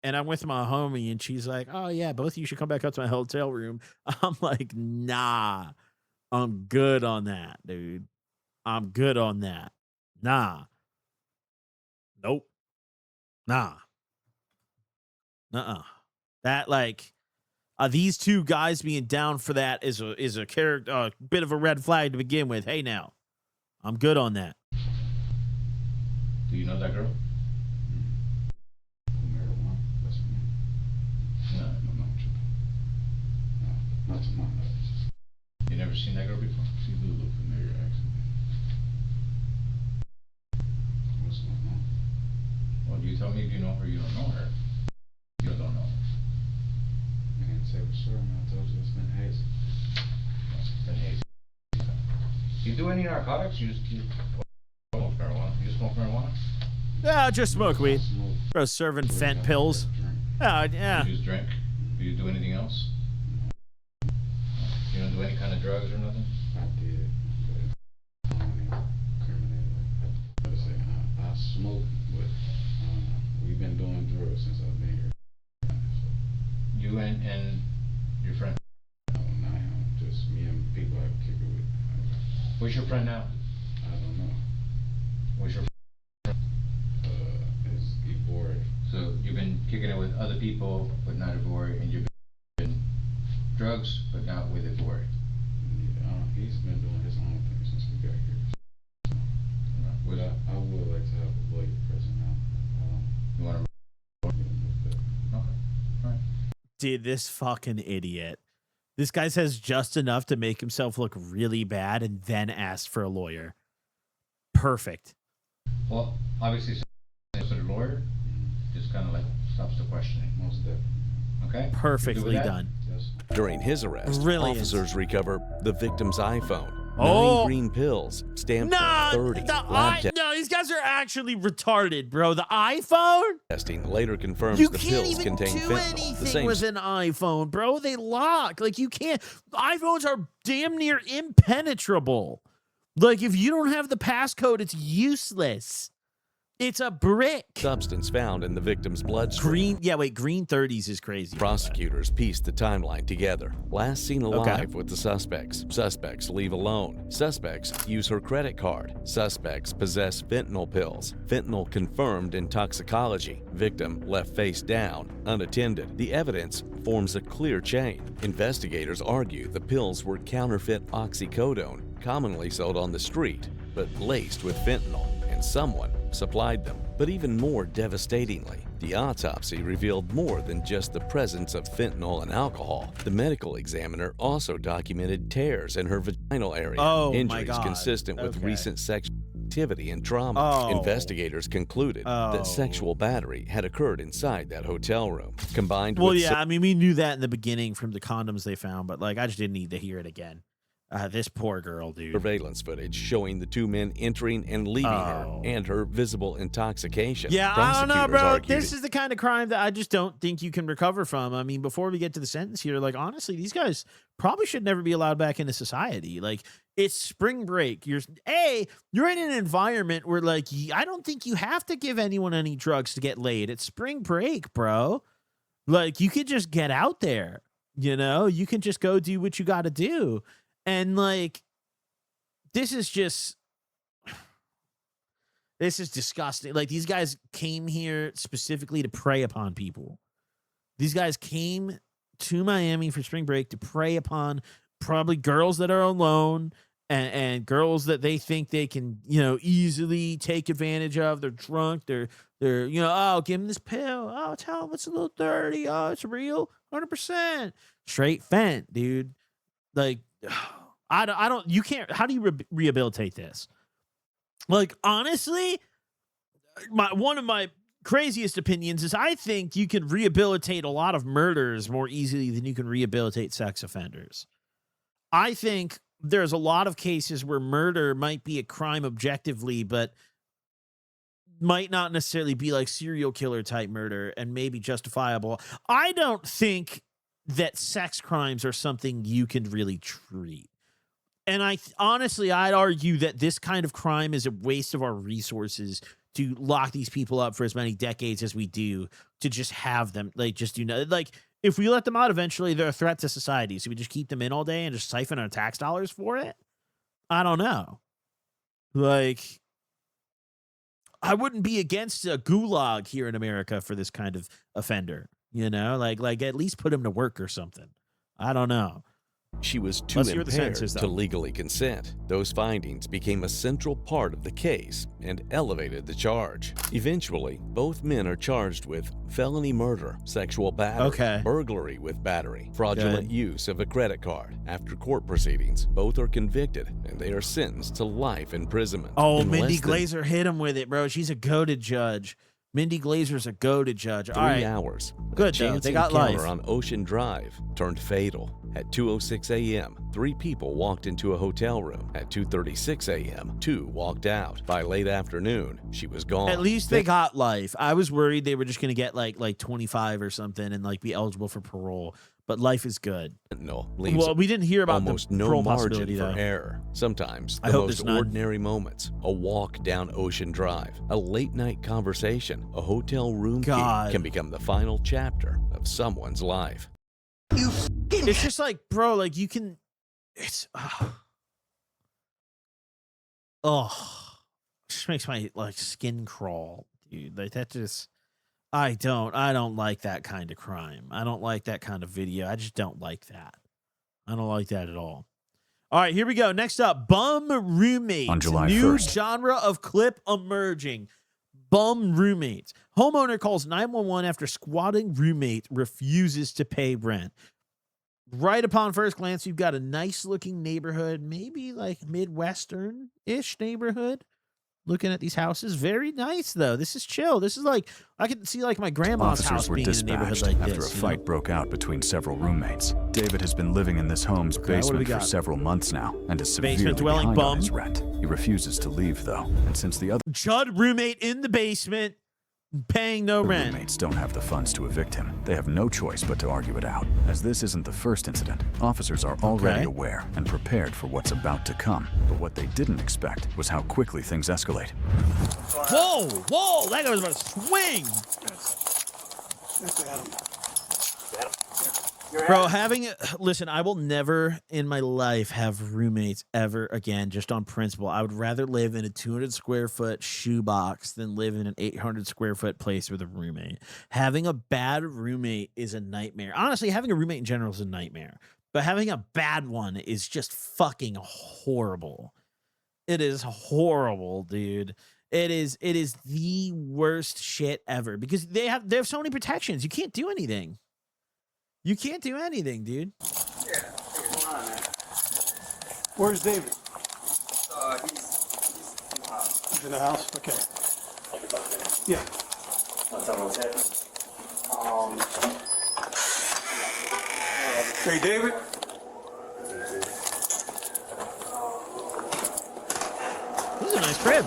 and I'm with my homie and she's like, oh, yeah, both of you should come back up to my hotel room. I'm like, nah, I'm good on that, dude. I'm good on that. Nah. Nope. Nah. Uh-uh. That, like, these two guys being down for that is a character, bit of a red flag to begin with. Hey, now, I'm good on that. Do you know that girl? Not to my knowledge. You never seen that girl before? She do look familiar, actually. What's going on? Well, you tell me if you know her or you don't know her. You don't know her. I can't say for sure, man. I told you it's been hazy. It's been hazy. You do any narcotics? You smoke marijuana? You smoke marijuana? Yeah, just smoke weed. Bro, serving fent pills. Yeah. You just drink? Do you do anything else? You don't do any kind of drugs or nothing? I did, but I don't even incriminate like that. I smoke, but we've been doing drugs since I've been here. So. You and your friend? No, not him. Just me and people I kick it with. Where's your friend now? I don't know. Where's your friend? It's Ivori. So you've been kicking it with other people, but not Ivori, and you've been drugs, but not with Ivori. Yeah, he's been doing his own thing since we got here. So, but I would like to have a blade present now. You want to? Okay. All right. Dude, this fucking idiot. This guy says just enough to make himself look really bad and then ask for a lawyer. Perfect. Well, obviously, for the lawyer, just kind of like stops the questioning. Most definitely. Okay? Perfectly done. Yes. During his arrest, Brilliant. officers recover the victim's iPhone, 9 green pills, stamped 30. No, these guys are actually retarded, bro. The iPhone? Testing later confirms You the can't pills even contain do fentanyl. The anything same with an iPhone, bro. They lock. Like, you can't. iPhones are damn near impenetrable. Like, if you don't have the passcode, it's useless. It's a brick. Substance found in the victim's bloodstream. Green 30s is crazy. Prosecutors pieced the timeline together. Last seen alive with the suspects. Suspects leave alone. Suspects use her credit card. Suspects possess fentanyl pills. Fentanyl confirmed in toxicology. Victim left face down, unattended. The evidence forms a clear chain. Investigators argue the pills were counterfeit oxycodone, commonly sold on the street, but laced with fentanyl, and someone supplied them. But even more devastatingly, the autopsy revealed more than just the presence of fentanyl and alcohol. The medical examiner also documented tears in her vaginal area, injuries consistent with recent sexual activity and trauma. Investigators concluded that sexual battery had occurred inside that hotel room. Combined with I mean, we knew that in the beginning from the condoms they found, but like, I just didn't need to hear it again. This poor girl, dude. Surveillance footage showing the two men entering and leaving her and her visible intoxication. Yeah, I don't know, bro. Argued this is the kind of crime that I just don't think you can recover from. I mean, before we get to the sentence here, like, honestly, these guys probably should never be allowed back into society. Like, it's spring break. You're in an environment where, like, I don't think you have to give anyone any drugs to get laid. It's spring break, bro. Like, you could just get out there, you know? You can just go do what you got to do. And, like, this is disgusting. Like, these guys came here specifically to prey upon people. These guys came to Miami for spring break to prey upon probably girls that are alone and girls that they think they can, you know, easily take advantage of. They're drunk. They're you know, oh, give them this pill. Oh, tell them it's a little dirty. Oh, it's real. 100%. Straight fent, dude. Like, I don't, you can't, how do you rehabilitate this? Like, honestly, one of my craziest opinions is I think you can rehabilitate a lot of murders more easily than you can rehabilitate sex offenders. I think there's a lot of cases where murder might be a crime objectively, but might not necessarily be like serial killer type murder and maybe justifiable. I don't think that sex crimes are something you can really treat. And honestly, I'd argue that this kind of crime is a waste of our resources to lock these people up for as many decades as we do, to just have them like just do nothing. Like, if we let them out eventually, they're a threat to society. So we just keep them in all day and just siphon our tax dollars for it? I don't know. Like, I wouldn't be against a gulag here in America for this kind of offender. You know, like at least put him to work or something. I don't know. She was too impaired to legally consent. Those findings became a central part of the case and elevated the charge. Eventually, both men are charged with felony murder, sexual battery, burglary with battery, fraudulent use of a credit card. After court proceedings, both are convicted and they are sentenced to life imprisonment. Oh, Mindy Glazer hit him with it, bro. She's a goated judge. Mindy Glazer's a goated judge. 3 hours. Good, though. They got life. On Ocean Drive turned fatal. At 2:06 a.m., 3 people walked into a hotel room. At 2:36 a.m., 2 walked out. By late afternoon, she was gone. At least they got life. I was worried they were just going to get like 25 or something and like be eligible for parole. But life is good. No, well, we didn't hear about almost the no parole margin possibility, for though. error. Sometimes I the hope most there's none. ordinary moments: a walk down Ocean Drive, a late night conversation, a hotel room key can become the final chapter of someone's life. It's just like, bro, like you can. It's just makes my like skin crawl, dude. Like that just. I don't like that kind of crime. I don't like that kind of video. I just don't like that. I don't like that at all. All right, here we go. Next up, bum roommates. On July New 1st. genre of clip emerging. Bum roommates. Homeowner calls 911 after squatting roommate refuses to pay rent. Right upon first glance, you've got a nice looking neighborhood, maybe like Midwestern-ish neighborhood. Looking at these houses, very nice though. This is chill. This is like I can see like my grandma's Officers house were being in a neighborhood dispatched like after this. a fight broke out between several roommates. David has been living in this home's what do we basement for got? several months now and is severely Basement dwelling behind on bum. his rent. He refuses to leave though, and since the other Chud roommate in the basement, paying no rent. roommates don't have the funds to evict him, they have no choice but to argue it out. As this isn't the first incident, officers are already aware and prepared for what's about to come. But what they didn't expect was how quickly things escalate. Whoa, that guy was about to swing. Bro, listen, I will never in my life have roommates ever again, just on principle. I would rather live in a 200 square foot shoebox than live in an 800 square foot place with a roommate. Having a bad roommate is a nightmare. Honestly, having a roommate in general is a nightmare, but having a bad one is just fucking horrible. It is horrible, dude. It is the worst shit ever because they have so many protections. You can't do anything. You can't do anything, dude. Yeah, what's going on, man? Where's David? He's in the house? Okay. Yeah. Hey, David? This is a nice crib.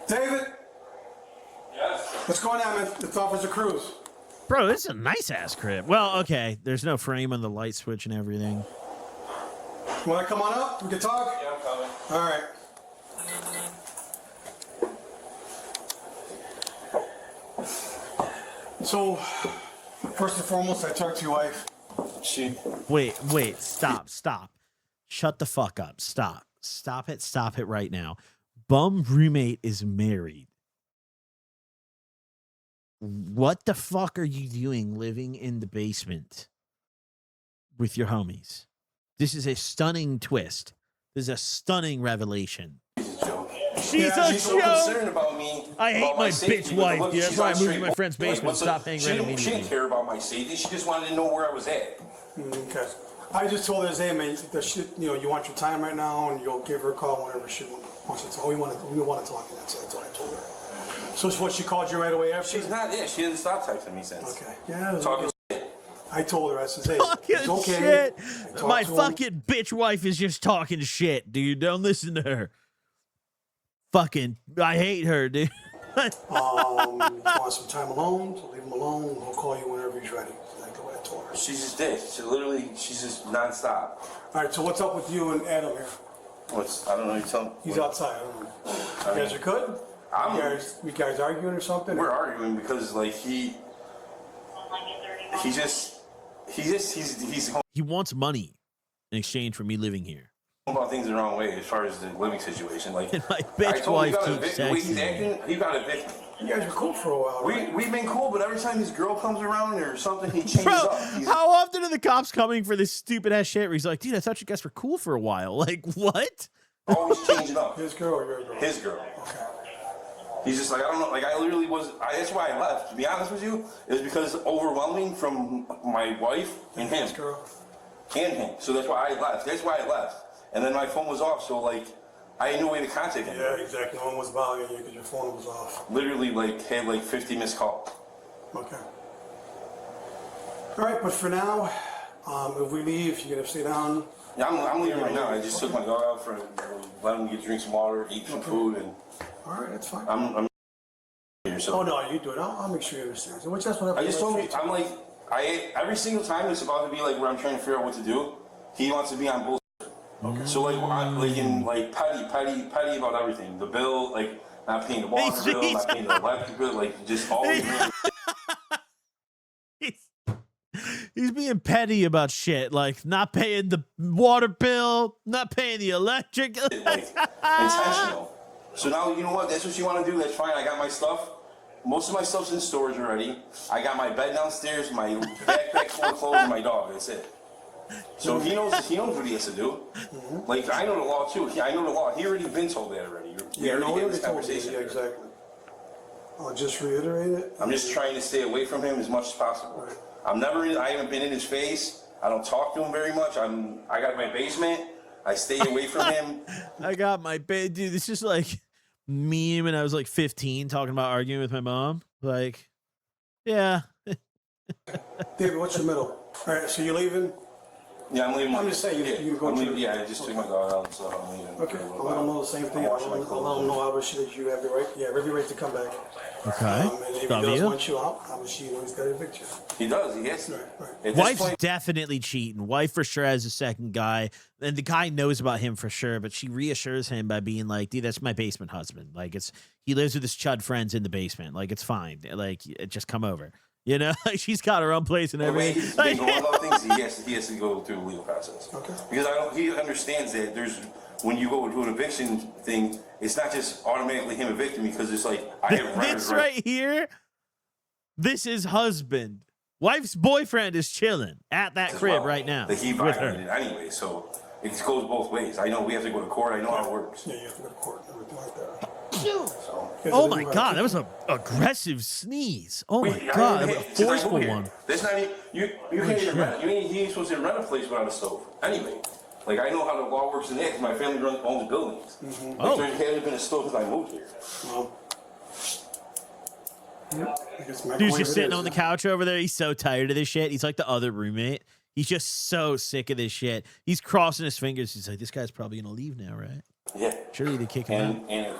David? Yes? What's going on, man? It's Officer Cruz. Bro, this is a nice ass crib. Well, okay. There's no frame on the light switch and everything. You want to come on up? We can talk? Yeah, I'm coming. All right. So, first and foremost, I talked to your wife. Wait, stop. Shut the fuck up. Stop it right now. Bum roommate is married. What the fuck are you doing living in the basement with your homies? This is a stunning twist. This is a stunning revelation. She's a so joke. concerned about me. I hate about my safety, bitch but wife, look, dude. That's she's why I on moved to straight my friend's point. basement. What's Stop up? paying She rent didn't immediately. care about my safety. She just wanted to know where I was at. Okay. I just told her, hey, man, that shit, you want your time right now, and you'll give her a call whenever she wants to talk. We want to talk, and that's what I told her. So what, she called you right away after? She's not. Yeah, she hasn't stopped texting me since. Okay. Yeah. Talking. I told her. I said, "Hey, Fucking it's okay." shit. My fucking bitch wife is just talking shit, dude. Don't listen to her. Fucking, I hate her, dude. You want some time alone? So leave him alone. He'll call you whenever he's ready. Like the way I told her. She's just dead. She's just nonstop. All right. So what's up with you and Adam here? I don't know. You tell me. He's outside. I don't know. You guys are good? You guys arguing or something? We're arguing because like he wants money in exchange for me living here. About things the wrong way as far as the living situation. Like and my bitch wife keeps the way he's texting acting, he got evicted. You guys were cool for a while. Right? We've been cool, but every time his girl comes around or something, he changes up. How often are the cops coming for this stupid ass shit where he's like, dude, I thought you guys were cool for a while. Like, what? Always changing up. His girl or your girl? His girl. Okay. He's just like, I don't know, like I literally that's why I left. To be honest with you, it was because overwhelming from my wife and him. His girl. And him. So that's why I left. That's why I left. And then my phone was off, so like I had no way to contact him. Yeah, exactly. No one was bothering you because your phone was off. Literally, had 50 missed calls. Okay. All right, but for now, if we leave, you're gonna stay down. Yeah, I'm leaving right now. I just took my dog out for let him drink some water, eat some food, and. All right, that's fine. I'm here, so. Oh no, you do it. I'll make sure you understand. So, which that's what I just told me. I'm like, every single time it's about to be like where I'm trying to figure out what to do. He wants to be on bullshit. Okay. So petty about everything. The bill, like not paying the water bill, not paying the electric bill, like just always. He's being petty about shit, like not paying the water bill, not paying the electric. Intentional. So now you know what? That's what you want to do. That's fine. I got my stuff. Most of my stuff's in storage already. I got my bed downstairs, my backpack full of clothes, and my dog. That's it. So he knows what he has to do. Like I know the law too. I know the law. He already been told that already. We already had this conversation. Yeah, exactly. I'll just reiterate it. I'm just trying to stay away from him as much as possible. Right. I haven't been in his face. I don't talk to him very much. I got my basement. I stay away from him. I got my bed, dude. This is like me when I was like 15 talking about arguing with my mom. Like, yeah. David, what's your middle? All right, so you're leaving? Yeah, I'm leaving. I'm just saying, you go to... Yeah, I just took my dog out, so I'm leaving. Okay, I'll let them know the same thing. I'll let them know, obviously, that you have the right, every right to come back. Okay. And if he does want you out, obviously, he's got to evict you. He does, he has to. Right. Wife's definitely cheating. Wife for sure has a second guy. And the guy knows about him for sure, but she reassures him by being like, dude, that's my basement husband. Like, he lives with his chud friends in the basement. Like, it's fine. Like, just come over. You know, she's got her own place and everything. The way he's been going about things, he has to go through the legal process. Okay. Because he understands that when you go to an eviction thing, it's not just automatically him evicting me because it's like I have this right here. This is husband. Wife's boyfriend is chilling at that crib right now that he with violated her. Anyway, so it goes both ways. I know we have to go to court. I know how it works. Yeah, you have to go to court and everything like that. So. Oh my God, that was an aggressive sneeze. Oh my God, that was a forceful one. That's not even, you can't even rent. He ain't supposed to rent a place without a stove. Anyway, like I know how the law works in that because my family owns buildings. Like, there hasn't been a stove since I moved here. Well, dude's just sitting on the couch over there. He's so tired of this shit. He's like the other roommate. He's just so sick of this shit. He's crossing his fingers. He's like, this guy's probably gonna leave now, right? Yeah. Surely they kick him out. And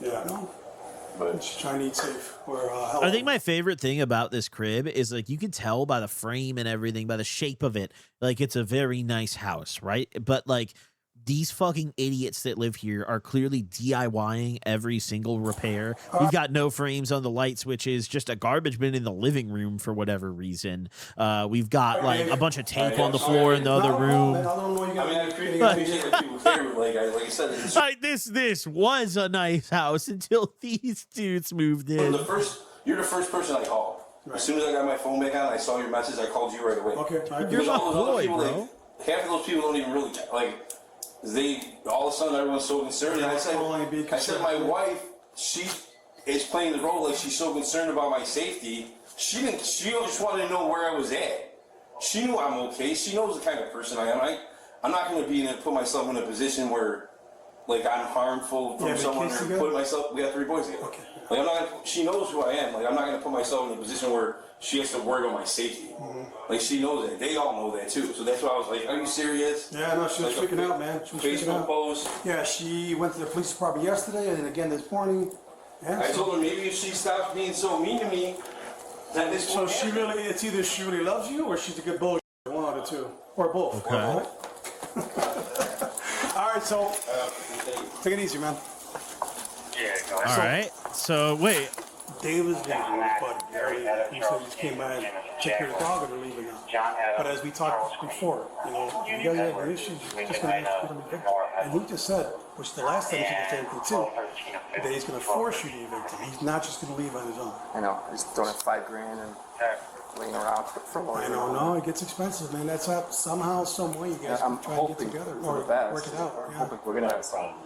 yeah, I know. But she's trying to eat safe. I think my favorite thing about this crib is like you can tell by the frame and everything, by the shape of it, like it's a very nice house, right? But like these fucking idiots that live here are clearly DIYing every single repair. We've got no frames on the light switches, just a garbage bin in the living room for whatever reason. We've got like a bunch of tape on the floor in the other room. I appreciate that people care, like I said. Like this was a nice house until these dudes moved in. You're the first person I called. Right. As soon as I got my phone back on, I saw your message. I called you right away. Okay, you're my boy, bro. Like, half of those people don't even really like. All of a sudden everyone's so concerned. And I said my wife, she is playing the role like she's so concerned about my safety. She just wanted to know where I was at. She knew I'm okay. She knows the kind of person I am. I'm not going to put myself in a position where like I'm harmful from someone or put myself. We got 3 boys together. Okay. Like I'm not. She knows who I am. Like I'm not gonna put myself in a position where she has to worry about my safety. Like she knows that. They all know that too. So that's why I was like, "Are you serious?" Yeah, no, she was freaking out, man. She was freaking out. Post. Yeah, she went to the police department yesterday and again this morning. Yeah, I told her maybe if she stops being so mean to me, that this. So she really, it's either she really loves you or she's a good bullshit. One out of two, or both. Okay. All right, so take it easy, man. All right. So wait. David's leaving with Buddy. He said he just came by and checked her dog and they're leaving now. But as we talked before, you guys have an issue, just gonna have to evict him. And he just said, which the last time he said the same thing too, that he's gonna force you to evict him. He's not just gonna leave on his own. I know. I just don't have $5 grand and laying around for a I know, no, it gets expensive, man. That's how somehow, some way you guys can try and get together or work it out. Yeah. We're gonna have a problem.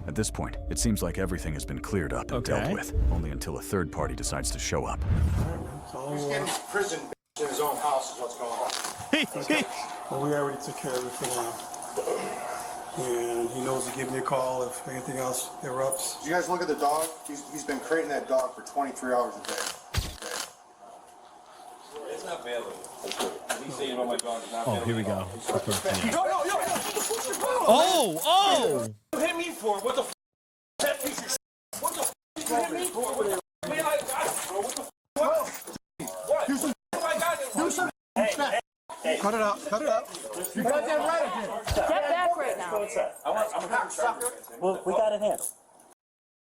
At this point, it seems like everything has been cleared up and dealt with, only until a third party decides to show up. He's getting prison in his own house is what's going on. Okay. Well, we already took care of it for now. And he knows to give me a call if anything else erupts. Did you guys look at the dog? He's been crating that dog for 23 hours a day. It's not valid. He's saying about my dog. It's not Oh, here we go. Yo! Oh! You hit me for it. What the f*** is that piece of shit? What the f*** you hit me for? What the f*** man, I got it, bro. What the f***? What? Do some. I got it. Do some. Cut it out. Cut it out. You got that right again. Get back right now. I'm a sucker. Well, we got it handled.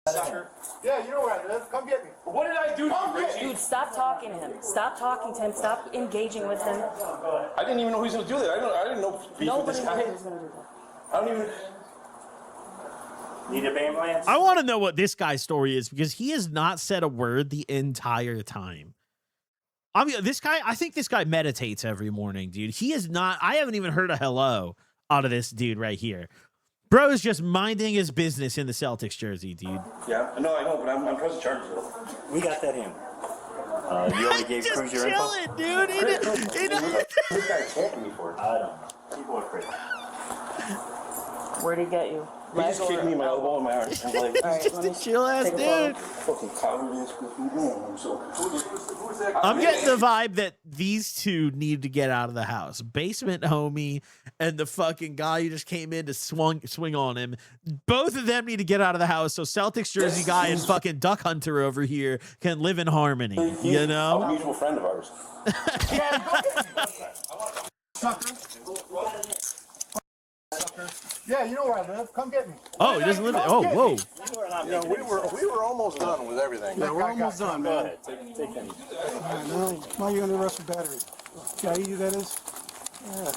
Sucker. Yeah, you know where I live. Come get me. What did I do to you, Richie? Dude, stop talking to him. Stop talking to him. Stop engaging with him. I didn't even know he was going to do that. I didn't know beef with this guy. Nobody was going to do that. I don't even... Need a ambulance? I want to know what this guy's story is because he has not said a word the entire time. I mean, I think this guy meditates every morning, dude. He is not, I haven't even heard a hello out of this dude right here. Bro is just minding his business in the Celtics jersey, dude. Yeah, I know, but I'm pressing charges though. We got that in. You already gave Cruz your info? Just chilling, dude. This guy attacking me for it. I don't know. People are crazy. Where'd he get you? He just kicked me in my elbow and my arm. I'm like, All right, let me chill ass dude. fucking coward ass. Who's that? I'm getting the vibe that these two need to get out of the house. Basement homie and the fucking guy who just came in to swing on him. Both of them need to get out of the house so Celtics jersey guy and fucking duck hunter over here can live in harmony. You know? A mutual friend of ours. Yeah, you know where I live. Come get me. Oh, he doesn't live. Oh, whoa. Yeah, we were almost done with everything. Yeah, we're almost done, man. Take him. Now you're under arrest for battery. See how easy that is? Yeah.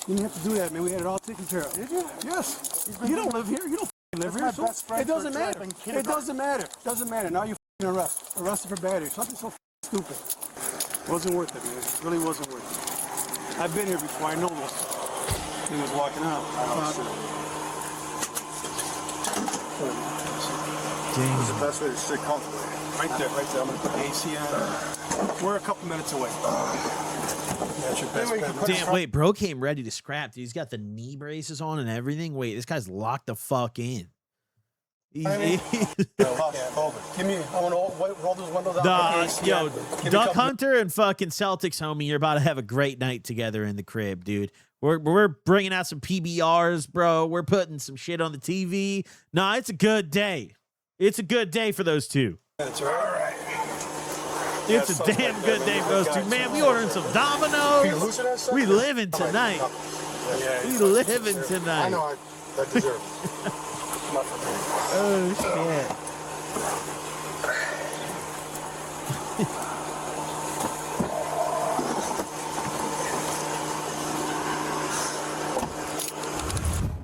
You didn't have to do that, man. We had it all taken care of. Did you? Yes. You don't live here. You don't live here. So it doesn't matter. It doesn't matter. Doesn't matter. Now you're arrested for battery. Something so stupid. Wasn't worth it, man. It really wasn't worth it. I've been here before. I know this. He was walking out. What's the best way to sit comfortably? Right there. I'm going to put the AC on. We're a couple minutes away. That's your best bet. Damn, wait, bro came ready to scrap, dude. He's got the knee braces on and everything. Wait, this guy's locked the fuck in. Give me, I want to roll those windows out. Yo, Duck Hunter and fucking Celtics, homie, you're about to have a great night together in the crib, dude. We're bringing out some PBRs, bro. We're putting some shit on the TV. Nah, it's a good day. It's a good day for those two. That's all right. It's a damn good day for those two. Man, we ordering some Domino's. We living tonight. We living tonight. I know. I deserve it. Oh, shit.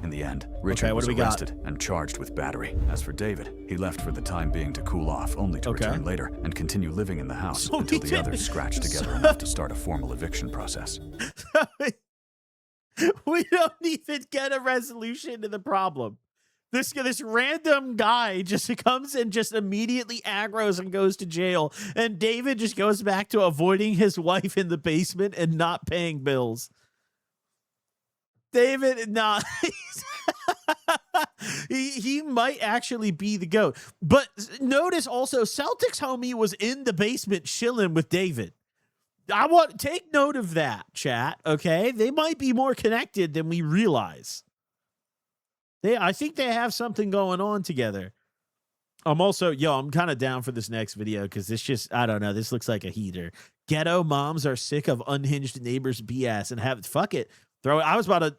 In the end, Richard was arrested and charged with battery. As for David, he left for the time being to cool off, only to return later and continue living in the house until the others scratched together enough to start a formal eviction process. We don't even get a resolution to the problem. This random guy just comes and just immediately aggroes and goes to jail. And David just goes back to avoiding his wife in the basement and not paying bills. David, not. He might actually be the GOAT. But notice also, Celtics homie was in the basement chilling with David. Take note of that, chat, okay? They might be more connected than we realize. I think they have something going on together. I'm kind of down for this next video because this just, I don't know, this looks like a heater. Ghetto moms are sick of unhinged neighbors BS and fuck it. Throw it. I was about to.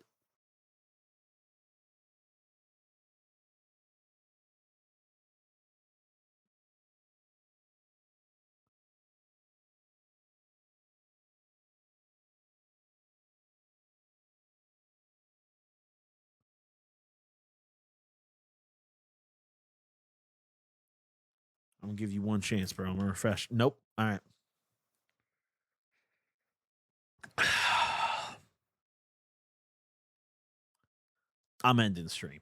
I'm going to give you one chance, bro. I'm going to refresh. Nope. All right. I'm ending stream.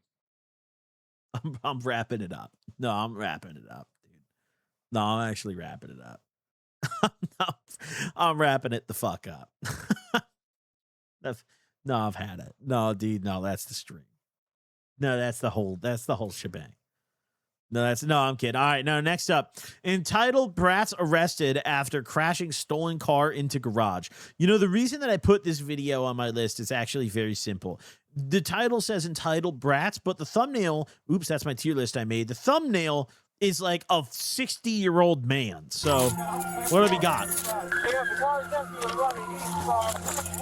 I'm wrapping it up. No, I'm wrapping it up, dude. No, I'm actually wrapping it up. I'm wrapping it the fuck up. No, I've had it. No, dude, no, that's the stream. No, that's the whole shebang. No, I'm kidding. All right, now next up. Entitled brats arrested after crashing stolen car into garage. You know, the reason that I put this video on my list is actually very simple. The title says entitled brats, but the thumbnail, oops, that's my tier list I made. The thumbnail is like a 60-year-old man. So, what do we got?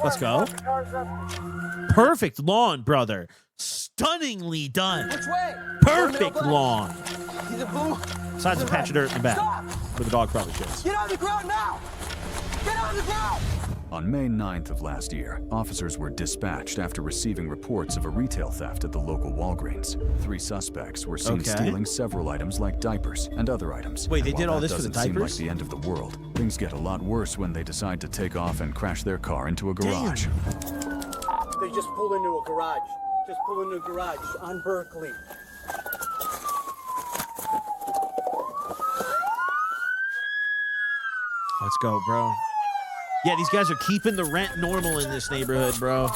Let's go. Perfect lawn, brother. Stunningly done. Which way? Perfect lawn. He's a blue. Besides a patch of dirt in the back, where the dog probably shits. Get on the ground now! Get on the ground! On May 9th of last year, officers were dispatched after receiving reports of a retail theft at the local Walgreens. 3 suspects were seen stealing several items like diapers and other items. Wait, they and did while all that this for the doesn't seem like diapers? the end of the world, things get a lot worse when they decide to take off and crash their car into a garage. They just pulled into a garage. Just pulled into a garage on Berkeley. Let's go, bro. Yeah, these guys are keeping the rent normal in this neighborhood, bro.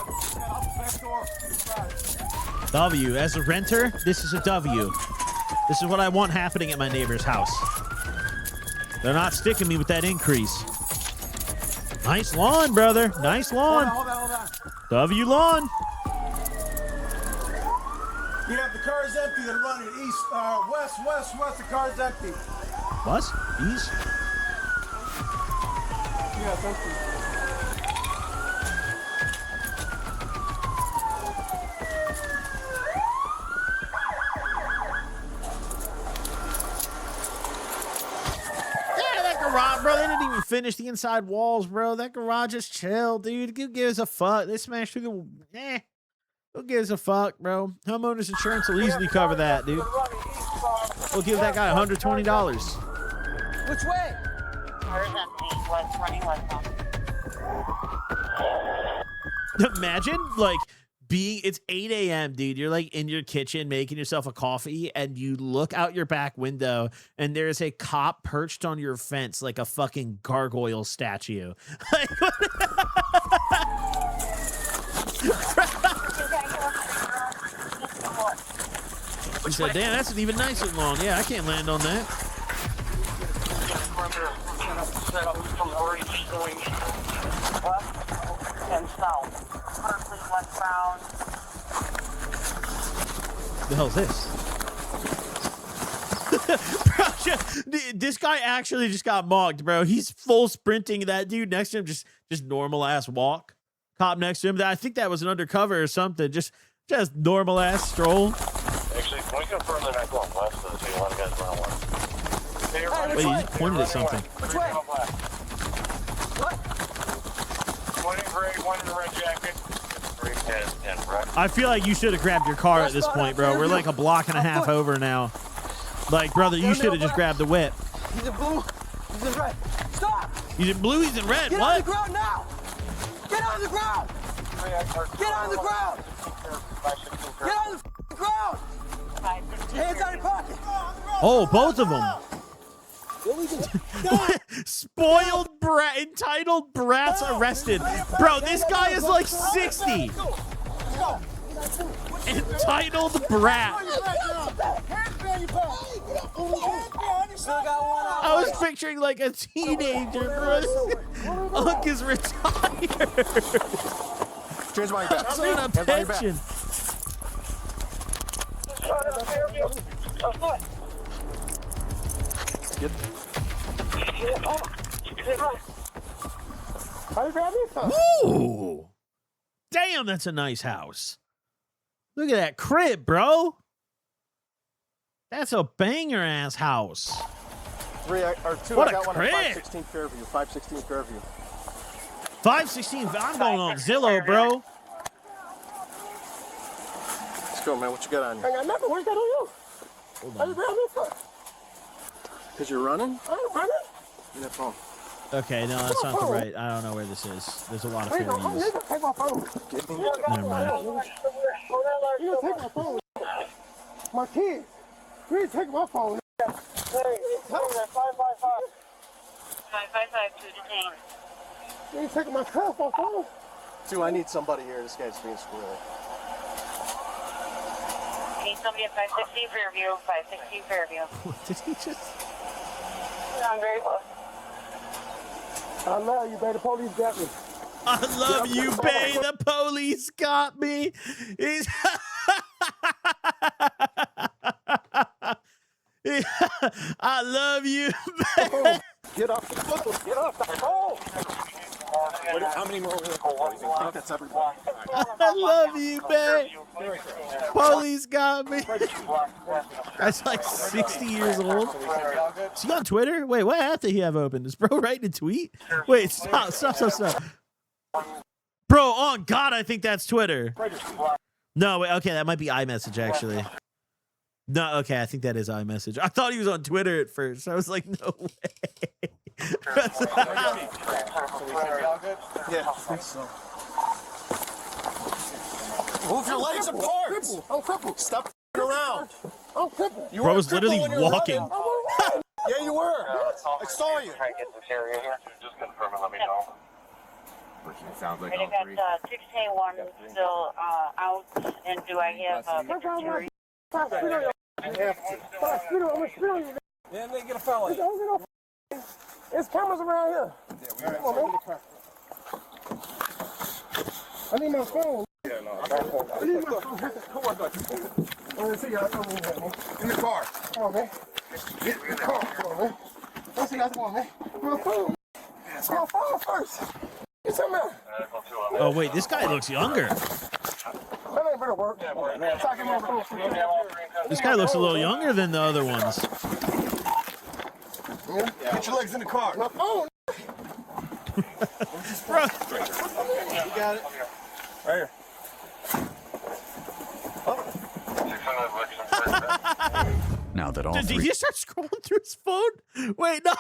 W. As a renter, this is a W. This is what I want happening at my neighbor's house. They're not sticking me with that increase. Nice lawn, brother. Nice lawn. Hold on. W lawn. Yeah, the car is empty. They're running east, west. The car is empty. What? East? Yeah, it's empty. Yeah, that garage, bro. They didn't even finish the inside walls, bro. That garage is chill, dude. Who gives a fuck? They smashed through the. Who gives a fuck, bro? Homeowners insurance will easily cover that, dude. We'll give that guy $120. Which way? Imagine, like, it's 8 a.m., dude. You're, like, in your kitchen making yourself a coffee, and you look out your back window, and there's a cop perched on your fence like a fucking gargoyle statue. He said, damn, that's an even nicer lawn. Yeah, I can't land on that. Set up from Orange going west and south. Berkeley westbound. The hell is this? Bro, this guy actually just got mocked, bro. He's full sprinting. That dude next to him just normal ass walk. Cop next to him. I think that was an undercover or something. Just normal ass stroll. Actually, can we confirm they're not going west? So see a lot of guys run west. Wait, he just pointed at something. Which way? What? One in gray, one in the red jacket. And red. I feel like you should have grabbed your car at this point, bro. We're like a block and a half over now. Like, brother, you should have just grabbed the whip. He's in blue. He's in red. Stop! He's in blue, he's in red. Get What? on the ground now! Get on the ground! Get on the ground! Get on the ground! Hands out of your pocket! Oh, both of them. Spoiled brat, entitled brats arrested. Bro, this guy is like 60. Entitled brat. I was picturing like a teenager, bro. Unc is retired. Change my back. He's on a pension. Ooh. Damn, that's a nice house. Look at that crib, bro. That's a banger ass house. Two. What I got a one crib. at 516 Fairview. 516 Fairview. 516. I'm going on Zillow, bro. Let's go, man. What you got on you? I got nothing. What you got on you? Hold How you grab me for? Because you're running? I ain't running. Give me that phone. Okay, no, that's not the right. I don't know where this is. There's a lot of Take my phone. Fairviews. Take my phone. Never mind. You take my phone. My kid. You ain't take my phone. Hey, 555. 555 to detain. You ain't taking my cell phone. Two, I need somebody here. This guy's being squirrely. Need somebody at 516 Fairview. 516 Fairview. What did he just? I'm very close. I love you, baby. The police got me. I love you, babe. The police got me. He's I love you, babe. Get off the phone. Get off the phone. How many more? I think that's everybody. I love you, babe. Police got me. That's like 60 years old. Is he on Twitter? Wait, what app did he have open? Is bro writing a tweet? Wait, stop. Bro, oh God, I think that's Twitter. No, wait, okay, that might be iMessage, actually. No, okay, I think that is iMessage. I thought he was on Twitter at first. I was like, no way. Yeah, I think so. Move your legs apart. I'm crippled. Stop around. I'm crippled. You Bro were was literally crippled when you were walking. running. Yeah, you were. I saw you. Try to get this area here. Just confirm and let me know. It sounds like I all got three. 6K1 still out, and do I have Victor Jerry? Stop spit on you. Stop spit on you. Yeah, they get a felony. There's cameras around here. Come on, man. I need my phone. I need my phone. Let me see y'all. In the car. Come on, man. Get in the car. Come on, man. Let's see y'all. Come on, man. My phone. My phone first. Get some out. Oh, wait, this guy looks younger. That ain't better work. Talking my phone. This guy looks a little younger than the other ones. Get your legs in the car. My phone. Bro. You got it. Right here. Now that all Did three... he start scrolling through his phone? Wait, no.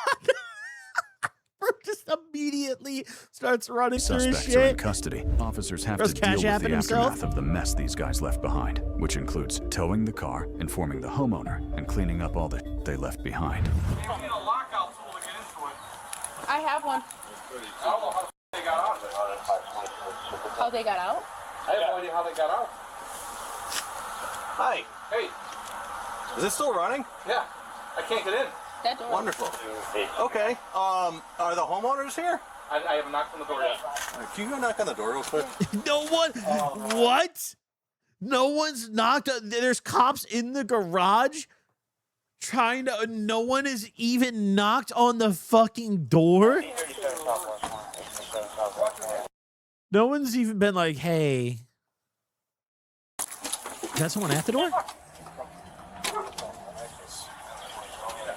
Bro just immediately starts running through his Suspects are in shit. custody. Officers have Bro's to deal Cash with Apping the himself? aftermath of the mess these guys left behind, which includes towing the car, informing the homeowner, and cleaning up all the they left behind. I have one. I don't know how they got out of it. How they got out? I have no idea how they got out. Hi. Hey, Is it still running? yeah, I can't get in. That door. Wonderful. Okay. Are the homeowners here? I haven't knocked on the door yet. Can you go knock on the door real quick? No one. What? No one's knocked. There's cops in the garage trying to. No one has even knocked on the fucking door. No one's even been like, hey. Is that someone at the door?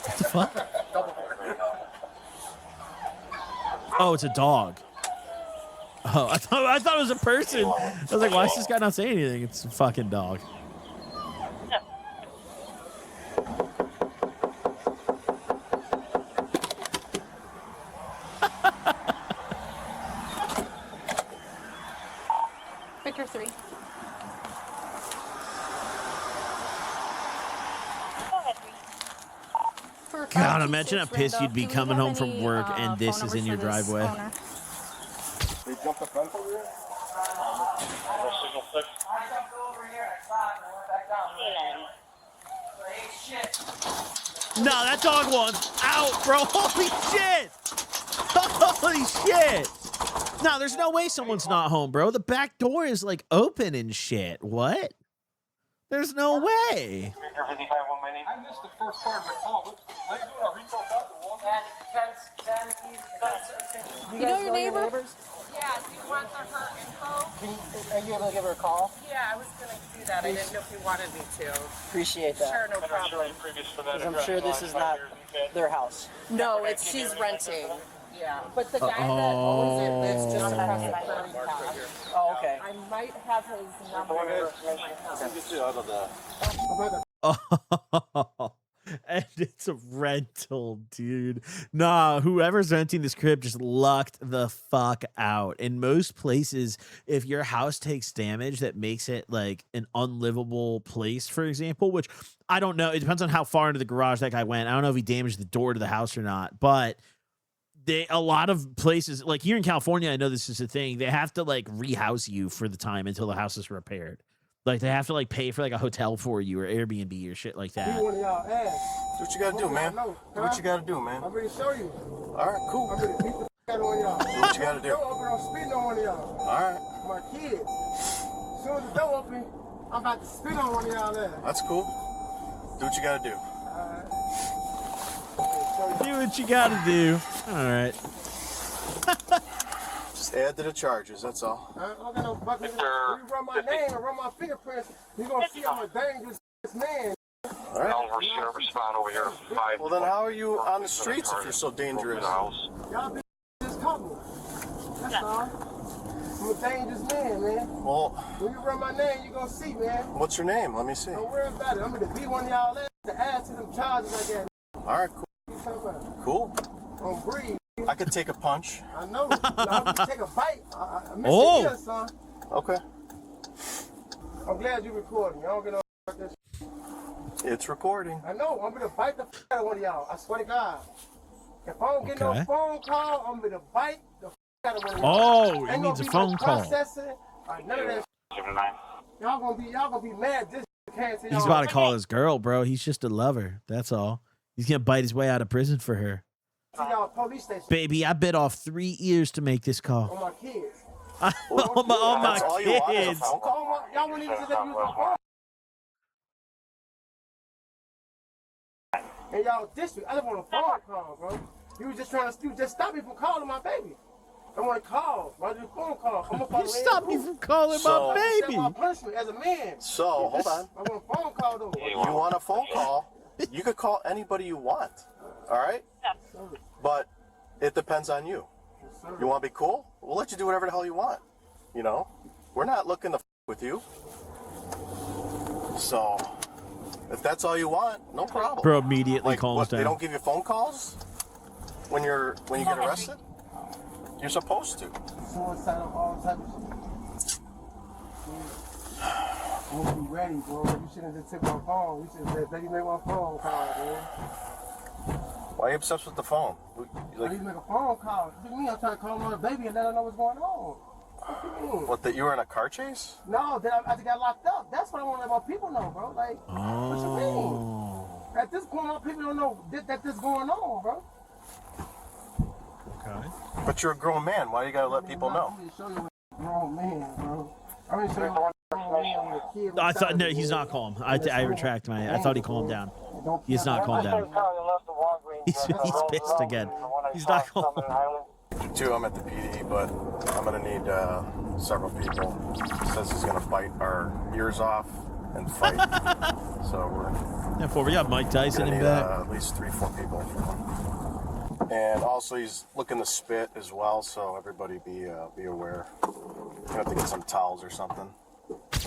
What the fuck? Oh, it's a dog. Oh, I thought it was a person. I was like, why is this guy not saying anything? It's a fucking dog. Victor 3. God, imagine how pissed you'd be coming home from work and this is in your driveway. They jumped the fence over here? No, that dog wants out, bro. Holy shit. Holy shit. No, there's no way someone's not home, bro. The back door is like open and shit. What? There's no way. I missed the first part of the call. You know your neighbor? Yeah, do you want her info? Are you able to give her a call? Yeah, I was going to do that. I didn't know if you wanted me to. Appreciate that. Sure, no problem. Because I'm sure this is not their house. No, she's renting. Yeah, but the guy that owns it lives just across the prairie path. Oh, okay. I might have his number. And it's a rental, dude. Nah, whoever's renting this crib just lucked the fuck out. In most places, if your house takes damage that makes it like an unlivable place, for example, which I don't know. It depends on how far into the garage that guy went. I don't know if he damaged the door to the house or not, but a lot of places, like here in California, I know this is a thing. They have to like rehouse you for the time until the house is repaired. Like they have to like pay for like a hotel for you or Airbnb or shit like that. One of y'all ass. Do what you gotta do, man. Do what you gotta do, man. I'm ready to show you. All right, cool. I'm ready to beat the out of one of y'all. Do what you gotta do. Door open, I'm spitting on one of y'all. All right. My kids. As soon as the door open, I'm about to spit on one of y'all there. That's cool. Do what you gotta do. Do what you gotta do. All right. Just add to the charges, that's all. I don't got no bucket. If you run my name and run my fingerprints, you're gonna see I'm a dangerous man. All right. Respond over here. Well, then how are you on the streets if you're so dangerous? Y'all be this couple. That's all. I'm a dangerous man, man. Well, when you run my name, you're gonna see, man. What's your name? Let me see. Don't worry about it. I'm gonna beat one of y'all ass to add to them charges I got. All right, cool. Cool. On breathe. I could take a punch. I know. I'm gonna take a bite. I missed Oh. it here, son. Okay. I'm glad you're recording. Y'all don't get no this. It's recording. I know. I'm gonna bite the out of one of y'all. I swear to God. If I don't get no Okay. phone call, I'm gonna bite the out of one of y'all. Oh, Ain't he needs gonna a be phone no call. processing or none of that. Y'all gonna be mad. This can't say He's about to call his girl, bro. He's just a lover. That's all. He's gonna bite his way out of prison for her. Y'all police station. Baby, I bit off 3 ears to make this call. On my kids. on my That's all you want is a kids. phone call? Y'all wouldn't even just let you use the phone. And y'all district, I just want a phone call, bro. You was just trying to just stop me from calling my baby. I want to call. Why do you phone call? I'm gonna You stopped me from calling my baby. My punishment as a man. So, hold on. I want a phone call though. You want a phone call? You could call anybody you want. All right? But it depends on you. You want to be cool? We'll let you do whatever the hell you want. You know? We're not looking to with you. So, if that's all you want, no problem. Bro immediately calms what, down. They don't give you phone calls when you get arrested? You're supposed to. Suicide on all type of shit. I'm gonna be ready, bro. You shouldn't have just took my phone. You should have said, baby, make my phone call, man. Why are you obsessed with the phone? I need to make a phone call. What do you mean? I'm trying to call my baby and let her know what's going on. What you mean? What, that you were in a car chase? No, that I just got locked up. That's what I want to let my people know, bro. Like, what you mean? At this point, my people don't know that this going on, bro. Okay. But you're a grown man. Why you gotta let people know? I'm gonna show you a grown man, bro. I'm gonna show you a grown man with a kid. I thought no, he's not calm. I retract my. I thought he calmed down. He's not calmed down. He's pissed again. He's not calm. Two, I'm at the PD, but I'm gonna need several people. He says he's gonna bite our ears off and fight. So we're. Yeah, we got Mike Tyson in back. At least 3-4 people. And also, he's looking to spit as well, so everybody be aware. You have to get some towels or something.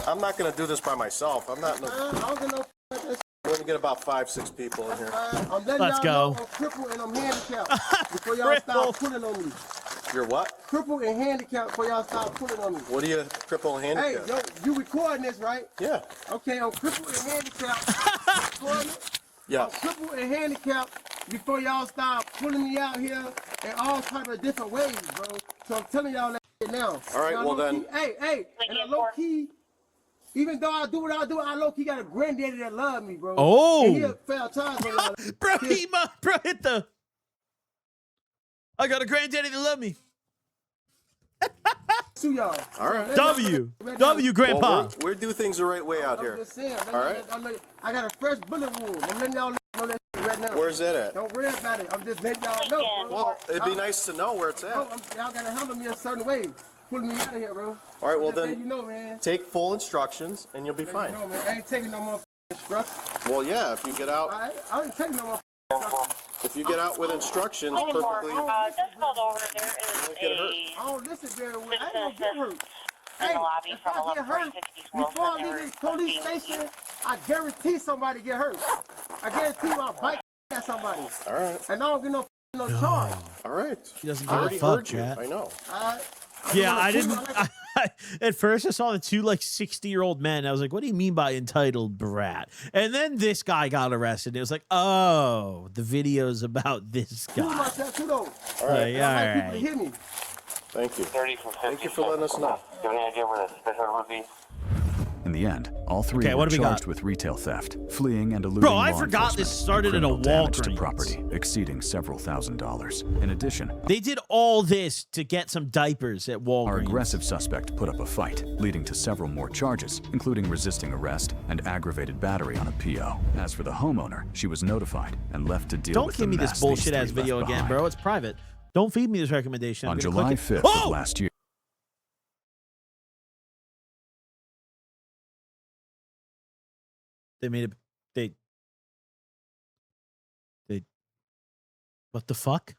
I'm not gonna do this by myself. I'm not. We're gonna get about 5-6 people in here. I'm letting Let's y'all go. know I'm crippled and I'm handicapped before y'all start pulling on me. You're what? Crippled and handicapped before y'all start pulling on me. What are you crippled and Hey, handicapped? yo, you recording this, right? Yeah. Okay, I'm crippled and handicapped. Recording it? Yeah. I'm crippled and handicapped before y'all start pulling me out here in all type of different ways, bro. So I'm telling y'all that shit now. All right, Now, well low then- key, hey, and a low key, Even though I do what I do, I low-key got a granddaddy that love me, bro. Oh. And he'll fail times when y'all. Bro, bro, hit the. I got a granddaddy that love me. To y'all. All right. W, Grandpa. Well, we're do things the right way out here. I'm just saying, All right. I got a fresh bullet wound. I'm letting y'all know that right now. Where's that at? Don't worry about it. I'm just letting y'all know. Well, it'd be nice to know where it's at. Y'all gotta handle me a certain way. Pulling me out of here, bro. All right, well Just then, you know, man. take full instructions and you'll be fine. You know, man. I ain't taking no more instructions. Well, yeah, if you get out, I ain't taking no more instructions. if you get out with instructions, perfectly. Just called over. There is get hurt. I don't listen very well. I ain't gonna get hurt. in the lobby if from I get hurt, 1146 before I leave this police station, I guarantee somebody get hurt. I guarantee my bike at somebody. All right. And I don't get no charge. All right. He doesn't I give a already fuck, heard you. chat. I know. Yeah, I didn't. At first, I saw the two 60-year-old men. I was like, "What do you mean by entitled brat?" And then this guy got arrested. It was like, "Oh, the video's about this guy." Myself too, though. All right. I like people to hear me. Thank you. 30 from 50. Thank you for letting us know. Do you have any idea where the special would be? In the end, all three Okay, were what do we charged got? with retail theft, fleeing and eluding Bro, law I forgot this enforcement, started and at a criminal damage to Walgreens. property exceeding several $1,000s. In addition, They did all this to get some diapers at Walgreens. our aggressive suspect put up a fight, leading to several more charges, including resisting arrest and aggravated battery on a PO. As for the homeowner, she was notified and left to deal Don't with give the me this mess these bullshit ass three video left again, behind. bro. It's private. Don't feed me this recommendation. I'm On gonna July click it. 5th of last year, They made it. They. What the fuck?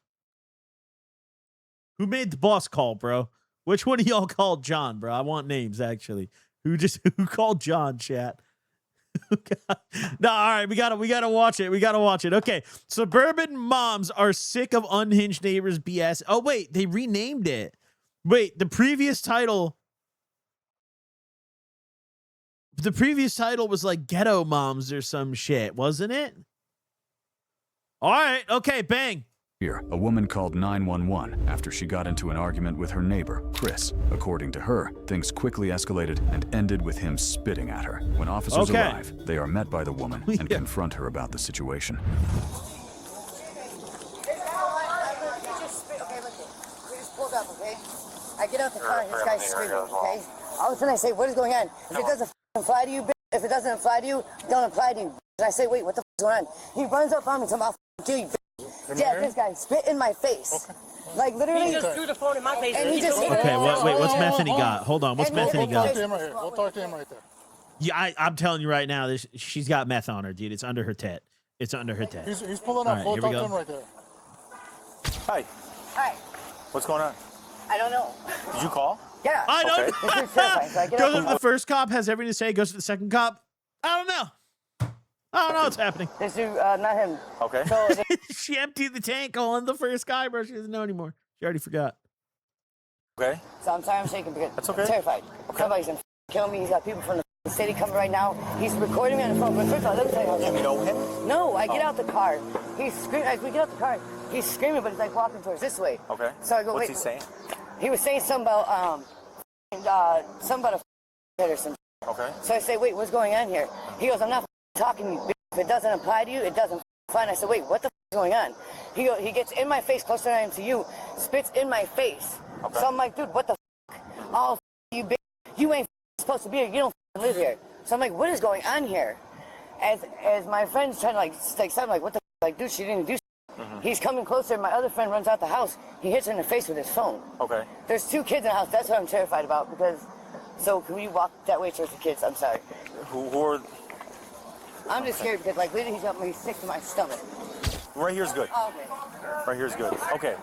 Who made the boss call, bro? Which one of y'all called John, bro? I want names actually. Who called John, chat? No, all right, we gotta watch it. We gotta watch it. Okay, suburban moms are sick of unhinged neighbors BS. Oh wait, they renamed it. Wait, the previous title was like Ghetto Moms or some shit, wasn't it? All right, okay, bang. Here, a woman called 911 after she got into an argument with her neighbor, Chris. According to her, things quickly escalated and ended with him spitting at her. When officers arrive, they are met by the woman and confront her about the situation. Pulled up, okay? I get out the car and this guy's screaming, okay? All of a sudden I say, what is going on? If it doesn't apply to you, bitch, if it doesn't apply to you, don't apply to you. And I say, wait, what the is going on? He runs up on me and says, I'll kill you, bitch. Yeah, this guy spit in my face. Like literally. He just threw the phone in my face. And he just Okay, wait, what's Methany got? Hold on, what's Methany got? We'll talk to him right there. Yeah, I'm telling you right now, she's got meth on her, dude. It's under her tit. It's under her tit. He's pulling All up. right, We'll here talk we to go. him right there. Hi. Hi. What's going on? I don't know. Did you call? Yeah. I know. Okay. This is terrifying. So I get Goes up to the first cop, has everything to say, goes to the second cop. I don't know. I don't know what's happening. This dude, not him. Okay. So She emptied the tank on the first guy, bro. She doesn't know anymore. She already forgot. Okay. So I'm sorry I'm shaking because That's okay. I'm terrified. Somebody's gonna kill me. He's got people from the city coming right now. He's recording me on the phone. But first of all, let me tell you how You know him? No, I get out the car. He's screaming. As we get out the car, he's screaming, but he's like walking towards this way. Okay. So I go, What's wait. he saying? He was saying something about something about a or some. Okay. So I say, wait, what's going on here? He goes, I'm not talking to you. Bitch. If it doesn't apply to you, it doesn't. Fine. I said, wait, what the is going on? He gets in my face closer than I am to you, spits in my face. Okay. So I'm like, dude, what the oh, you bitch. You ain't supposed to be here. You don't live here. So I'm like, what is going on here? As my friend's trying to like something like, what the like, dude, she didn't do. He's coming closer. My other friend runs out the house. He hits her in the face with his phone. Okay. There's 2 kids in the house. That's what I'm terrified about because. So can we walk that way towards the kids? I'm sorry. Who are? I'm just scared because like literally he's got me sick to my stomach. Right here's good. Oh, okay. Right here's good. Okay.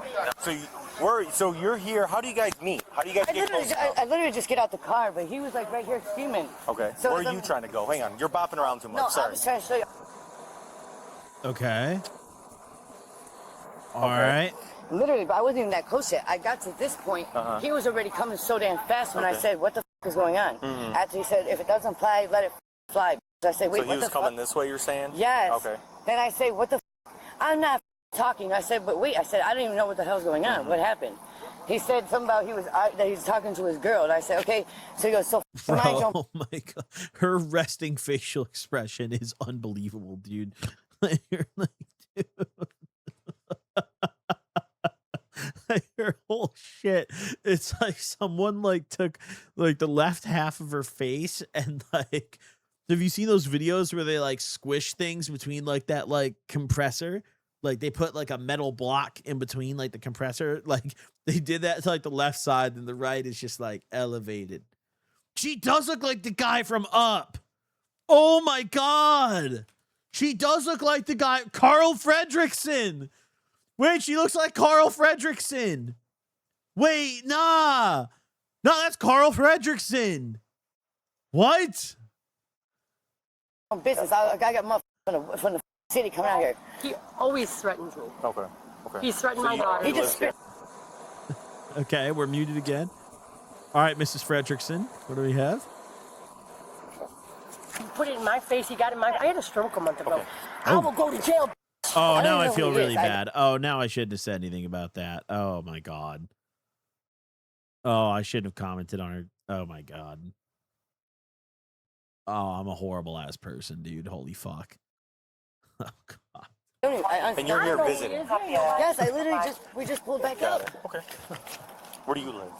So you're here. How do you guys meet? How do you guys get close? I literally just get out the car, but he was like right here screaming. Okay. So Where are you trying to go? Hang on. You're bopping around too much. No, Sorry. I was trying to show you. Okay. All right. Literally, but I wasn't even that close yet. I got to this point. He was already coming so damn fast when I said, what the f is going on? After he said, if it doesn't fly, let it fly. So I said, wait, So what he was the coming this way, you're saying? Yes. Okay. Then I say, what the f? I'm not talking. I said, but wait. I said, I don't even know what the hell's going on. What happened? He said something about that he's talking to his girl, and I said, okay. So he goes, so Bro, mind your oh my god, her resting facial expression is unbelievable, dude. You're like, dude. Like, her whole shit, it's like someone like took like the left half of her face and like, have you seen those videos where they like squish things between like that like compressor? Like they put like a metal block in between like the compressor. Like they did that to like the left side and the right is just like elevated. She does look like the guy from Up. Oh my god. She does look like the guy, Carl Fredricksen. Wait, she looks like Carl Fredricksen. Wait, nah. No, that's Carl Fredricksen. What? business. I got motherfuckers from the city coming out here. He always threatens me. Okay. He's threatened my daughter. He just Okay, we're muted again. All right, Mrs. Fredricksen, what do we have? He put it in my face. He got it in my. I had a stroke a month ago. I will go to jail. Oh, now I feel really bad. Oh, now I shouldn't have said anything about that. Oh my god. Oh, I shouldn't have commented on her. Oh my god. Oh, I'm a horrible ass person, dude. Holy fuck. Oh god. And you're here visiting? Yes, I literally we just pulled back up. Okay. Where do you live?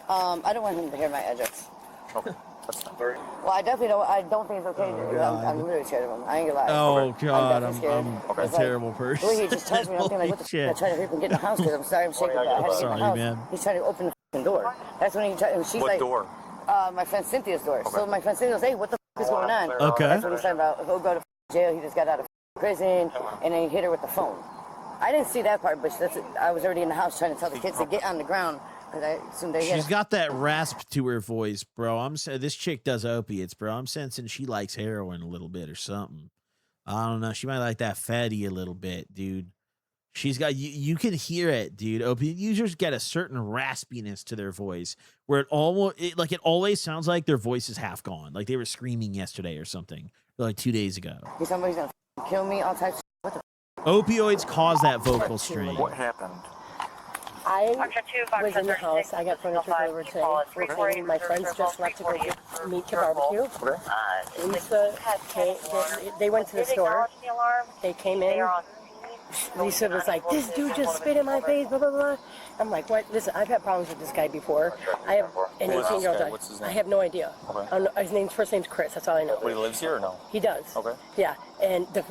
I don't want him to hear my address. Okay. That's fine. Well, I definitely don't. I don't think it's okay. I'm literally scared of him. I ain't gonna lie. Oh god, I'm a terrible person. The way he just touched me, I'm thinking like, what the shit. I tried to hurry up and get in the house because I'm sorry, I'm shaking. I had to get in the house. Man. He's trying to open the f***ing door. That's when he tried. And she's What like, door? My friend Cynthia's door. So my friend Cynthia goes, hey, what the f*** is going on? Okay. That's what he's talking about. He'll go to jail. He just got out of prison, and then he hit her with the phone. I didn't see that part, but I was already in the house trying to tell the kids to get on the ground. I assume they She's got that rasp to her voice, bro. This chick does opiates, bro. I'm sensing she likes heroin a little bit or something. I don't know. She might like that fatty a little bit, dude. She's got you can hear it, dude. Opiate users get a certain raspiness to their voice where it always sounds like their voice is half gone, like they were screaming yesterday or something, or like 2 days ago. Somebody's gonna kill me, all types of what the Opioids cause that vocal strain. What happened? I was in the house. I got furniture delivered today. My friends just left to go get meat to barbecue. Lisa, they went to the store. They came in. Lisa was like, this dude just spit in my face, blah, blah, blah. I'm like, what? Listen, I've had problems with this guy before. I have an 18-year-old daughter. What's his name? I have no idea. Okay. His first name's Chris. That's all I know. But he lives here or no? He does. Okay. Yeah. And the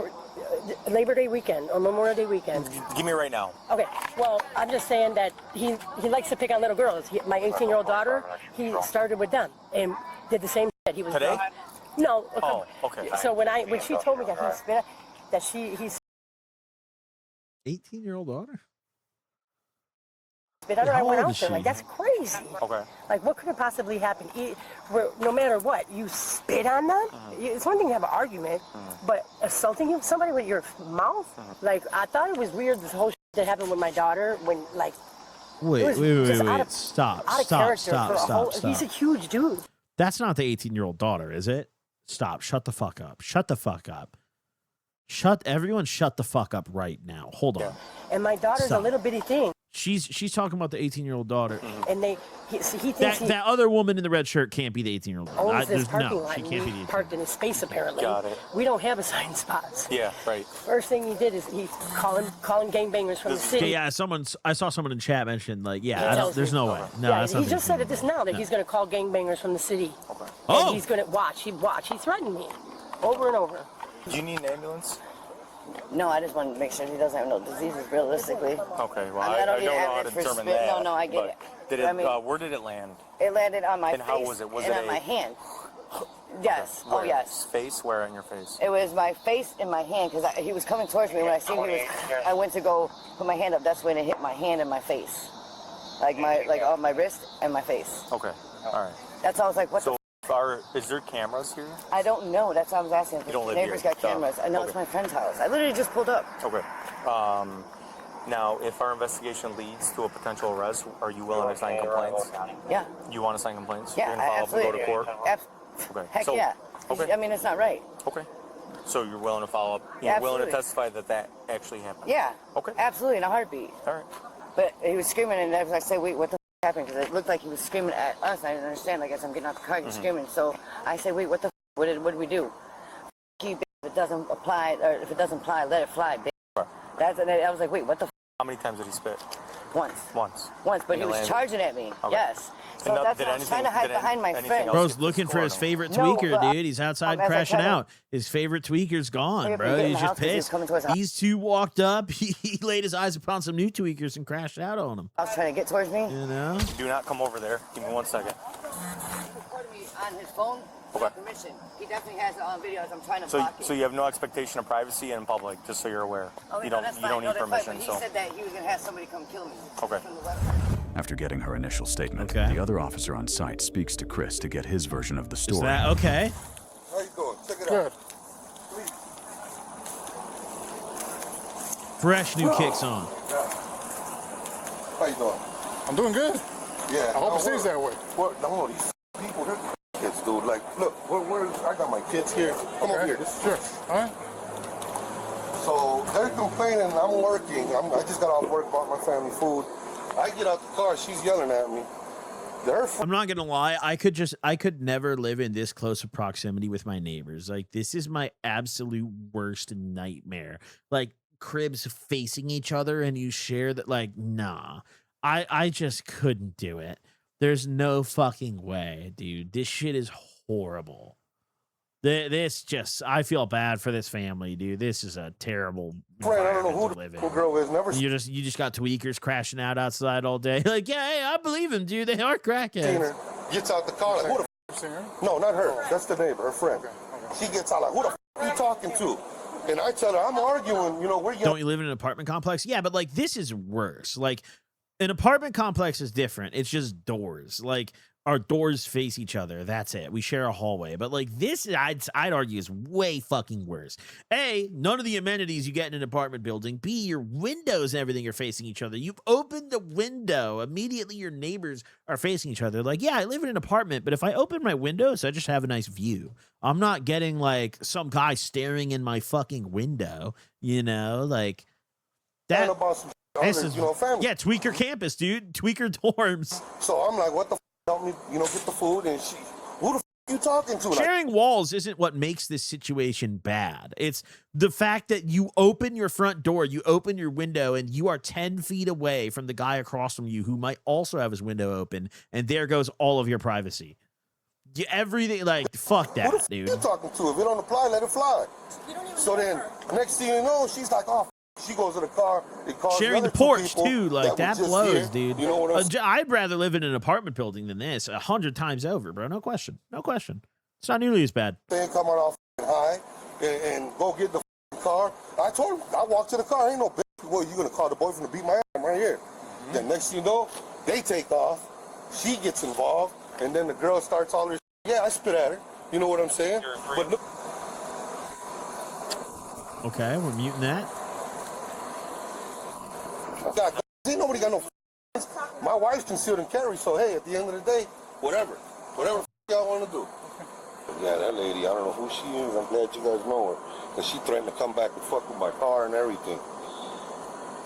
Labor Day weekend or Memorial Day weekend. Give me right now. Okay. Well, I'm just saying that he likes to pick on little girls. My 18-year-old daughter, he started with them and did the same shit. He was today? No. Oh, okay. So when she told me that he spit, that he's 18-year-old daughter? spit on her, I went out there. she? Like, that's crazy. Okay. Like, what could have possibly happened? No matter what, you spit on them? It's one thing to have an argument, but assaulting somebody with your mouth? Like, I thought it was weird, this whole shit that happened with my daughter when, like, Wait. Stop. He's a huge dude. That's not the 18-year-old daughter, is it? Stop. Shut the fuck up. Everyone shut the fuck up right now. Hold on. And my daughter's a little bitty thing. She's talking about the 18-year-old daughter. And he thinks that other woman in the red shirt can't be the 18-year-old daughter. owns this parking lot. She And can't be we the parked in his space, apparently. Got it. We don't have assigned spots. Yeah, right. First thing he did is he calling gangbangers from the city. Yeah, I saw someone in chat mention, like, there's no way. No, yeah, that's he not just said it just now that he's going to call gangbangers from the city. Okay. And he's going to watch. He threatened me over and over. Do you need an ambulance? No, I just want to make sure he doesn't have no diseases realistically. Okay, well, I don't need know how to evidence for determine spit. that. No, I get it. Did it? I mean, Where did it land? it landed on my And face. how was it? Was and it on my hand. Yes. Oh, Where? yes. Face? Where on your face? It was my face and my hand because he was coming towards me. When I seen I went to go put my hand up. That's when it hit my hand and my face, like my wrist and my face. Okay. All right. That's all I was like, what the. Is there cameras here? I don't know. That's what I was asking. You don't live neighbors here? got cameras. I know it's my friend's house. I literally just pulled up. Okay. Now, if our investigation leads to a potential arrest, are you willing to sign complaints? Yeah. You want to sign complaints? Yeah, You're gonna file absolutely. up and go to court? Okay. Heck So- yeah. Okay. I mean, it's not right. Okay. So you're willing to follow up? You're willing to Absolutely. testify that actually happened? Yeah. Okay. Absolutely, in a heartbeat. All right. But he was screaming, and I say, wait, what the happened? Because it looked like he was screaming at us. I didn't understand. I guess I'm getting out the car, he's screaming. So I say, wait, what the what did we do? If it doesn't apply, or if it doesn't apply, let it fly, bitch. That's, and I was like, wait, what the How many times did he spit? Once. Once, but he was charging at me. Okay. Yes. So that's why I was trying to hide behind my friend. Bro's looking for his favorite tweaker, dude. He's outside crashing out. His favorite tweaker's gone, bro. He's just pissed. These two walked up. He laid his eyes upon some new tweakers and crashed out on them. I was trying to get towards me. You know? Do not come over there. Give me 1 second. He recorded me on his phone without permission. He definitely has it on video as I'm trying to block it. So you have no expectation of privacy in public, just so you're aware. Oh, you no, don't that's you fine. don't No, need that's permission. fine, but So he said that he was gonna have somebody come kill me. Okay. From the website. After getting her initial statement, the other officer on site speaks to Chris to get his version of the story. Is that okay? How you doing? Check it out. Fresh new kicks on. How you doing? I'm doing good. Yeah. I hope it stays that way. What? No, these people, they're kids, dude. Like, look, I got my kids here. Come over here. Sure. All right. So they're complaining. I'm working. I just got off work, bought my family food. I get out the car. She's yelling at me. I'm not gonna lie. I could never live in this close of proximity with my neighbors. Like, this is my absolute worst nightmare. Like, cribs facing each other and you share that. Like, nah. I just couldn't do it. There's no fucking way, dude. This shit is horrible. This just, I feel bad for this family, dude. This is a terrible Friend, I don't know who to live in. the girl is. Never You just got tweakers crashing out outside all day. Like, yeah, hey, I believe him, dude. They are crackheads. seen her. Gets out the car like, who the f? No, not her. That's the neighbor, her friend. She gets out like, who the f are you talking to? And I tell her, I'm arguing, you know, we're young. Don't you live in an apartment complex? Yeah, but like, this is worse. Like, an apartment complex is different. It's just doors. Like, our doors face each other. That's it. We share a hallway. But like, this, I'd argue, is way fucking worse. A, none of the amenities you get in an apartment building. B, your windows and everything are facing each other. You've opened the window. Immediately your neighbors are facing each other. Like, yeah, I live in an apartment, but if I open my windows, I just have a nice view. I'm not getting like some guy staring in my fucking window, you know, like that. This is, yeah, tweaker campus, dude. Tweaker dorms. So I'm like, what the f? Help me, you know, get the food. And she, who the f you talking to? Sharing walls isn't what makes this situation bad. It's the fact that you open your front door, you open your window, and you are 10 feet away from the guy across from you who might also have his window open, and there goes all of your privacy. Everything, like, fuck that, dude. Who you talking to? If it don't apply, let it fly. So then, next thing you know, she's like, oh, she goes to the car. Sharing the porch too, like that blows, dude. You know what I'd rather live in an apartment building than this 100 times over, bro. No question, no question. It's not nearly as bad. They ain't coming off high and go get the car. I told him, I walked to the car. Ain't no bitch. Well, you gonna call the boyfriend to beat my ass? I'm right here. Then next thing you know, they take off. She gets involved, and then the girl starts all her. Yeah, I spit at her. You know what I'm saying? But look. Okay, we're muting that. God, ain't nobody got no friends. My wife's concealed and carry, so hey, at the end of the day, whatever y'all want to do. Yeah, that lady, I don't know who she is. I'm glad you guys know her, because she threatened to come back and fuck with my car and everything.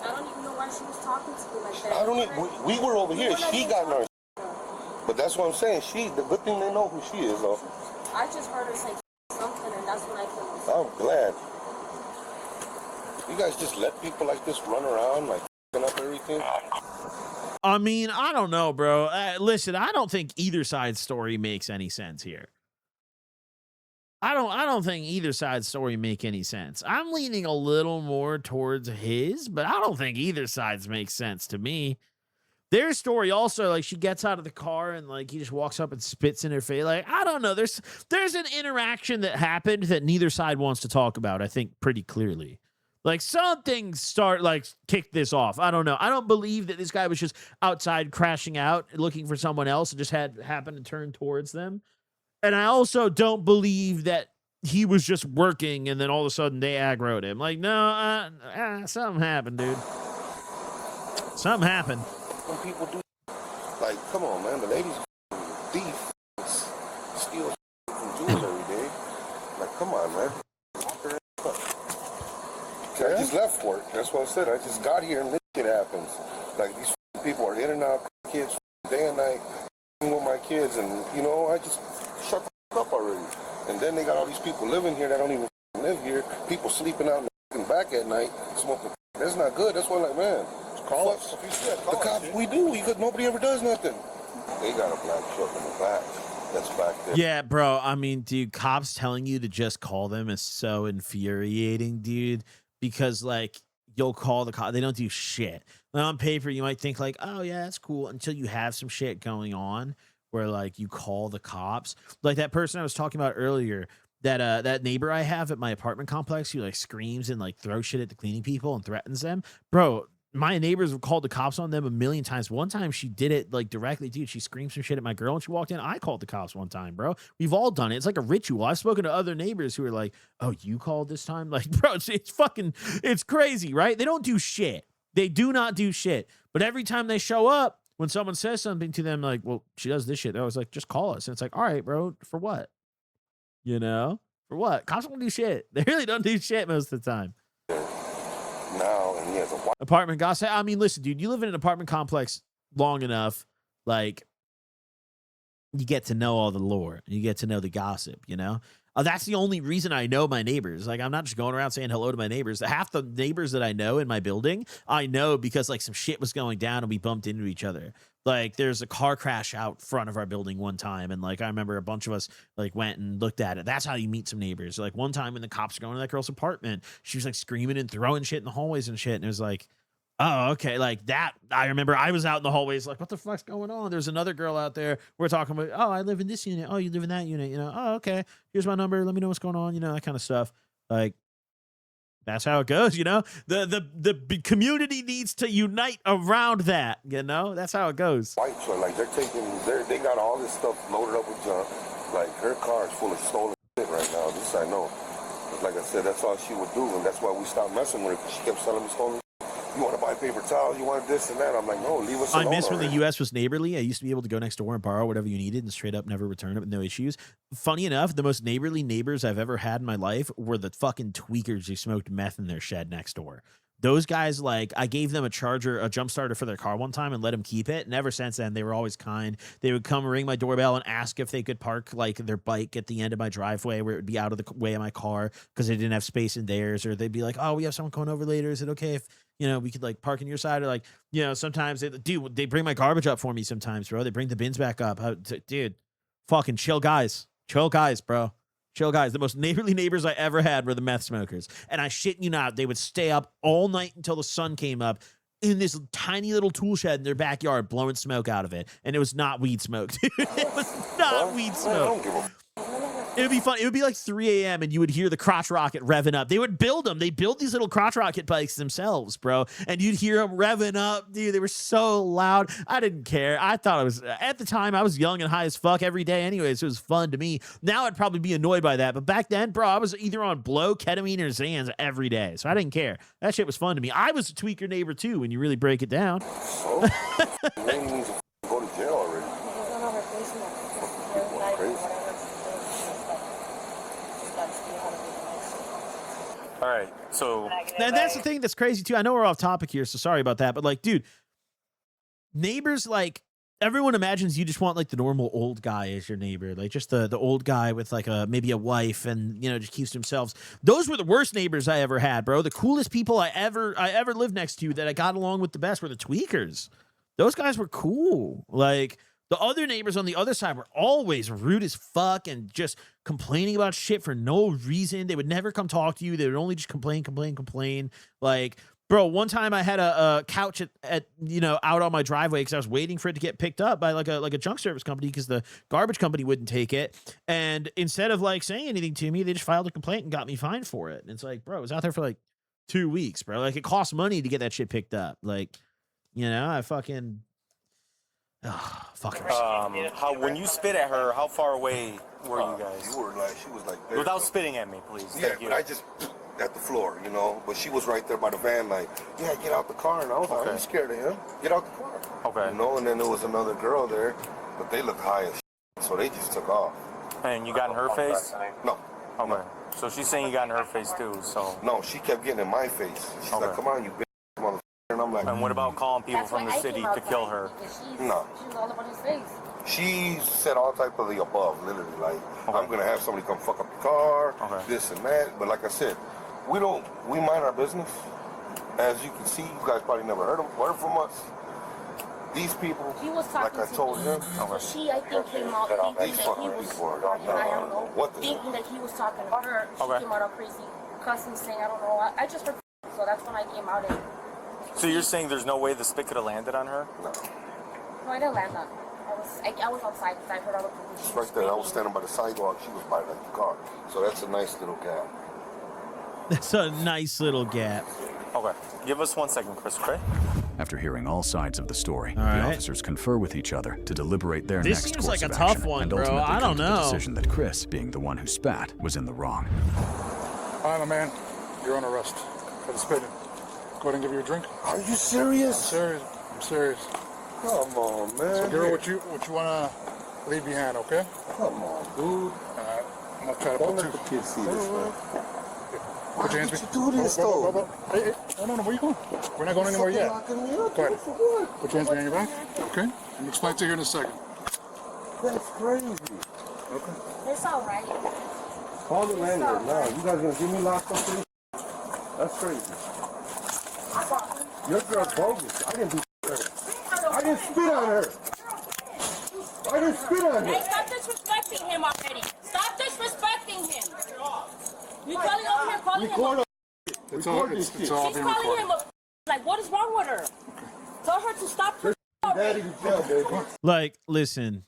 I don't even know why she was talking to me like that. I don't even, we were over here. She got in our but that's what I'm saying. The good thing they know who she is, though. I just heard her say something, and that's when I came. I'm glad. You guys just let people like this run around, like up everything. I mean, I don't know, bro. Listen, I don't think either side's story makes any sense here. I don't think either side's story make any sense. I'm leaning a little more towards his, but I don't think either side's makes sense to me. Their story also, like, she gets out of the car and like he just walks up and spits in her face. Like, I don't know. There's an interaction that happened that neither side wants to talk about, I think, pretty clearly. Like, something kicked this off. I don't know. I don't believe that this guy was just outside crashing out, looking for someone else and just happened to turn towards them. And I also don't believe that he was just working and then all of a sudden they aggroed him. Like, no, something happened, dude. Something happened. When people do, like, come on, man, the ladies thief, steal from jewels every day. Like, come on, man. I just left work. That's what I said. I just got here and this shit happens. Like, these people are in and out, kids, day and night, with my kids, and, you know, I just shut the up already. And then they got all these people living here that don't even live here, people sleeping out in the back at night, smoking. That's not good. That's why, like, man, call us. The cops, we do, because nobody ever does nothing. They got a black truck in the back that's back there. Yeah, bro. I mean, dude, cops telling you to just call them is so infuriating, dude, because, like, you'll call the cop. They don't do shit. And on paper, you might think, like, oh, yeah, that's cool, until you have some shit going on where, like, you call the cops. Like that person I was talking about earlier, that neighbor I have at my apartment complex who, like, screams and, like, throws shit at the cleaning people and threatens them. Bro, my neighbors have called the cops on them a million times. One time she did it, like, directly, dude. She screamed some shit at my girl and she walked in. I called the cops one time, bro. We've all done it. It's like a ritual. I've spoken to other neighbors who are like, oh, you called this time? Like, bro, it's crazy, right? They don't do shit. They do not do shit. But every time they show up, when someone says something to them, like, well, she does this shit, they're always like, just call us. And it's like, all right, bro, for what? You know? For what? Cops don't do shit. They really don't do shit most of the time. Now, and he has a apartment gossip. I mean, listen, dude, you live in an apartment complex long enough, like, you get to know all the lore. You get to know the gossip, you know? That's the only reason I know my neighbors. Like, I'm not just going around saying hello to my neighbors. Half the neighbors that I know in my building, I know because, like, some shit was going down and we bumped into each other. Like, there's a car crash out front of our building one time, and, like, I remember a bunch of us, like, went and looked at it. That's how you meet some neighbors. Like, one time when the cops were going to that girl's apartment, she was, like, screaming and throwing shit in the hallways and shit, and it was like, oh, okay, like that. I remember I was out in the hallways like, what the fuck's going on? There's another girl out there. We're talking about, oh, I live in this unit. Oh, you live in that unit, you know? Oh, okay. Here's my number. Let me know what's going on, you know, that kind of stuff. Like, that's how it goes, you know? The community needs to unite around that, you know? That's how it goes. White truck, like they got all this stuff loaded up with junk. Like, her car is full of stolen shit right now. This I know. Like I said, that's all she would do, and that's why we stopped messing with her, because she kept selling me stolen. You want to buy paper towels, you want this and that. I'm like, no, leave us alone. I miss when already. the U.S. was neighborly. I used to be able to go next door and borrow whatever you needed and straight up never return it with no issues. Funny enough, the most neighborly neighbors I've ever had in my life were the fucking tweakers who smoked meth in their shed next door. Those guys, like, I gave them a jump starter for their car one time and let them keep it. And ever since then, they were always kind. They would come ring my doorbell and ask if they could park, like, their bike at the end of my driveway where it would be out of the way of my car because they didn't have space in theirs. Or they'd be like, oh, we have someone coming over later. Is it okay if, you know, we could, like, park in your side? Or, like, you know, sometimes they bring my garbage up for me sometimes, bro. They bring the bins back up. Dude, fucking chill guys, bro. Chill guys. The most neighborly neighbors I ever had were the meth smokers. And I shit you not, they would stay up all night until the sun came up in this tiny little tool shed in their backyard blowing smoke out of it. And it was not weed smoke, dude. It was not weed smoke. It would be fun. It would be like 3 a.m. and you would hear the crotch rocket revving up. They would build them. They build these little crotch rocket bikes themselves, bro. And you'd hear them revving up, dude. They were so loud. I didn't care. I thought it was, at the time, I was young and high as fuck every day anyways. It was fun to me. Now I'd probably be annoyed by that. But back then, bro, I was either on blow, ketamine, or Xans every day. So I didn't care. That shit was fun to me. I was a tweaker neighbor too when you really break it down. So, they need to go to jail already. People are crazy. All right, so and that's the thing that's crazy too. I know we're off topic here, so sorry about that. But like, dude, neighbors, like, everyone imagines you just want like the normal old guy as your neighbor, like just the old guy with like maybe a wife and, you know, just keeps to themselves. Those were the worst neighbors I ever had, bro. The coolest people I ever lived next to that I got along with the best were the tweakers. Those guys were cool. Like, the other neighbors on the other side were always rude as fuck and just complaining about shit for no reason. They would never come talk to you. They would only just complain. Like, bro, one time I had a couch at you know, out on my driveway because I was waiting for it to get picked up by like a junk service company because the garbage company wouldn't take it. And instead of like saying anything to me, they just filed a complaint and got me fined for it. And it's like, bro, it was out there for like 2 weeks, bro. Like, it costs money to get that shit picked up. Like, you know, I fucking... fuckers. How when you spit at her, how far away were you guys? She was like there. Without spitting at me, please. Yeah, but I just at the floor, you know. But she was right there by the van, like, yeah, get out the car. And I was like, I'm scared of him. Get out the car. Okay. You know, and then there was another girl there, but they looked high as shit, so they just took off. And you got in her face? No. Okay. No. So she's saying you got in her face too. So. No, she kept getting in my face. She's like, come on, you bitch, motherfucker. and I'm like. And what about calling people from the city to kill her? No. She's all up on his face. She said all type of the above, literally. Like, I'm gonna have somebody come fuck up the car, this and that. But like I said, we mind our business. As you can see, you guys probably never heard from us. These people, He was talking like I told him, so she, I think, came out thinking that he was, I don't know, thinking that he was talking to her. She came out all crazy, cussing, saying, I don't know. I just heard, so that's when I came out and. So you're saying there's no way the spit could have landed on her? No. No, I didn't land on her. I was outside because I heard all the police. Right there, I was standing by the sidewalk. She was by like the car. So that's a nice little gap. That's a nice little gap. Okay. Give us 1 second, Chris, okay? After hearing all sides of the story, All the right. officers confer with each other to deliberate their This next seems course like a of tough action, one, and bro. ultimately I come don't to the know. decision that Chris, being the one who spat, was in the wrong. All right, my man. You're on arrest for the spitting. Go ahead and give you a drink. Are you serious? I'm serious. I'm serious. Come on, man. So, girl, what you wanna leave behind, okay? Come on, dude. I'm gonna try to Don't put let the kids see this, man. Put your hands Why would you do this, though? Hey, no, where you going? We're not going anywhere yet. Locking me up. Go ahead. Put your hands behind your back. Okay? I'm explain to you in a second. That's crazy. Okay. It's all right. Call the landlord now. You guys gonna get me locked up for this? That's crazy. Your girl's bogus. I didn't do her. I didn't spit on her. I didn't spit on her. Hey, stop disrespecting him already. Stop disrespecting him. You calling over here, calling him It's all being She's calling recorded. him a like, what is wrong with her? Tell her to stop her already. Like, listen,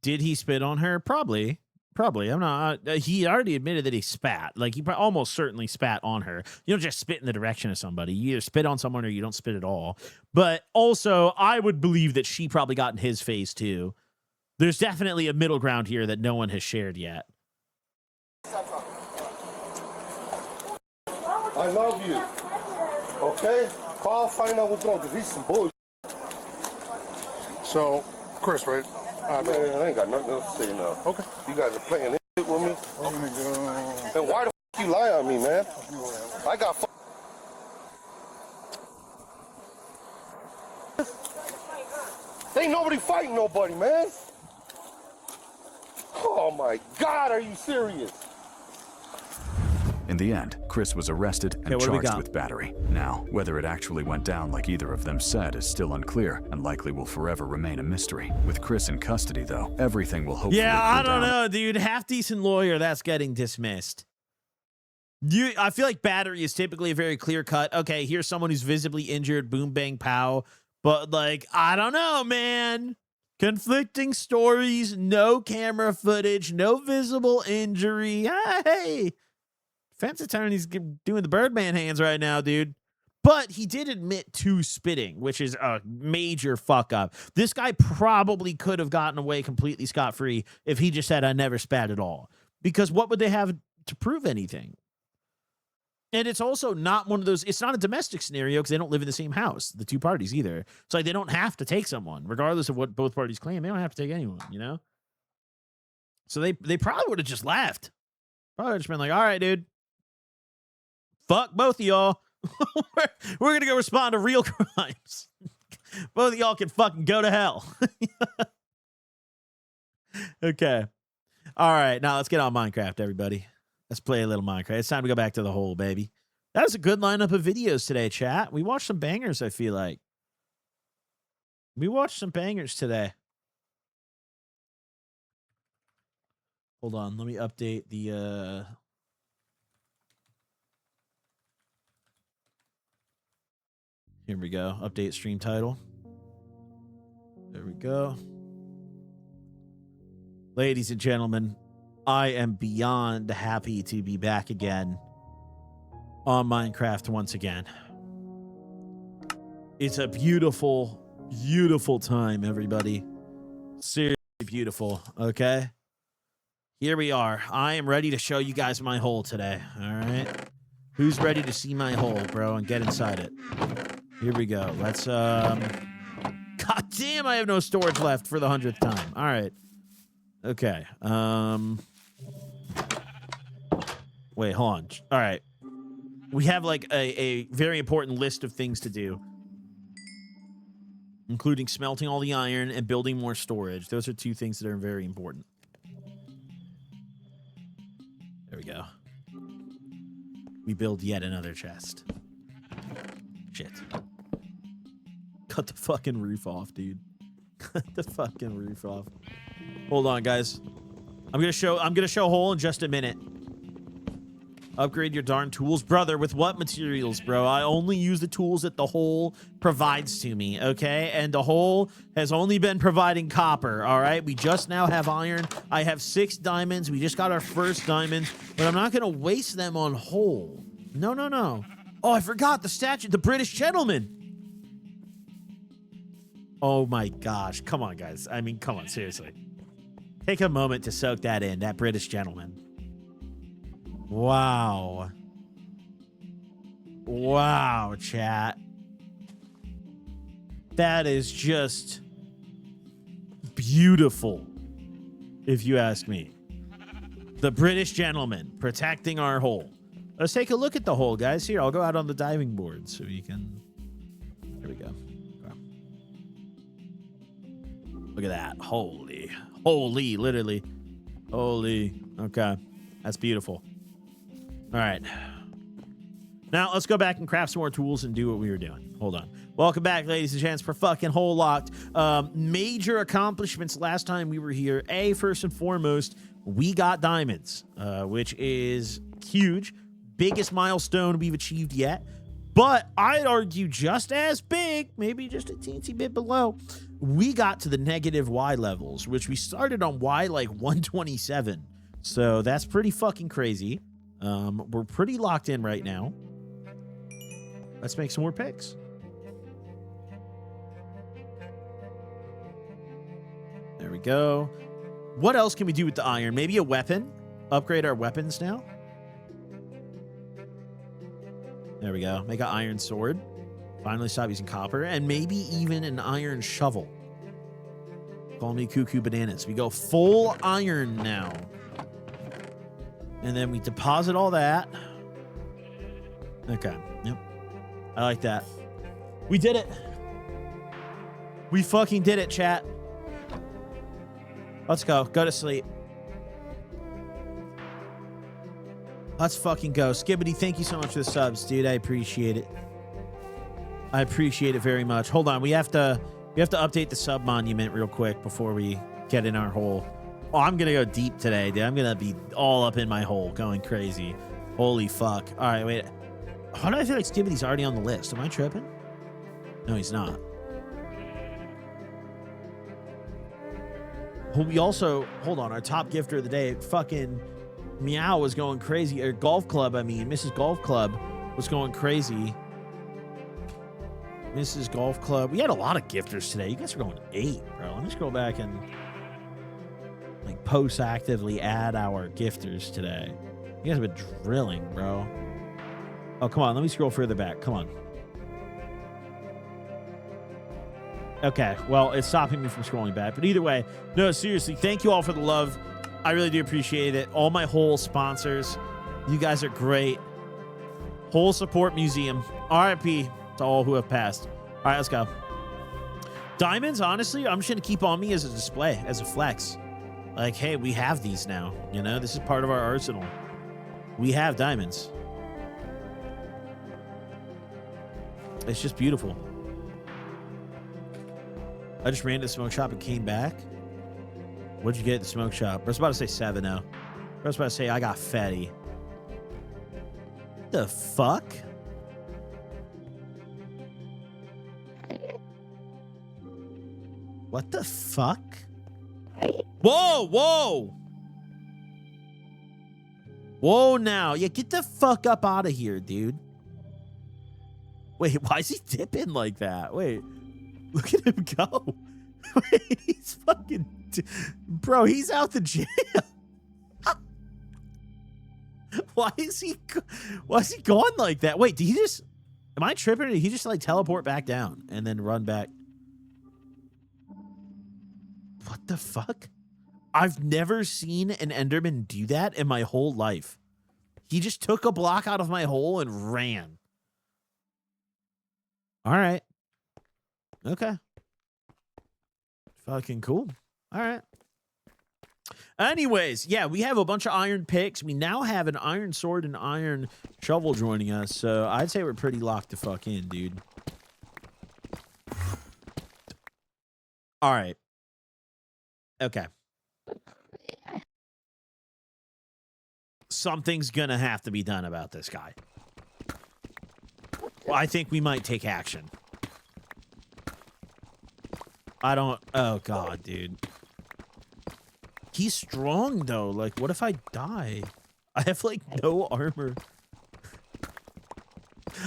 did he spit on her? Probably. I'm not. He already admitted that he spat. Like, he almost certainly spat on her. You don't just spit in the direction of somebody. You either spit on someone or you don't spit at all. But also, I would believe that she probably got in his face, too. There's definitely a middle ground here that no one has shared yet. I love you. Okay? Call, find out what's wrong, because he's some bullshit. So, Chris, right? Man, I ain't got nothing else to say now. Okay. You guys are playing this shit with me. Oh my God. And why the f you lie on me, man? I got Ain't nobody fighting nobody, man. Oh my God, are you serious? In the end, Chris was arrested and what do we charged got? with battery. Now, whether it actually went down like either of them said is still unclear and likely will forever remain a mystery. With Chris in custody, though, everything will hopefully Yeah, I cool don't down. know, dude. Half-decent lawyer, that's getting dismissed. I feel like battery is typically a very clear cut. Okay, here's someone who's visibly injured, boom, bang, pow. But, like, I don't know, man. Conflicting stories, no camera footage, no visible injury. Hey, defense attorney's doing the Birdman hands right now, dude. But he did admit to spitting, which is a major fuck up. This guy probably could have gotten away completely scot-free if he just said, I never spat at all. Because what would they have to prove anything? And it's also not one of those, it's not a domestic scenario because they don't live in the same house, the two parties either. It's like they don't have to take someone, regardless of what both parties claim. They don't have to take anyone, you know? So they probably would have just left. Probably just been like, all right, dude. Fuck both of y'all. We're going to go respond to real crimes. Both of y'all can fucking go to hell. Okay. All right. Now let's get on Minecraft, everybody. Let's play a little Minecraft. It's time to go back to the hole, baby. That was a good lineup of videos today, chat. We watched some bangers, I feel like. We watched some bangers today. Hold on. Let me update the... Here we go. Update stream title. There we go. Ladies and gentlemen, I am beyond happy to be back again on Minecraft once again. It's a beautiful, beautiful time, everybody. Seriously beautiful, okay? Here we are. I am ready to show you guys my hole today, all right? Who's ready to see my hole, bro, and get inside it? Here we go. Let's, God damn, I have no storage left for the 100th time. All right. Okay. Wait, hold on. All right. We have like a very important list of things to do, including smelting all the iron and building more storage. Those are two things that are very important. There we go. We build yet another chest. Shit. Cut the fucking roof off, dude. Cut the fucking roof off. Hold on, guys. I'm gonna show hole in just a minute. Upgrade your darn tools. Brother, with what materials, bro? I only use the tools that the hole provides to me, okay? And the hole has only been providing copper, all right? We just now have iron. I have 6 diamonds. We just got our first diamonds, but I'm not going to waste them on hole. No, no, no. Oh, I forgot the statue, the British gentleman. Oh, my gosh. Come on, guys. I mean, come on, seriously. Take a moment to soak that in, that British gentleman. Wow. Wow, chat. That is just beautiful, if you ask me. The British gentleman protecting our hole. Let's take a look at the hole, guys. Here, I'll go out on the diving board so you can... There we go. Okay. Look at that. Holy. Holy, literally. Holy. Okay. That's beautiful. All right. Now, let's go back and craft some more tools and do what we were doing. Hold on. Welcome back, ladies and gents, for fucking Hole Locked. Major accomplishments last time we were here. First and foremost, we got diamonds, which is huge. Biggest milestone we've achieved yet. But I'd argue just as big, maybe just a teensy bit below, we got to the negative Y levels, which we started on Y like 127. So that's pretty fucking crazy. We're pretty locked in right now. Let's make some more picks. There we go. What else can we do with the iron? Maybe a weapon? Upgrade our weapons now? There we go. Make an iron sword. Finally stop using copper. And maybe even an iron shovel. Call me cuckoo bananas. We go full iron now. And then we deposit all that. Okay. Yep. I like that. We did it. We fucking did it, chat. Let's go. Go to sleep. Let's fucking go. Skibbity, thank you so much for the subs, dude. I appreciate it. I appreciate it very much. Hold on. We have to update the sub monument real quick before we get in our hole. Oh, I'm going to go deep today, dude. I'm going to be all up in my hole, going crazy. Holy fuck. All right, wait. How do I feel like Skibbity's already on the list? Am I tripping? No, he's not. We also, hold on, our top gifter of the day, fucking Meow was going crazy. Or Golf Club, I mean. Mrs. Golf Club was going crazy. Mrs. Golf Club. We had a lot of gifters today. You guys are going 8, bro. Let me scroll back and... like post-actively add our gifters today. You guys have been drilling, bro. Oh, come on. Let me scroll further back. Come on. Okay. Well, it's stopping me from scrolling back. But either way, no, seriously, thank you all for the love. I really do appreciate it. All my Hole sponsors. You guys are great. Hole Support Museum. RIP to all who have passed. All right, let's go. Diamonds, honestly, I'm just going to keep on me as a display, as a flex. Like, hey, we have these now. You know, this is part of our arsenal. We have diamonds. It's just beautiful. I just ran to the smoke shop and came back. What'd you get at the smoke shop? I was about to say 7-0. I was about to say I got fatty. The fuck? What the fuck? Whoa, whoa. Whoa now. Yeah, get the fuck up out of here, dude. Wait, why is he dipping like that? Wait, look at him go. Wait, he's fucking... Bro, he's out the jail. Why is he going like that? Wait, did he just... Am I tripping? Or did he just like teleport back down and then run back? What the fuck? I've never seen an Enderman do that in my whole life. He just took a block out of my hole and ran. All right. Okay. Fucking cool. All right. Anyways, yeah, we have a bunch of iron picks. We now have an iron sword and iron shovel joining us. So I'd say we're pretty locked the fuck in, dude. All right. Okay. Something's gonna have to be done about this guy. Well, I think we might take action. I don't... Oh, God, dude. He's strong, though. Like, what if I die? I have, like, no armor.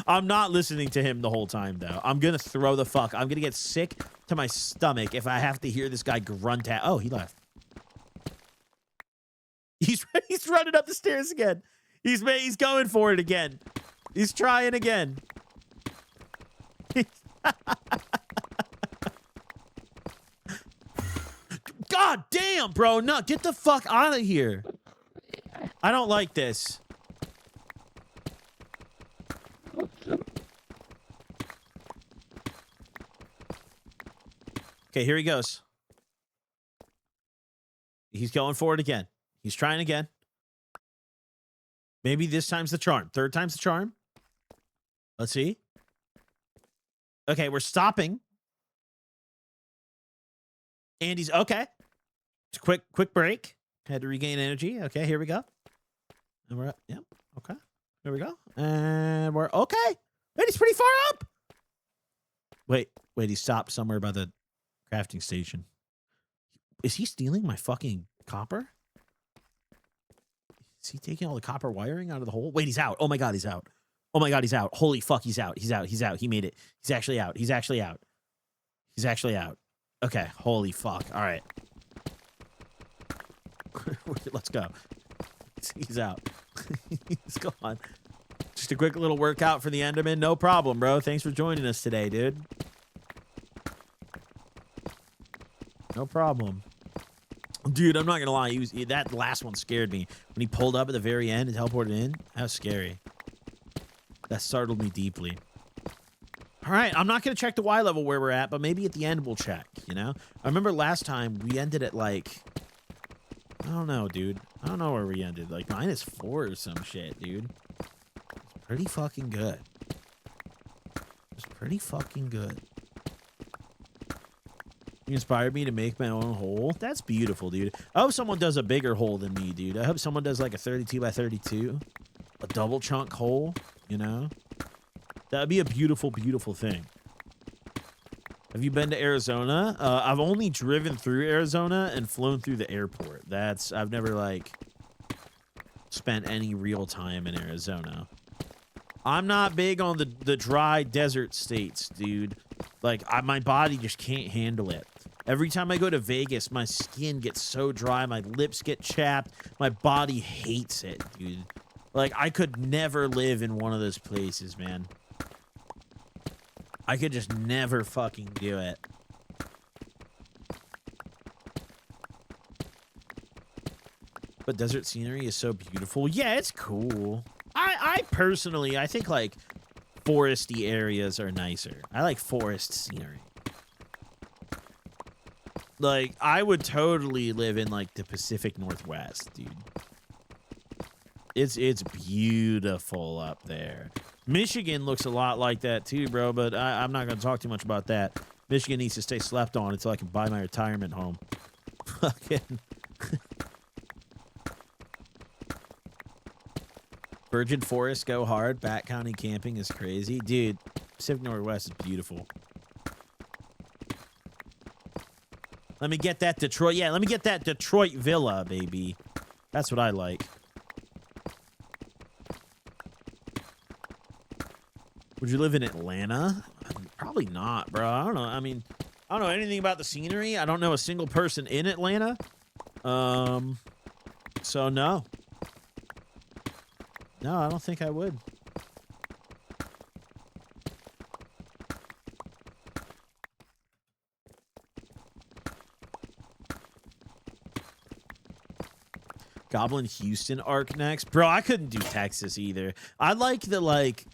I'm not listening to him the whole time, though. I'm gonna throw the fuck. I'm gonna get sick to my stomach if I have to hear this guy grunt at... Oh, he left. He's running up the stairs again. He's going for it again. He's trying again. God damn, bro. No, get the fuck out of here. I don't like this. Okay, here he goes. He's going for it again. He's trying again. Maybe this time's the charm. Third time's the charm. Let's see. Okay, we're stopping. And he's okay. It's a quick break. Had to regain energy. Okay, here we go. And we're up. Yep. Okay. Here we go. And we're okay. Wait, he's pretty far up. Wait, he stopped somewhere by the crafting station. Is he stealing my fucking copper? Is he taking all the copper wiring out of the hole? Wait, he's out. Oh my God, he's out. Oh my God, he's out. Holy fuck, he's out. He's out. He's out. He made it. He's actually out. He's actually out. He's actually out. Okay, holy fuck. All right. Let's go. He's out. He's gone. Just a quick little workout for the Enderman. No problem, bro. Thanks for joining us today, dude. No problem. Dude, I'm not going to lie. That last one scared me. When he pulled up at the very end and teleported in, that was scary. That startled me deeply. All right, I'm not going to check the Y level where we're at, but maybe at the end we'll check, you know? I remember last time we ended at, like... I don't know, dude. I don't know where we ended. Like, -4 or some shit, dude. It's pretty fucking good. It's pretty fucking good. You inspired me to make my own hole. That's beautiful, dude. I hope someone does a bigger hole than me, dude. I hope someone does like a 32 by 32. A double chunk hole, you know? That'd be a beautiful, beautiful thing. Have you been to Arizona? I've only driven through Arizona and flown through the airport. I've never, like, spent any real time in Arizona. I'm not big on the dry desert states, dude. Like, my body just can't handle it. Every time I go to Vegas, my skin gets so dry, my lips get chapped, my body hates it, dude. Like, I could never live in one of those places, man. I could just never fucking do it. But desert scenery is so beautiful. Yeah, it's cool. I personally, I think, like, foresty areas are nicer. I like forest scenery. Like, I would totally live in, like, the Pacific Northwest, dude. It's beautiful up there. Michigan looks a lot like that too, bro, but I'm not going to talk too much about that. Michigan needs to stay slept on until I can buy my retirement home. Fucking... Virgin Forest go hard. Bat County camping is crazy. Dude, Pacific Northwest is beautiful. Let me get that Detroit. Yeah, let me get that Detroit villa, baby. That's what I like. Would you live in Atlanta? Probably not, bro. I don't know. I mean, I don't know anything about the scenery. I don't know a single person in Atlanta. So no. No, I don't think I would. Goblin Houston arc next. Bro, I couldn't do Texas either. I like the, like...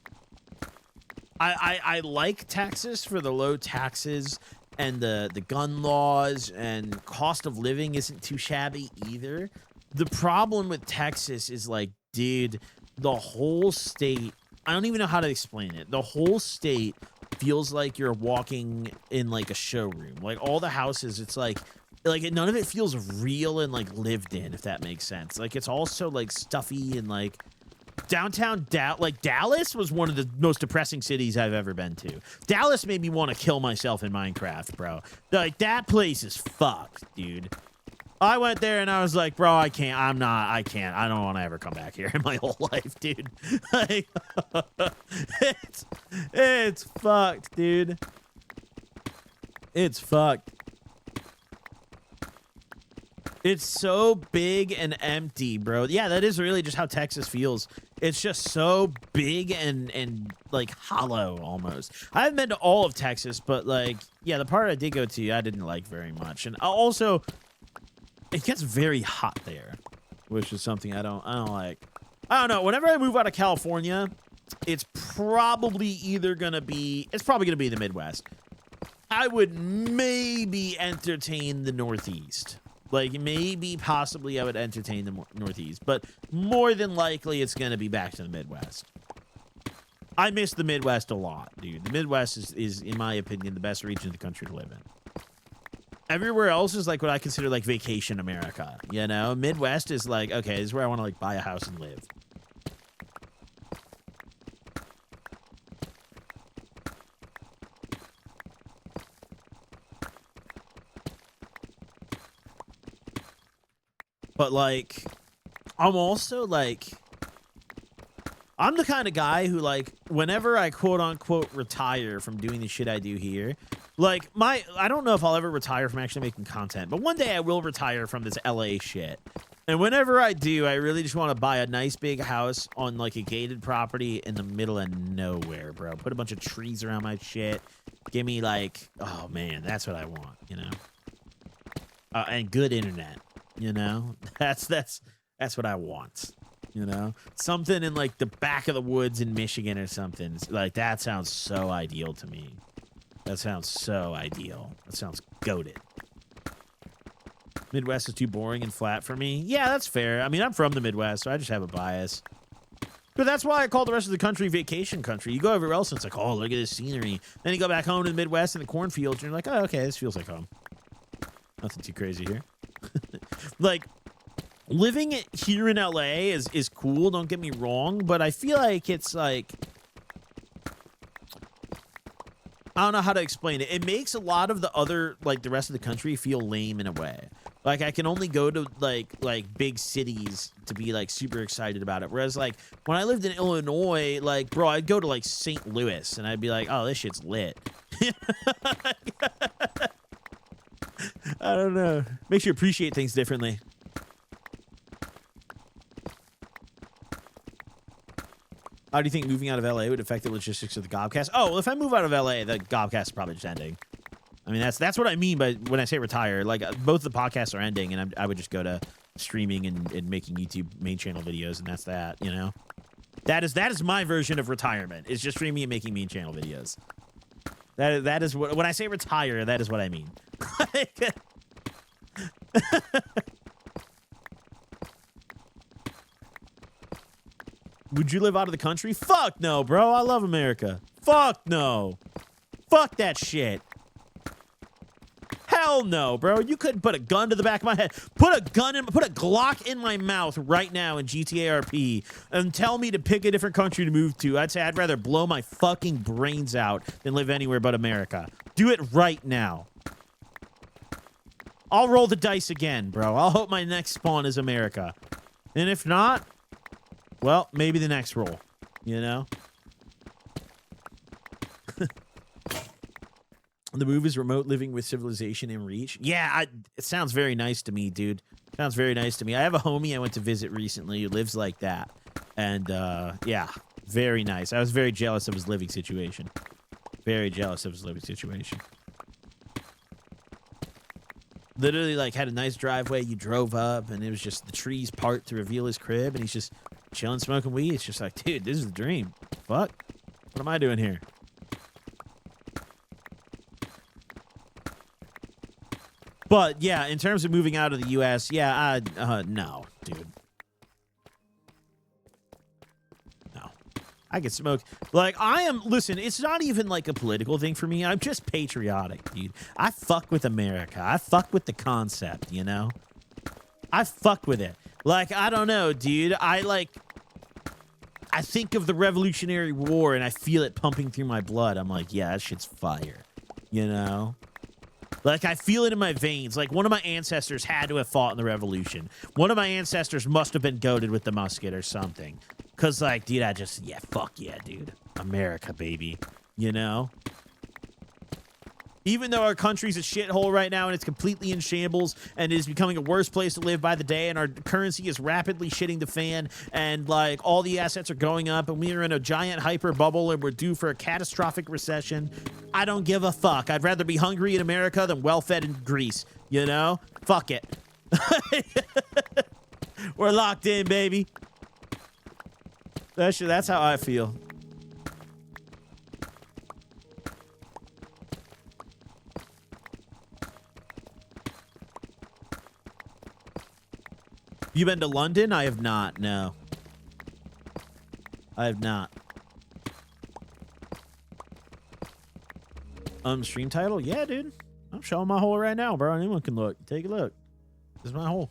I like Texas for the low taxes and the gun laws, and cost of living isn't too shabby either. The problem with Texas is, like, dude, the whole state... I don't even know how to explain it. The whole state feels like you're walking in, like, a showroom. Like, all the houses, it's like none of it feels real and, like, lived in, if that makes sense. Like, it's also, like, stuffy and, like... Downtown Dallas was one of the most depressing cities I've ever been to. Dallas made me want to kill myself in Minecraft, bro. Like, that place is fucked, dude. I went there and I was like, bro, I can't. I don't want to ever come back here in my whole life, dude. Like, it's fucked, dude. It's fucked. It's so big and empty, bro. Yeah, that is really just how Texas feels. It's just so big and like hollow almost. I haven't been to all of Texas, but like, yeah, the part I did go to, I didn't like very much. And also, it gets very hot there, which is something I don't like. I don't know. Whenever I move out of California, it's probably gonna be the Midwest. I would maybe entertain the Northeast. Like, maybe, possibly, I would entertain the Northeast. But more than likely, it's going to be back to the Midwest. I miss the Midwest a lot, dude. The Midwest is, in my opinion, the best region of the country to live in. Everywhere else is, like, what I consider, like, vacation America, you know? Midwest is, like, okay, this is where I want to, like, buy a house and live. But, like, I'm also, like, I'm the kind of guy who, like, whenever I quote-unquote retire from doing the shit I do here, like, I don't know if I'll ever retire from actually making content, but one day I will retire from this LA shit. And whenever I do, I really just want to buy a nice big house on, like, a gated property in the middle of nowhere, bro. Put a bunch of trees around my shit. Give me, like, oh, man, that's what I want, you know? And good internet. You know, that's what I want. You know, something in like the back of the woods in Michigan or something. Like, that sounds so ideal to me. That sounds so ideal. That sounds goated. Midwest is too boring and flat for me. Yeah, that's fair. I mean, I'm from the Midwest, so I just have a bias. But that's why I call the rest of the country vacation country. You go everywhere else and it's like, oh, look at this scenery. Then you go back home to the Midwest in the cornfields and you're like, oh, okay, this feels like home. Nothing too crazy here. Like, living here in LA is cool, don't get me wrong, but I feel like it's like, I don't know how to explain it. It makes a lot of the other, like, the rest of the country feel lame in a way. Like, I can only go to, like big cities to be, like, super excited about it. Whereas, like, when I lived in Illinois, like, bro, I'd go to, like, St. Louis, and I'd be like, oh, this shit's lit. I don't know. Makes you appreciate things differently. How do you think moving out of LA would affect the logistics of the Gobcast? Oh, well, if I move out of LA, the Gobcast is probably just ending. I mean, that's what I mean by when I say retire. Like, both the podcasts are ending, and I would just go to streaming and making YouTube main channel videos, and that's that, you know? That is my version of retirement. It's just streaming and making main channel videos. That is what, when I say retire, that is what I mean. Would you live out of the country? Fuck no, bro. I love America. Fuck no. Fuck that shit. Hell no, bro. You couldn't put a gun to the back of my head. Put a Glock in my mouth right now in GTA RP and tell me to pick a different country to move to. I'd say I'd rather blow my fucking brains out than live anywhere but America. Do it right now. I'll roll the dice again, bro. I'll hope my next spawn is America. And if not, well, maybe the next roll, you know? The move is remote living with civilization in reach. Yeah, it sounds very nice to me, dude. Sounds very nice to me. I have a homie I went to visit recently who lives like that. And, yeah, very nice. I was very jealous of his living situation. Very jealous of his living situation. Literally, like, had a nice driveway. You drove up, and it was just the trees part to reveal his crib, and he's just chilling, smoking weed. It's just like, dude, this is the dream. Fuck. What am I doing here? But, yeah, in terms of moving out of the U.S., yeah, no, dude. No. I could smoke. Like, listen, it's not even like a political thing for me. I'm just patriotic, dude. I fuck with America. I fuck with the concept, you know? I fuck with it. Like, I don't know, dude. I think of the Revolutionary War and I feel it pumping through my blood. I'm like, yeah, that shit's fire, you know? Like, I feel it in my veins. Like, one of my ancestors had to have fought in the Revolution. One of my ancestors must have been goaded with the musket or something. Because, like, dude, yeah, fuck yeah, dude. America, baby. You know? Even though our country's a shithole right now and it's completely in shambles and is becoming a worse place to live by the day and our currency is rapidly shitting the fan and, like, all the assets are going up and we are in a giant hyper bubble and we're due for a catastrophic recession, I don't give a fuck. I'd rather be hungry in America than well-fed in Greece, you know? Fuck it. We're locked in, baby. That's how I feel. You been to London? I have not, no. I have not. Stream title? Yeah, dude. I'm showing my hole right now, bro. Anyone can look. Take a look. This is my hole.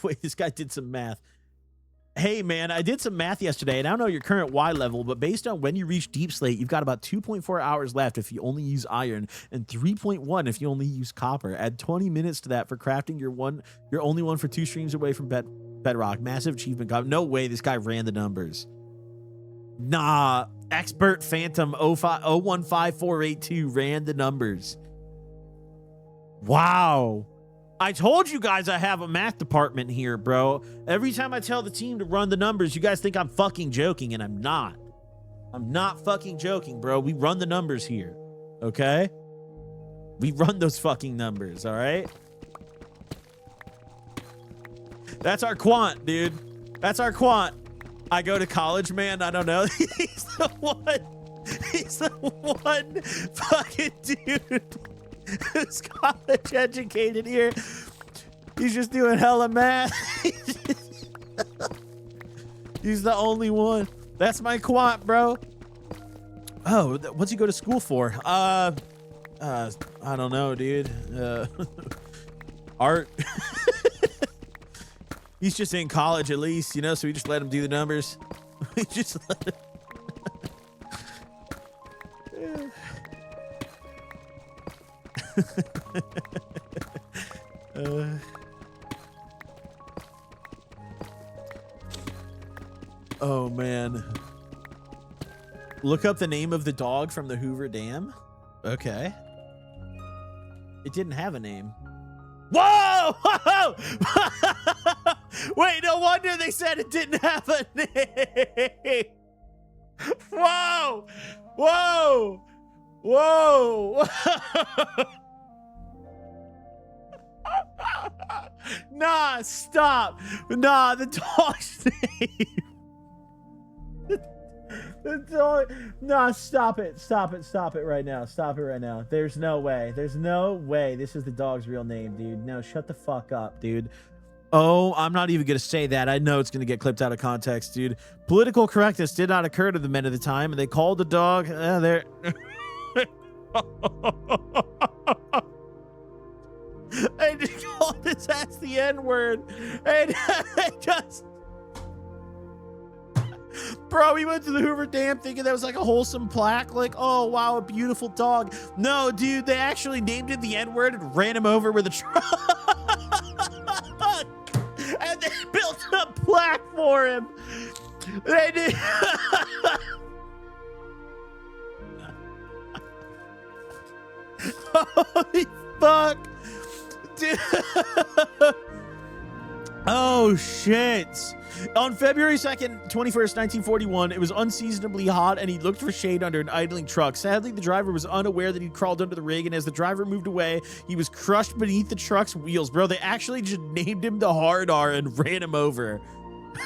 Wait, this guy did some math. Hey, man, I did some math yesterday, and I don't know your current Y level, but based on when you reach deep slate, you've got about 2.4 hours left if you only use iron, and 3.1 if you only use copper. Add 20 minutes to that for crafting your only one for 2 streams away from bedrock. Massive achievement. No way this guy ran the numbers. Nah, Expert Phantom 015482 ran the numbers. Wow. I told you guys I have a math department here, bro. Every time I tell the team to run the numbers, you guys think I'm fucking joking, and I'm not. I'm not fucking joking, bro. We run the numbers here, okay? We run those fucking numbers, all right? That's our quant, dude. That's our quant. I go to college, man. I don't know. He's the one. He's the one fucking dude who's college educated here. He's just doing hella math. He's the only one. That's my quant, bro. Oh, what's he go to school for? I don't know, dude. Art. He's just in college at least, you know, so we just let him do the numbers. We just let him. Oh man, look up the name of the dog from the Hoover Dam. Okay, it didn't have a name. Whoa! Whoa! Wait, no wonder they said it didn't have a name. Whoa! Whoa! Whoa! Nah, stop. Nah, the dog's name. The dog. Nah, stop it. Stop it. Stop it right now. Stop it right now. There's no way. There's no way this is the dog's real name, dude. No, shut the fuck up, dude. Oh, I'm not even going to say that. I know it's going to get clipped out of context, dude. Political correctness did not occur to the men of the time, and they called the dog. There. They just called his ass the N-word. And they just... Bro, we went to the Hoover Dam thinking that was like a wholesome plaque. Like, oh, wow, a beautiful dog. No, dude, they actually named it the N-word and ran him over with a truck. And they built a plaque for him. They did. Holy fuck. Dude. Oh, shit. On February 2nd, 21st, 1941, it was unseasonably hot and he looked for shade under an idling truck. Sadly, the driver was unaware that he'd crawled under the rig, and as the driver moved away, he was crushed beneath the truck's wheels. Bro, they actually just named him the Hard R and ran him over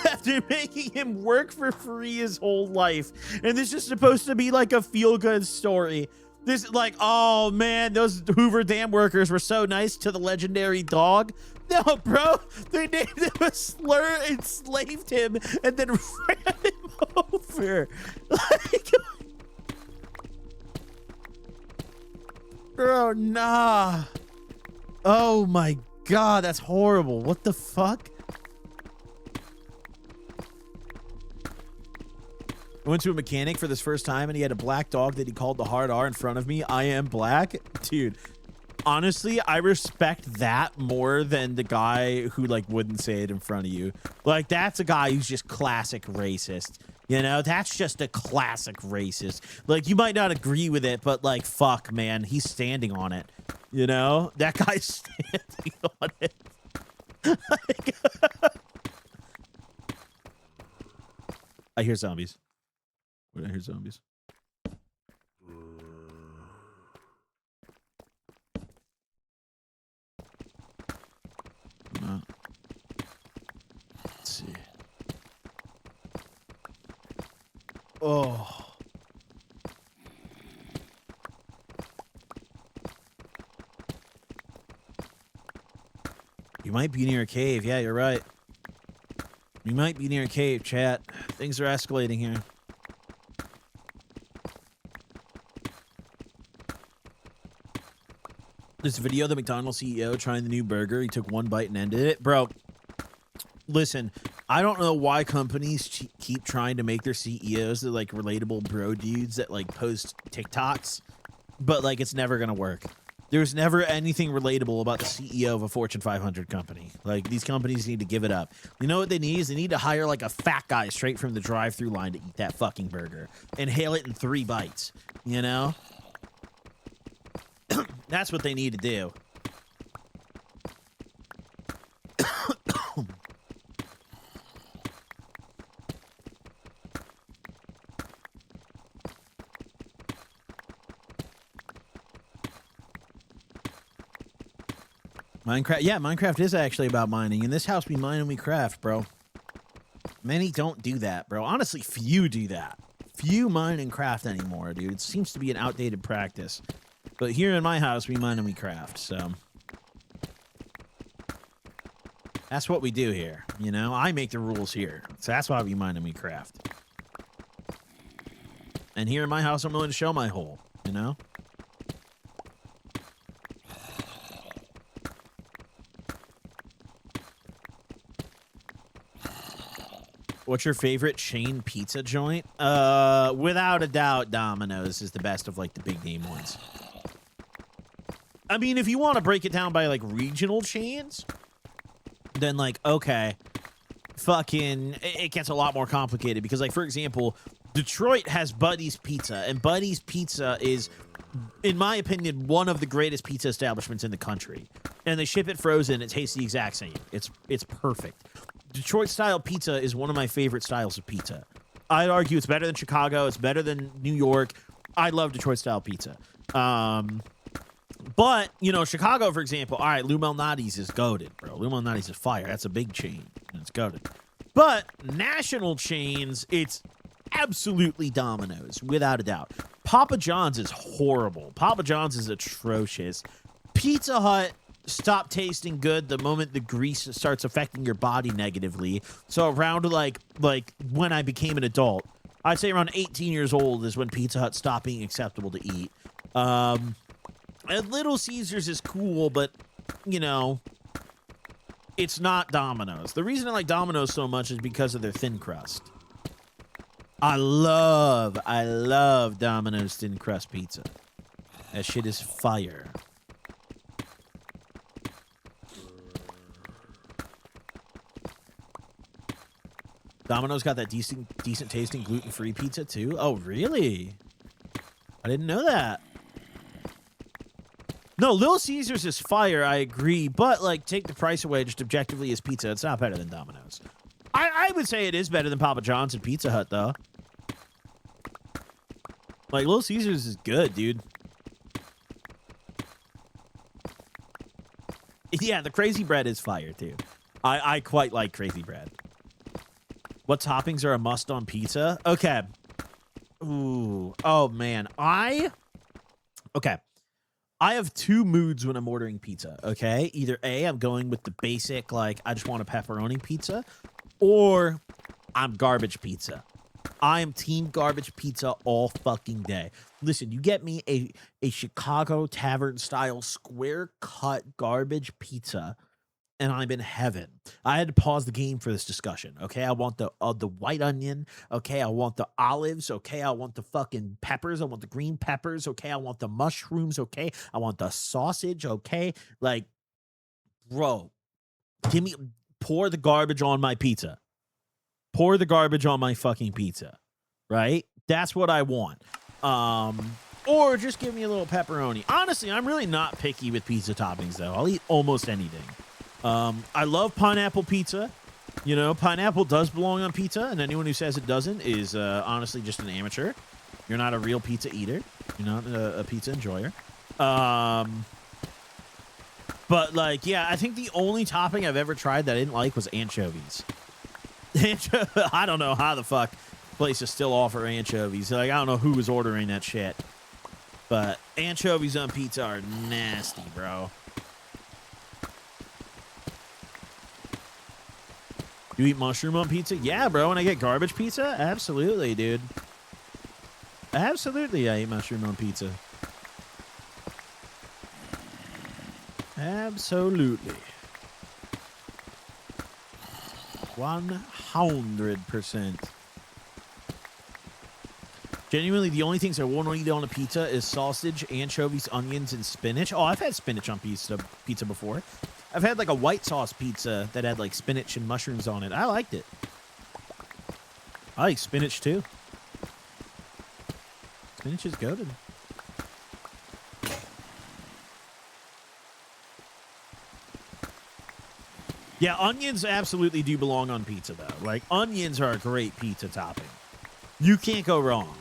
after making him work for free his whole life. And this is supposed to be like a feel-good story. This, like, oh, man, those Hoover Dam workers were so nice to the legendary dog. No, bro, they named him a slur, enslaved him, and then ran him over. Like, bro, nah. Oh, my God, that's horrible. What the fuck? I went to a mechanic for this first time, and he had a black dog that he called the Hard R in front of me. I am black. Dude, honestly, I respect that more than the guy who, like, wouldn't say it in front of you. Like, that's a guy who's just classic racist. You know, that's just a classic racist. Like, you might not agree with it, but, like, fuck, man, he's standing on it. You know? That guy's standing on it. Like, I hear zombies. I hear zombies. Let's see. Oh. You might be near a cave. Yeah, you're right. You might be near a cave, chat. Things are escalating here. This video of the McDonald's CEO trying the new burger. He took one bite and ended it. Bro, listen, I don't know why companies keep trying to make their CEOs the, like, relatable bro dudes that, like, post TikToks, but, like, it's never going to work. There's never anything relatable about the CEO of a Fortune 500 company. Like, these companies need to give it up. You know what they need is they need to hire, like, a fat guy straight from the drive-thru line to eat that fucking burger. Inhale it in 3 bites, you know? That's what they need to do. Minecraft, yeah, Minecraft is actually about mining. In this house, we mine and we craft, bro. Many don't do that, bro. Honestly, few do that. Few mine and craft anymore, dude. It seems to be an outdated practice. But here in my house, we mine and we craft, so that's what we do here, you know? I make the rules here, so that's why we mine and we craft. And here in my house, I'm willing to show my hole, you know? What's your favorite chain pizza joint? Without a doubt, Domino's is the best of, like, the big name ones. I mean, if you want to break it down by, like, regional chains, then, like, okay, fucking, it gets a lot more complicated because, like, for example, Detroit has Buddy's Pizza, and Buddy's Pizza is, in my opinion, one of the greatest pizza establishments in the country. And they ship it frozen. It tastes the exact same. It's perfect. Detroit-style pizza is one of my favorite styles of pizza. I'd argue it's better than Chicago. It's better than New York. I love Detroit-style pizza. But, you know, Chicago, for example, all right, Lou Malnati's is goated, bro. Lou Malnati's is fire. That's a big chain, and it's goated. But national chains, it's absolutely Domino's, without a doubt. Papa John's is horrible. Papa John's is atrocious. Pizza Hut stopped tasting good the moment the grease starts affecting your body negatively. So around, like when I became an adult, I'd say around 18 years old is when Pizza Hut stopped being acceptable to eat. And Little Caesars is cool, but, you know, it's not Domino's. The reason I like Domino's so much is because of their thin crust. I love Domino's thin crust pizza. That shit is fire. Domino's got that decent tasting gluten-free pizza too. Oh, really? I didn't know that. No, Little Caesars is fire, I agree. But, like, take the price away just objectively as pizza. It's not better than Domino's. I would say it is better than Papa John's and Pizza Hut, though. Like, Little Caesars is good, dude. Yeah, the crazy bread is fire, too. I quite like crazy bread. What toppings are a must on pizza? Okay. Ooh. Oh, man. Okay. I have two moods when I'm ordering pizza, okay? Either A, I'm going with the basic, like, I just want a pepperoni pizza, or I'm garbage pizza. I am team garbage pizza all fucking day. Listen, you get me a Chicago tavern-style square-cut garbage pizza, and I'm in heaven. I had to pause the game for this discussion, okay? I want the white onion, okay? I want the olives, okay? I want the fucking peppers. I want the green peppers, okay? I want the mushrooms, okay? I want the sausage, okay? Like, bro, pour the garbage on my pizza. Pour the garbage on my fucking pizza, right? That's what I want. Or just give me a little pepperoni. Honestly, I'm really not picky with pizza toppings, though. I'll eat almost anything. I love pineapple pizza. You know, pineapple does belong on pizza, and anyone who says it doesn't is honestly just an amateur. You're not a real pizza eater. You're not a pizza enjoyer. But, like, yeah, I think the only topping I've ever tried that I didn't like was anchovies. I don't know how the fuck places still offer anchovies. Like, I don't know who was ordering that shit. But anchovies on pizza are nasty, bro. You eat mushroom on pizza? Yeah, bro. When I get garbage pizza? Absolutely, dude. Absolutely, I eat mushroom on pizza. Absolutely. 100%. Genuinely, the only things I won't eat on a pizza is sausage, anchovies, onions, and spinach. Oh, I've had spinach on pizza before. I've had, like, a white sauce pizza that had, like, spinach and mushrooms on it. I liked it. I like spinach, too. Spinach is goated. Yeah, onions absolutely do belong on pizza, though. Like, onions are a great pizza topping. You can't go wrong.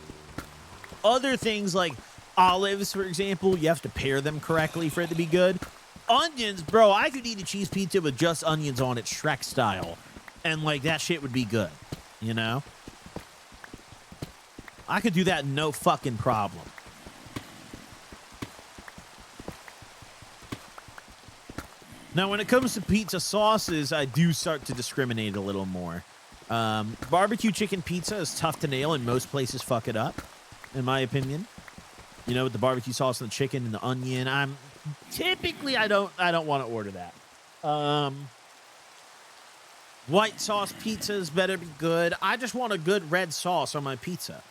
Other things like olives, for example, you have to pair them correctly for it to be good. Onions, bro, I could eat a cheese pizza with just onions on it, Shrek style. And, like, that shit would be good, you know? I could do that no fucking problem. Now, when it comes to pizza sauces, I do start to discriminate a little more. Barbecue chicken pizza is tough to nail, and most places fuck it up, in my opinion. You know, with the barbecue sauce and the chicken and the onion. Typically, I don't want to order that. White sauce pizzas better be good. I just want a good red sauce on my pizza.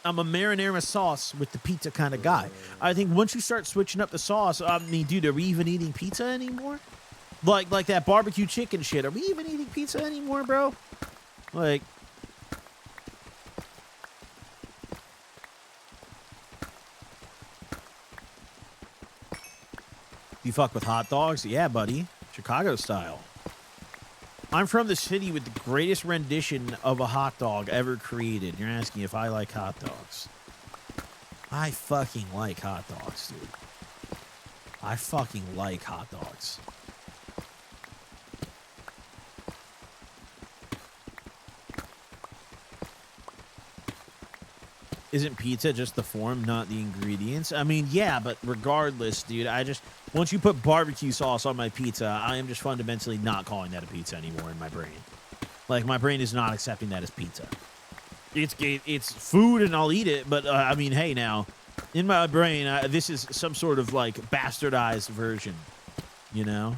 I'm a marinara sauce with the pizza kind of guy. I think once you start switching up the sauce, I mean, dude, are we even eating pizza anymore? Like that barbecue chicken shit. Are we even eating pizza anymore, bro? Like, you fuck with hot dogs? Yeah, buddy. Chicago style. I'm from the city with the greatest rendition of a hot dog ever created. You're asking if I like hot dogs. I fucking like hot dogs, dude. I fucking like hot dogs. Isn't pizza just the form, not the ingredients? I mean, yeah, but regardless, dude, once you put barbecue sauce on my pizza, I am just fundamentally not calling that a pizza anymore in my brain. Like, my brain is not accepting that as pizza. It's food and I'll eat it, but, I mean, hey, now, in my brain, this is some sort of, like, bastardized version, you know?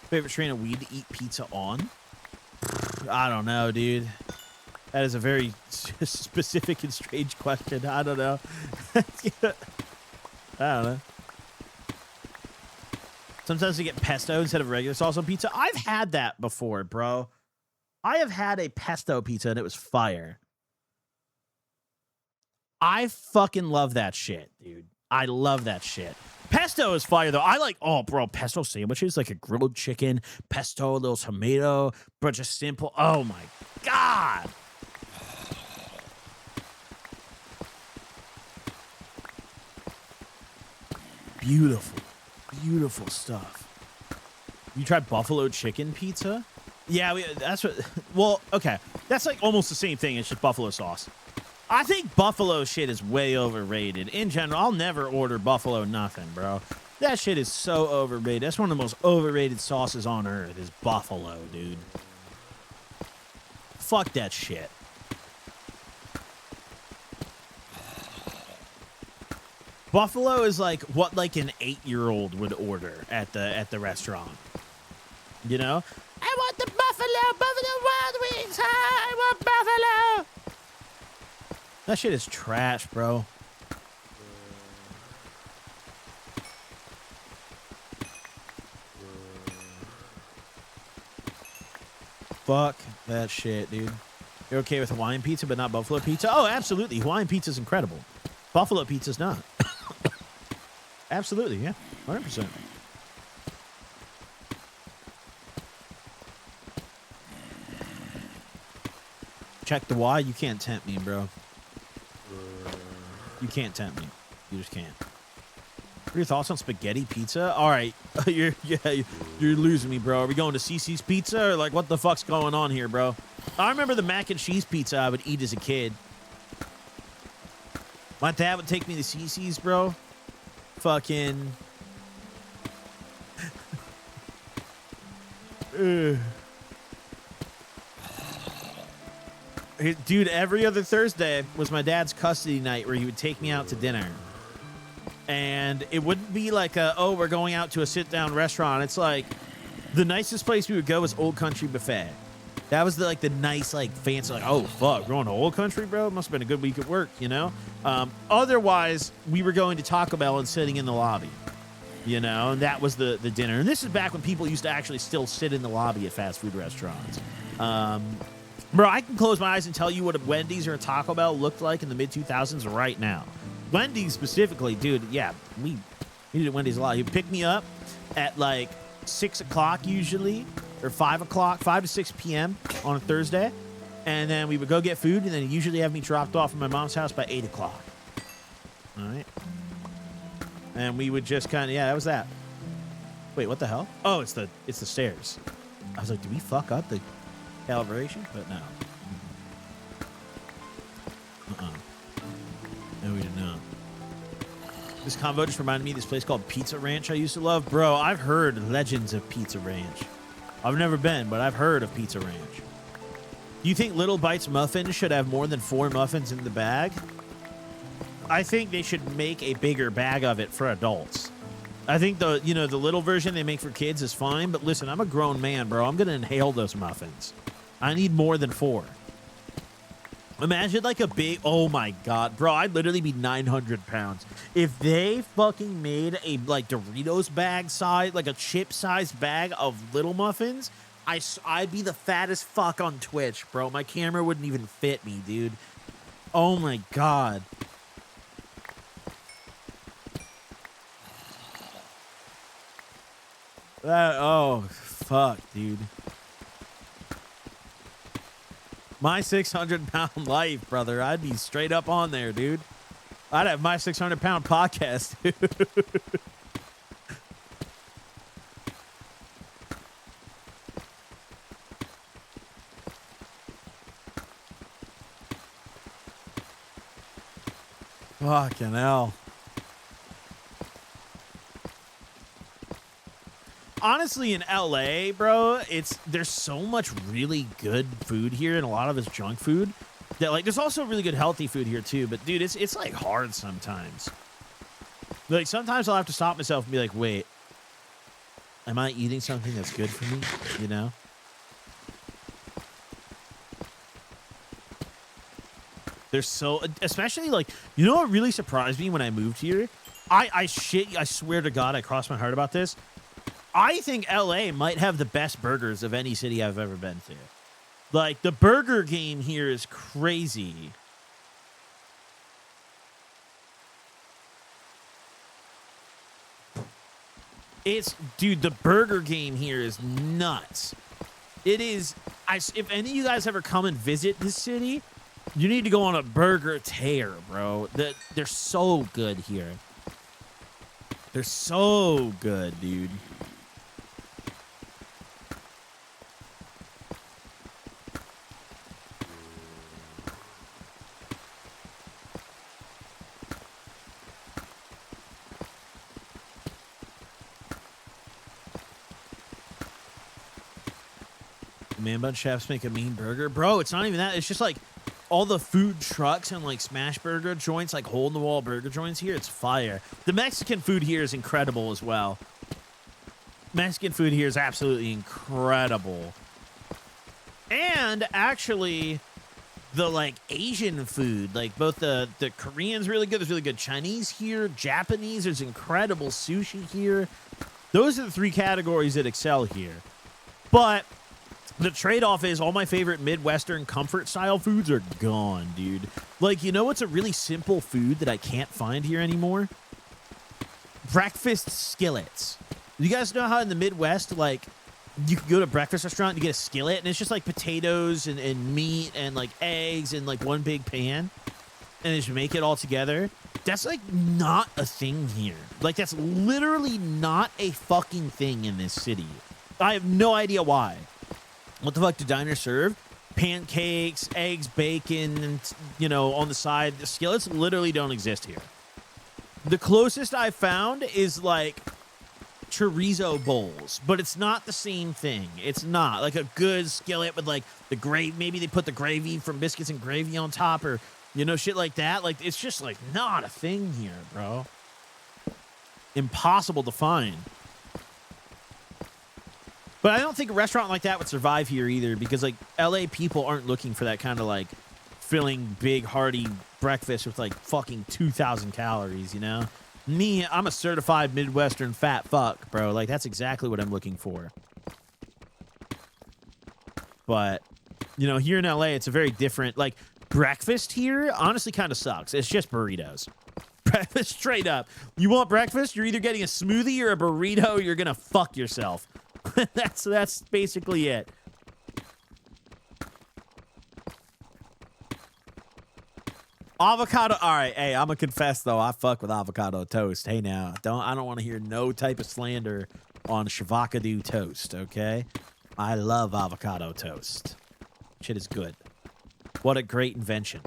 Favorite strain of weed to eat pizza on? I don't know, dude. That is a very specific and strange question. I don't know. I don't know. Sometimes they get pesto instead of regular sauce on pizza. I've had that before, bro. I have had a pesto pizza and it was fire. I fucking love that shit, dude. I love that shit. Pesto is fire, though. I like, oh, bro, pesto sandwiches, like a grilled chicken, pesto, a little tomato, but just simple. Oh, my God. Beautiful, beautiful stuff. You tried buffalo chicken pizza? Yeah, that's what, well, okay. That's like almost the same thing. It's just buffalo sauce. I think buffalo shit is way overrated. In general, I'll never order buffalo nothing, bro. That shit is so overrated. That's one of the most overrated sauces on earth is buffalo, dude. Fuck that shit. Buffalo is like what like an 8-year-old would order at the restaurant. You know? I want the Buffalo Wild Wings. I want buffalo. That shit is trash, bro. Fuck that shit, dude. You're okay with Hawaiian pizza, but not buffalo pizza? Oh, absolutely. Hawaiian pizza is incredible. Buffalo pizza's not. Absolutely, yeah. 100%. Check the Y. You can't tempt me, bro. You can't tempt me. You just can't. What are your thoughts on spaghetti pizza? All right. You're losing me, bro. Are we going to CC's Pizza or like what the fuck's going on here, bro? I remember the mac and cheese pizza I would eat as a kid. My dad would take me to CC's, bro. Fucking. Dude, every other Thursday was my dad's custody night where he would take me out to dinner. And it wouldn't be like oh, we're going out to a sit-down restaurant. It's like the nicest place we would go was Old Country Buffet. That was the nice, like, fancy, like, oh, fuck, we're going to Old Country, bro? Must have been a good week at work, you know? Otherwise, we were going to Taco Bell and sitting in the lobby, you know? And that was the dinner. And this is back when people used to actually still sit in the lobby at fast food restaurants. Bro, I can close my eyes and tell you what a Wendy's or a Taco Bell looked like in the mid-2000s right now. Wendy's specifically, dude, yeah, we did Wendy's a lot. He'd pick me up at, like, 6 o'clock usually, or 5 o'clock, 5 to 6 p.m. on a Thursday. And then we would go get food, and then he'd usually have me dropped off at my mom's house by 8 o'clock. All right. And we would just kind of, yeah, that was that. Wait, what the hell? Oh, it's the stairs. I was like, did we fuck up the calibration? But no. No, we did not. This convo just reminded me of this place called Pizza Ranch I used to love. Bro, I've heard legends of Pizza Ranch. I've never been, but I've heard of Pizza Ranch. Do you think Little Bites muffins should have more than 4 muffins in the bag? I think they should make a bigger bag of it for adults. I think the little version they make for kids is fine, but listen, I'm a grown man, bro. I'm going to inhale those muffins. I need more than 4. Imagine like a big, oh my God, bro, I'd literally be 900 pounds. If they fucking made a like Doritos bag size, like a chip sized bag of little muffins, I'd be the fattest fuck on Twitch, bro. My camera wouldn't even fit me, dude. Oh my God. Oh, fuck, dude. My 600-pound life, brother. I'd be straight up on there, dude. I'd have my 600-pound podcast, dude. Fucking hell. Honestly, in LA, bro, there's so much really good food here, and a lot of it's junk food. That like, there's also really good healthy food here too. But dude, it's like hard sometimes. Like sometimes I'll have to stop myself and be like, wait, am I eating something that's good for me? You know? There's so, especially like, you know what really surprised me when I moved here I swear to God, I crossed my heart about this. I think LA might have the best burgers of any city I've ever been to. Like, the burger game here is crazy. Dude, the burger game here is nuts. It is, if any of you guys ever come and visit this city, you need to go on a burger tear, bro. They're so good here. They're so good, dude. Man Bun Chefs make a mean burger. Bro, it's not even that. It's just like all the food trucks and like smash burger joints, like hole in the wall burger joints here. It's fire. The Mexican food here is incredible as well. Mexican food here is absolutely incredible. And actually, the like Asian food, like both the Korean's really good. There's really good Chinese here, Japanese. There's incredible sushi here. Those are the three categories that excel here. But the trade-off is all my favorite Midwestern comfort-style foods are gone, dude. Like, you know what's a really simple food that I can't find here anymore? Breakfast skillets. You guys know how in the Midwest, like, you can go to a breakfast restaurant and you get a skillet, and it's just, like, potatoes and meat and, like, eggs in, like, one big pan, and just make it all together? That's, like, not a thing here. Like, that's literally not a fucking thing in this city. I have no idea why. What the fuck do diners serve? Pancakes, eggs, bacon, and, you know, on the side. The skillets literally don't exist here. The closest I found is, like, chorizo bowls, but it's not the same thing. It's not. Like, a good skillet with, like, the gravy. Maybe they put the gravy from Biscuits and Gravy on top or, you know, shit like that. Like, it's just, like, not a thing here, bro. Impossible to find. But I don't think a restaurant like that would survive here either because, like, LA people aren't looking for that kind of, like, filling, big, hearty breakfast with, like, fucking 2,000 calories, you know? Me, I'm a certified Midwestern fat fuck, bro. Like, that's exactly what I'm looking for. But, you know, here in LA, it's a very different, like, breakfast here honestly kind of sucks. It's just burritos. Breakfast straight up. You want breakfast? You're either getting a smoothie or a burrito. You're going to fuck yourself. That's basically it. Avocado. All right, hey, I'm gonna confess though, I fuck with avocado toast. Hey now, I don't want to hear no type of slander on shavacado toast. Okay, I love avocado toast. Shit is good. What a great invention.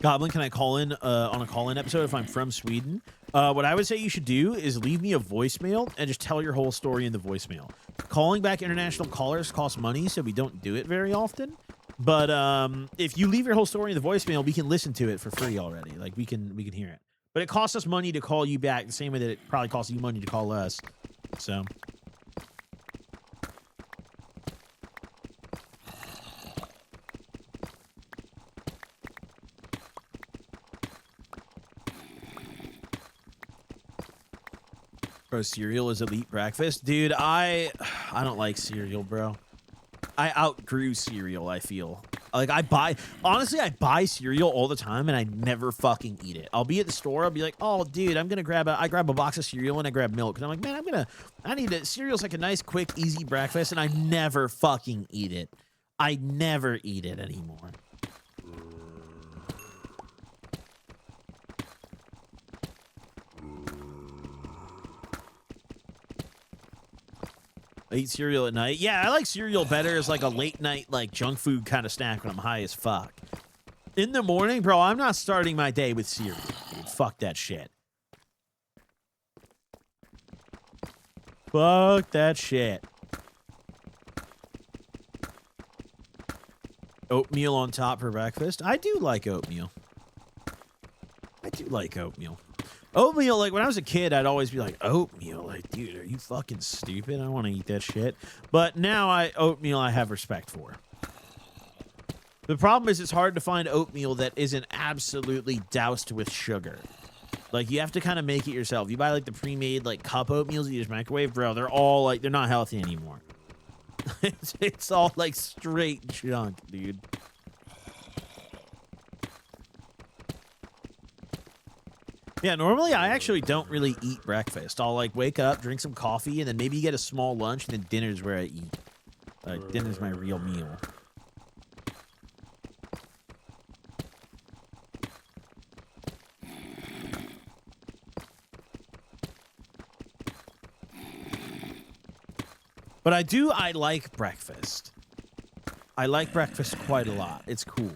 Goblin, can I call in on a call-in episode if I'm from Sweden? What I would say you should do is leave me a voicemail and just tell your whole story in the voicemail. Calling back international callers costs money, so we don't do it very often. But if you leave your whole story in the voicemail, we can listen to it for free already. Like, we can hear it. But it costs us money to call you back the same way that it probably costs you money to call us. So... Bro, cereal is elite breakfast. Dude, I don't like cereal, bro. I outgrew cereal, I feel. Like, I buy cereal all the time, and I never fucking eat it. I'll be at the store, I'll be like, oh, dude, I'm gonna grab a box of cereal, and I grab milk. And I'm like, man, I need it. Cereal's like a nice, quick, easy breakfast, and I never fucking eat it. I never eat it anymore. I eat cereal at night. Yeah, I like cereal better as like a late night, like junk food kind of snack when I'm high as fuck. In the morning, bro, I'm not starting my day with cereal, dude. Fuck that shit. Fuck that shit. Oatmeal on top for breakfast. I do like oatmeal. Oatmeal, like, when I was a kid, I'd always be like, oatmeal? Like, dude, are you fucking stupid? I don't want to eat that shit. But now, oatmeal I have respect for. The problem is it's hard to find oatmeal that isn't absolutely doused with sugar. Like, you have to kind of make it yourself. You buy, like, the pre-made, like, cup oatmeals that you just microwave, bro. They're all, like, they're not healthy anymore. It's all, like, straight junk, dude. Yeah, normally I actually don't really eat breakfast. I'll, like, wake up, drink some coffee, and then maybe get a small lunch, and then dinner's where I eat. Like, dinner's my real meal. But I like breakfast. I like breakfast quite a lot. It's cool.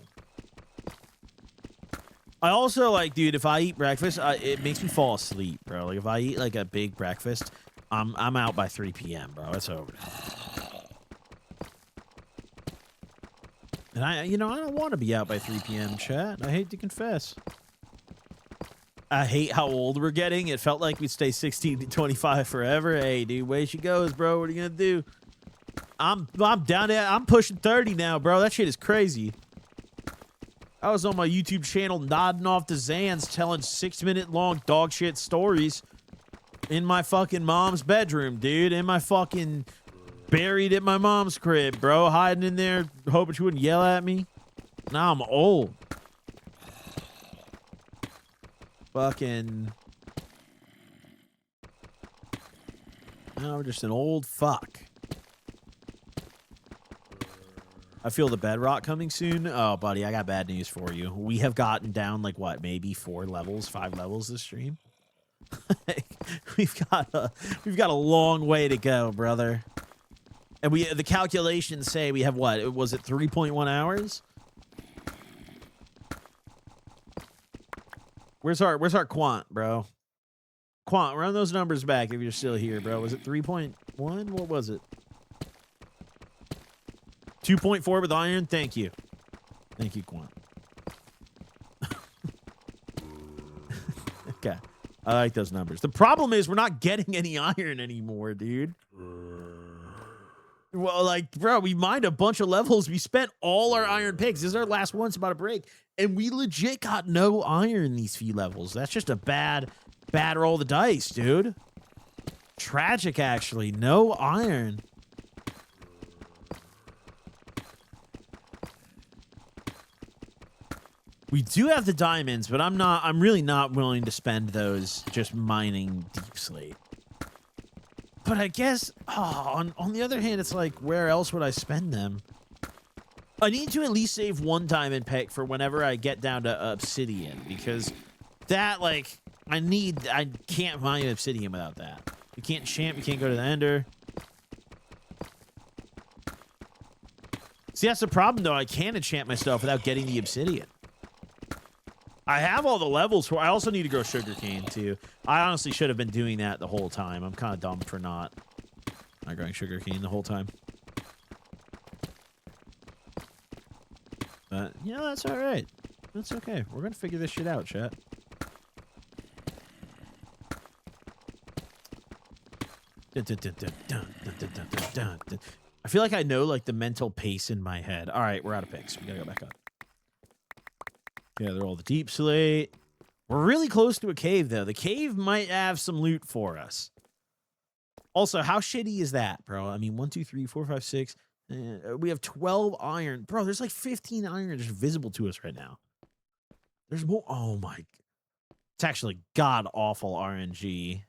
I also like, dude, if I eat breakfast, it makes me fall asleep, bro. Like, if I eat, like, a big breakfast, I'm out by 3 p.m., bro. It's over. And I don't want to be out by 3 p.m., chat. I hate to confess. I hate how old we're getting. It felt like we'd stay 16 to 25 forever. Hey, dude, way she goes, bro. What are you gonna do? I'm down there. I'm pushing 30 now, bro. That shit is crazy. I was on my YouTube channel nodding off the Zans, telling 6-minute long dog shit stories in my fucking mom's bedroom, dude. In my fucking buried at my mom's crib, bro. Hiding in there, hoping she wouldn't yell at me. Now I'm old. Fucking. Now we're just an old fuck. I feel the bedrock coming soon. Oh, buddy, I got bad news for you. We have gotten down, like, what, maybe 4 levels, 5 levels this stream? We've got a long way to go, brother. And the calculations say we have, what, was it 3.1 hours? Where's our quant, bro? Quant, run those numbers back if you're still here, bro. Was it 3.1? What was it? 2.4 with iron? Thank you. Thank you, Quant. Okay. I like those numbers. The problem is we're not getting any iron anymore, dude. Well, like, bro, we mined a bunch of levels. We spent all our iron picks. This is our last one. It's about to break. And we legit got no iron in these few levels. That's just a bad roll of the dice, dude. Tragic, actually. No iron. We do have the diamonds, but I'm really not willing to spend those just mining deep slate. But I guess, on the other hand, it's like, where else would I spend them? I need to at least save 1 diamond pick for whenever I get down to obsidian, because that, like, I can't mine obsidian without that. You can't champ, you can't go to the ender. See, that's the problem, though. I can't enchant my stuff without getting the obsidian. I have all the levels for. I also need to grow sugarcane too. I honestly should have been doing that the whole time. I'm kind of dumb for not growing sugarcane the whole time. But yeah, that's all right. That's okay. We're gonna figure this shit out, chat. I feel like I know, like, the mental pace in my head. All right, we're out of picks. We gotta go back up. Gather all the deep slate. We're really close to a cave, though. The cave might have some loot for us. Also, how shitty is that, bro? I mean, 1, 2, 3, 4, 5, 6. We have 12 iron. Bro, there's like 15 iron just visible to us right now. There's more. Oh, my. It's actually god-awful RNG.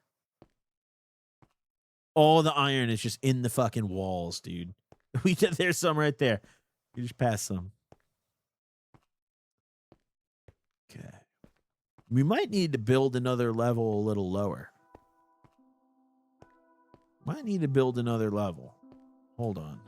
All the iron is just in the fucking walls, dude. There's some right there. We just passed some. Okay. We might need to build another level a little lower. Might need to build another level. Hold on.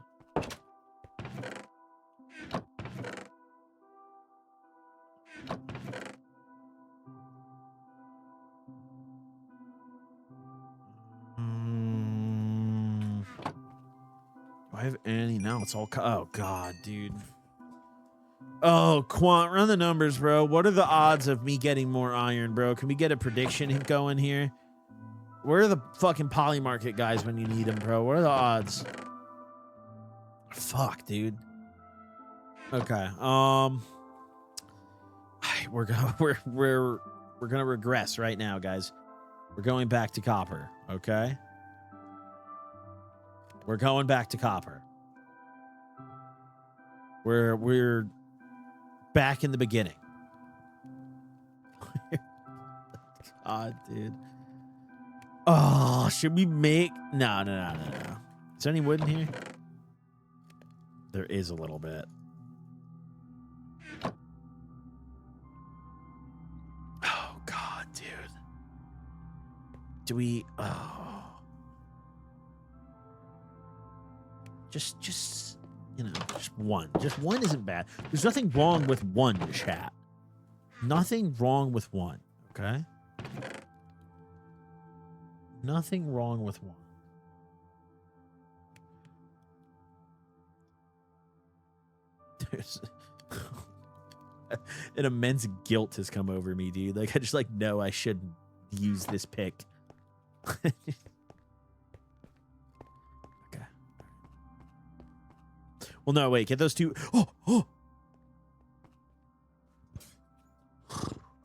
Do I have any? No, it's all. Oh, God, dude. Oh, Quant, run the numbers, bro. What are the odds of me getting more iron, bro? Can we get a prediction going here? Where are the fucking poly market guys when you need them, bro? What are the odds? Fuck, dude. Okay. We're gonna regress right now, guys. We're going back to copper. Okay. We're going back to copper. We're back in the beginning. God, dude. Oh, should we make... No. Is there any wood in here? There is a little bit. Oh, God, dude. Do we... Oh. Just, you know, just one. Just one isn't bad. There's nothing wrong with one, chat. Nothing wrong with one, okay? Nothing wrong with one. There's an immense guilt has come over me, dude. Like, I just like know I shouldn't use this pick. Okay. Well, no, wait. Get those two. Oh.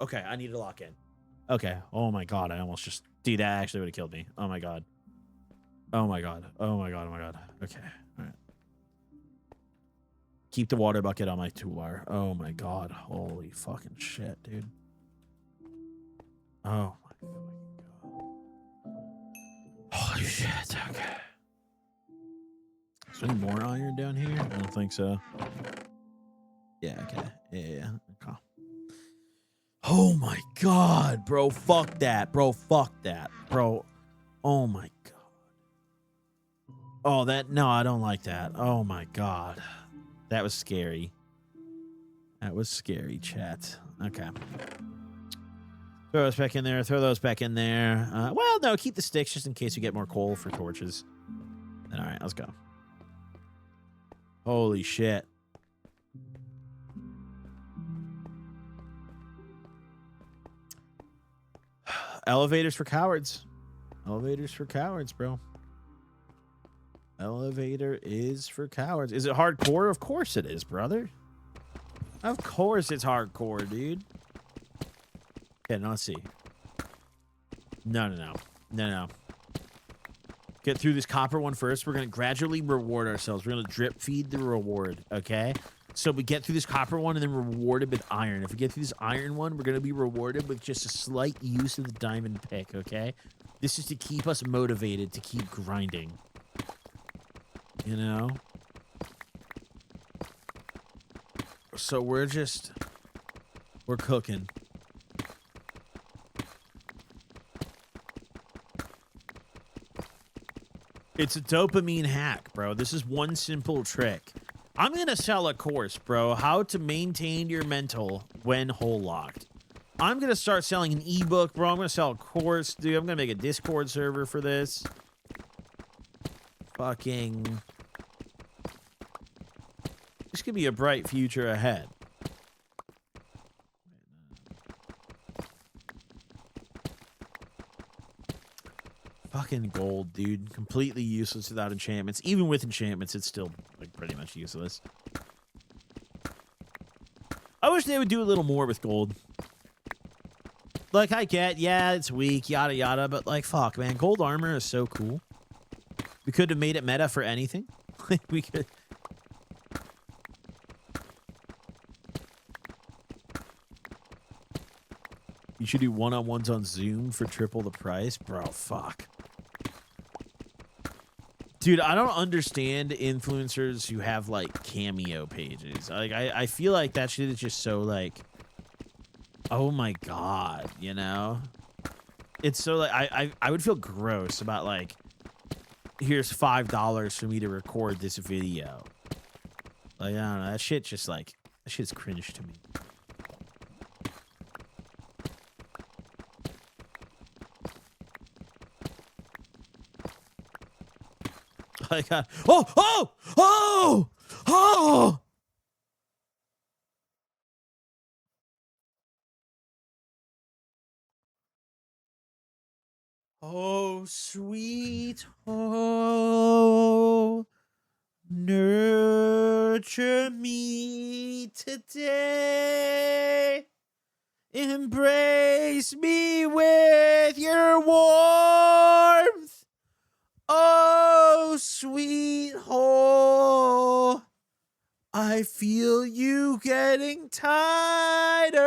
Okay, I need to lock in. Okay. Oh my god, I almost just... Dude, that actually would have killed me. Oh my god. Oh my god. Okay. All right. Keep the water bucket on my toolbar. Oh my god. Holy fucking shit, dude. Oh my god. Holy shit. Okay. Is there any more iron down here? I don't think so. Yeah, okay. Yeah. Okay. Oh my god, bro. Fuck that. Bro. Oh my god. Oh, that... No, I don't like that. Oh my god. That was scary. That was scary, chat. Okay. Throw those back in there. Throw those back in there. Well, no, keep the sticks just in case we get more coal for torches. All right, let's go. Holy shit. Elevators for cowards. Elevators for cowards, bro. Elevator is for cowards. Is it hardcore? Of course it is, brother. Of course it's hardcore, dude. Okay, now let's see. No. Get through this copper one first. We're going to gradually reward ourselves. We're going to drip feed the reward, okay? So we get through this copper one and then rewarded with iron. If we get through this iron one, we're going to be rewarded with just a slight use of the diamond pick, okay? This is to keep us motivated to keep grinding. You know? So we're cooking. It's a dopamine hack, bro. This is one simple trick. I'm going to sell a course, bro. How to maintain your mental when hole locked. I'm going to start selling an ebook, bro. I'm going to sell a course, dude. I'm going to make a Discord server for this. Fucking... This could be a bright future ahead. Fucking gold, dude. Completely useless without enchantments. Even with enchantments, it's still like pretty much useless. I wish they would do a little more with gold. Like, I get, yeah, it's weak, yada yada, but like, fuck, man. Gold armor is so cool. We could have made it meta for anything. We could... You should do one-on-ones on Zoom for triple the price? Bro, fuck. Dude, I don't understand influencers who have, like, cameo pages. Like, I feel like that shit is just so, like... Oh, my God, you know? It's so, like... I would feel gross about, like... Here's $5 for me to record this video. Like, I don't know. That shit just, like... That shit's cringe to me. I got... Oh! Oh, sweet. Oh, nurse. torture me today. Embrace me with your warmth. Oh, sweet hole. I feel you getting tighter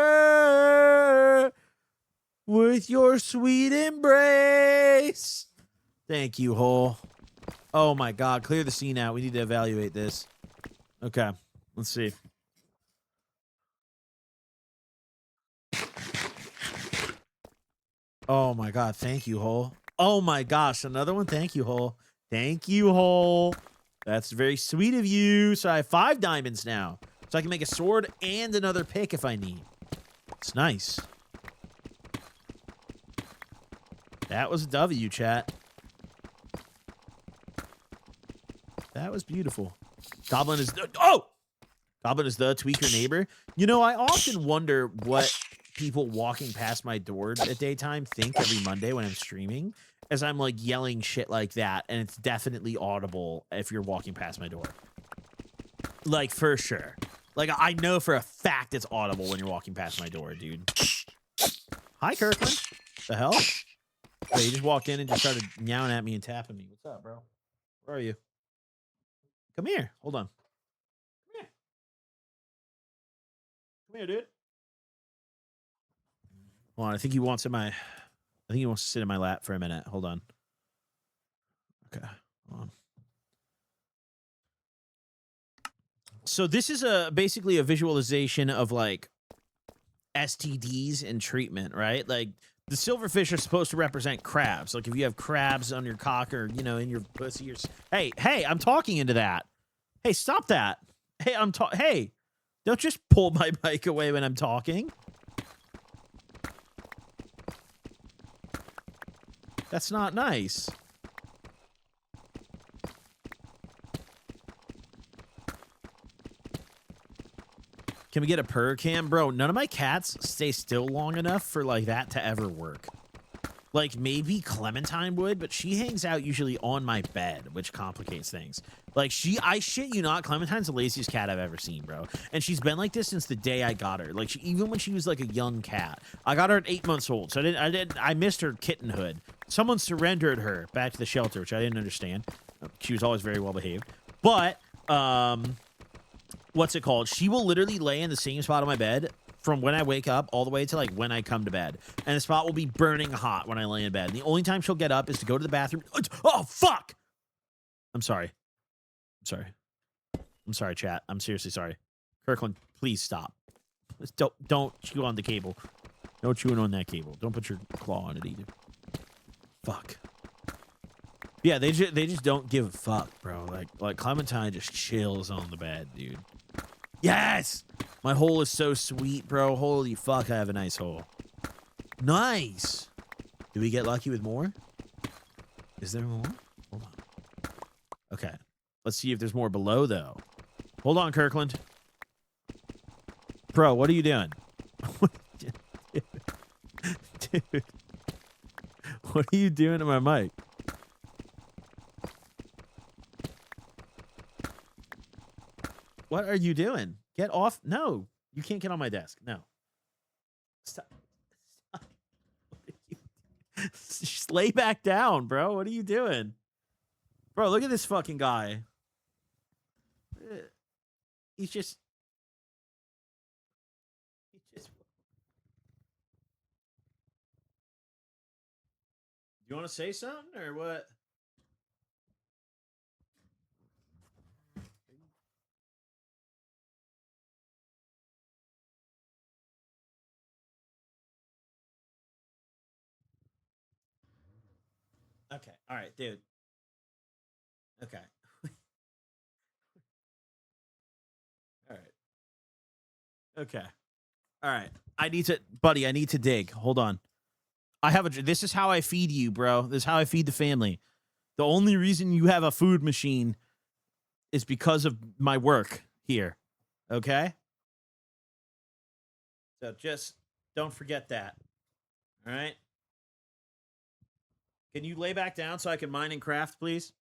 with your sweet embrace. Thank you, hole. Oh my God, clear the scene out. We need to evaluate this. Okay, let's see. Oh my God, thank you, hole. Oh my gosh, another one. Thank you, hole. Thank you, hole. That's very sweet of you. So I have 5 diamonds now. So I can make a sword and another pick if I need. It's nice. That was a W, chat. That was beautiful. Goblin is the... Oh! Goblin is the tweaker neighbor. You know, I often wonder what people walking past my door at daytime think every Monday when I'm streaming, as I'm like yelling shit like that, and it's definitely audible if you're walking past my door. Like, for sure. Like, I know for a fact it's audible when you're walking past my door, dude. Hi, Kirkland. The hell? Hey, you just walked in and just started meowing at me and tapping me. What's up, bro? Where are you? Come here. Hold on. Come here, dude. Hold on. I think he wants to sit in my lap for a minute. Hold on. Okay. Hold on. So this is basically a visualization of like STDs and treatment, right? Like the silverfish are supposed to represent crabs. Like if you have crabs on your cock or, you know, in your pussy or... Hey, I'm talking into that. Hey, stop that. Hey, hey, don't just pull my mic away when I'm talking. That's not nice. Can we get a purr cam? Bro, none of my cats stay still long enough for like that to ever work. Like maybe Clementine would, but she hangs out usually on my bed, which complicates things. Like I shit you not, Clementine's the laziest cat I've ever seen, bro. And she's been like this since the day I got her. Like even when she was like a young cat. I got her at 8 months old, so I missed her kittenhood. Someone surrendered her back to the shelter, which I didn't understand. She was always very well behaved. But what's it called? She will literally lay in the same spot on my bed from when I wake up all the way to like when I come to bed. And the spot will be burning hot when I lay in bed. And the only time she'll get up is to go to the bathroom. Oh, fuck! I'm sorry. I'm sorry, chat. I'm seriously sorry. Kirkland, please stop. Don't chew on the cable. No chewing on that cable. Don't put your claw on it either. Fuck. Yeah, they just don't give a fuck, bro. Like Clementine just chills on the bed, dude. Yes! My hole is so sweet, bro. Holy fuck, I have a nice hole. Nice! Do we get lucky with more? Is there more? Hold on. Okay. Let's see if there's more below, though. Hold on, Kirkland. Bro, what are you doing? Dude. What are you doing to my mic? What are you doing? Get off. No, you can't get on my desk. No. Stop. Just lay back down, bro. What are you doing? Bro, look at this fucking guy. He's just... You want to say something or what? Okay. All right, dude. Okay. All right. Okay. All right. I need to dig. Hold on. This is how I feed you, bro. This is how I feed the family. The only reason you have a food machine is because of my work here. Okay? So just don't forget that. All right? Can you lay back down so I can mine and craft, please?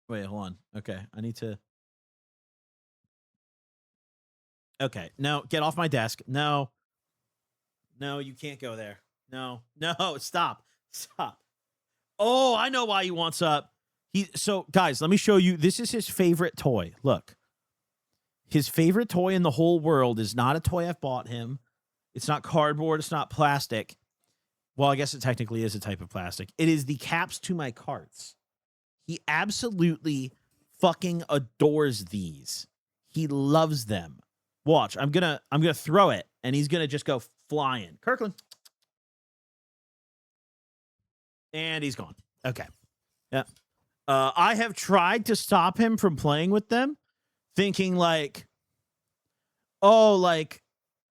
Wait, hold on. Okay. I need to Okay. No, get off my desk. No. No, you can't go there. No. No, stop. Stop. Oh, I know why he wants up. So, guys, let me show you. This is his favorite toy. Look. His favorite toy in the whole world is not a toy I've bought him. It's not cardboard. It's not plastic. Well, I guess it technically is a type of plastic. It is the caps to my carts. He absolutely fucking adores these. He loves them. Watch. I'm gonna throw it, and he's gonna just go flying. Kirkland. And he's gone. Okay. Yeah. I have tried to stop him from playing with them, thinking like, oh, like,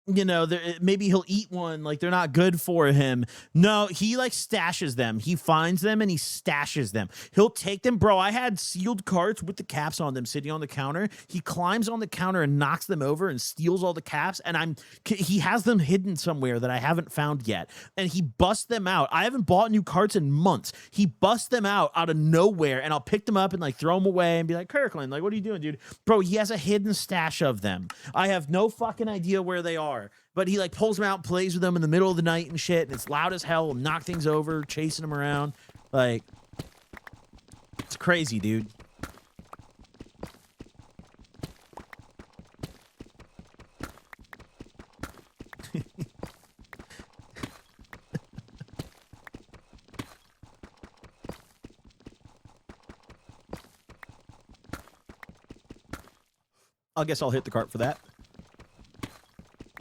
you know, maybe he'll eat one, like they're not good for him. No, he like stashes them. He finds them and he stashes them. He'll take them. Bro, I had sealed carts with the caps on them sitting on the counter. He climbs on the counter and knocks them over and steals all the caps. And he has them hidden somewhere that I haven't found yet. And he busts them out. I haven't bought new carts in months. He busts them out of nowhere, and I'll pick them up and like throw them away and be like, Kirkland, like, what are you doing, dude? Bro, he has a hidden stash of them. I have no fucking idea where they are. But he like pulls them out, plays with them in the middle of the night and shit, and it's loud as hell, and knock things over, chasing them around. Like, it's crazy, dude. I guess I'll hit the cart for that.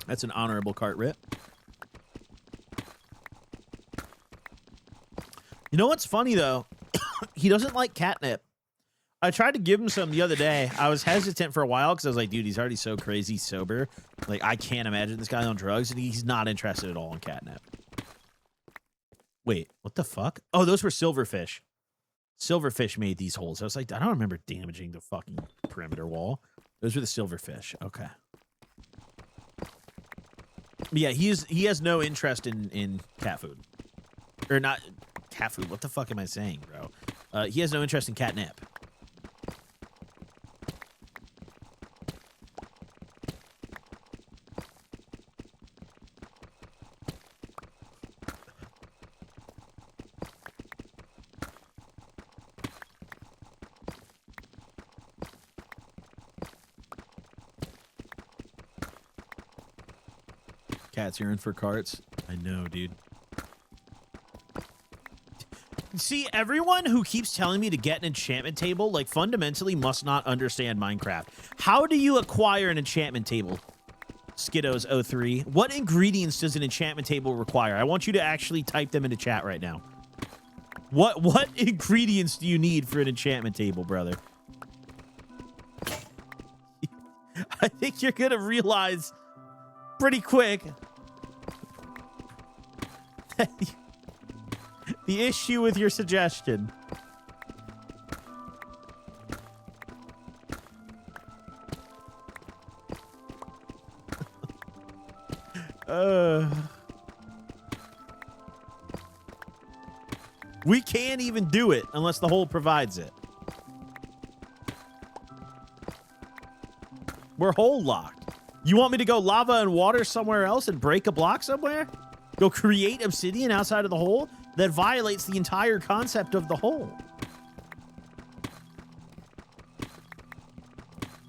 That's an honorable cart rip. You know what's funny, though? He doesn't like catnip. I tried to give him some the other day. I was hesitant for a while because I was like, dude, he's already so crazy sober. Like, I can't imagine this guy on drugs, and he's not interested at all in catnip. Wait, what the fuck? Oh, those were silverfish. Silverfish made these holes. I was like, I don't remember damaging the fucking perimeter wall. Those were the silverfish. Okay. Yeah, he has no interest in cat food. Or not cat food. What the fuck am I saying, bro? He has no interest in catnip. Cats, you're in for carts. I know, dude. See, everyone who keeps telling me to get an enchantment table, like, fundamentally must not understand Minecraft. How do you acquire an enchantment table? Skiddos03. What ingredients does an enchantment table require? I want you to actually type them into chat right now. What ingredients do you need for an enchantment table, brother? I think you're gonna realize pretty quick the issue with your suggestion. We can't even do it unless the hole provides it. We're hole locked. You want me to go lava and water somewhere else and break a block somewhere? Go create obsidian outside of the hole? That violates the entire concept of the hole.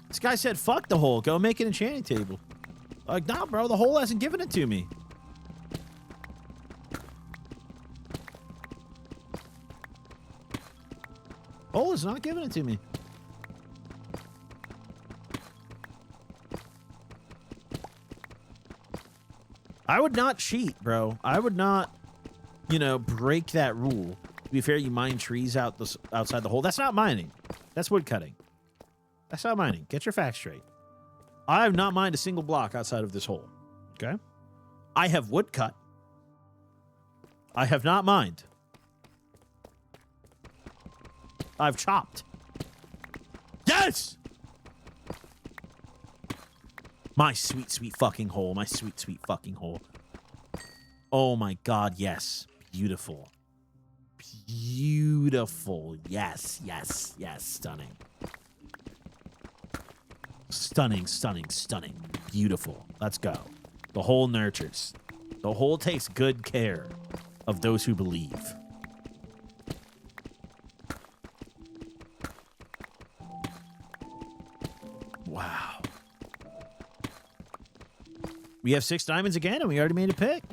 This guy said, fuck the hole. Go make an enchanting table. Like, nah, bro. The hole hasn't given it to me. Hole is not giving it to me. I would not cheat, bro. I would not, you know, break that rule. To be fair, you mine trees outside the hole. That's not mining. That's wood cutting. That's not mining. Get your facts straight. I have not mined a single block outside of this hole. Okay? I have wood cut. I have not mined. I've chopped. Yes! My sweet, sweet fucking hole. My sweet, sweet fucking hole. Oh my God, yes. Beautiful. Beautiful. Yes, yes, yes. Stunning. Stunning, stunning, stunning. Beautiful. Let's go. The Hole nurtures. The Hole takes good care of those who believe. Wow. We have 6 diamonds again, and we already made a pick.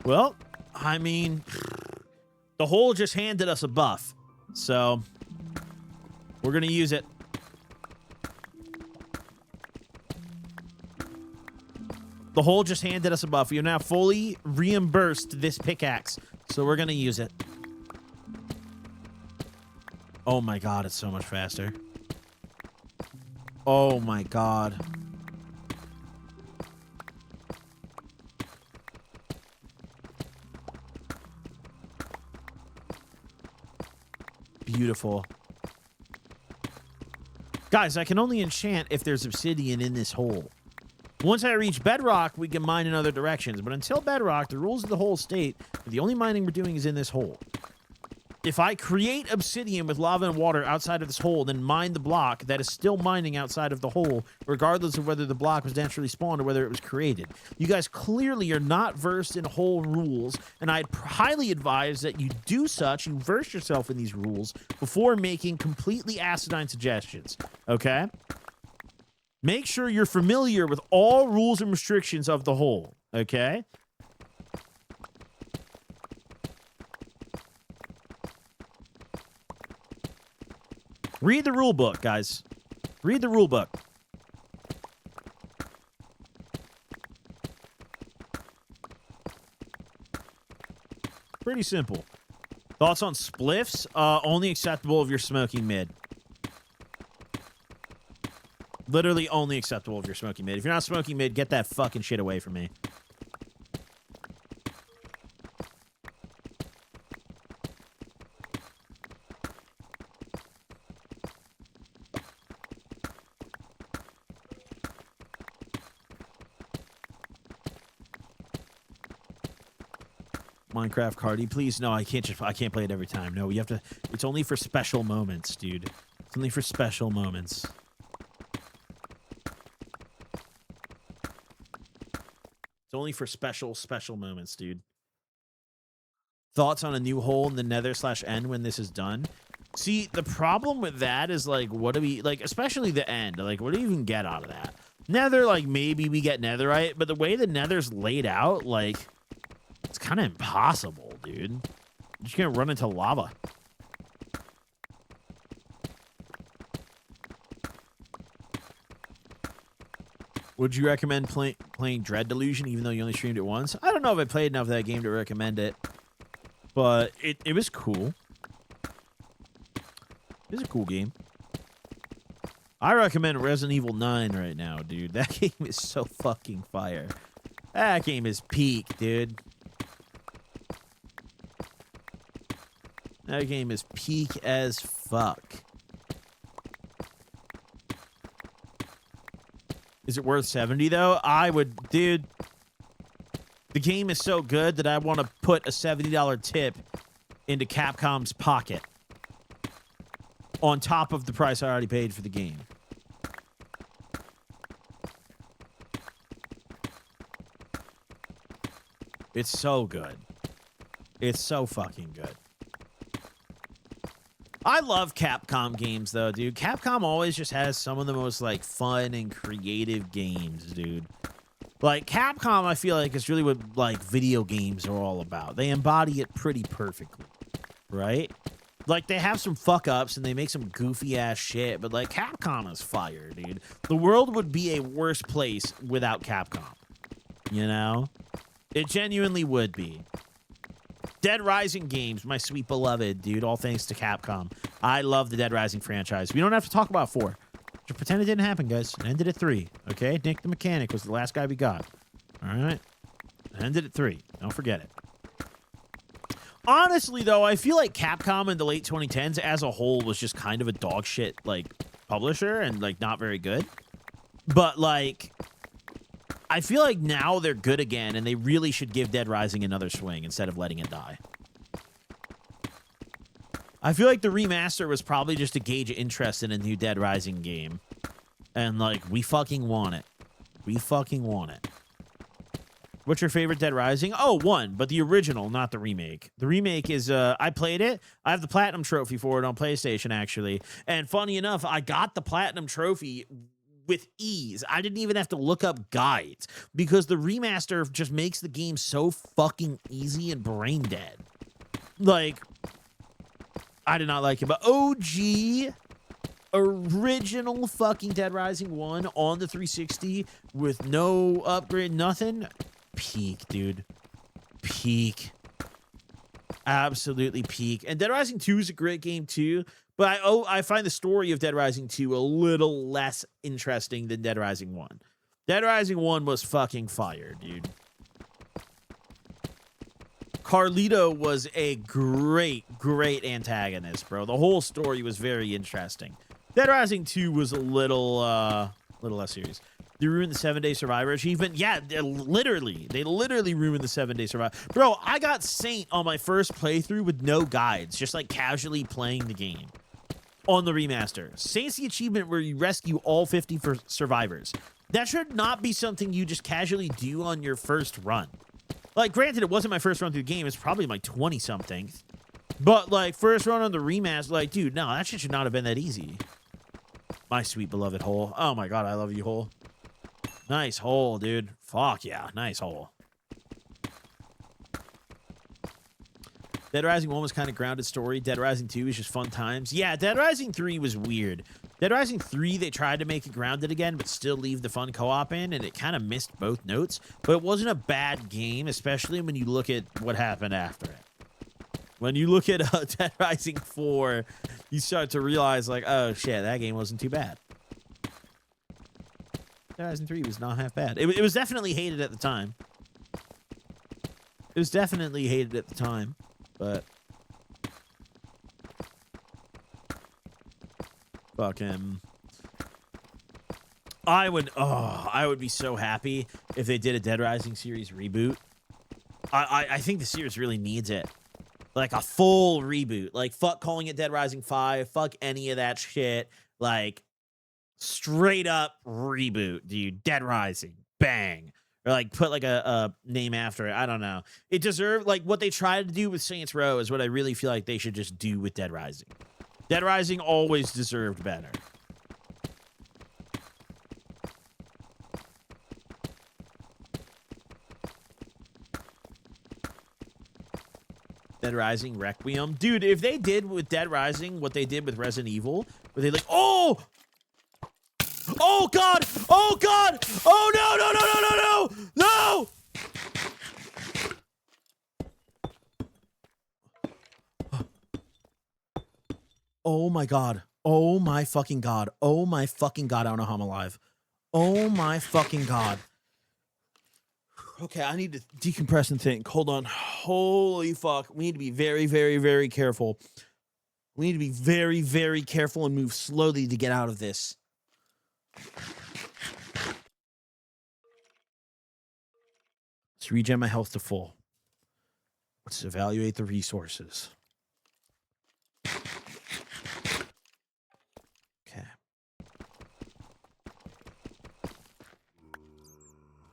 Well, I mean, the Hole just handed us a buff, so we're going to use it. The Hole just handed us a buff. We have now fully reimbursed this pickaxe, so we're going to use it. Oh my god, it's so much faster. Oh my god. Beautiful. Guys, I can only enchant if there's obsidian in this hole. Once I reach bedrock, we can mine in other directions. But until bedrock, the rules of the hole state that the only mining we're doing is in this hole. If I create obsidian with lava and water outside of this hole, then mine the block, that is still mining outside of the hole, regardless of whether the block was naturally spawned or whether it was created. You guys clearly are not versed in hole rules, and I'd highly advise that you do such, you verse yourself in these rules before making completely asinine suggestions, okay? Make sure you're familiar with all rules and restrictions of the hole, okay? Read the rule book, guys. Read the rule book. Pretty simple. Thoughts on spliffs? Only acceptable if you're smoking mid. Literally only acceptable if you're smoking mid. If you're not smoking mid, get that fucking shit away from me. Minecraft Cardi, please. No, I can't play it every time. No, you have to. It's only for special moments, dude. It's only for special moments. It's only for special moments, dude. Thoughts on a new hole in the nether/end when this is done? See, the problem with that is, like, what do we, like, especially the end, like, what do you even get out of that? Nether, like, maybe we get netherite, but the way the nether's laid out, like, it's kind of impossible, dude. You just can't run into lava. Would you recommend playing Dread Delusion even though you only streamed it once? I don't know if I played enough of that game to recommend it, but it was cool. It was a cool game. I recommend Resident Evil 9 right now, dude. That game is so fucking fire. That game is peak, dude. That game is peak as fuck. Is it worth 70 though? I would, dude. The game is so good that I want to put a $70 tip into Capcom's pocket on top of the price I already paid for the game. It's so good. It's so fucking good. I love Capcom games, though, dude. Capcom always just has some of the most, like, fun and creative games, dude. Like, Capcom, I feel like, is really what, like, video games are all about. They embody it pretty perfectly, right? Like, they have some fuck-ups and they make some goofy-ass shit, but, like, Capcom is fire, dude. The world would be a worse place without Capcom, you know? It genuinely would be. Dead Rising games, my sweet beloved, dude. All thanks to Capcom. I love the Dead Rising franchise. We don't have to talk about 4. Just pretend it didn't happen, guys. It ended at 3, okay? Nick the Mechanic was the last guy we got. All right? It ended at 3. Don't forget it. Honestly, though, I feel like Capcom in the late 2010s as a whole was just kind of a dog shit, like, publisher and, like, not very good. But, like, I feel like now they're good again, and they really should give Dead Rising another swing instead of letting it die. I feel like the remaster was probably just to gauge interest in a new Dead Rising game. And, like, we fucking want it. We fucking want it. What's your favorite Dead Rising? Oh, 1, but the original, not the remake. The remake is, I played it. I have the Platinum Trophy for it on PlayStation, actually. And funny enough, I got the Platinum Trophy with ease. I didn't even have to look up guides because the remaster just makes the game so fucking easy and brain dead. Like, I did not like it, but OG... original fucking Dead Rising 1 on the 360 with no upgrade, nothing. Peak, dude. Peak. Absolutely peak. And Dead Rising 2 is a great game too, but I find the story of Dead Rising 2 a little less interesting than Dead Rising 1. Dead Rising 1 was fucking fire, dude. Carlito was a great antagonist, bro. The whole story was very interesting. Dead Rising 2 was a little less serious. They ruined the 7-day survivor achievement. Yeah, they literally ruined the 7-day survivor. Bro, I got Saint on my first playthrough with no guides, just like casually playing the game on the remaster. Saint's the achievement where you rescue all 50 survivors. That should not be something you just casually do on your first run. Like, granted, it wasn't my first run through the game. It's probably my 20-something. But, like, first run on the remaster, like, dude, no, that shit should not have been that easy. My sweet beloved hole. Oh, my God, I love you, hole. Nice hole, dude. Fuck yeah, nice hole. Dead Rising 1 was kind of grounded story. Dead Rising 2 was just fun times. Yeah, Dead Rising 3 was weird. Dead Rising 3, they tried to make it grounded again, but still leave the fun co-op in, and it kind of missed both notes. But it wasn't a bad game, especially when you look at what happened after it. When you look at Dead Rising 4, you start to realize, like, oh, shit, that game wasn't too bad. Dead Rising 3 was not half bad. It was definitely hated at the time. It was definitely hated at the time, but... fucking... I would be so happy if they did a Dead Rising series reboot. I think the series really needs it. Like, a full reboot. Like, fuck calling it Dead Rising 5. Fuck any of that shit. Like... straight up reboot, dude. Dead Rising. Bang. Or like put like a name after it. I don't know. It deserved, like, what they tried to do with Saints Row is what I really feel like they should just do with Dead Rising. Dead Rising always deserved better. Dead Rising Requiem. Dude, if they did with Dead Rising what they did with Resident Evil, where they like, oh! Oh God! Oh God! Oh no! No! No! No! No! Oh my God! Oh my fucking God! Oh my fucking God! I don't know how I'm alive. Oh my fucking God! Okay, I need to decompress and think. Hold on. Holy fuck! We need to be very, very, very careful. We need to be very, very careful and move slowly to get out of this. Let's regen my health to full. Let's evaluate the resources. Okay.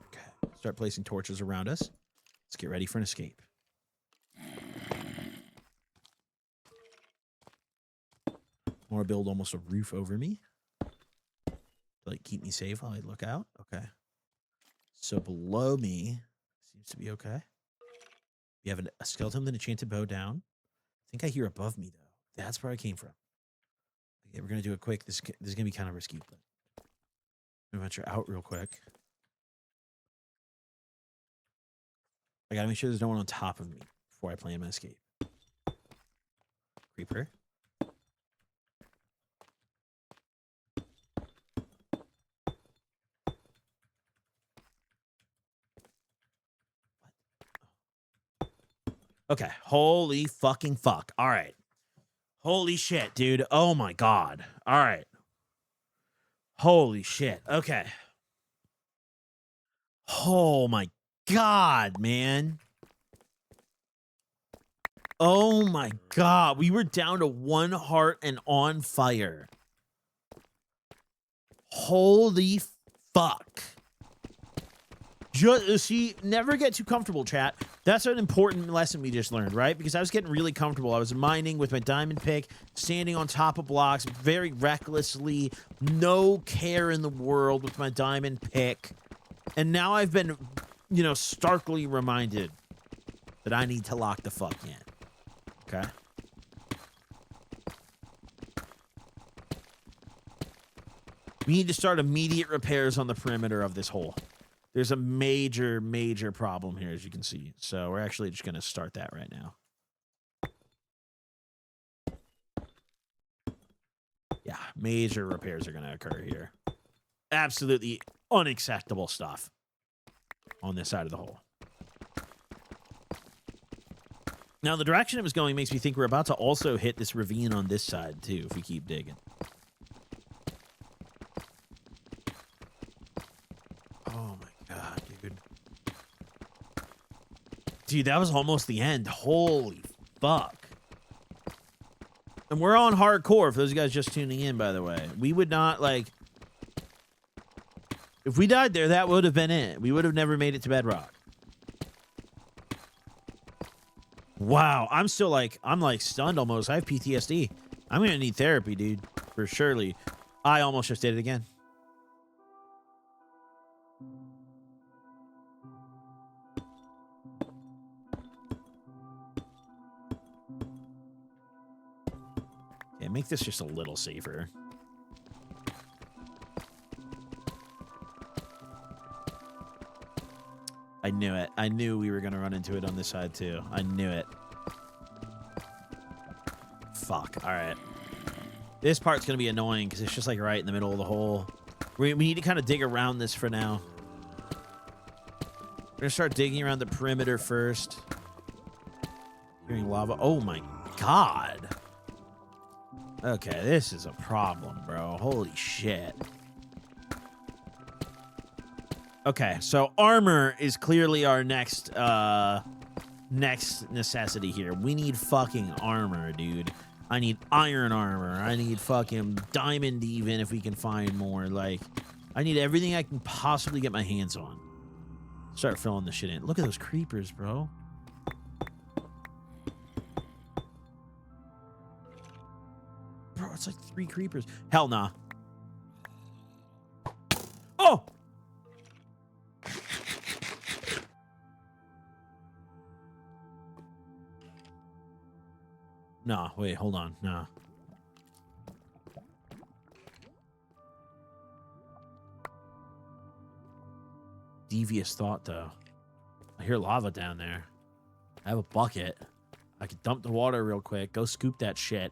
Okay. Start placing torches around us. Let's get ready for an escape. I want to build almost a roof over me. Like, keep me safe while I look out. Okay. So below me seems to be okay. We have a skeleton with an enchanted bow down. I think I hear above me, though. That's where I came from. Okay, we're going to do it quick. This is going to be kind of risky, but I'm going to venture out real quick. I got to make sure there's no one on top of me before I plan my escape. Creeper. Okay, holy fucking fuck. All right. Holy shit, dude. Oh my God. All right. Holy shit. Okay. Oh my God, man. Oh my God. We were down to 1 heart and on fire. Holy fuck. Just, see, never get too comfortable, chat. That's an important lesson we just learned, right? Because I was getting really comfortable. I was mining with my diamond pick, standing on top of blocks very recklessly, no care in the world with my diamond pick. And now I've been, you know, starkly reminded that I need to lock the fuck in. Okay? We need to start immediate repairs on the perimeter of this hole. There's a major, major problem here, as you can see. So we're actually just going to start that right now. Yeah, major repairs are going to occur here. Absolutely unacceptable stuff on this side of the hole. Now, the direction it was going makes me think we're about to also hit this ravine on this side, too, if we keep digging. Oh, my God, dude. Dude, that was almost the end. Holy fuck. And we're on hardcore, for those of you guys just tuning in, by the way. We would not, like... If we died there, that would have been it. We would have never made it to bedrock. Wow, I'm still like, I'm like stunned almost. I have PTSD. I'm going to need therapy, dude. For surely. I almost just did it again. Yeah, make this just a little safer. I knew it. I knew we were going to run into it on this side, too. I knew it. Fuck. All right. This part's going to be annoying because it's just, like, right in the middle of the hole. We need to kind of dig around this for now. We're going to start digging around the perimeter first. Hearing lava. Oh, my God. Okay, this is a problem, bro. Holy shit. Okay, so armor is clearly our next necessity here. We need fucking armor, dude. I need iron armor. I need fucking diamond even if we can find more. Like, I need everything I can possibly get my hands on. Start filling this shit in. Look at those creepers, bro. Bro, it's like 3 creepers. Hell nah. Oh! Nah, wait, hold on. Nah. Devious thought, though. I hear lava down there. I have a bucket. I could dump the water real quick. Go scoop that shit.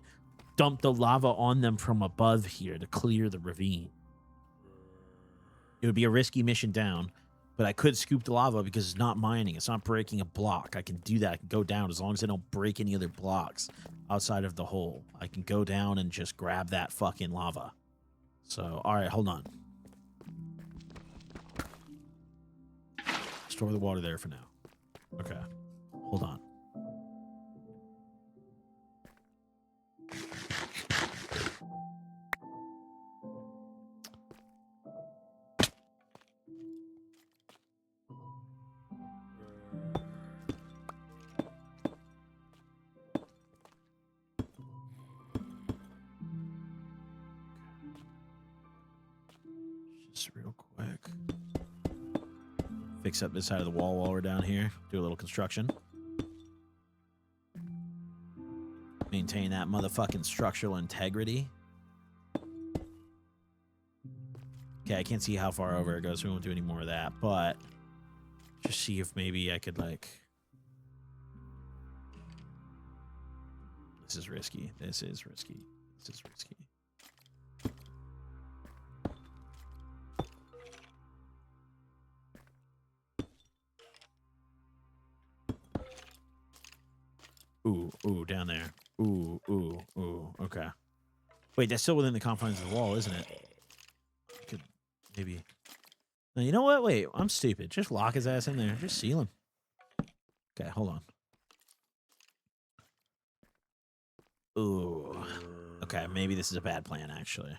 Dump the lava on them from above here to clear the ravine. It would be a risky mission down, but I could scoop the lava because it's not mining. It's not breaking a block. I can do that. I can go down as long as I don't break any other blocks outside of the hole. I can go down and just grab that fucking lava. So, all right, hold on. Store the water there for now. Okay. Hold on. Just real quick. Fix up this side of the wall while we're down here. Do a little construction. Maintain that motherfucking structural integrity. Okay, I can't see how far over it goes, so we won't do any more of that, but just see if maybe I could, like... This is risky. This is risky. This is risky. Ooh, ooh, down there. Ooh, ooh, ooh. Okay. Wait, that's still within the confines of the wall, isn't it? Could maybe. No, you know what? Wait, I'm stupid. Just lock his ass in there. Just seal him. Okay, hold on. Ooh. Okay, maybe this is a bad plan, actually.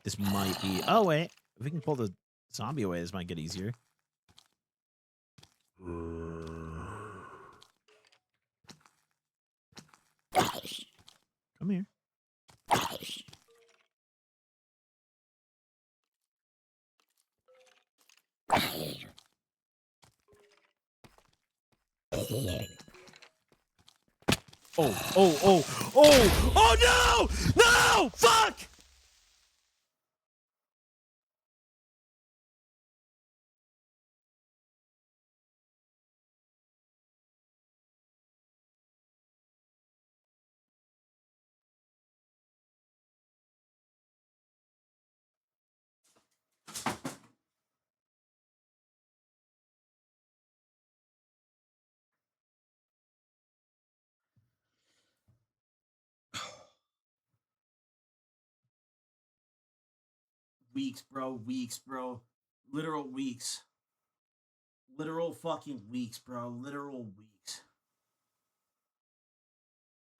This might be. Oh wait, if we can pull the zombie away, this might get easier. Come here. Oh no! No! Fuck! Weeks, bro. Weeks, bro. Literal weeks. Literal fucking weeks, bro. Literal weeks.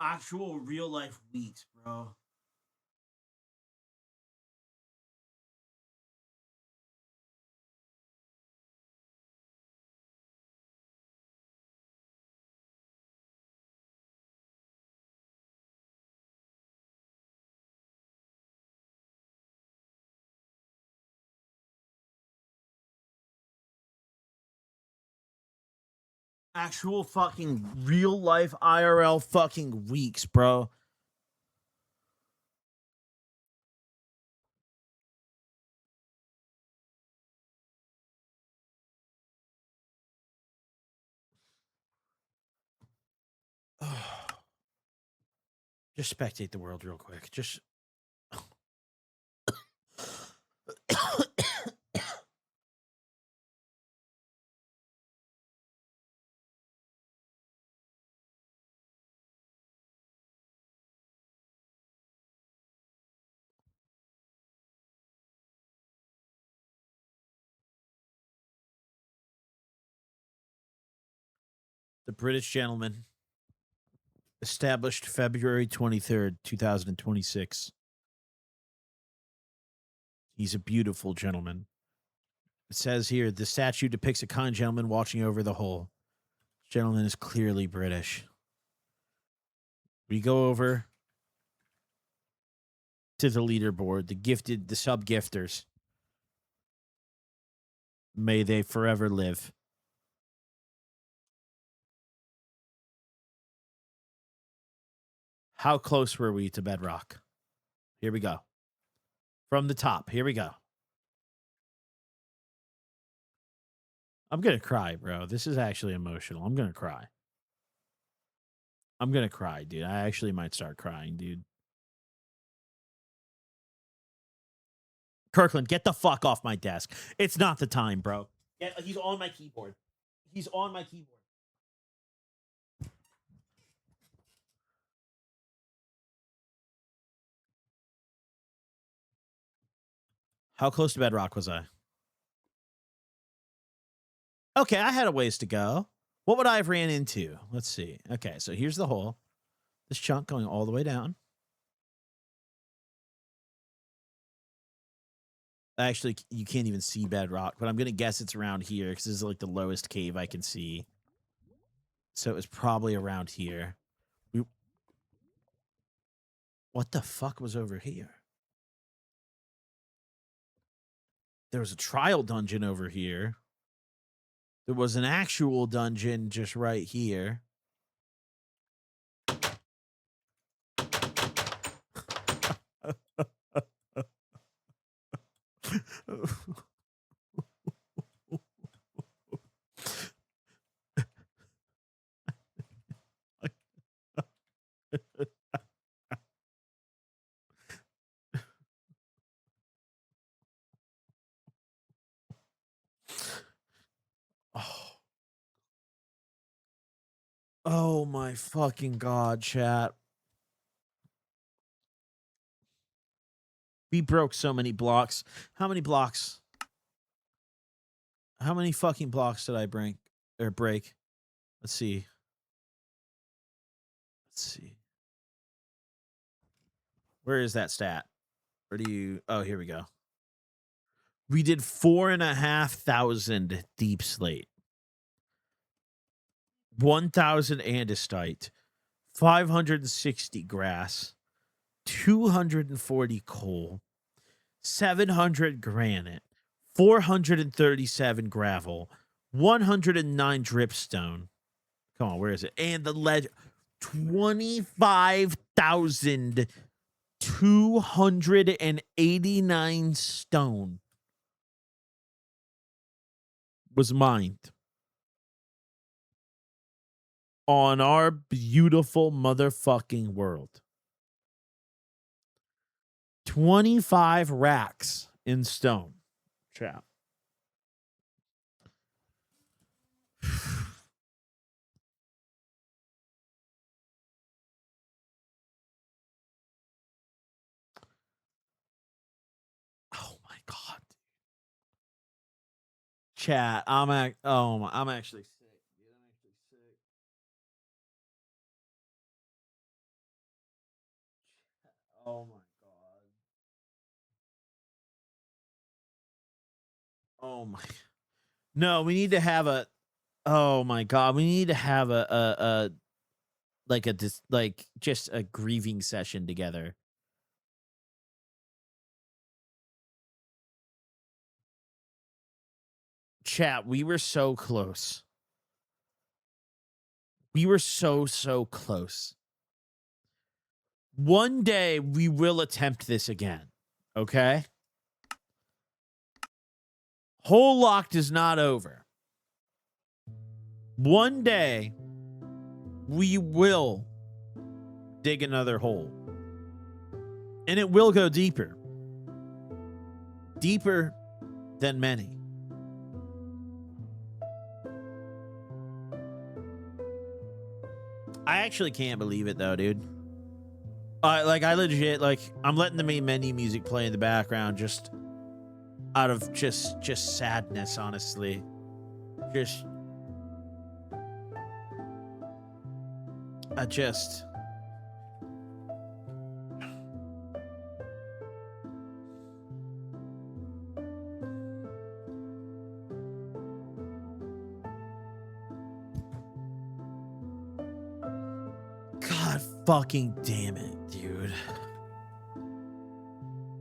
Actual real life weeks, bro. Actual fucking real life IRL fucking weeks, bro. Just spectate the world real quick. Just the British gentleman, established February 23rd, 2026. He's a beautiful gentleman. It says here the statue depicts a kind gentleman watching over the whole. This gentleman is clearly British. We go over to the leaderboard, the sub gifters. May they forever live. How close were we to bedrock? Here we go. From the top, here we go. I'm going to cry, bro. This is actually emotional. I'm going to cry. I'm going to cry, dude. I actually might start crying, dude. Kirkland, get the fuck off my desk. It's not the time, bro. He's on my keyboard. He's on my keyboard. How close to bedrock was I? Okay, I had a ways to go. What would I have ran into? Let's see. Okay, so here's the hole. This chunk going all the way down. Actually, you can't even see bedrock, but I'm going to guess it's around here because this is like the lowest cave I can see. So it was probably around here. What the fuck was over here? There was a trial dungeon over here. There was an actual dungeon just right here. Oh my fucking God, chat. We broke so many blocks. How many blocks? How many fucking blocks did I break? Let's see. Let's see. Where is that stat? Or do you? Oh, here we go. We did 4,500 deep slate, 1,000 andesite, 560 grass, 240 coal, 700 granite, 437 gravel, 109 dripstone. Come on, where is it? And the lead, 25,289 stone was mined on our beautiful motherfucking world. 25 racks in stone. Chat. Oh my god. Chat. I'm actually sick. Dude, I'm actually sick. Oh my god. Oh my. No, we need to have a. Oh my god, we need to have a like just a grieving session together. Chat, we were so close. We were so close. One day we will attempt this again. Okay? Hole locked is not over. One day we will dig another hole. And it will go deeper. Deeper than many. I actually can't believe it though, dude. I legit, I'm letting the main menu music play in the background just out of just sadness, honestly. God fucking damn it, dude.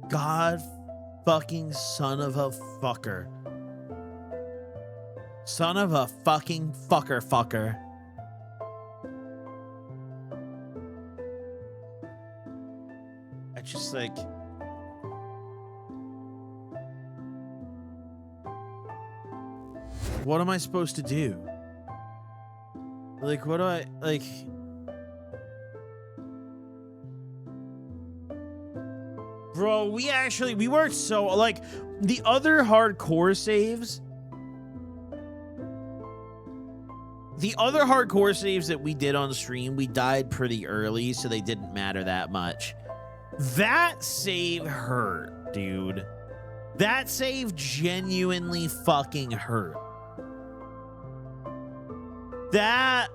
God fucking son of a fucker. Son of a fucking fucker. I just what am I supposed to do? What do I Bro, we worked so the other hardcore saves. The other hardcore saves that we did on stream, we died pretty early, so they didn't matter that much. That save hurt, dude. That save genuinely fucking hurt. That,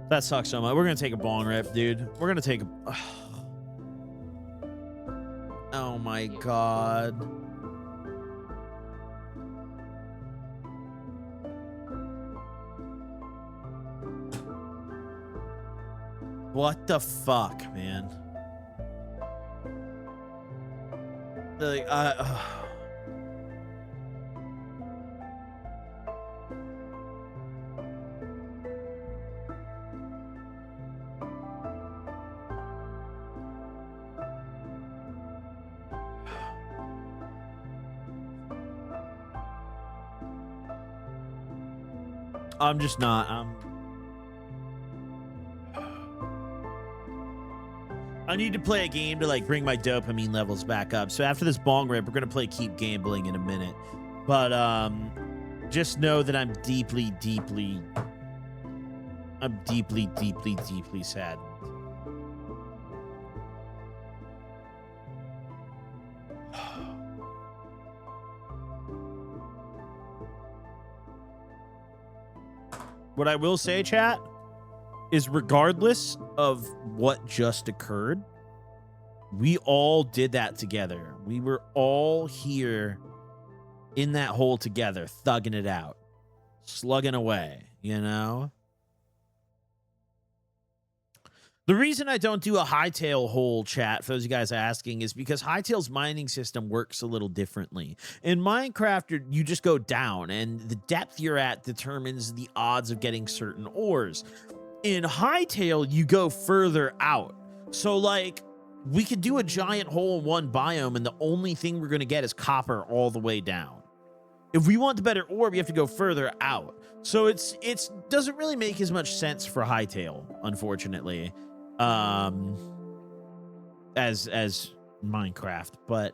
that sucks so much. We're gonna take a bong rip, dude. We're gonna take a... Oh my god. What the fuck, man? I'm just not. I need to play a game to bring my dopamine levels back up. So after this bong rip, we're gonna play Keep Gambling in a minute. But just know that I'm deeply sad. What I will say, chat, is regardless of what just occurred, we all did that together. We were all here in that hole together, thugging it out, slugging away, you know? The reason I don't do a hightail hole, chat, for those of you guys asking, is because hightail's mining system works a little differently. In Minecraft, you just go down, and the depth you're at determines the odds of getting certain ores. In hightail, you go further out. So, like, we could do a giant hole in one biome, and the only thing we're going to get is copper all the way down. If we want the better ore, we have to go further out. So it's doesn't really make as much sense for hightail, unfortunately. As Minecraft, but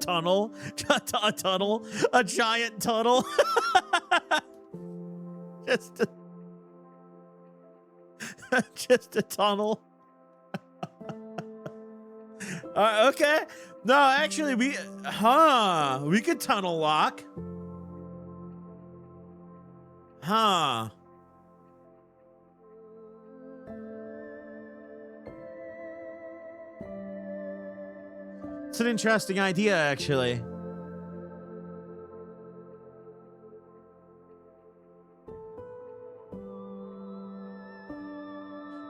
tunnel, a tunnel, a giant tunnel. just a tunnel. Okay. No, actually, we could tunnel lock. It's an interesting idea, actually.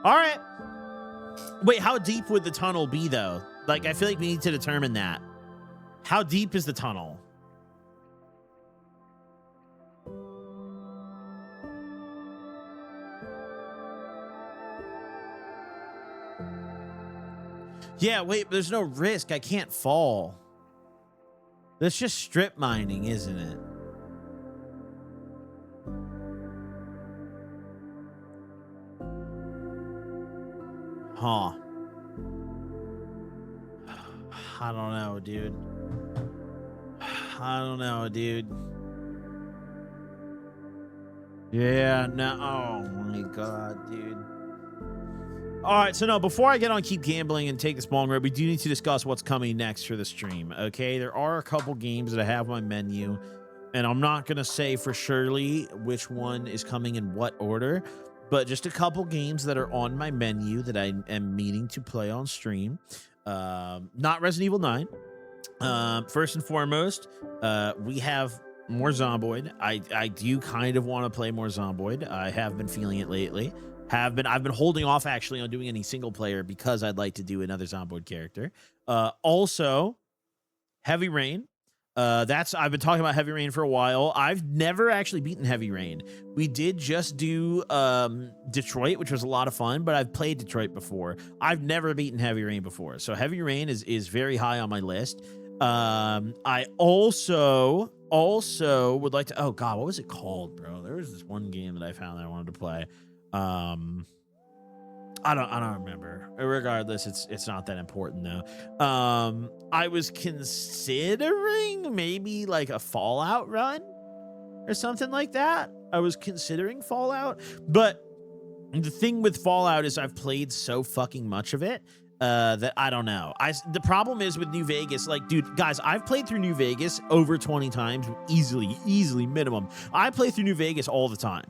All right. Wait, how deep would the tunnel be, though? Like, I feel like we need to determine that. How deep is the tunnel? Yeah, wait, there's no risk. I can't fall. That's just strip mining, isn't it? Huh. I don't know, dude. I don't know, dude. Yeah, no. Oh my god, dude. All right, so no, before I get on Keep Gambling and take this long road, we do need to discuss what's coming next for the stream, okay? There are a couple games that I have on my menu, and I'm not going to say for surely which one is coming in what order, but just a couple games that are on my menu that I am meaning to play on stream. Not Resident Evil 9. First and foremost, we have more Zomboid. I do kind of want to play more Zomboid. I have been feeling it lately. I've been holding off actually on doing any single player because I'd like to do another Zomboid character. Also, Heavy Rain. I've been talking about Heavy Rain for a while. I've never actually beaten Heavy Rain. We did just do Detroit, which was a lot of fun, but I've played Detroit before. I've never beaten Heavy Rain before. So Heavy Rain is very high on my list. I also would like to, oh god, what was it called, bro? There was this one game that I found that I wanted to play. I don't remember. Regardless, it's not that important though. I was considering maybe like a Fallout run or something like that. I was considering Fallout, but the thing with Fallout is I've played so fucking much of it that I don't know. The problem is with New Vegas, like, dude, guys, I've played through New Vegas over 20 times, easily minimum. I play through New Vegas all the time.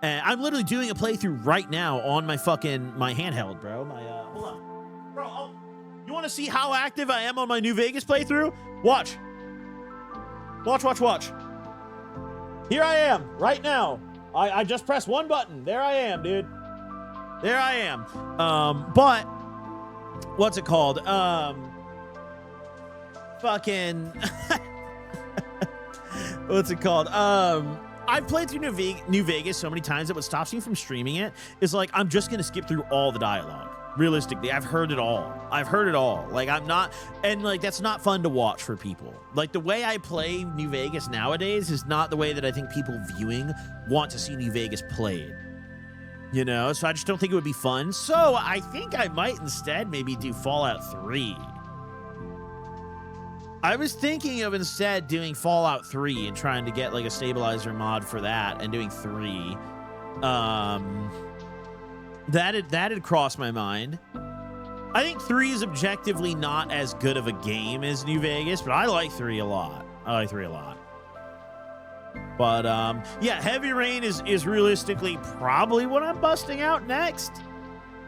And I'm literally doing a playthrough right now on my handheld, bro. Hold on. Bro, you want to see how active I am on my New Vegas playthrough? Watch. Watch. Here I am, right now. I just pressed one button. There I am, dude. There I am. But what's it called? What's it called? I've played through New Vegas so many times that what stops me from streaming it is like I'm just gonna skip through all the dialogue. Realistically, I've heard it all. Like I'm not, and like that's not fun to watch for people. Like the way I play New Vegas nowadays is not the way that I think people viewing want to see New Vegas played. You know, so I just don't think it would be fun. So I think I might instead maybe do Fallout 3. I was thinking of instead doing Fallout 3 and trying to get like a stabilizer mod for that and doing 3. That had crossed my mind. I think 3 is objectively not as good of a game as New Vegas, but I like 3 a lot. But yeah, Heavy Rain is realistically probably what I'm busting out next.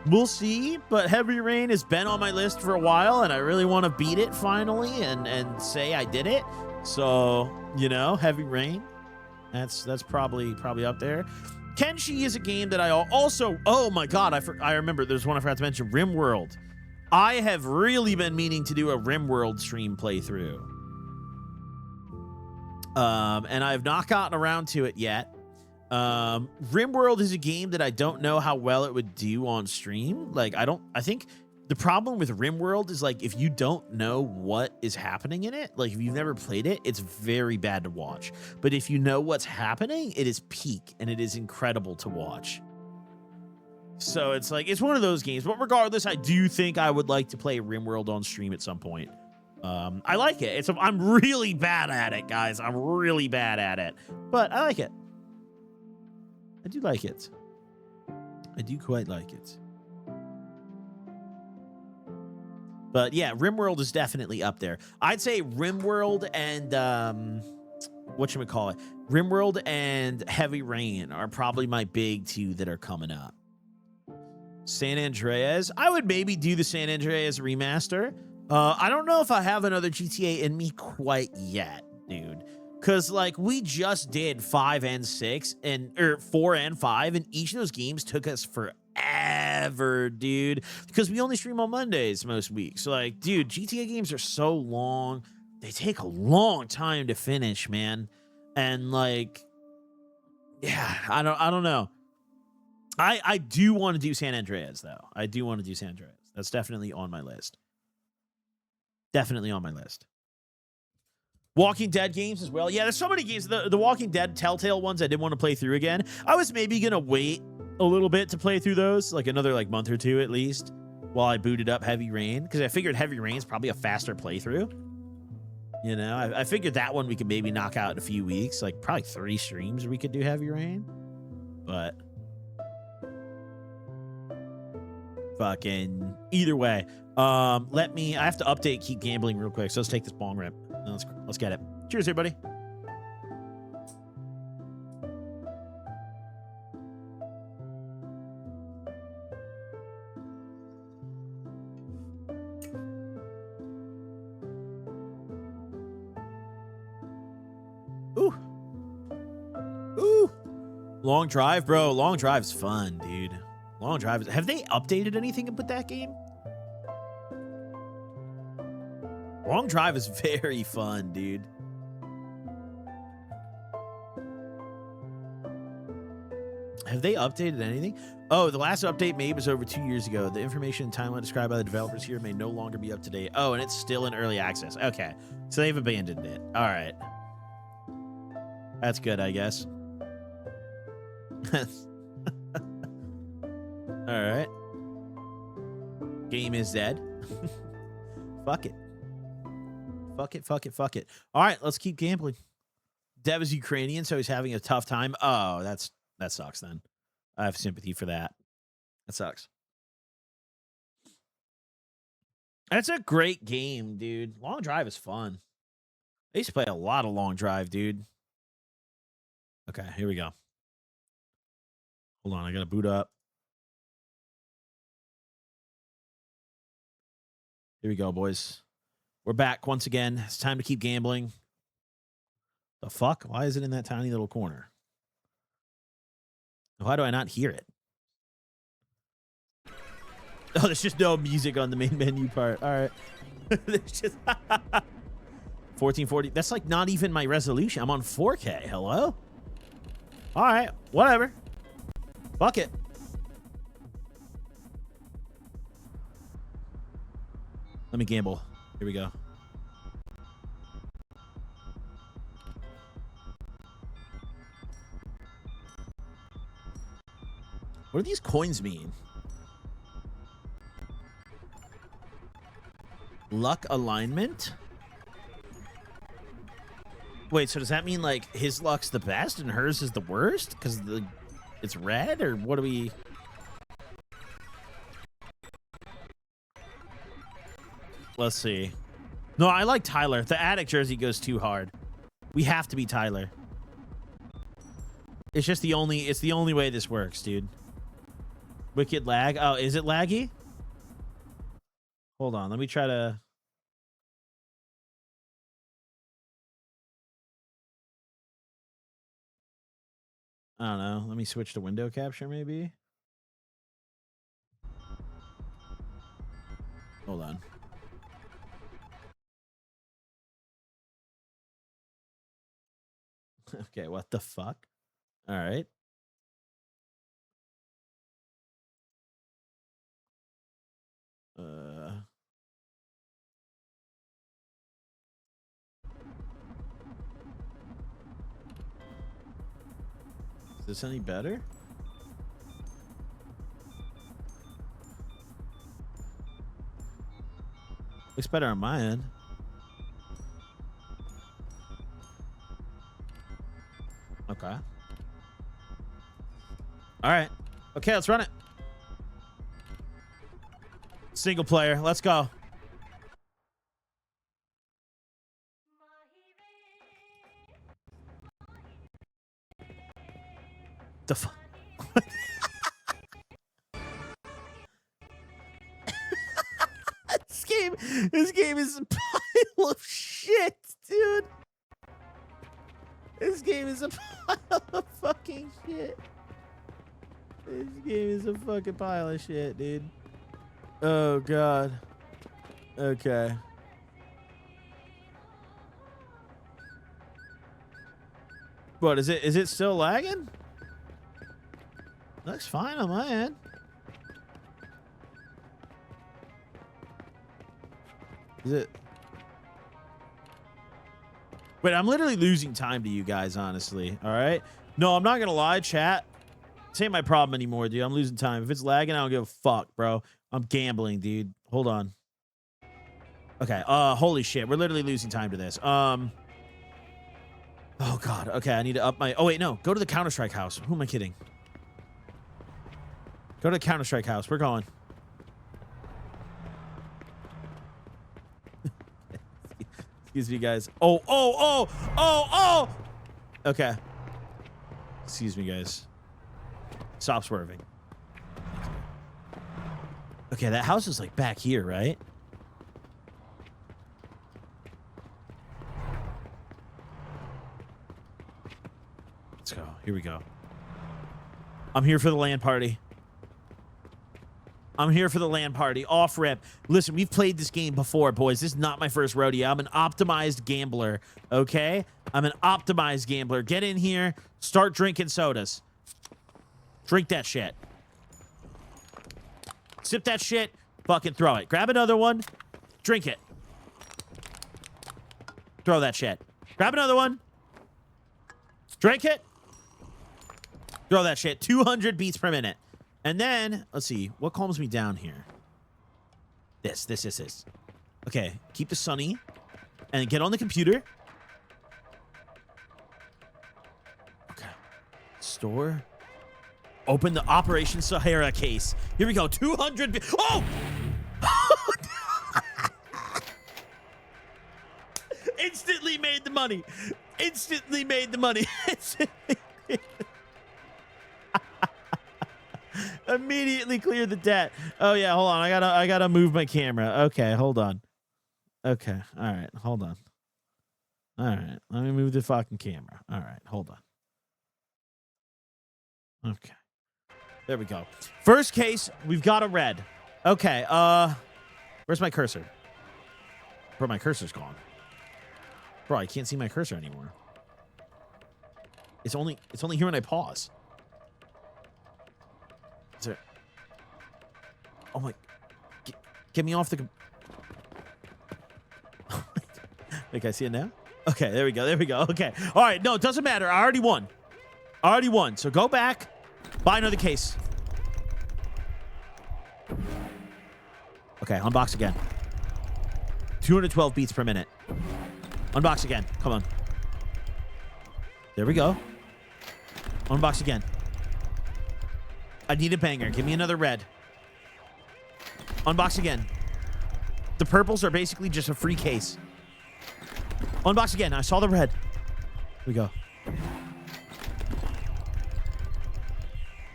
We'll see, but Heavy Rain has been on my list for a while, and I really want to beat it finally and say I did it. So, you know, Heavy Rain, that's probably up there. Kenshi is a game that I also, oh my God, I remember there's one I forgot to mention, RimWorld. I have really been meaning to do a RimWorld stream playthrough. And I have not gotten around to it yet. RimWorld is a game that I don't know how well it would do on stream. Like, I think the problem with RimWorld is, like, if you don't know what is happening in it, like, if you've never played it, it's very bad to watch. But if you know what's happening, it is peak, and it is incredible to watch. So it's like, it's one of those games. But regardless, I do think I would like to play RimWorld on stream at some point. I like it. I'm really bad at it, guys. I'm really bad at it. But I like it. I do like it. I do quite like it. But yeah, RimWorld is definitely up there. I'd say RimWorld and whatchamacallit? RimWorld and Heavy Rain are probably my big two that are coming up. San Andreas. I would maybe do the San Andreas remaster. I don't know if I have another GTA in me quite yet, dude. Because, like, we just did 5 and 6, or 4 and 5, and each of those games took us forever, dude. Because we only stream on Mondays most weeks. So, like, dude, GTA games are so long. They take a long time to finish, man. And, like, yeah, I don't know. I do want to do San Andreas, though. I do want to do San Andreas. That's definitely on my list. Definitely on my list. Walking Dead games as well. Yeah, there's so many games. The Walking Dead Telltale ones I didn't want to play through again. I was maybe going to wait a little bit to play through those, like another month or two at least, while I booted up Heavy Rain, because I figured Heavy Rain is probably a faster playthrough. You know, I figured that one we could maybe knock out in a few weeks, like probably 3 streams we could do Heavy Rain. But fucking either way, I have to update Keep Gambling real quick, so let's take this bong rip. Let's get it. Cheers, everybody. Ooh. Ooh. Long drive, bro. Long drive's fun, dude. Long drive. Have they updated anything with that game? Long drive is very fun, dude. Have they updated anything? Oh, the last update made was over 2 years ago. The information and timeline described by the developers here may no longer be up to date. Oh, and it's still in early access. Okay, so they've abandoned it. All right. That's good, I guess. All right. Game is dead. Fuck it. Fuck it, fuck it, fuck it. All right, let's keep gambling. Dev is Ukrainian, so he's having a tough time. Oh, that sucks then. I have sympathy for that. That sucks. That's a great game, dude. Long Drive is fun. I used to play a lot of Long Drive, dude. Okay, here we go. Hold on, I gotta boot up. Here we go, boys. We're back once again. It's time to keep gambling. The fuck? Why is it in that tiny little corner? Why do I not hear it? Oh, there's just no music on the main menu part. All right. There's just 1440. That's like not even my resolution. I'm on 4K. Hello? All right. Whatever. Fuck it. Let me gamble. Here we go. What do these coins mean? Luck alignment? Wait, so does that mean like his luck's the best and hers is the worst? Because it's red, or what do we... Let's see. No, I like Tyler. The Attic jersey goes too hard. We have to be Tyler. It's just the only way this works, dude. Wicked lag. Oh, is it laggy? Hold on. Let me try to. I don't know. Let me switch to window capture, maybe. Hold on. Okay, what the fuck? All right. Is this any better? Looks better on my end. Okay. All right. Okay, let's run it. Single player. Let's go. The fuck? This game is a pile of shit, dude. This game is a pile of fucking shit. This game is a fucking pile of shit, dude. Oh god. Okay. What is it? Is it still lagging? Looks fine on my end. Is it? Wait, I'm literally losing time to you guys, honestly. All right? No, I'm not going to lie, chat. This ain't my problem anymore, dude. I'm losing time. If it's lagging, I don't give a fuck, bro. I'm gambling, dude. Hold on. Okay. Holy shit. We're literally losing time to this. Oh, God. Okay, I need to up my... Oh, wait, no. Go to the Counter-Strike house. Who am I kidding? Go to the Counter-Strike house. We're going. Excuse me, guys. Oh. Okay. Excuse me, guys. Stop swerving. Okay, that house is like back here, right? Let's go. Here we go. I'm here for the LAN party. I'm here for the LAN party. Off rip. Listen, we've played this game before, boys. This is not my first rodeo. I'm an optimized gambler, okay? I'm an optimized gambler. Get in here. Start drinking sodas. Drink that shit. Sip that shit. Fucking throw it. Grab another one. Drink it. Throw that shit. Grab another one. Drink it. Throw that shit. 200 beats per minute. And then, let's see, what calms me down here? This. Okay, keep the sunny. And get on the computer. Okay. Store. Open the Operation Sahara case. Here we go, 200... Oh! Instantly made the money. Instantly made the money. Immediately cleared the debt. Oh yeah, hold on. I gotta move my camera. Okay, hold on. Okay, all right, hold on. All right, let me move the fucking camera. All right, hold on. Okay, there we go. First case, we've got a red. Okay, where's my cursor? Bro, my cursor's gone. Bro, I can't see my cursor anymore. It's only here when I pause. Is there... Oh my... Get me off the... Wait, can I see it now? Okay, there we go. Okay. All right, no, it doesn't matter. I already won. So go back. Buy another case. Okay, unbox again. 212 beats per minute. Unbox again. Come on. There we go. Unbox again. I need a banger. Give me another red. Unbox again. The purples are basically just a free case. Unbox again. I saw the red. Here we go.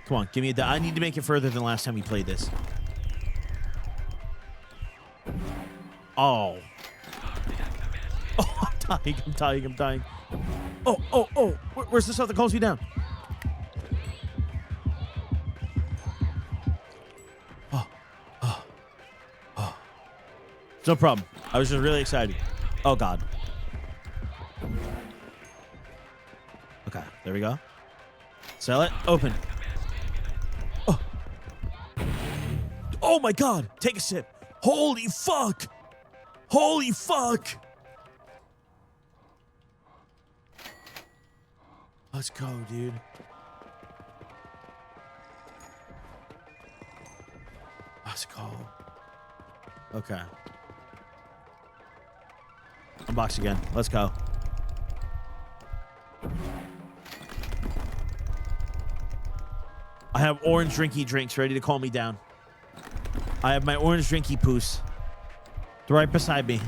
Come on, give me a... I need to make it further than last time we played this. Oh. Oh, I'm dying. Oh. Where's the stuff that calls me down? No problem. I was just really excited. Oh, God. Okay, there we go. Sell it. Open. Oh, my God. Take a sip. Holy fuck. Holy fuck. Let's go, dude. Let's go. Okay. Unbox again. Let's go. I have orange drinky drinks ready to calm me down. I have my orange drinky poos. They're right beside me.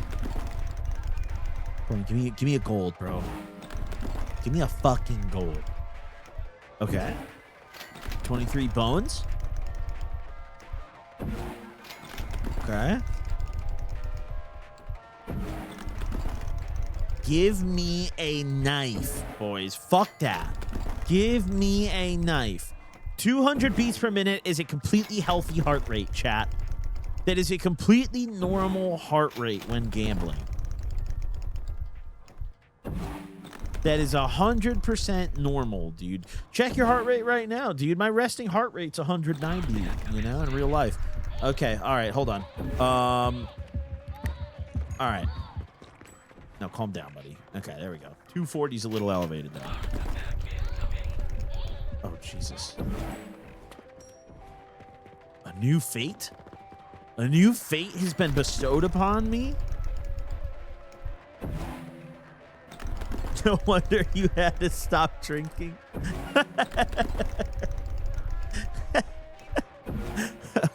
Bro, give me a gold, bro. Give me a fucking gold. Okay. 23 bones. Okay. Give me a knife, boys. Fuck that. Give me a knife. 200 beats per minute is a completely healthy heart rate, chat. That is a completely normal heart rate when gambling. That is 100% normal, dude. Check your heart rate right now, dude. My resting heart rate's 190, you know, in real life. Okay, all right, hold on. All right. No, calm down, buddy. Okay, there we go. 240's a little elevated, though. Oh, Jesus. A new fate? A new fate has been bestowed upon me? No wonder you had to stop drinking. Oh, God.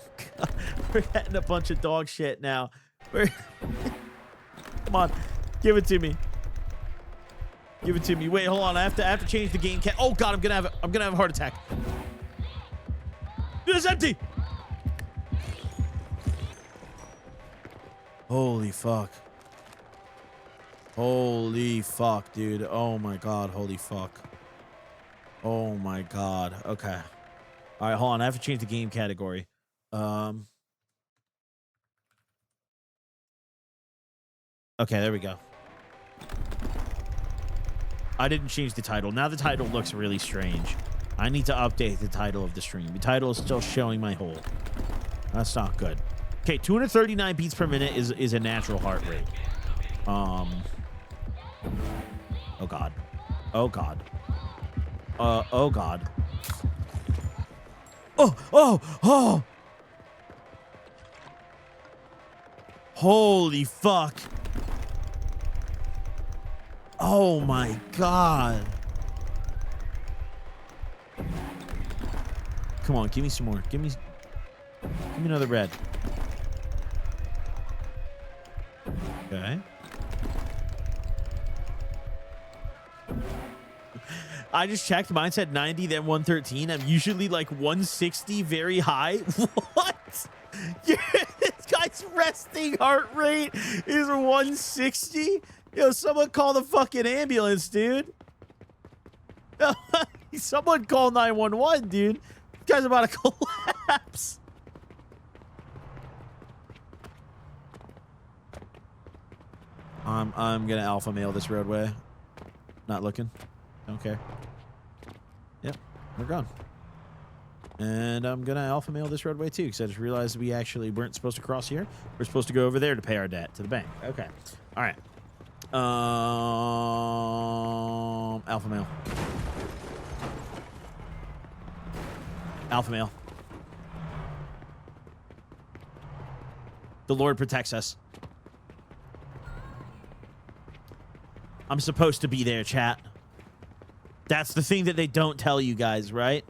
We're getting a bunch of dog shit now. Come on. Give it to me. Give it to me. Wait, hold on. I have to change the game cat. Oh God, I'm gonna have a heart attack. It's empty. Holy fuck. Holy fuck, dude. Oh my God. Holy fuck. Oh my God. Okay. All right, hold on. I have to change the game category. Okay, there we go. I didn't change the title. Now the title looks really strange. I need to update the title of the stream. The title is still showing my hole. That's not good. Okay, 239 beats per minute is a natural heart rate. Oh God. Oh God. Oh God. Oh. Holy fuck. Oh my God. Come on, give me some more. Give me another red. Okay. I just checked. Mine said 90, then 113. I'm usually like 160, very high. What? This guy's resting heart rate is 160? Yo, someone call the fucking ambulance, dude. Someone call 911, dude. This guy's about to collapse. I'm gonna alpha male this roadway. Not looking. Don't care. Yep, we're gone. And I'm gonna alpha male this roadway too, because I just realized we actually weren't supposed to cross here. We're supposed to go over there to pay our debt to the bank. Okay. All right. Alpha male. Alpha male. The Lord protects us. I'm supposed to be there, chat. That's the thing that they don't tell you guys, right?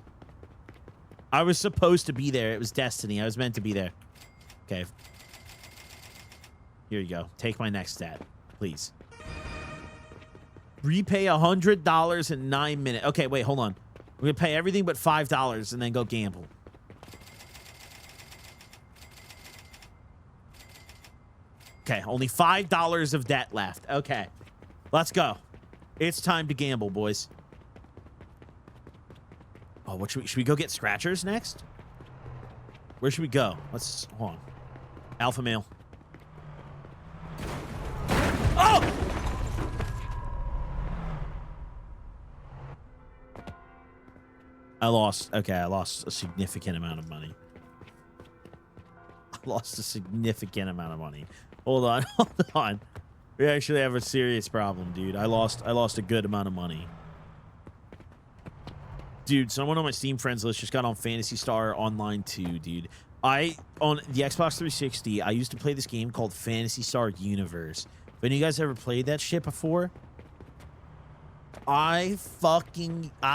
I was supposed to be there. It was destiny. I was meant to be there. Okay. Here you go. Take my next stat, please. Repay $100 in 9 minutes. Okay, wait, hold on. We're going to pay everything but $5 and then go gamble. Okay, only $5 of debt left. Okay, let's go. It's time to gamble, boys. Oh, what should we go get scratchers next? Where should we go? Let's, hold on. Alpha male. Oh! I lost a significant amount of money. I lost a significant amount of money. Hold on, hold on. We actually have a serious problem, dude. I lost a good amount of money. Dude, someone on my Steam friends list just got on Phantasy Star Online 2, dude. On the Xbox 360, I used to play this game called Phantasy Star Universe. Have any of you guys ever played that shit before? I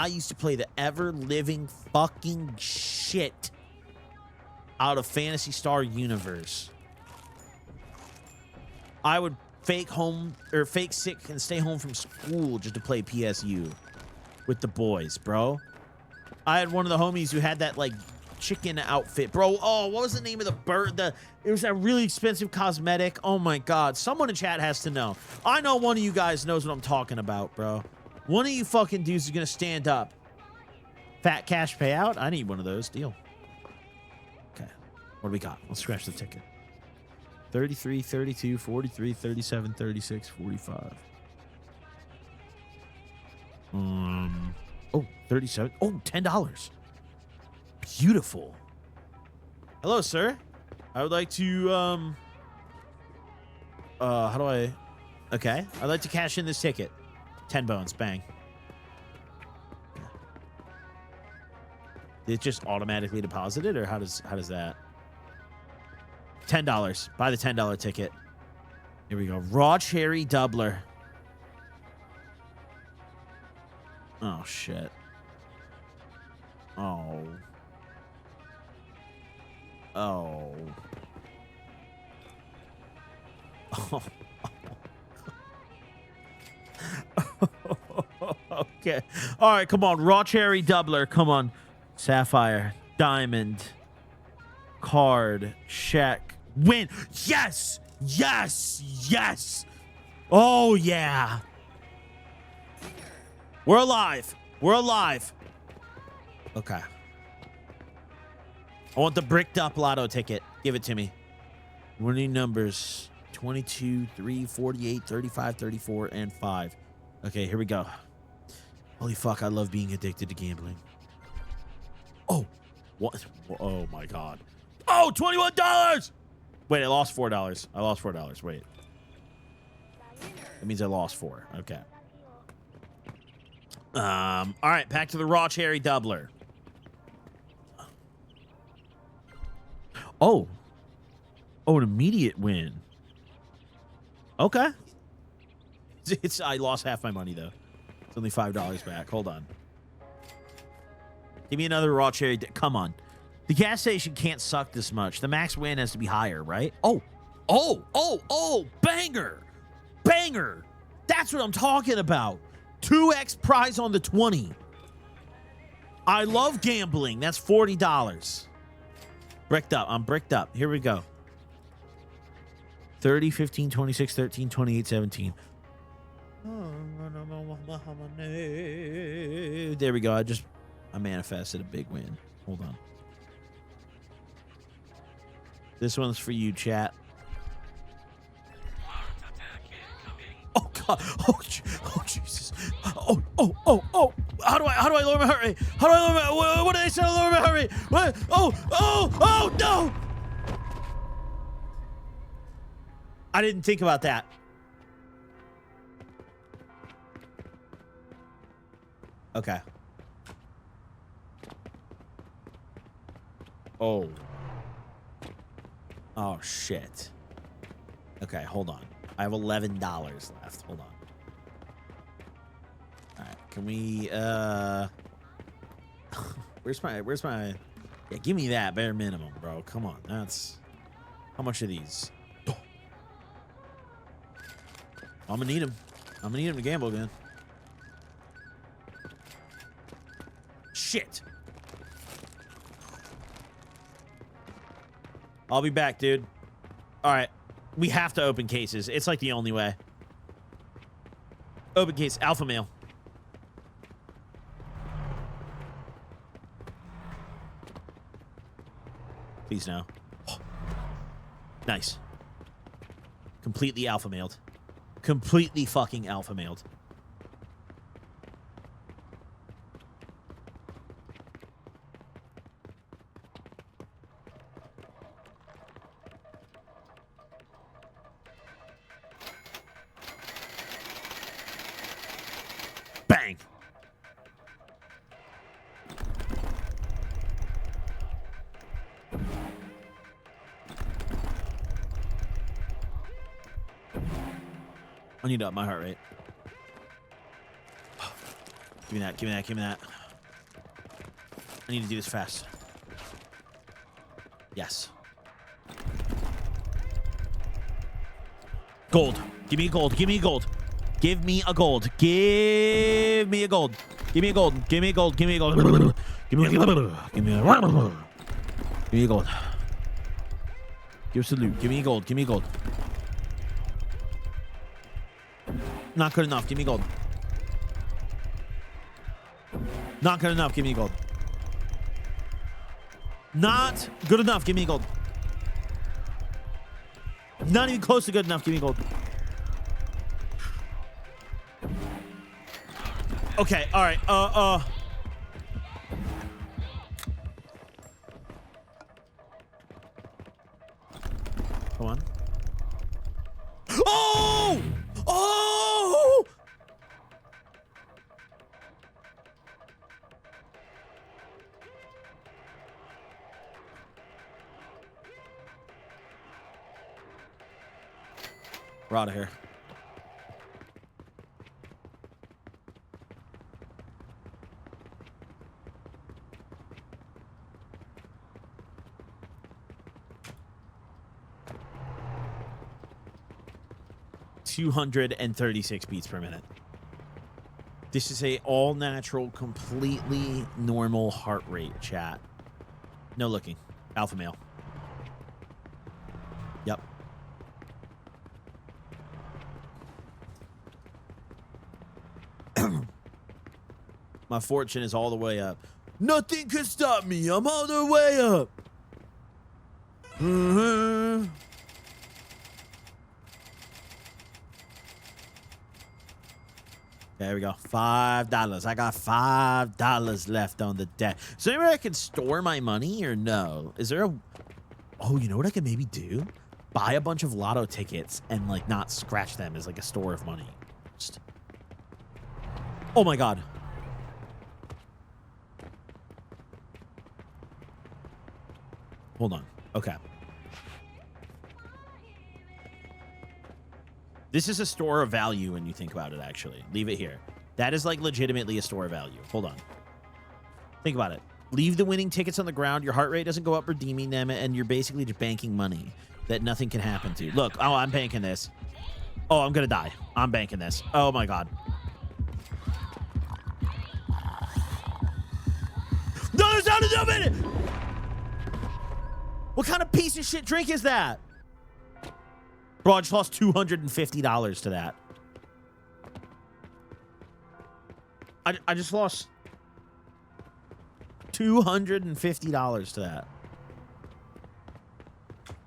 used to play the ever-living fucking shit out of Phantasy Star Universe. I would fake sick and stay home from school just to play PSU with the boys, bro. I had one of the homies who had that, like, chicken outfit, bro. Oh, what was the name of the bird? It was a really expensive cosmetic. Oh, my God. Someone in chat has to know. I know one of you guys knows what I'm talking about, bro. One of you fucking dudes is going to stand up. Fat cash payout? I need one of those. Deal. Okay. What do we got? Let's scratch the ticket. 33, 32, 43, 37, 36, 45. Oh, 37. Oh, $10. Beautiful. Hello, sir. I would like to, how do I... Okay. I'd like to cash in this ticket. 10 bones. Bang. Did it just automatically deposit it, or how does that? $10. Buy the $10 ticket. Here we go. Raw cherry doubler. Oh, shit. Oh. Oh. Oh. Okay. All right, come on. Raw cherry doubler. Come on. Sapphire. Diamond. Card. Check. Win. Yes. Yes. Yes. Oh, yeah. We're alive. We're alive. Okay. I want the bricked up lotto ticket. Give it to me. Winning numbers 22, 3, 48, 35, 34, and 5. Okay, here we go. Holy fuck, I love being addicted to gambling. Oh, what? Oh my God. Oh, $21! Wait, I lost $4. I lost $4. Wait. That means I lost 4. Okay. All right, back to the raw cherry doubler. Oh. Oh, an immediate win. Okay. I lost half my money, though. It's only $5 back. Hold on. Give me another raw cherry. Come on. The gas station can't suck this much. The max win has to be higher, right? Oh. Oh. Oh. Oh. Banger. Banger. That's what I'm talking about. 2x prize on the 20. I love gambling. That's $40. Bricked up. I'm bricked up. Here we go. 30, 15, 26, 13, 28, 17. There we go. I manifested a big win. Hold on. This one's for you, chat. Oh God! Oh Jesus! Oh! How do I lower my heart rate? How do I lower my? What did they say? Lower my heart rate? What? Oh no! I didn't think about that. Okay. Oh. Oh shit. Okay, hold on. I have $11 left. Hold on. All right, can we where's my yeah, give me that bare minimum, bro. Come on. That's how much are these? Oh. I'm gonna need them. I'm gonna need them to gamble again. shit. I'll be back, dude. All right. We have to open cases. It's like the only way. Open case. Alpha male. Please no. Oh. Nice. Completely alpha mailed. Completely fucking alpha mailed. Bang. I need to up my heart rate. Give me that, give me that, give me that. I need to do this fast. Yes. Gold. Give me a gold. Give me a gold. Give me a gold. Give me a gold. Give me a gold. Give me a gold. Give me a gold. Give me a gold. Give me a gold. Give me a gold. Give us a loot. Give me a gold. Give me a gold. Not good enough. Give me gold. Not good enough. Give me gold. Not good enough. Give me gold. Not even close to good enough. Give me gold. Okay. All right. Come on. Oh! Oh! We're out of here. $236 beats per minute. This is a all natural, completely normal heart rate, chat. No looking. Alpha male. Yep. My fortune is all the way up. Nothing can stop me. I'm all the way up. There we go. $5. I got $5 left on the deck. Is there anywhere I can store my money or no? Is there a... Oh, you know what I could maybe do? Buy a bunch of lotto tickets and, like, not scratch them as, like, a store of money. Just... Oh, my God. Hold on. Okay. This is a store of value when you think about it, actually. Leave it here. That is, like, legitimately a store of value. Hold on. Think about it. Leave the winning tickets on the ground. Your heart rate doesn't go up redeeming them, and you're basically just banking money that nothing can happen to. Look. Oh, I'm banking this. Oh, I'm going to die. I'm banking this. Oh, my God. No, there's not enough in it! What kind of piece of shit drink is that? Bro, I just lost $250 to that. I just lost $250 to that.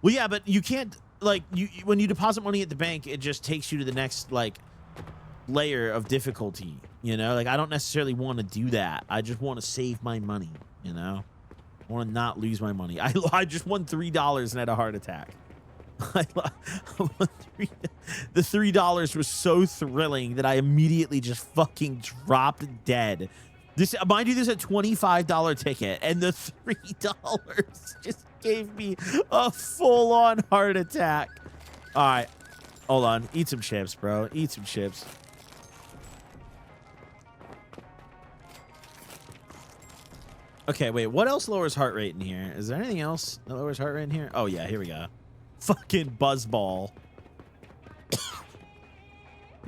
Well, yeah, but you can't, like, when you deposit money at the bank, it just takes you to the next, like, layer of difficulty, you know? Like, I don't necessarily want to do that. I just want to save my money, you know? I want to not lose my money. I just won $3 and had a heart attack. The $3 was so thrilling that I immediately just fucking dropped dead. This, mind you, this is a $25 ticket, and the $3 just gave me a full-on heart attack. All right, hold on. Eat some chips, bro. Eat some chips. Okay, wait. What else lowers heart rate in here? Is there anything else that lowers heart rate in here? Oh, yeah. Here we go. Fucking buzzball.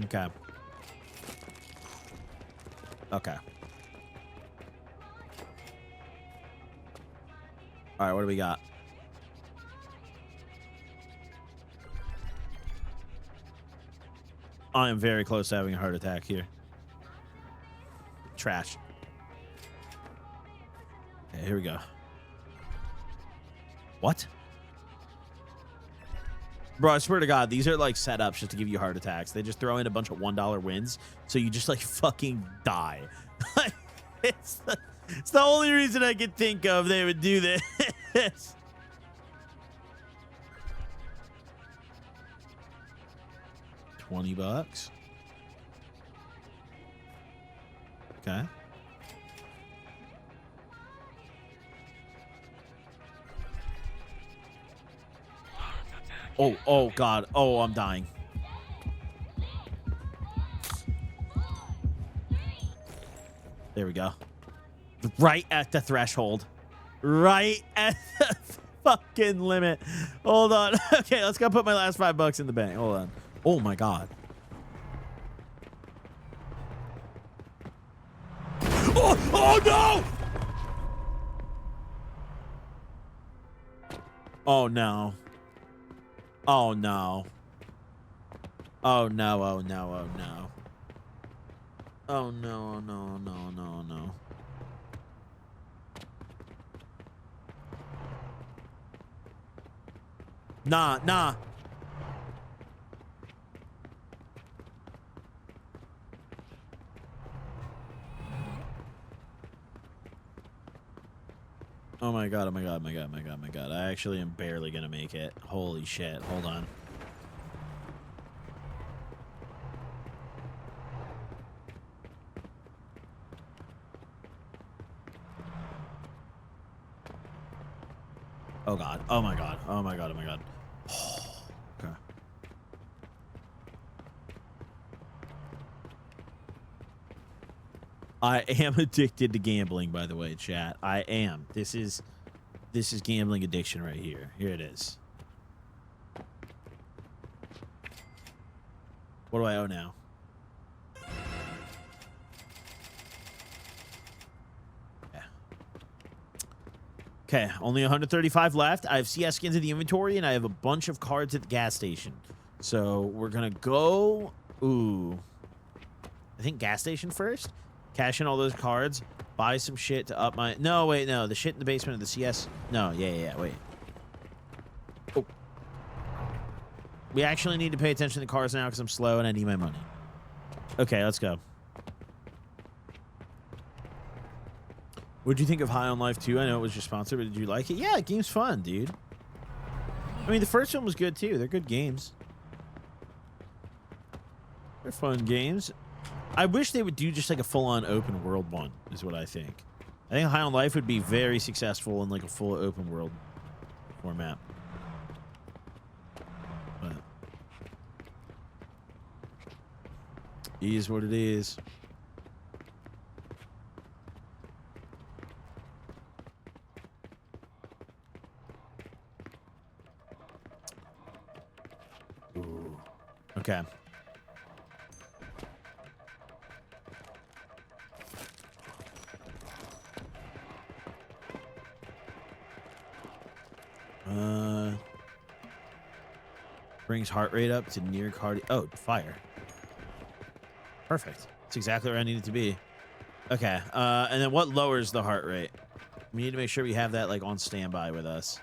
Okay. Okay. All right, what do we got? I am very close to having a heart attack here. Trash. Okay, here we go. What? Bro, I swear to God, these are like setups just to give you heart attacks. They just throw in a bunch of $1 wins, so you just like fucking die. it's the only reason I could think of they would do this. $20. Okay. Oh God. Oh, I'm dying. There we go. Right at the threshold. Right at the fucking limit. Hold on. Okay, let's go put my last $5 in the bank. Hold on. Oh my God. Oh no! Oh no. Oh no. Oh no, oh no, oh no. Oh no, oh no, oh no, oh no, oh no. Nah. Oh my God, oh my God, oh my God, oh my God, oh my God. I actually am barely gonna make it. Holy shit. Hold on. Oh God. Oh my God. Oh my God. Oh my God. Okay. I am addicted to gambling, by the way, chat. I am. This is gambling addiction right here. Here it is. What do I owe now? Okay, only 135 left. I have CS skins in the inventory, and I have a bunch of cards at the gas station. So we're going to go... Ooh. I think gas station first. Cash in all those cards. Buy some shit to up my... No, wait, no. The shit in the basement of the CS... No, yeah, wait. Oh. We actually need to pay attention to the cars now because I'm slow and I need my money. Okay, let's go. What'd you think of High on Life 2? I know it was your sponsor, but did you like it? Yeah, the game's fun, dude. I mean, the first one was good, too. They're good games. They're fun games. I wish they would do just like a full-on open world one, is what I think. I think High on Life would be very successful in like a full open world format. But it is what it is. Ooh. Okay. Brings heart rate up to near cardio. Oh, fire. Perfect. That's exactly where I need it to be. Okay. And then what lowers the heart rate? We need to make sure we have that like on standby with us.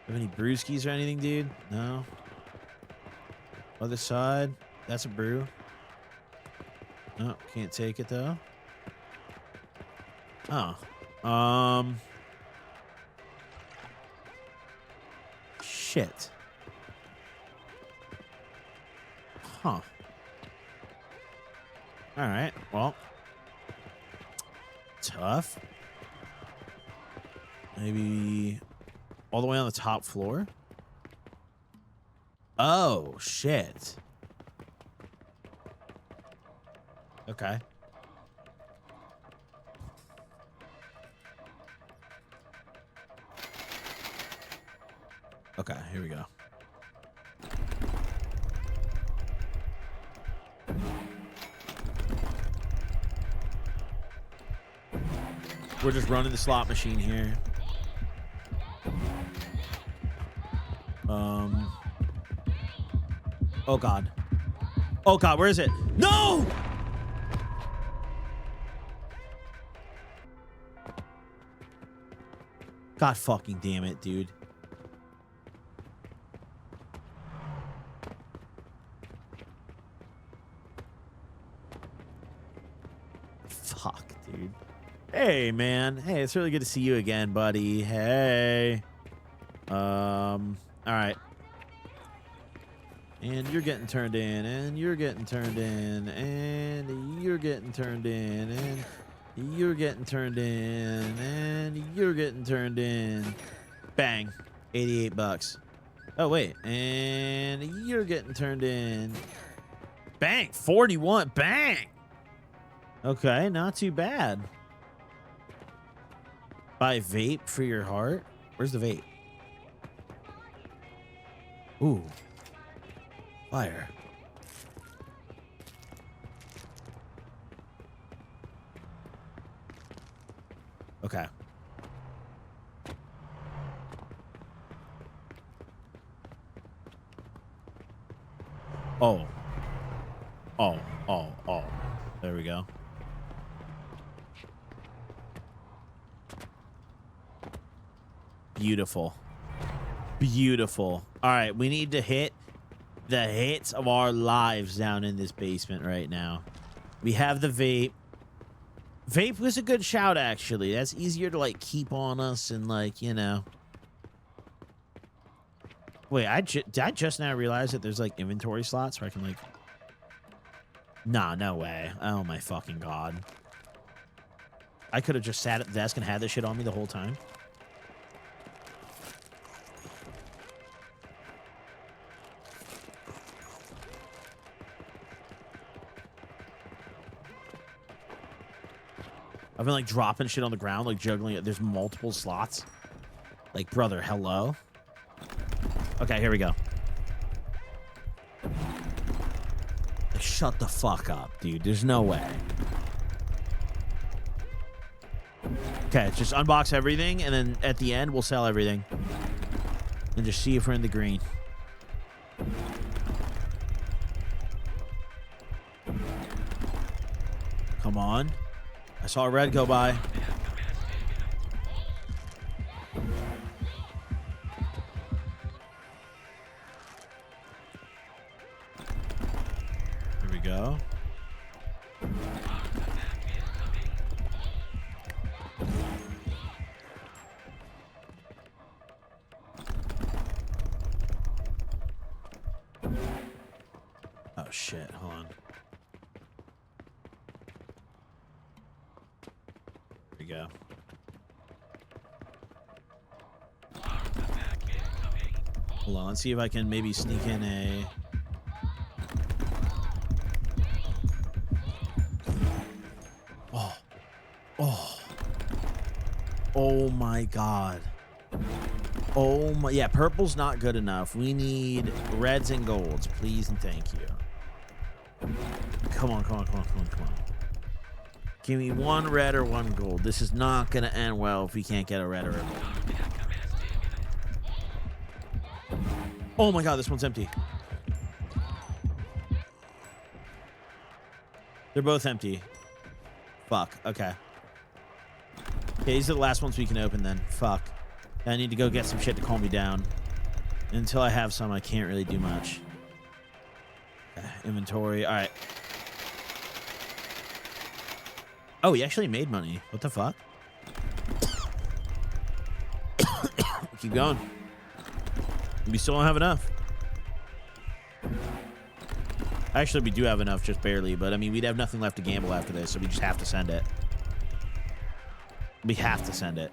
Have any brewskis or anything, dude? No. Other side. That's a brew. No, can't take it though. Oh. Shit. Huh. All right. Well. Tough. Maybe all the way on the top floor. Oh, shit. Okay. Okay, here we go. We're just running the slot machine here. Oh God. Oh God, where is it? No! God fucking damn it, dude. Fuck, dude. Hey, man. Hey, it's really good to see you again, buddy. Hey. All right. And you're getting turned in, and you're getting turned in, and you're getting turned in, and you're getting turned in, and you're getting turned in. Bang. 88 bucks. Oh, wait. And you're getting turned in. Bang. 41. Bang. Okay, not too bad. Buy vape for your heart. Where's the vape? Ooh. Fire. Okay. Oh. Oh. Oh. Oh. There we go. Beautiful. Beautiful. All right, we need to hit the hits of our lives down in this basement right now. We have the vape. Vape was a good shout, actually. That's easier to, like, keep on us and, like, you know. Wait, did I just now realize that there's, like, inventory slots where I can, like... Nah, no way. Oh, my fucking God. I could have just sat at the desk and had this shit on me the whole time. I've been, like, dropping shit on the ground, like, juggling it. There's multiple slots. Like, brother, hello? Okay, here we go. Like, shut the fuck up, dude. There's no way. Okay, just unbox everything, and then at the end, we'll sell everything. And just see if we're in the green. Come on. I saw a red go by. Here we go. Oh, shit. Hold on. There we go. Hold on. Let's see if I can maybe sneak in a... Oh. Oh. Oh, my God. Oh, my... Yeah, purple's not good enough. We need reds and golds. Please and thank you. Come on, come on, come on, come on, come on. Give me one red or one gold. This is not going to end well if we can't get a red or a gold. Oh, my God, this one's empty. They're both empty. Fuck. Okay. Okay, these are the last ones we can open then. Fuck. I need to go get some shit to calm me down. Until I have some, I can't really do much. Inventory. All right. Oh, he actually made money. What the fuck? Keep going. We still don't have enough. Actually, we do have enough, just barely. But, I mean, we'd have nothing left to gamble after this, so we just have to send it. We have to send it.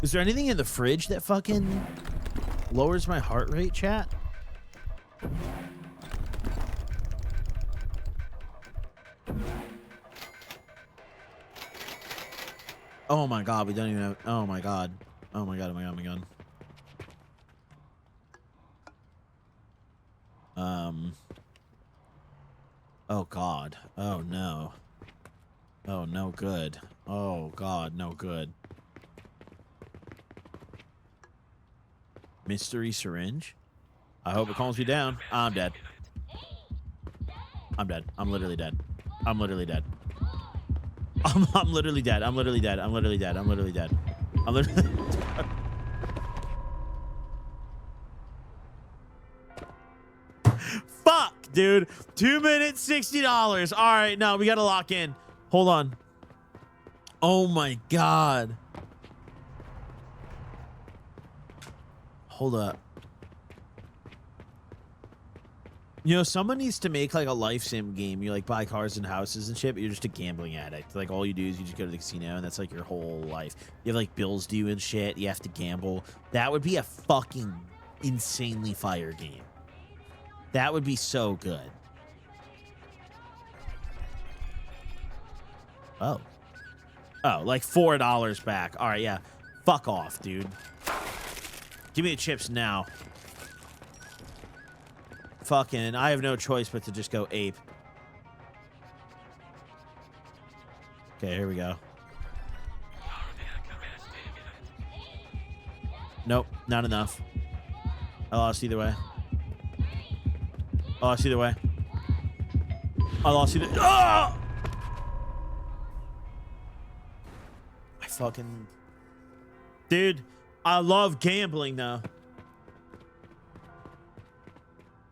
Is there anything in the fridge that fucking lowers my heart rate, chat? Oh my God, we don't even have... Oh my God. Oh my God, oh my God, oh my God. Oh God. Oh no. Oh, no good. Oh, God, no good. Mystery syringe? I hope it calms me down. I'm dead. I'm dead. I'm literally dead. I'm literally dead. I'm literally dead. I'm literally dead. I'm literally dead. I'm literally dead. I'm literally dead. Fuck, dude. 2 minutes, $60. All right, now we got to lock in. Hold on. Oh, my God. Hold up. You know, someone needs to make like a life sim game. You like buy cars and houses and shit, but you're just a gambling addict. Like all you do is you just go to the casino and that's like your whole life. You have like bills due and shit. You have to gamble. That would be a fucking insanely fire game. That would be so good. Oh. Oh, like $4 back. All right, yeah. Fuck off, dude. Give me the chips now. Fucking, I have no choice but to just go ape. Okay, here we go. Nope, not enough. I lost either way. I lost either way. I lost either. Oh! I fucking. Dude, I love gambling though.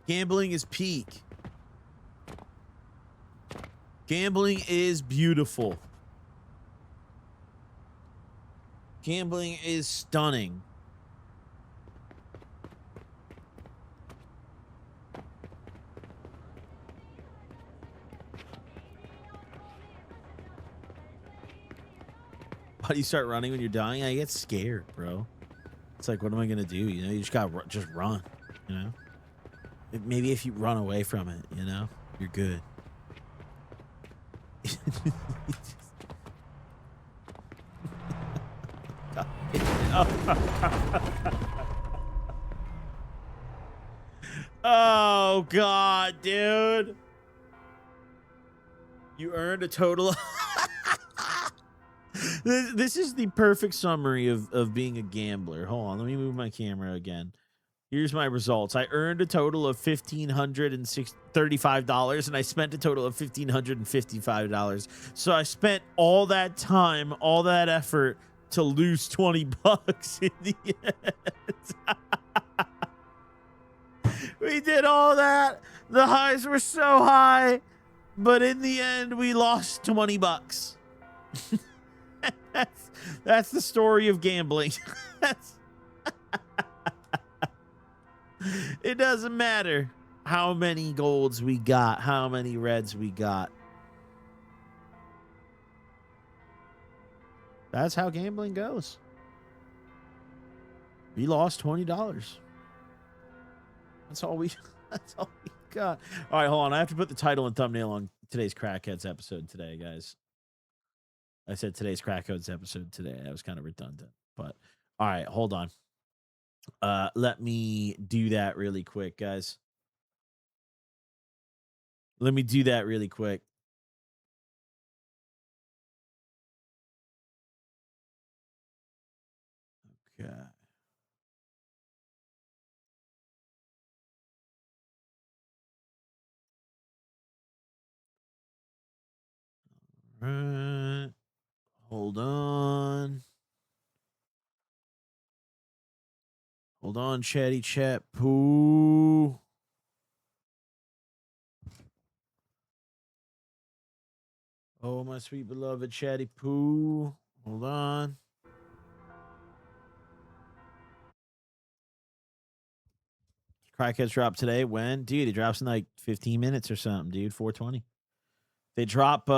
Gambling is peak. Gambling is beautiful. Gambling is stunning. How do you start running when you're dying? I get scared, bro. It's like, what am I gonna do? You know, you just gotta just run. You know, maybe if you run away from it, you know, you're good. Oh God, dude. You earned a total. This is the perfect summary of being a gambler. Hold on, let me move my camera again. Here's my results. I earned a total of $1,535, and I spent a total of $1,555. So I spent all that time, all that effort to lose 20 bucks in the end. We did all that. The highs were so high, but in the end, we lost 20 bucks. That's the story of gambling. It doesn't matter how many golds we got, how many reds we got. That's how gambling goes. We lost $20. That's all we got. All right, hold on. I have to put the title and thumbnail on today's Crackheads episode today, guys. I said today's Crackheads episode today. That was kind of redundant, but all right, hold on. Let me do that really quick, guys. Let me do that really quick. Okay. All right. Hold on. Hold on, chatty chat poo. Oh, my sweet beloved chatty poo. Hold on. Crackheads drop today. When? Dude, it drops in like 15 minutes or something, dude. 420. They drop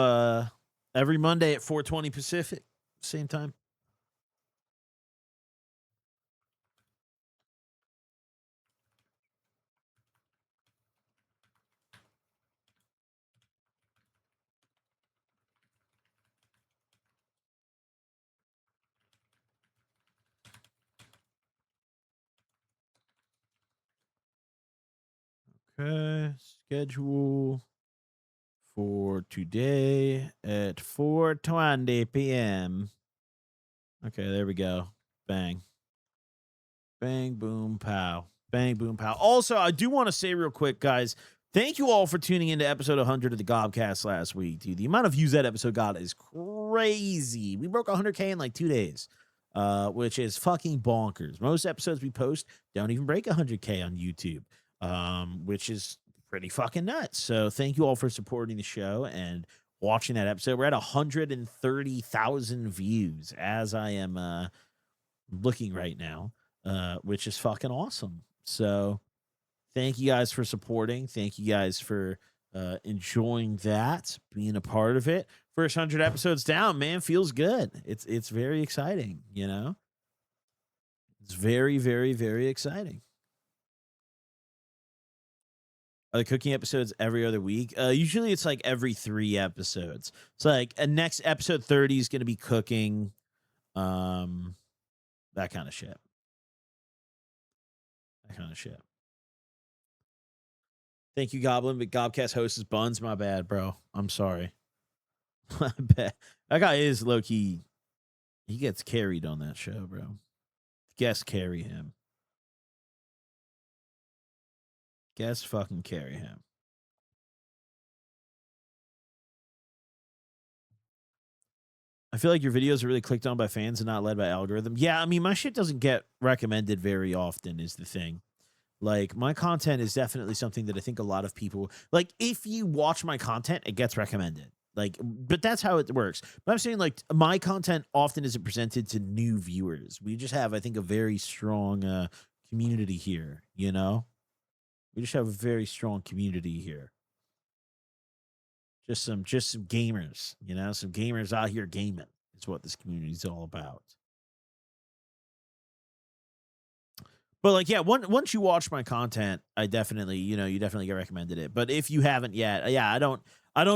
every Monday at 420 Pacific. Same time. Okay. Schedule for today at 4:20 p.m. Okay, there we go. Bang. Bang, boom, pow. Bang, boom, pow. Also, I do want to say real quick, guys, thank you all for tuning into episode 100 of the Gobcast last week, dude. The amount of views that episode got is crazy. We broke 100K in like 2 days, which is fucking bonkers. Most episodes we post don't even break 100K on YouTube, which is pretty fucking nuts. So thank you all for supporting the show and watching that episode. We're at 130,000 views as I am looking right now, which is fucking awesome. So thank you guys for supporting. Thank you guys for enjoying that, being a part of it. First 100 episodes down, man, feels good. It's very exciting, you know? It's very, very, very exciting. Are the cooking episodes every other week? Usually it's like every 3 episodes. So like next episode 30 is going to be cooking, that kind of shit. That kind of shit. Thank you, Goblin, but Gobcast host is Buns. My bad, bro. I'm sorry. My bad. That guy is low-key. He gets carried on that show, bro. Guest carry him. Guest fucking carry him. I feel like your videos are really clicked on by fans and not led by algorithm. Yeah, I mean, my shit doesn't get recommended very often is the thing. Like, my content is definitely something that I think a lot of people... Like, if you watch my content, it gets recommended. Like, but that's how it works. But I'm saying, like, my content often isn't presented to new viewers. We just have, I think, a very strong community here, you know? We just have a very strong community here. Just some gamers, you know? Some gamers out here gaming is what this community is all about. But like, yeah, once you watch my content, I definitely, you definitely get recommended it. But if you haven't yet, yeah, I don't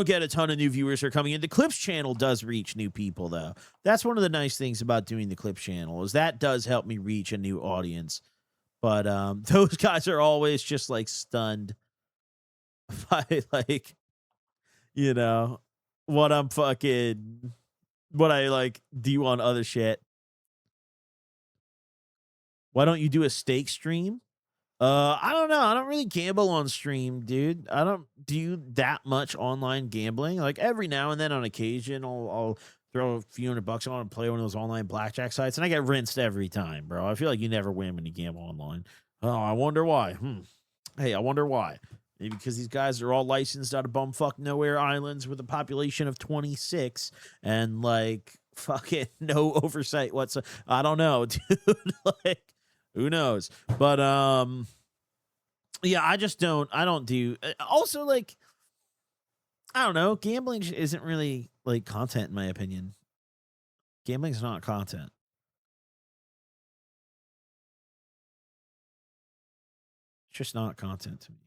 get a ton of new viewers who are coming in. The Clips channel does reach new people, though. That's one of the nice things about doing the Clips channel is that does help me reach a new audience. But those guys are always just like stunned by like, what I like do on other shit. Why don't you do a stake stream? I don't know. I don't really gamble on stream, dude. I don't do that much online gambling. Like every now and then on occasion, I'll throw a few $100 on and play one of those online blackjack sites, and I get rinsed every time, bro. I feel like you never win when you gamble online. Oh, I wonder why. Hey, I wonder why. Maybe because these guys are all licensed out of bumfuck nowhere islands with a population of 26 and like fucking no oversight whatsoever. I don't know, dude. Like, who knows? But yeah, I don't do. Also, like, I don't know. Gambling isn't really like content, in my opinion. Gambling's not content. It's just not content to me.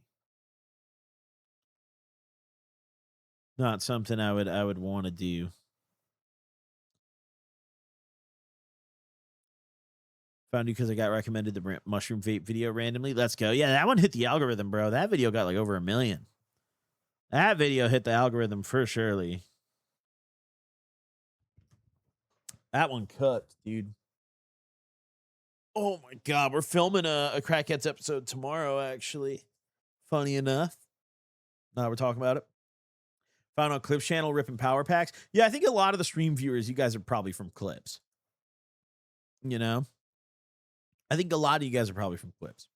Not something I would want to do. Found you because I got recommended the mushroom vape video randomly. Let's go. Yeah, that one hit the algorithm, bro. That video got like over 1 million. That video hit the algorithm for surely. That one cooked, dude. Oh my God, we're filming a Crackheads episode tomorrow, actually. Funny enough. Now we're talking about it. Found on Clips channel, ripping power packs. Yeah, I think a lot of the stream viewers, you guys are probably from Clips. You know? I think a lot of you guys are probably from Clips.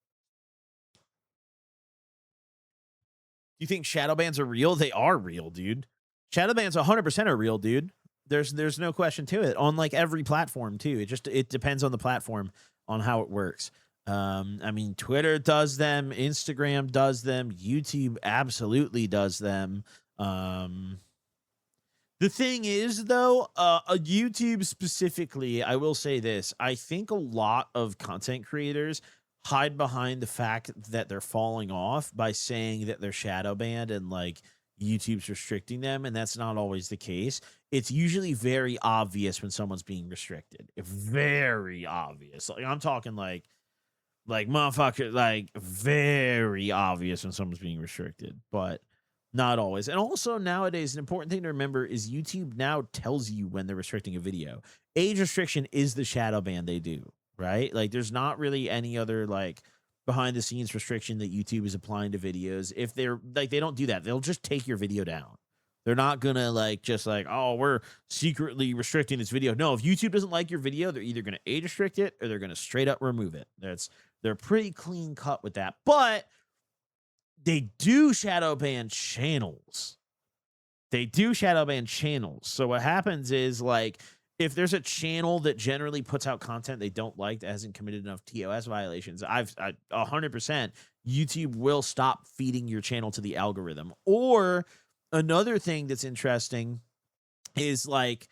Do you think shadow bans are real? They are real, dude. Shadow bans 100% are real, dude. There's no question to it on like every platform too. It depends on the platform on how it works. I mean, Twitter does them, Instagram does them, YouTube absolutely does them. The thing is, though, YouTube specifically, I will say this. I think a lot of content creators hide behind the fact that they're falling off by saying that they're shadow banned and like YouTube's restricting them, and that's not always the case. It's usually very obvious when someone's being restricted. Very obvious. Like I'm talking like motherfucker, like very obvious when someone's being restricted. But Not always. And also nowadays, an important thing to remember is YouTube now tells you when they're restricting a video. Age restriction is the shadow ban they do, right? Like there's not really any other like behind the scenes restriction that YouTube is applying to videos. If they're like, they don't do that. They'll just take your video down. They're not gonna like just like, oh, we're secretly restricting this video. No, if YouTube doesn't like your video, they're either gonna age restrict it or they're gonna straight up remove it. They're pretty clean cut with that. But they do shadow ban channels. So what happens is like if there's a channel that generally puts out content they don't like that hasn't committed enough TOS violations, I 100% YouTube will stop feeding your channel to the algorithm. Or another thing that's interesting is like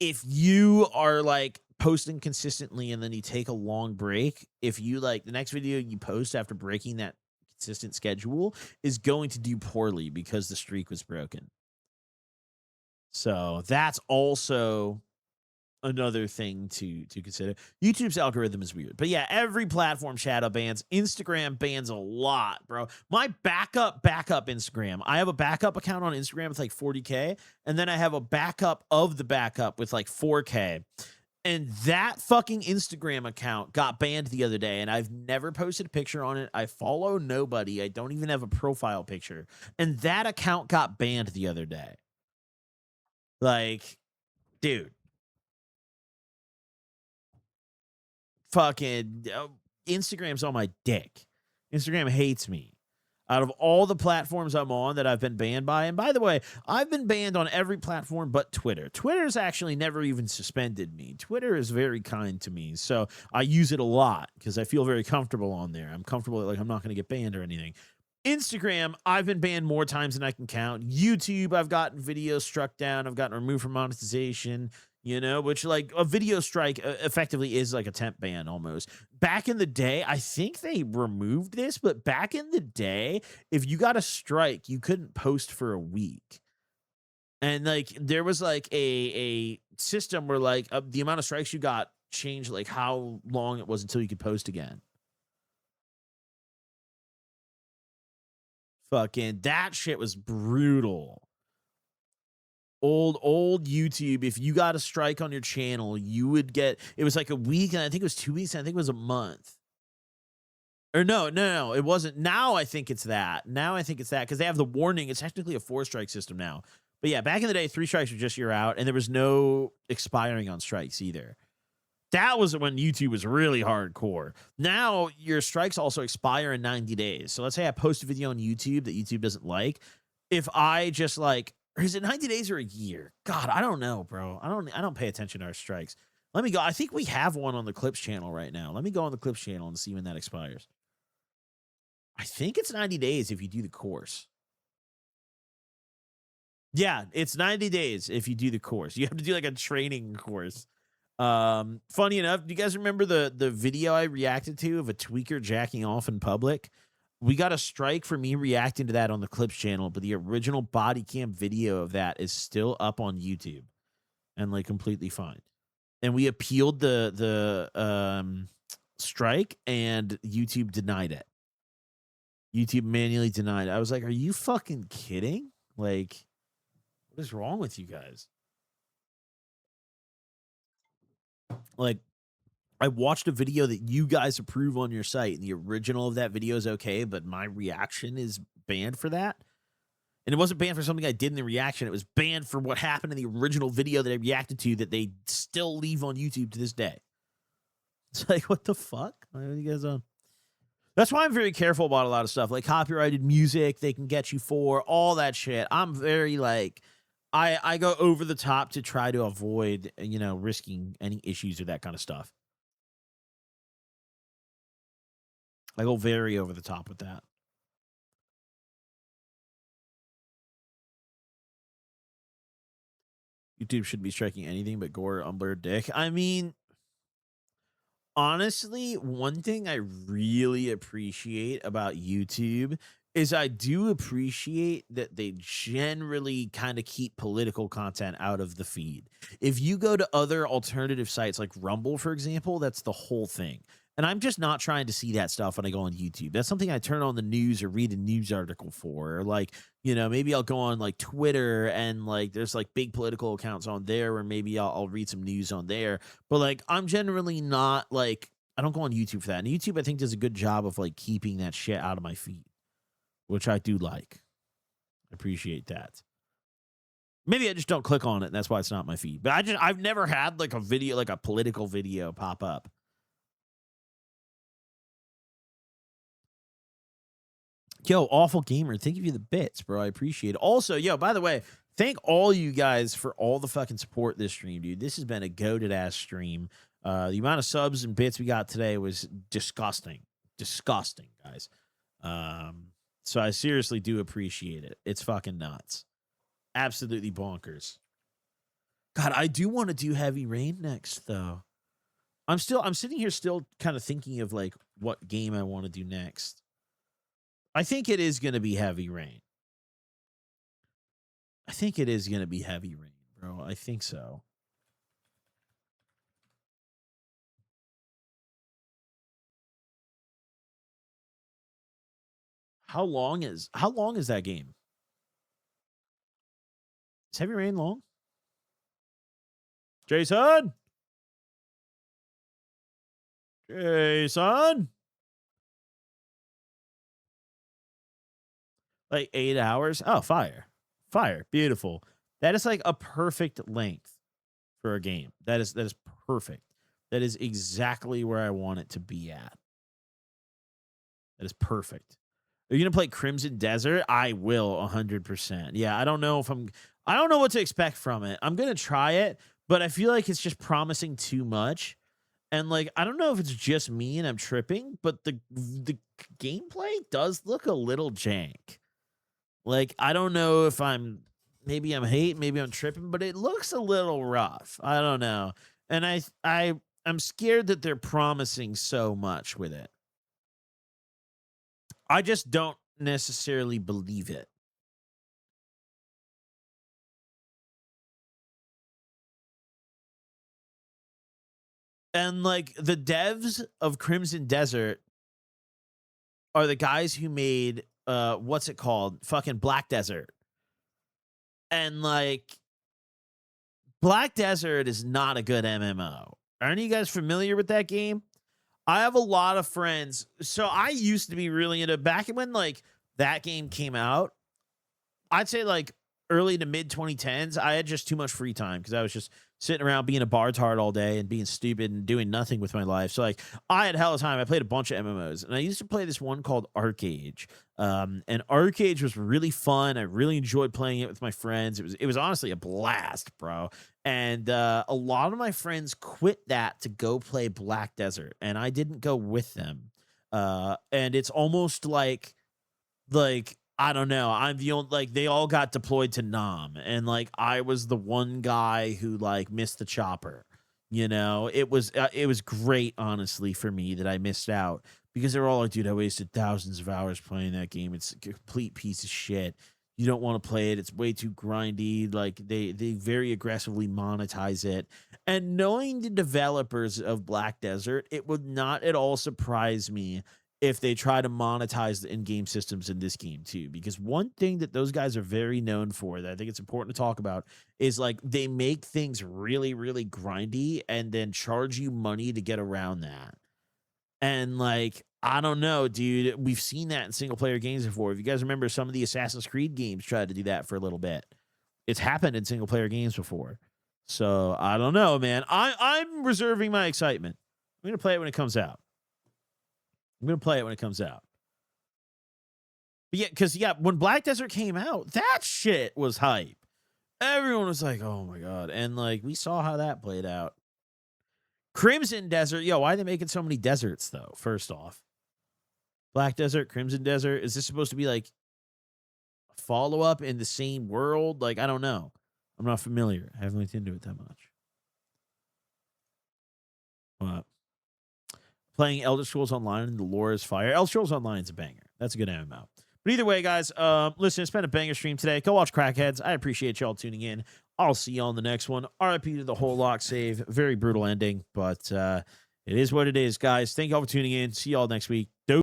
if you are like posting consistently and then you take a long break, if you like the next video you post after breaking that consistent schedule is going to do poorly because the streak was broken. So that's also another thing to consider. YouTube's algorithm is weird. But yeah, every platform shadow bans. Instagram bans a lot, bro. My backup Instagram. I have a backup account on Instagram with like 40K, and then I have a backup of the backup with like 4K. And that fucking Instagram account got banned the other day, and I've never posted a picture on it. I follow nobody. I don't even have a profile picture. And that account got banned the other day. Like, dude. Fucking Instagram's on my dick. Instagram hates me. Out of all the platforms I'm on that I've been banned by, and by the way, I've been banned on every platform but Twitter. Twitter's actually never even suspended me. Twitter is very kind to me, so I use it a lot because I feel very comfortable on there. I'm comfortable, like I'm not going to get banned or anything. Instagram, I've been banned more times than I can count. YouTube, I've gotten videos struck down. I've gotten removed from monetization. You know, which like a video strike effectively is like a temp ban almost. Back in the day, I think they removed this, but back in the day, if you got a strike, you couldn't post for a week. And like there was like a system where like the amount of strikes you got changed like how long it was until you could post again. Fucking that shit was brutal. Old YouTube, if you got a strike on your channel, you would get, it was like a week, and I think it was 2 weeks, and I think it was a month. Or no, it wasn't. Now I think it's that. Because they have the warning. It's technically a 4-strike system now. But yeah, back in the day, 3 strikes were just you're out, and there was no expiring on strikes either. That was when YouTube was really hardcore. Now your strikes also expire in 90 days. So let's say I post a video on YouTube that YouTube doesn't like. If I just like, or is it 90 days or a year? God, I don't know, bro. I don't pay attention to our strikes. Let me go. I think we have one on the Clips channel right now. Let me go on the Clips channel and see when that expires. I think it's 90 days if you do the course. Yeah, it's 90 days if you do the course. You have to do like a training course. Funny enough, do you guys remember the video I reacted to of a tweaker jacking off in public? We got a strike for me reacting to that on the Clips channel, but the original body cam video of that is still up on YouTube and like completely fine. And we appealed the strike, and YouTube denied it. YouTube manually denied it. I was like, are you fucking kidding? Like, what is wrong with you guys? Like, I watched a video that you guys approve on your site, and the original of that video is okay, but my reaction is banned for that. And it wasn't banned for something I did in the reaction. It was banned for what happened in the original video that I reacted to that they still leave on YouTube to this day. It's like, what the fuck? What are you guys on? That's why I'm very careful about a lot of stuff. Like copyrighted music, they can get you for, all that shit. I'm very like, I go over the top to try to avoid, you know, risking any issues or that kind of stuff. I go very over the top with that. YouTube shouldn't be striking anything but gore, unblurred dick. I mean, honestly, one thing I really appreciate about YouTube is I do appreciate that they generally kind of keep political content out of the feed. If you go to other alternative sites like Rumble, for example, that's the whole thing. And I'm just not trying to see that stuff when I go on YouTube. That's something I turn on the news or read a news article for. Or like, you know, maybe I'll go on like Twitter and like there's like big political accounts on there, or maybe I'll read some news on there. But like, I'm generally not like, I don't go on YouTube for that. And YouTube, I think, does a good job of like keeping that shit out of my feed, which I do like. Appreciate that. Maybe I just don't click on it, and that's why it's not my feed. But I've never had like a video, like a political video pop up. Yo, Awful Gamer, thank you for the bits, bro. I appreciate it. Also, yo, by the way, thank all you guys for all the fucking support this stream, dude. This has been a goated ass stream. The amount of subs and bits we got today was disgusting. Disgusting, guys. So I seriously do appreciate it. It's fucking nuts. Absolutely bonkers. God, I do want to do Heavy Rain next, though. I'm sitting here still kind of thinking of like what game I want to do next. I think it is going to be Heavy Rain. I think it is going to be Heavy Rain, bro. I think so. How long is that game? Is Heavy Rain long? Jason? Jason? Like 8 hours? Oh, fire. Fire. Beautiful. That is like a perfect length for a game. That is perfect. That is exactly where I want it to be at. That is perfect. Are you going to play Crimson Desert? I will 100%. Yeah, I don't know what to expect from it. I'm going to try it, but I feel like it's just promising too much. And like, I don't know if it's just me and I'm tripping, but the gameplay does look a little jank. Like, I don't know if maybe I'm hating, maybe I'm tripping, but it looks a little rough. I don't know. And I'm scared that they're promising so much with it. I just don't necessarily believe it. And like the devs of Crimson Desert are the guys who made what's it called? Fucking Black Desert. And like Black Desert is not a good MMO. Aren't you guys familiar with that game? I have a lot of friends. So I used to be really into back when like that game came out. I'd say like early to mid 2010s, I had just too much free time because I was just sitting around being a bartard all day and being stupid and doing nothing with my life. So like I had hell of a time. I played a bunch of MMOs, and I used to play this one called Arcade. And Arcade was really fun. I really enjoyed playing it with my friends. It was honestly a blast, bro. And a lot of my friends quit that to go play Black Desert, and I didn't go with them. And it's almost like I don't know. I'm the only, like, they all got deployed to Nam, and like I was the one guy who like missed the chopper. You know, it was great, honestly, for me that I missed out because they were all like, dude, I wasted thousands of hours playing that game. It's a complete piece of shit. You don't want to play it. It's way too grindy. Like they very aggressively monetize it. And knowing the developers of Black Desert, it would not at all surprise me if they try to monetize the in-game systems in this game too. Because one thing that those guys are very known for that I think it's important to talk about is like they make things really, really grindy and then charge you money to get around that. And like, I don't know, dude, we've seen that in single player games before. If you guys remember, some of the Assassin's Creed games tried to do that for a little bit. It's happened in single player games before. So I don't know, man. I'm reserving my excitement. I'm going to play it when it comes out. But yeah, because when Black Desert came out, that shit was hype. Everyone was like, oh my God. And like, we saw how that played out. Crimson Desert. Yo, why are they making so many deserts though? First off, Black Desert, Crimson Desert. Is this supposed to be like a follow-up in the same world? Like, I don't know. I'm not familiar. I haven't looked into it that much. But playing Elder Scrolls Online and the lore is fire. Elder Scrolls Online is a banger. That's a good MMO. But either way, guys, listen, it's been a banger stream today. Go watch Crackheads. I appreciate y'all tuning in. I'll see you on the next one. RIP to the whole lock save. Very brutal ending. But It is what it is, guys. Thank y'all for tuning in. See y'all next week.